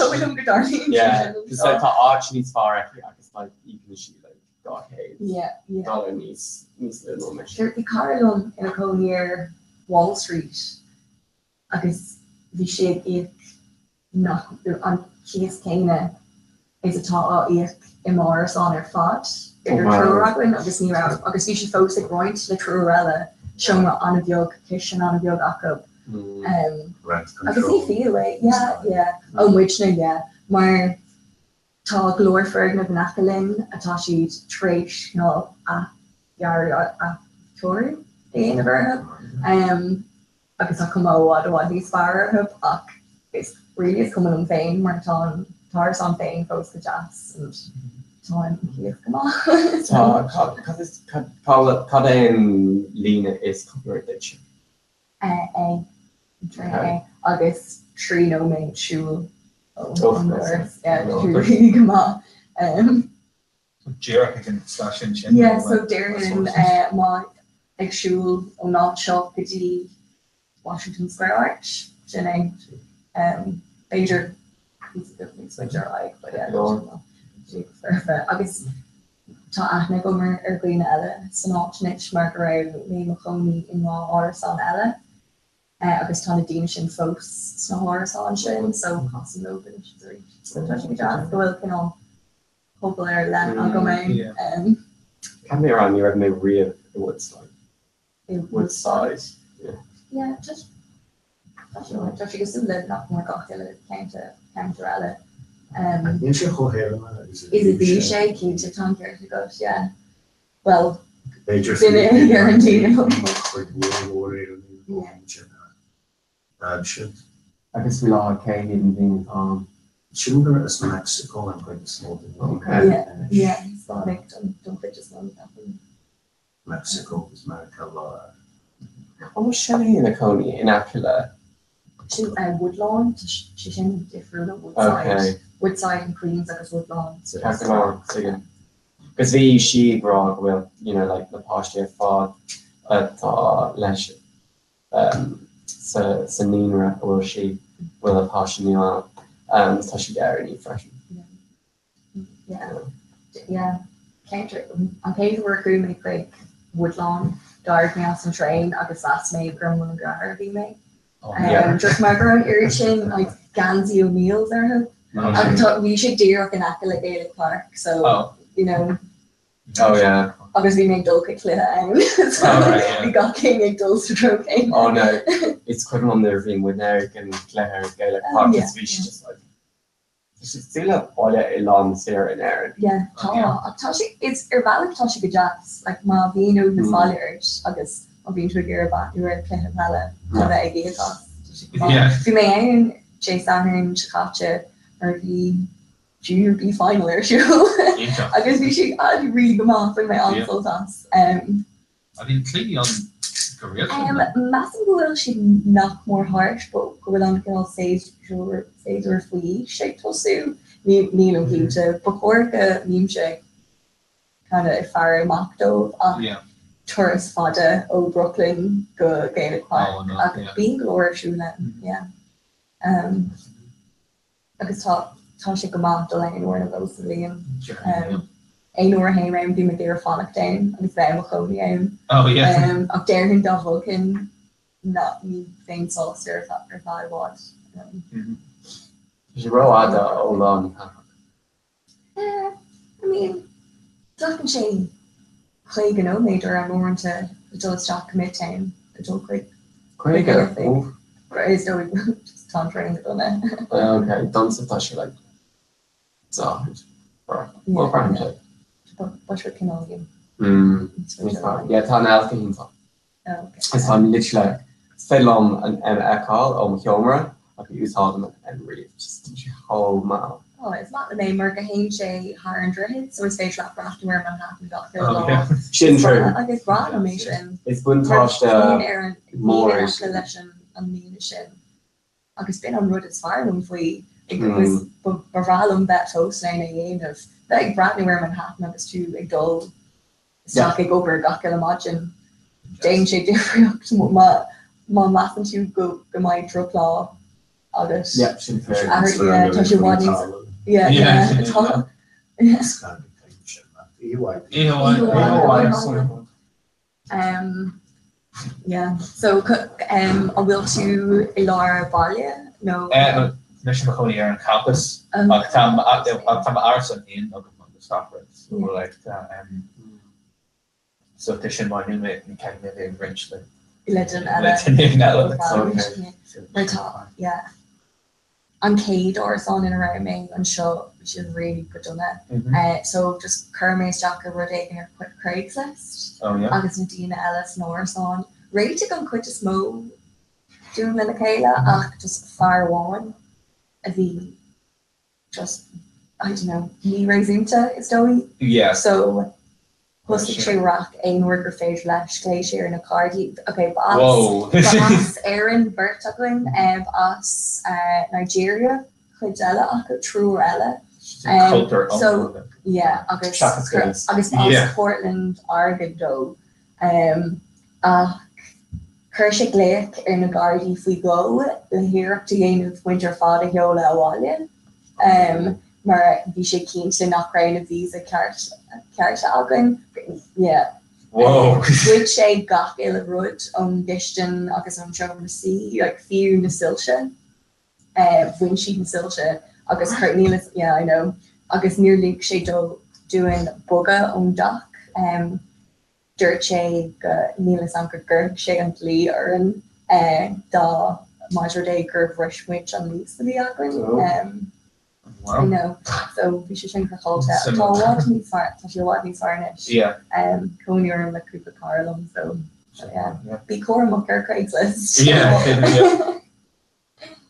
Yeah. It's like ta arch needs far I guess like even she like dog heads. Yeah. Dollar needs little mission. The Carlon in a co near Wall Street. I guess the shape if not on Keith Kana is a ta Morris on her fought. Trúragin agus ní agus bhí sé fós ag roiint le trúile seomra an bheog cisin an bheog acu. Agus ní fiú ó muidna mar tá glóirfirg na bnachalinn atá siad tréis nó a tuair é na bhirthe. Agus tá cumóhád bhád níos fearrthb ach is ri is cum an féin mar tá an féin fós go jazz. Time here, come on. Cadén lína is competition. Agus trí nó mé siú Yeah, so Darren má agsúl ó ná seo gotí Washington Square Arch sin Beiidir switcher like, but yeah. Agus tá aithne go mar ar gcuoine eile san áitnit mar go raibh mé mo choní in má árasán eile agus tá na daine sin fós sna árasán sin so cos an open tá go jazz go bhfuil cinál hopeful ar le a go mé. Can mé an you mé riamh I Woodside. Yeah, just tá si go súla nach mór gachile ceinte eile. Is it the shaky to tanker to go? Yeah. Well, guarantee. I guess we all okay in being Sugar is Mexico and quite small. Yeah, Sonic, don't put just on that. Mexico is Maricala. Almost Shelly in a coney in Acula. She Woodlawn, she's in different Woodside. Okay. Woodside and Queens, like a Woodlawn. Because the she brought well, like the posture fought at Lesh Sanina or she will have passion Tashi Gary fresh. Yeah. Counter on page work room make like Woodlawn, dark me on some train, I guess that's me grandma and grandma be me. Just my grown irritation like Gansy O'Neill there. I thought we should do like an accolade Gaelic Park, so Oh yeah. Obviously we make Dulce Cliha so we got King and Dulce Droking. Oh no. It's quite on there being with Eric and Claire Gaelic Park. We should just like still have all Elon Sarah and Aaron. Yeah, Tashi it's valid Tashi go jazz like ma vino the followers I guess I've been to a gear about you were Cliha Pala idea if you may own Chase Aaron Chikacha or the junior B final or show. I guess we should really come off in my answer task. I mean clearly on Korea. Massive will she knock more harsh, but go on girl says or free shake to sue. Neil and Peter Pacorka meme shake kind of fire mocked tourist fodder o Brooklyn go Gaelic Park. Being glory shooting. I guess Tasha go off the lane one of those Liam. Einor hay round be Madeira phonic down and it's very Macody down. Up there in Dovulcan not me thing sauce or if I was. You row out the old on. I mean talking shame Craig and O'Mader I'm more into the Dulles Stock commit time the Dull Creek. Craig Is no just tantraing the it. Okay, don't say Tasha like so well probably. What's your Canadian? Yeah, Tan Alkin. It's on literally film an echo on camera Like you saw them and really just oh man. Oh, it's not the name Merca H. Harndred, so it's face rap after where Manhattan got their law. Sin true. Like it's brand animation. It's been touched more collection and munition. Like it's been on road as far and we it was Barvalum bet host line of like brand new where Manhattan was too like dull. Stock go over got kill imagine. Dane she different my math to go my drug law. August. Yeah, she yeah. So I will to Ilara Valia. No. Mission Mahoney are on campus. I'm Arson in the software. So we're like so Tishan my new mate and kind of enrich the Legend yeah. On Cade or on in around me on show which is really good on it. So just Kerma's Jacker were taking a quick Craigslist. Oh yeah. August Nadina Ellis Norris on. Ready to go quit a smo doing Lena Kayla just far one. The just I don't know, me raising to is doing. Yeah. So plus the tree rock ein worker phase lash glacier in a card. Okay, boss Aaron Bertagwin us Nigeria Cladella Truella. So yeah, August Portland Oregon though. Kershik Lake in a garden if we go here up to the end of winter fada hiola awalian. Maar die sé keenste nach rein a visa cart agan. Yeah. Whoa. With sé gach ile rud distan agus an tro sea like few na silse. When she na silse agus Curtnelis yeah I know. Agus near Luke sé doing boga duck. Dirt sé Nelis an gur sé an lee or an da major day gur rushwich an least the agan. Wow. I know. So we should think for call that. So what needs far farnish. Yeah. Coney or like Cooper Carlum. So yeah. Be core mucker Craigslist. Yeah.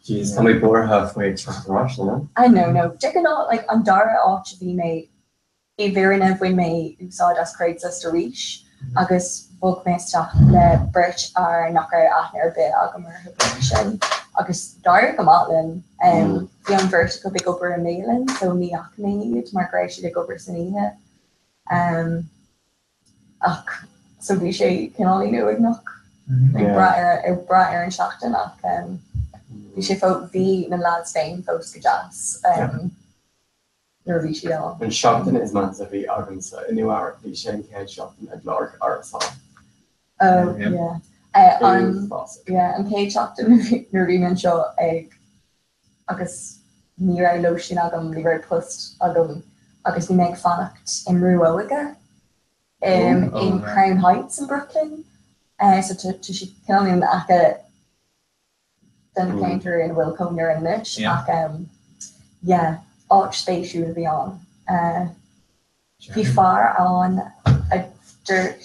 Jeez, how many more halfway to rush, no? I know, no. Checking out like on Dara off to be made. A very nev when may saw das Craigslist a reach. Agus book me stuff le birch are knocker at near bit agamer habituation. Agus Dara come out then young vertical big over a mailing so me acne to my grace big over Saniha. So we can only know knock. Bra Aaron Shachten we should vote V in the lad Spain post gas. And Shopton is massively Arkansas. New York, the Shank head Shopton at Lark, Arkansas. Oh, yeah. And Kate Shopton, Nerviman show August near lotion agam, liver post agam, August we make Fanacht in Ruowiga, in Crown Heights in Brooklyn. So to she can only Aka then counter in Will Conyer and Mitch. Yeah. Arch space you will be on. Be far on a dirt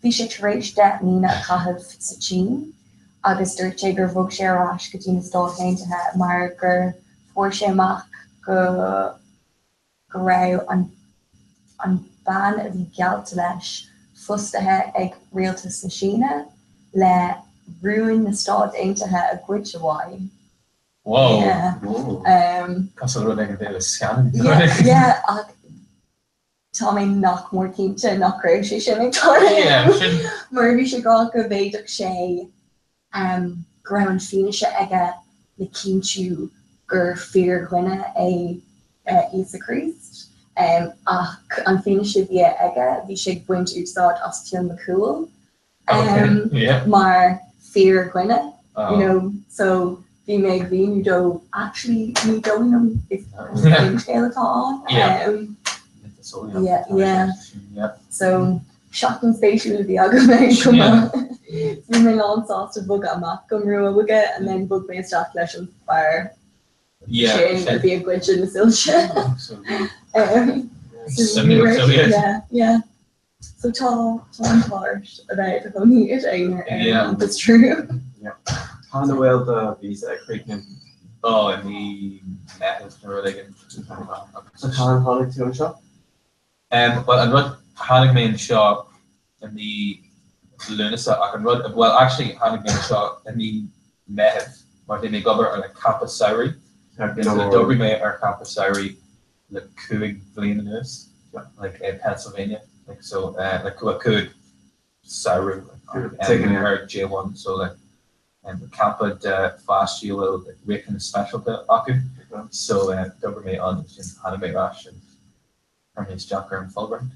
vi sé éis de nína chahabh sa Chin agus dúirt sé gur bhog sé arás go dtína stáilthe mar gur fuair sé amach go raibh an ban a bhí gealta leis fustathe ag rialtas sa Síne le ruúin na stáit aontaithe a gcuid amháin. Whoa. Yeah. That's a really good scanning. Yeah. Tommy knock more kinte knock raibh sé sin ag mar bhí sé gá go bhéideach sé go raibh an fianaise aige le cinú gur fear ghuine is a Christ ach an fianaise bhí aige bhí sé buint úsáid as Tim McCool mar fear ghuine you know so bhí méid bhí nu do actually ní dóinm is scale on so shocking spatial the agam we may on sauce to book a map come ruga and then book based stock lesson fire be a glitch in the silshire so tall harsh about only it that's true Hannah Well the visa creating. Oh, and the methods for like So Hannah to a shop. Well, I run Hannig main shop in the Lunasa. I can run well actually Hannig main shop in the Mehev. Martin Gubber or like Campus Sauri. The Dobry May or Campus Sauri, like Coog Vlenanis, like Pennsylvania. Like so like Coog Sauri or J1. So like Campa fast you will like Ricken special to Aku. So Dobry May on Hannig May Rash and from his Jocker and Fulbright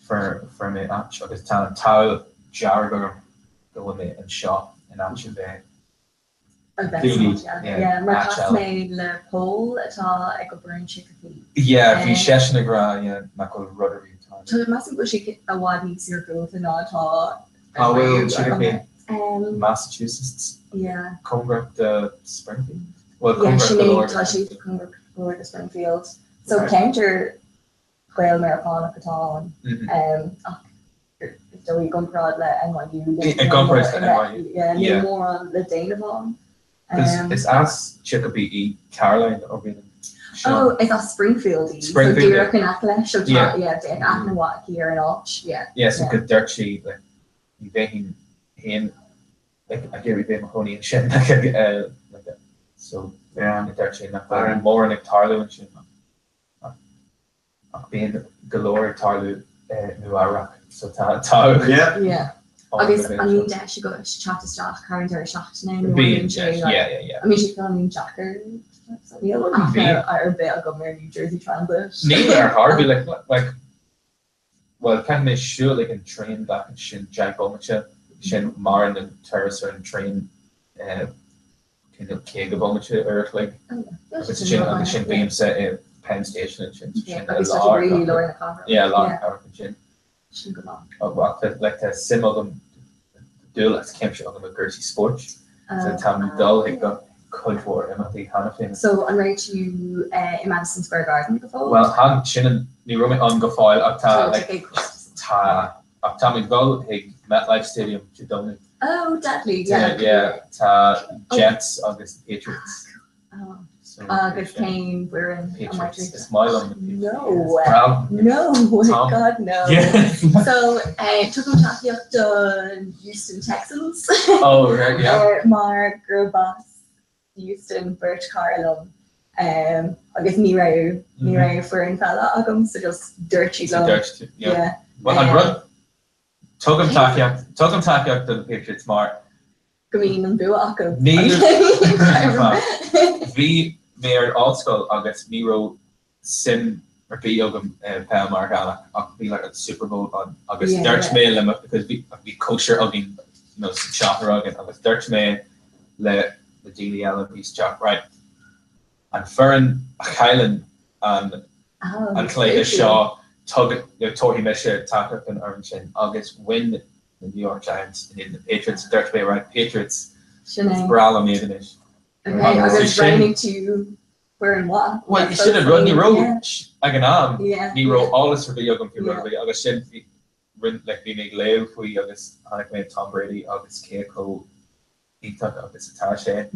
for me Atch agus Tan Tau Jarger go with me and shop in Atch Bay. Yeah, mar mé le pól atá ag go burn chickpea. Yeah, bhí session gra yeah, na go ruddery time. So must go she a wad ní sir growth and atá. Oh well, chickpea. Massachusetts. Yeah. Congress Springfield. Well, yeah, she Congress the Springfield. So counter Quail Americana Catan. So we gone le NYU. Yeah, more on the Danavon. It's as Chicopee Caroline or oh, it's a Springfield. Springfield. So you're looking at the yeah, Dan Athenwat here and all. Yeah. Yeah, so good dirt sheet like you being him like I get with Mahoney and shit like that. So yeah, the dirt sheet not more like Tarlu and shit. Being galore Tarlu New Iraq. So Tau. Yeah. I guess I mean that she got shot to start current or shot name. Yeah. I mean she's filming Jacker. Or bit of Governor New Jersey Transit. Neither are hard like well can they sure they can train back and Shin Jack Bomacha, Shin Marin and Terracer and train kind of Kega Bomacha or like it's Shin on the Shin Beam set in Penn Station and Shin. Yeah, it's such a really low in the conference. Yeah, a lot of power from Shin. Oh, well, like the sim of them do let's camp on them with Jersey Sports. So Tam Dull he got cold for MIT Hannafin. So I'm ready to in Madison Square Garden before. Well, Han Shannon ni room on go file up ta like ta up ta me go he MetLife Stadium to Dublin. Oh, deadly. Yeah. Ta Jets August Patriots. Oh. August Kane, we're in Patriots. Smile on the Patriots. No, God, no. Yeah. So, took him to the Houston Texans. Oh, right, yeah. Mar Grobas, Houston, Birch Carlum. I guess Nero for in fella agam, so just dirty low. Yeah. Well, I'd run. Took him takiak to the Patriots, Mar. Green and blue agam. V Mayor Allskull August Nero Sim or Biogam Palmar Gala be like a Super Bowl on August Dutch May limit because we kosher again some shopper again August Dutch May le the Daily Allen piece chop right and Fern Highland and Clay Shaw tug Tory Misha Tackett and Irvin August win the New York Giants and in the Patriots Dutch May right Patriots Brala Mavenish. Okay, I was running to where and what? Well, you should have run the road. I can Nero all this for the young people. I was should run like being live for you. I was made Tom Brady. I was Keiko. He took up his attache.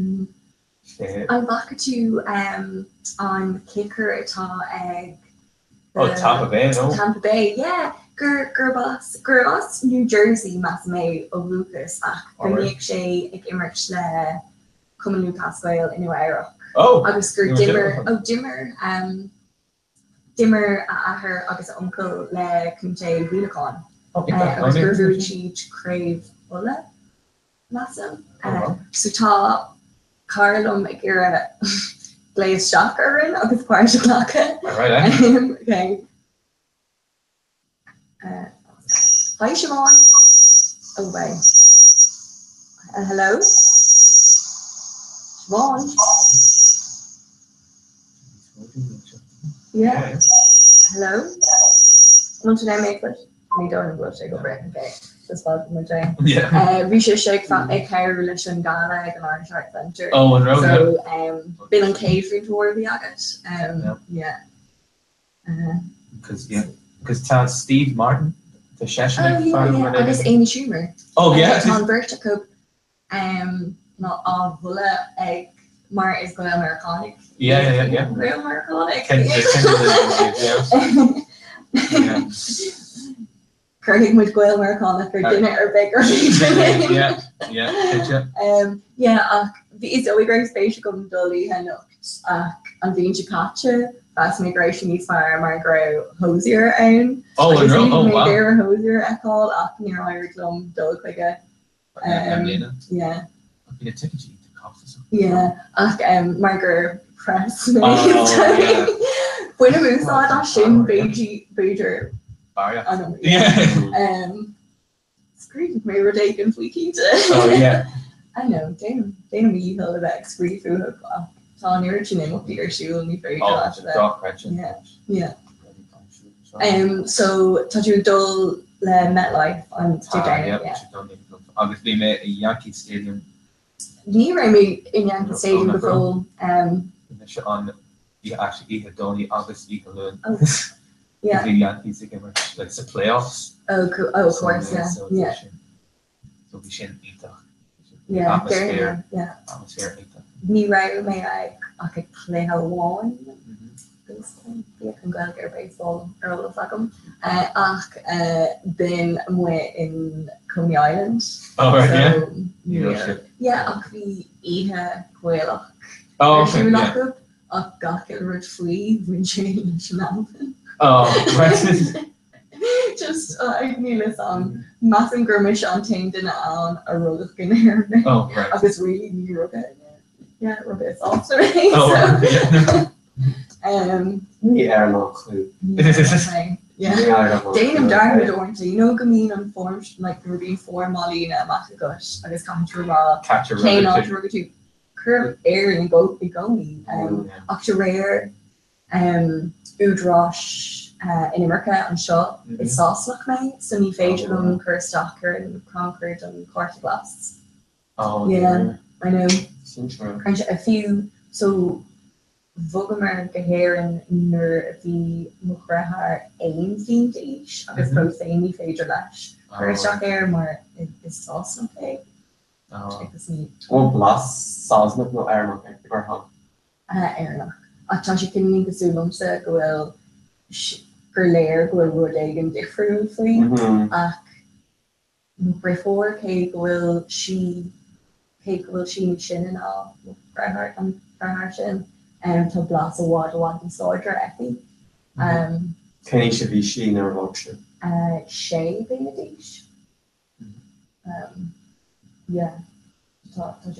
I'm back to on kicker at Tampa Bay. No. Tampa Bay, yeah. Gerbos, New Jersey, Massime of Lucas. Make she ag immerch le. Come in Newcastle in New York. Oh, I was Dimmer at her August uncle le Kunte Vinacon. I was very cheap crave Ola Massam. So ta Carlum Gira Glaze Shocker in August Partial Laka. Right, okay. Hi Siobhan. Oh wait. Hello? Siobhan. Yeah. Hello? Want to make it? I don't know shake over it. Okay. Just about my day. Yeah. We should shake from a care relation Ghana at an Irish Art Centre. Oh, and so Bill and catering toward the August. Yeah. Because Steve Martin, the Sheshnik I guess Amy Schumer. Oh yeah. Tom Berchakop. not all bullet egg. Mar is going Americanic. Yeah. Real Americanic. Craig would go Americanic for dinner or bigger. Yeah. Is always very special come Dolly and an Vinci Catcher. Fast migration is far Margaret Hosier own. Oh, wow. There Hosier I call up near Ireland Dog like a yeah. Yeah, Margaret Press. When we saw that Shin Beijing. Yeah. Screen me were taken fleeky. Oh yeah. I know. Damn me held of X free through her. Tony Richie name up your shoe and me very glad for that. Yeah. So touch you dull MetLife on today. Obviously made a Yankee Stadium. Ní me in Yankee Stadium before. On you actually had Donny August Eagle. Yeah. The Yankees again, like the playoffs. Oh, cool. Oh, of course, yeah. So we shouldn't eat that. Yeah, atmosphere. Yeah. Atmosphere like that. Ní me I could play how one. Yeah, can go get baseball or all of them. Then I went in Coney Island. Oh right, so, yeah. Yeah, I could be Iha Quail. Oh, okay, yeah. I got get rid free when change now. Oh, right. Just I knew this massive Grimish on tamed in on a rug in here. Oh, right. I was really new rug. Yeah, rug is also right. Oh, Yeah, no clue. Yeah. Dane Darwood orange, you know Gamin on form like Ruby for Molina Macagush. I guess Catcher Raw. Kane on Rugatu. Curve air and go be going. Octorare, Udrosh, in America and Shaw is sauce like me. So me Phaedra and Kerstocker and Concord and Quarter Glass. Oh yeah. I know. A few so Vogamer Gaharan nur the Mukrahar aim vintage. I was both saying me Phaedra Lash. Kerstocker more is sauce okay. Oh, blast sauce no air or how? Air. I thought you can link the Zulum so go Lair go Rodag and differently. Before cake will she shin and all Brahart and Braharshin to blast a water wanting soldier Effie. Kenny should be she or Roche. Shay being a dish. Yeah.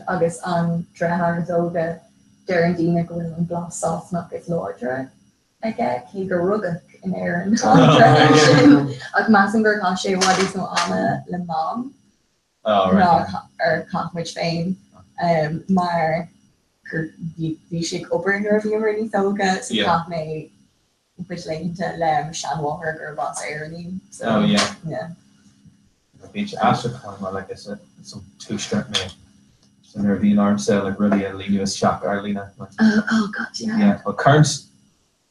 August on Drahar Zoga, Darren Dina go and blast sauce knock its larger. Again, Kiga Rugak in Aaron. Ag Massinger Kashe, what is no Anna Le Mom? Oh, right. Or Cockmich Fame. Maar die shake upper nerve you already Zoga, so Cockmay, which link to Lem, Shan Walker, or Boss Aaron. Oh, yeah. Yeah. Beach Astrakhan, well, like I said, some two-step man. So there being arm cell, like really a Linus shock, Arlena. Oh, God, yeah. Yeah, well, current,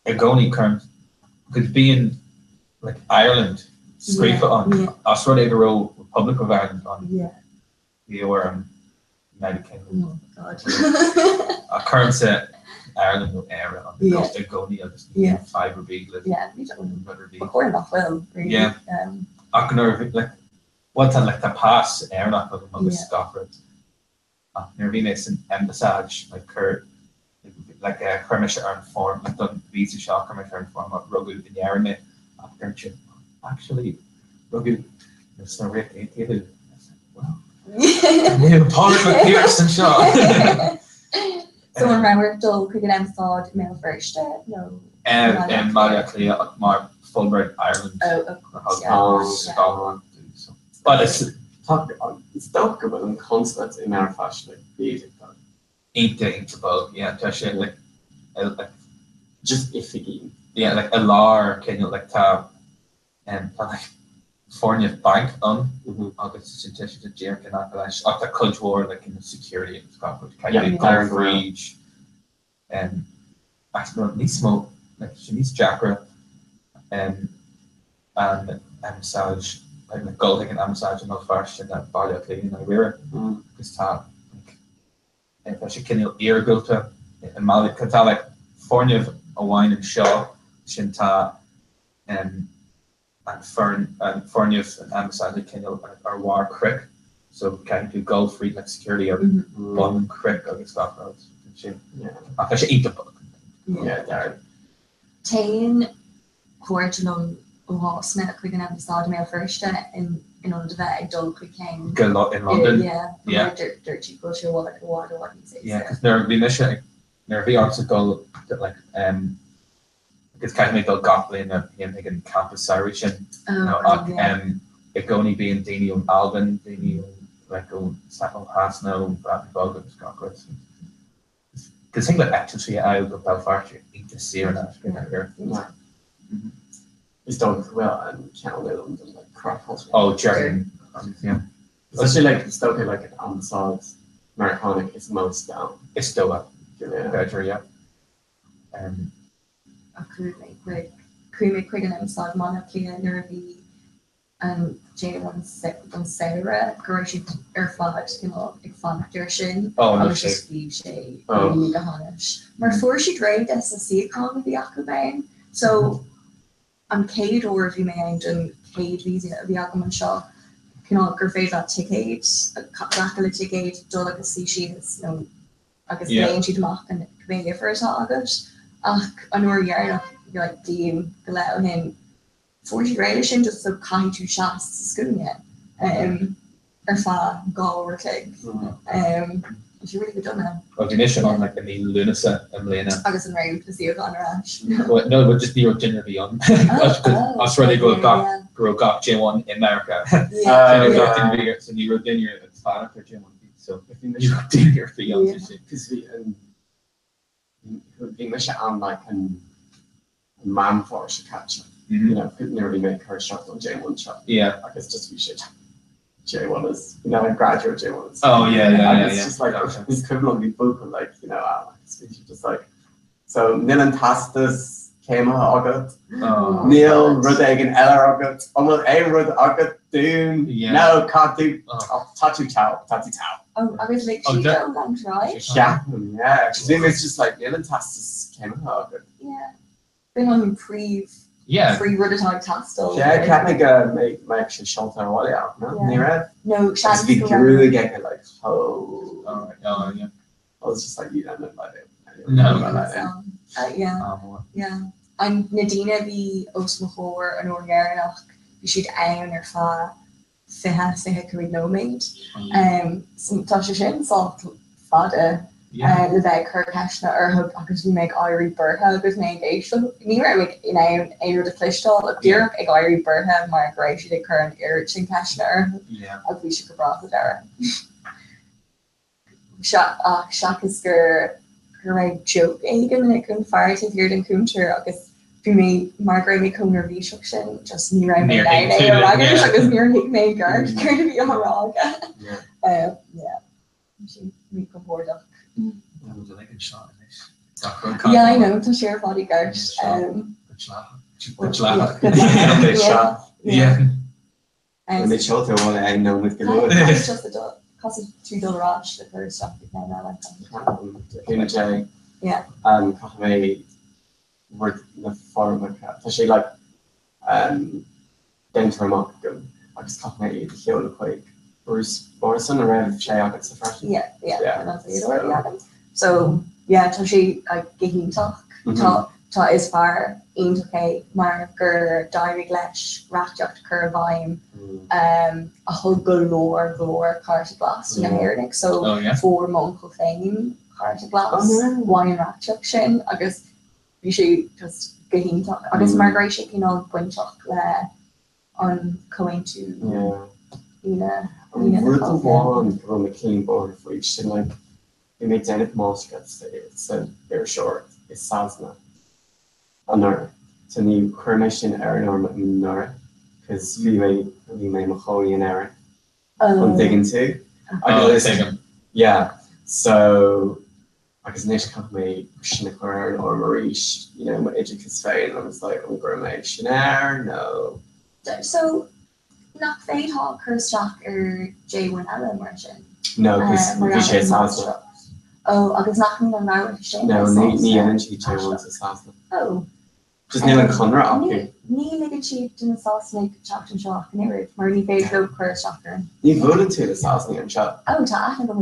Agoni current, could be in like Ireland, Scrape on Australia, Row, Republic of Ireland on the United Kingdom. Oh, God. A current set, Ireland no area on the coast of Agoni, obviously. Fiber big, yeah, we don't know. We're not well, really. Yeah. Like, what's like the pass air not of the Scotland. Nerviness and embassage like Kurt like a Kermish arm form, like done visa shot Kermish arm form of Rogu in the Arne actually Rogu there's no Rick ATV. Wow. New Parliament Pearson shot. So remember Dull cricket episode Mail first no. And Maria Clea Mar Fulbright Ireland. Scotland. But it's talk about in concepts in our fashion like basic thing. Ain't about just like just iffy. Yeah, like a law can you like tab and like California bank on August intention to Jer can avalanche up the culture war like in the security in Scotland kind of reach and actually needs more like she needs Jackra and massage like the gold and massage and not first and that body cleaning like we're this time Tá sé cinnneil éargulta an má catá le forneamh a bhhain an seo sin tá an forneamh an ambassade cinnneil ar war cric, so can do Gulf Free like security of bon cric agus Scotland. Tá sé intapach. Yeah, there. Tain cuairteann óhásna a chuig an ambassade mé first in an de bheith ag dul chuig céin. Go in London. Yeah. Dirty go to what Yeah, because there bhí bhí article that like it's kind of made Goblin ag an campus Irish sin ag gcónaí bíon daoine ón Alban, daoine like ón Hasna ón Bradbog agus Scotland. Because thing like actually I go Belfast into Syria here. It's done well and Channel London like crap hospital. Oh, Jerry. Yeah. Especially like it's still like an ambassade Americanic is most down. It's still up. Better, yeah. Quick an ambassade mana clia nervy and J1 Sarah Gorishi fad ag factor sin just bhí sé hanis. Mar fuair si dréid as a siacán bhí acu bain, so an céad or bhí mé an céad vísa a bhí agam an seo gur féad a ticket le ticket dul agus sí si agus léon siad amach an mé firtá agus ach an nuair like díim go le hin fuair si réidir sin just so cai tú seas scoúne ar fá gáir clig. It's really good done. Well, the mission on like the Lunasa and Lena. Agus an raibh to see a gan rash. Well, no, but just the original beyond. Australia grow got J1 in America. So you wrote in your father for J1. So you wrote in your fiance. Because we mission on like an man force catch. You know, could nearly make her shot on J1 shot. Yeah. I guess just we should. J1 is, you know, like graduate J1 is. Oh yeah. It's just like the equivalent of book, like, you know, just like, so Neil and Tastus came out Neil Rudagan Eller August, almost a Rud August Doom, no, can't do Tatu Tau. Oh, I was like, she don't long try. Yeah, because then it's just like Neil and Tastus came out Yeah, been on free Ruddatag Tastel. Yeah, can't make actually shelter while out, no? Near no, Shaz be grew again, like, yeah. I was just like, you don't look like it. No, yeah. I'm Nadina the Osmahor and Orgarach. You should iron or fa fiha could no mate. Some Tasha Shin salt fada. The bag her cashna or hope because we make Irie Burha with my engagement. Near like in a the clistal of dear Irie Burha, Margaret, she did current irritation cashna. Yeah. We should go broth there. Shock is her joke again and it couldn't fire to hear than counter because we made Margaret make home her V-shuction just near I made because near hit made guard going to be a rock. Yeah. She make a board up. Yeah, I know to share bodyguard. Yeah. And they showed her what I know with the Lord. It's just the cost of $2 rush the first stuff now like yeah. Probably work the farm like she like dental mark I just got my heel quite Bruce Morrison around Shayak the fresh. Yeah. So yeah, so she like getting talk is far into okay marker diary glash ratjacht curvine a whole galore cart glass in America so 4 month of fame cart glass wine ratjaction I guess you should just getting talk I guess Margaret shaking on point on going to we're the one from the clean board for each thing like it makes any monster it's very short it's Sasna another so new cremation Aaron or Nora because we may Mahoney and Aaron I'm digging too so I guess next company Aaron or Maurice you know my educate's fine and I was like I'm cremation Aaron no so not fade hawk her stock or J1 Ella Martian no because Sasna Oh, agus nachní an náir sé. No, ní an si te sa sásna. Oh. Just níl an conra acu. Ní le si den sásna chat an seach neir, mar ní féidir chuir seachar. Ní bhfuil tú a sásna an seo. Oh, tá go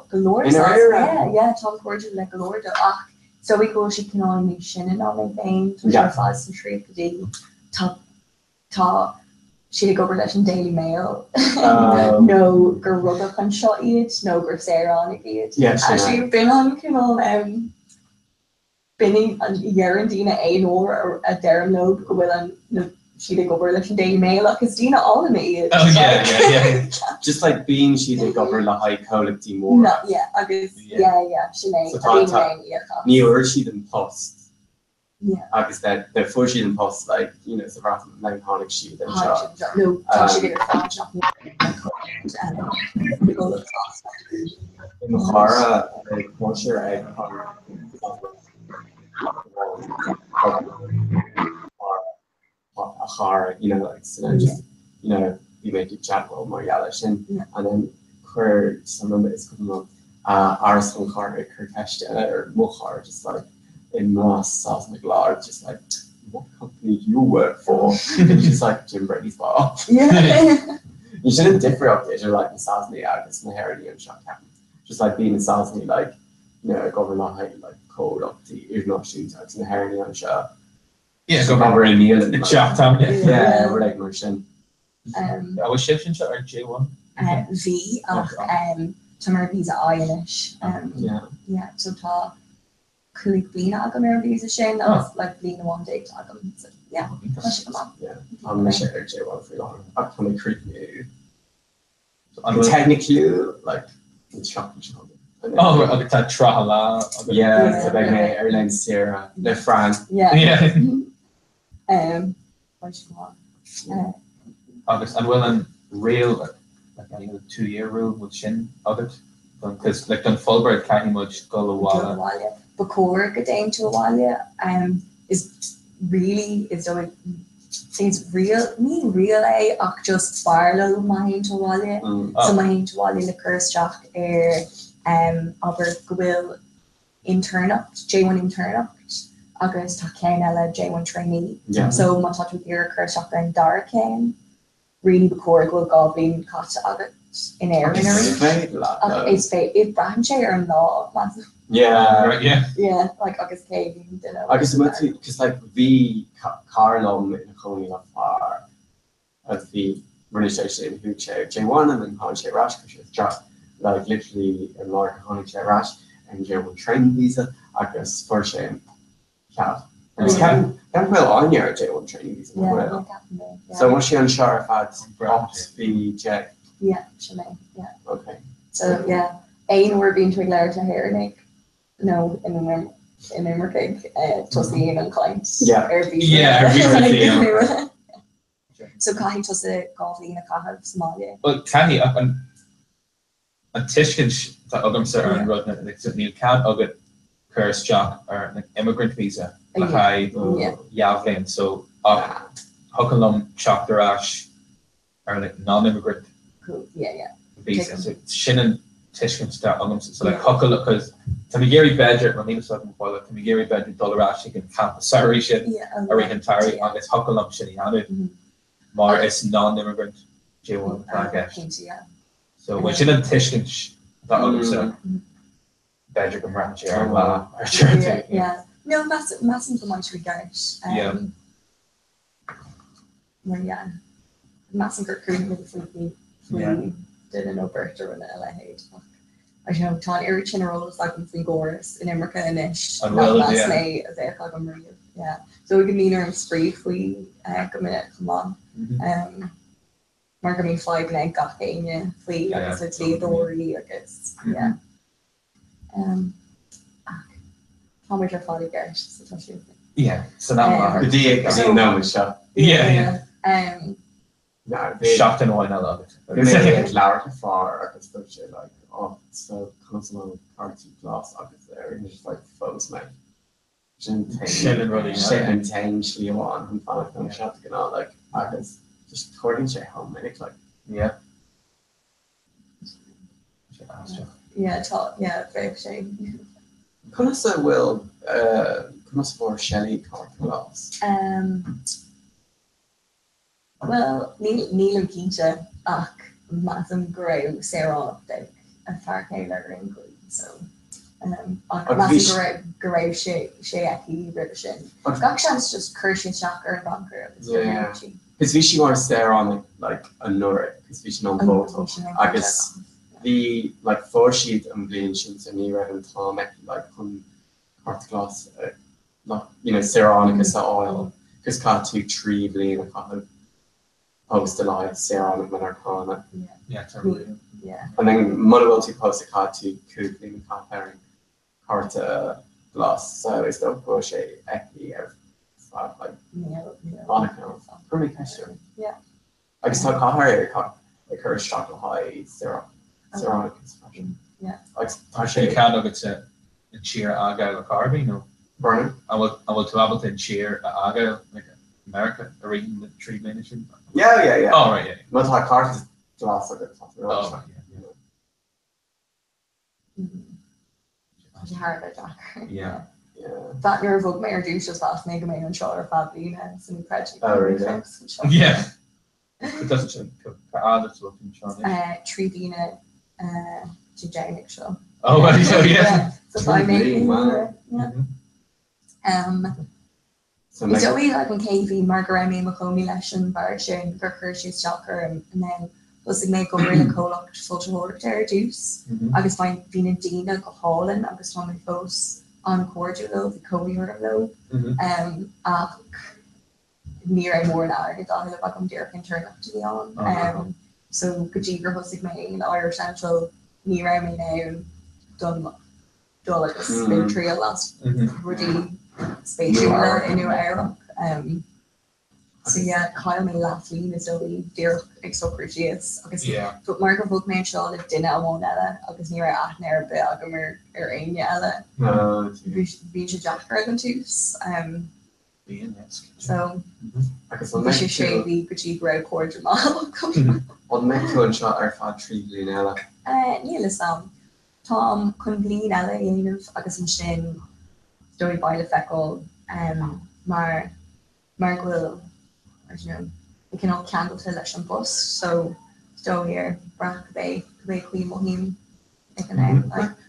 galore. In area? Yeah, tá cuairte le galore de ach. So we go she can only shin and all my vein to fast and tree the day top she go over that Daily Mail. No go rub up and shot it, no go Sarah on it. Yeah, actually been on binning an Yarandina a or a Darren Loeb go well and she go over that Daily Mail like is Dina all in it. Oh yeah. Just like being she go over the high quality more. No, yeah, I guess yeah, she made Ní or she didn't post. Yeah. I guess that the first she didn't post like the rather like Honic she then shot. No, she did a flash up and go look in Hara like once you're at Hara, like so just we make a chat with Mariella and then queer some of it is coming up Arsenal Hara Kirkashta or Mohar just like in Moss South McLeod just like what company do you work for? Just like Jim Brady's ball. Yeah. You shouldn't differ up there, you're like in Southney August and Harry and Shock Captain. Just like being in Southney like government height like code up to you're not shooting tax and Harry and Shock. Yeah, go over in Neil and Shock Town. Yeah, we're like Merchant. I was shifting to J1. V Tamar visa Irish. Yeah, so talk could be not gonna visa shame that was like being one day talk so yeah. Yeah. I'm gonna share J1 for long. I'm gonna create you. Technically like it's shocking. Oh, okay, that Trahala. Yeah, so like Airline Sierra, Le France. Yeah. August and well and real like a 2-year rule with Shin August because like on Fulbright can't much go a while. Before getting to a while is really is doing things real just barlow mind to while so mind to while the curse shock aber gowill intern up J1 intern up August Ella J1 trainee so much with your curse shock and dark really before go goblin cost August in air it's it branch or law yeah right yeah like August K August because like the Carlom in Coney of far of the British station who chair J1 and then Conche Rash because it's just like literally a large Conche Rash and J1 training visa August for shame cat and it's can't well on your J1 training visa so once she unsure if I'd be check yeah okay so yeah we're being to Larry to hair Nick no in Immerkig Tussie and clients so Cahi Tusse coffee in a Caha Somalia well Cahi up and Tishkin that Ugam Sir and Rodna like New Can Ugat Curse Jock or like immigrant visa high Yavlin so Huckalum Chocktarash or like non-immigrant visa so Shinnon Tishkin start so like Huckal because Tamigiri Bedger when he was talking before like Tamigiri Bedger Dolarash can camp sorry shit or he can tarry on this Huckalum Shinianu Mar is non-immigrant J1 so when Shinnon Tishkin that other so Bedger can run yeah no massive for much regard massive recruiting with the did an Alberta and LA I know Tony Erichin roles like in Goris in America and ish last night as I call them yeah so we can mean her spree we come in come on Mark me 5 leg got in we I guess it's Dory I guess yeah how much your father gets yeah so that the no shot no, shocked and why not love it. Maybe Larry far I could shit like oh so constant party class I was there and just like photos mate. Intentionally on who found them shot to get on like I was just according to how many like very shame. Connoisseur will connoisseur Shelley Carlos. Well, Neil Keisha ach massam grow Sarah a far Taylor in Green, so massam grow she aki revision. Gakshans just Kirsten Shocker and Bunker. Yeah. Because Vichy want to stare on like a Nora, because Vichy non photo. I guess the like 4 sheet and bleeding sheets and you read and Tom like from art class not Ceronica oil because cat 2 3 bleed a cat post a live Ceronic Manarcana. Yeah, totally. Yeah. And then Manuel to post a cat 2 could clean cat pairing cart glass. So it's the crochet epi of like on account. Pretty question. Yeah. I guess not caught her like her shot high Ceronic construction. Yeah. Like Actually, you can't look at a cheer Argyle or Carby, no. Burning. I will travel to cheer Argyle, like America, or reading the 3 minutes. Yeah. Oh, right, yeah. Not like cart is glass like it. Oh, right, Hard Jack. Yeah. That nerve of Mayor Douche just last Mega Man and Shaw Fablina, some prejudice. Oh, really? Yeah. It doesn't show that's what I'm trying. Tribina, Janic show. Oh, well, yeah. So by making so Joey like when KV Margaremi McComey Lesson Barshin Kirkirsh's Shocker and then was make over in a colloq social order there juice. I guess find being a Dina go Holland, I guess my folks on cordial the Kobe or low. Near a more now I thought back on Derek and turn up to the on. So Gajiger Husig May Irish Central near me now done like a spin trail last really space in New Era. So yeah, Kyle may laughing as though we dear exocritius. But Margaret Book made sure that dinner won't ella. Agus near at near Belgium or in ella. We should jack her tus. So I guess we should show we could cheap road cord model. On make to and shot our fat tree Lunella. Neil Tom couldn't bleed ella in agus an shin story by the feckle Margwil. We can all candle to election bus, so still here, Brack Bay, Queen Mohim, like,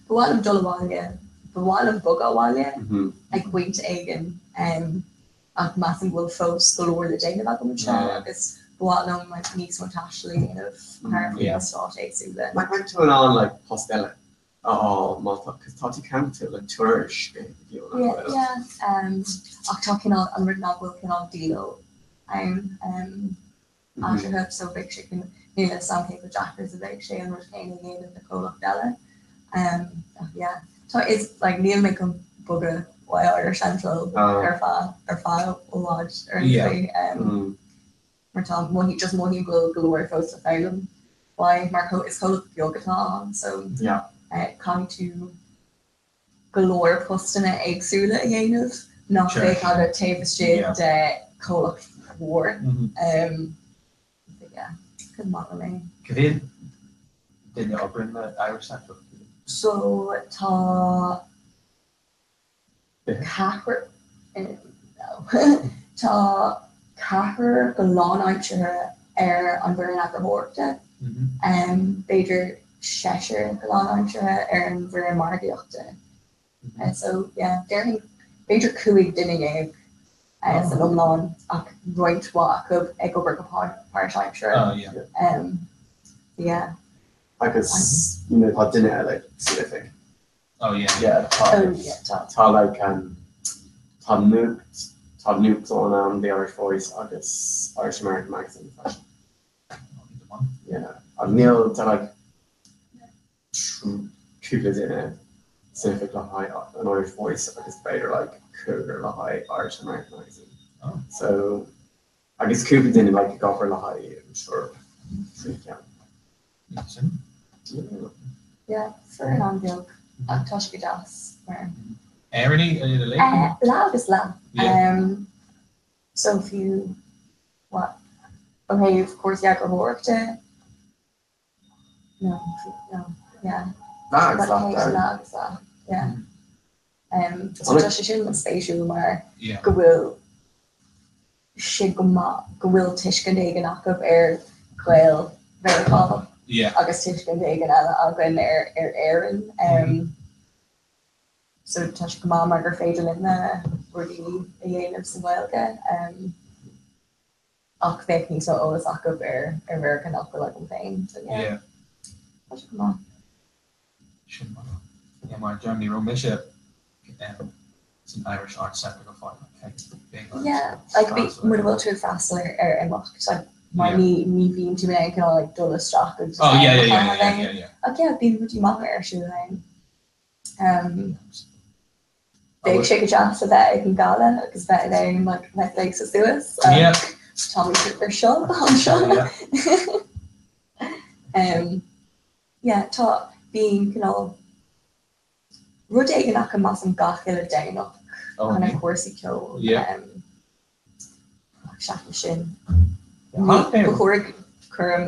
but while I'm Dullawalia, but while I'm Bugawalia, like wait to Egan, at Matthew will folks go over the day about them, because while I'm like needs more Tashley, apparently start so then. Like went to an on like Postella, Malta, because thought you can't to like tourish. I'm talking on written up working on deal. After her so big chicken near some people jackers a big she and retaining in the Colloq Della. So it's like Neil make them bugger while Irish Central or file lodge or anything. We're talking more he will glory folks to Ireland. Why Marco is called yoga so come to galore posting an egg sula again not they had a tavis the Colloq War. Good modeling. Kevin did you open the Irish Central? So Cacker Cacker go long Aimshire an Burn Aberhorta Bader Cheshire go long Aimshire an Burn Margiochta. So there Bader Cooig dinning as an umlawn right walk of Egoberg Parish Aimshire. I guess thought dinner like specific. Like Todd Nukes on the Irish Voice, I guess Irish American magazine fashion. Neil to like Cuba's in a specific high an Irish Voice, I guess better like Cougar high Irish American magazine. So I guess Cuba didn't like go for high, I'm sure. For an on-joke. Toshka Das. Ernie, are you the lake? Loud is loud. So if you of course Jacob worked it. No, sin spéisiú mar go bhfuil si go bhfuil tuiscin éigen nach chfuil verá agus tuiscin éigen agan airan so tá go má mar gur féidir lena ruí a dhéanamh sa bhilge ach bheith ní so ólas ach go bhar gan nach le an féin mar Germany ro mis it's an Irish art center go find mu bhfuil tú freistal imach mar ní bhíon tú mé like dul straach bí butí má arsú big sé go jazz a bheith an gala agus bheith like Netflix a suas Tommy super seo tá bíon canál rud éigen nach mas an gachil a déach an a cuasí ceol seaachna sin chuig chum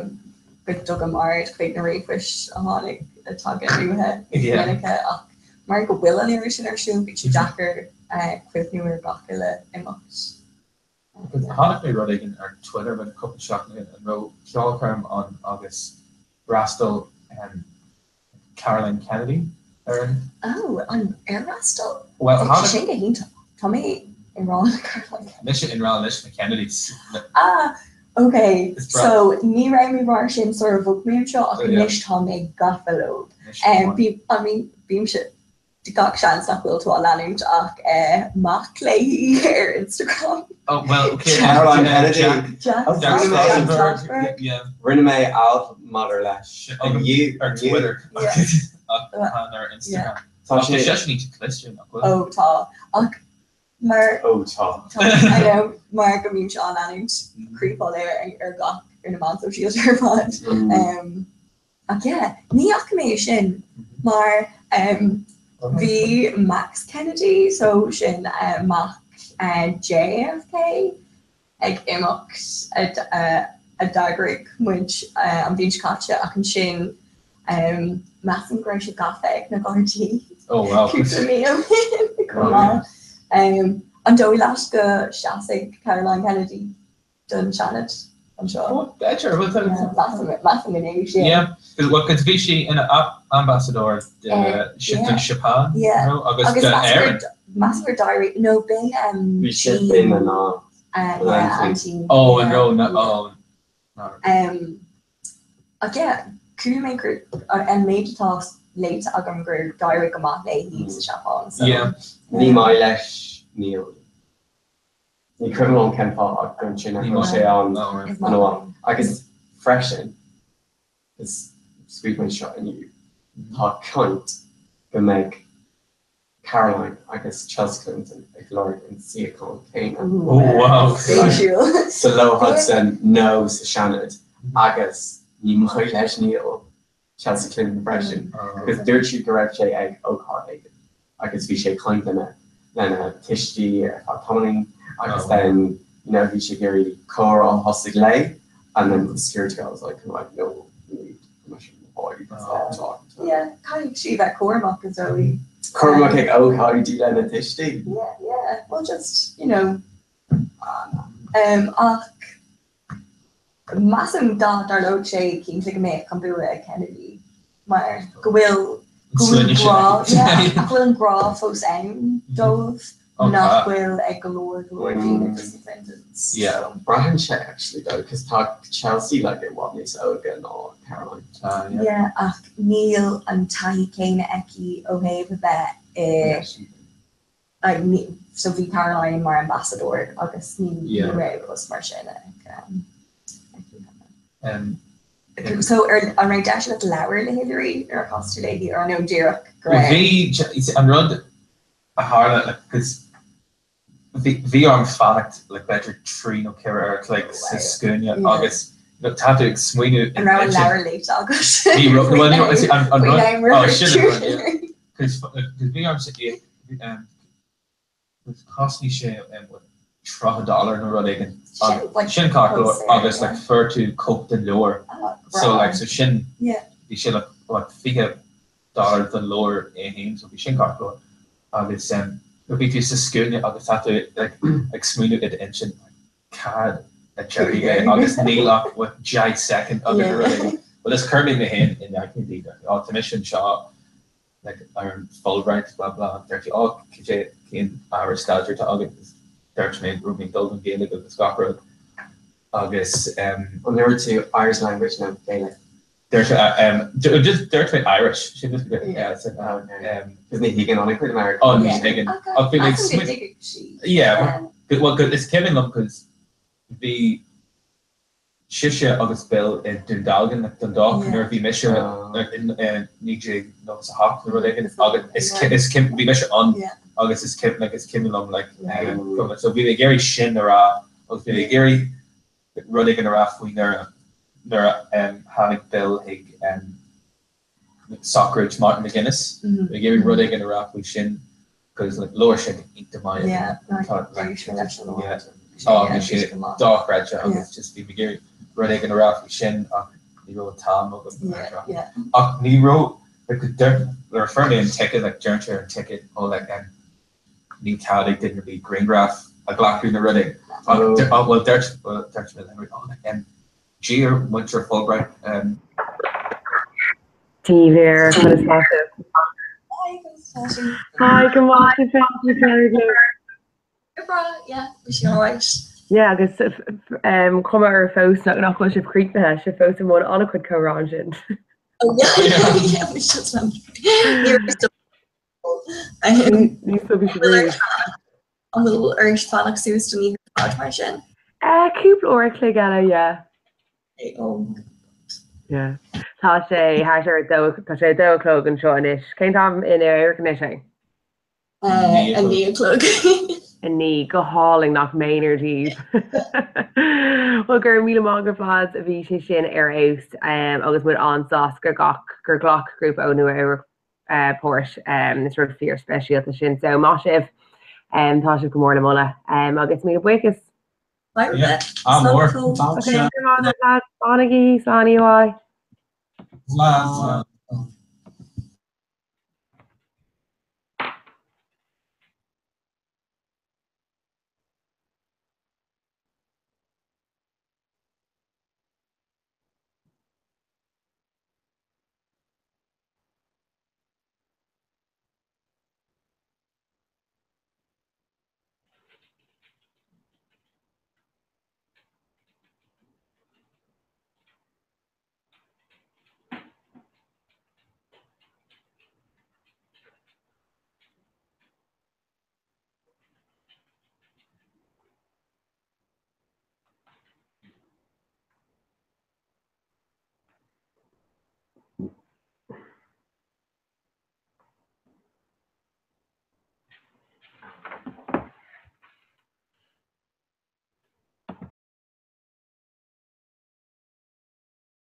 go dugam ard chuig na réifis a tháinig atá ruúthe ach mar go bhfuil an éiri sin arsún bit si Jackar cuiimhníir gachile imacht. Hanach mé rud igen ar Twitter met couple seachna an ro ceolcharm an agus Rastal and Caroline Kennedy an Rastal? Well, Tommy Iran Caroline Mission in Ral Mission Kennedy. Okay. So ní ra mi mar sin sort of book me shot nish Tommy Gaffalo. I mean beam shit. Gach chance nach will to a lanúd ach Mac Clay ar Instagram. Oh well, okay. Caroline Kennedy. Rinne mé Alf Mother leis. You ar Twitter. Ar Instagram. Tá ní question. Oh tá. Ach mar tá. I know mar go mím se an lanúd creepá ar gach ar na man so she was her fun. Ach yeah, ní ach mé sin mar the Max Kennedy, so sin Mac JFK ag imach a dagrig which am vín catcha ach an sin mass an gre gafe na gartí. Oh wow. An dói las go seaigh Caroline Kennedy dun Shannon. I'm sure. Oh, better. Massive in age. Yeah, because what could be she in an ambassador shipped in Japan? Yeah. You know, August massive diary. No, been we shipped in and all. Oh, and no. Again, crewmaker and made toss late agam group diary gamat he's a Japan. Yeah. Ní mai leis níl. Ní criminal can fá gon sin sé an agus freisin is screen shot and you tá cunt go make Caroline agus Chelsea Clinton ag Lord in Siacon Kane. Oh wow. So Lo Hudson knows Shannon agus ní mai leis níl Chelsea Clinton freisin because dúirtú go raibh sé ag óá ag agus bhí sé Clinton lena tití autonomy. Then he should get really core on hostage lay, and then the security guy was like no, we need permission before you can start talking to her. Yeah, kind of see that Cormac is really. Cormac like, oh, how do you do that in Tishti? Yeah. Well, just massive dot our load shake keen to make come to Kennedy. Maar gewil gra folks dove. Not will a galore defendants. Yeah, Brian check actually though, because talk Chelsea like it was Ogan or Caroline. Yeah, Neil and Tai Kane Eki O'Have that Sophie Caroline mar ambassador August plus Marshall. So are my dash at lower Hillary or Costa Lady or no Derek Gray? I'm run a hard because VR fact like better tree no care like Siscunia August no tattoo swing and around lower late August. I'm because VR said cost me share what $12 no running shin August like fur to cope the lower so like so shin you should like what figure dollar the lower aim so be sin go agus be fi school agus hat like smooth it engine cad a cherry agus nelock with giant second well it's currently the hand in the activity automation shop like iron Fulbright blah blah there's all in our sculpture to August there's made rooming building Gaelic of the Scotland August on there to Irish language now Gaelic there's just there's Irish she just isn't he on it American oh he's taken I feel like yeah well good it's Kevin up because the Shisha August Bill in Dundalgan like Dundalk nervy mission in Nijig no it's a hawk it's Kim be mission on August is Kim like it's Kim along like so be Gary Shin or Gary running in a raft we there Hannick Bill Hig Sockridge Martin McGuinness we Gary running in a raft we Shin because like lower Shin eat the mind oh shit dark red it's just be Gary running in a raft we Shin Nero Tom Nero they're firmly in ticket like Journey and ticket all like new cow didn't be green graph a black green running well there's and Gear Winter Fulbright Steve here hi come on yeah is she alright yeah agus come ar fós nach go si críte se fós am anna chud choráin oh yeah we should some a little urge fanach sues to me mar sin cúpla or clé eile yeah tá sé tá sé dólog an seo inis céim tam in aircondising a nílog a ní go háling nach méidir well gur míle mágur flads a bhí sé sin ar aus agus mu ansás gur ghlach grúp ó nu ar Porsche is rud fear speisialta sin so má sibh tá si go mór le mola agus mí buchas Anna Slánníháid.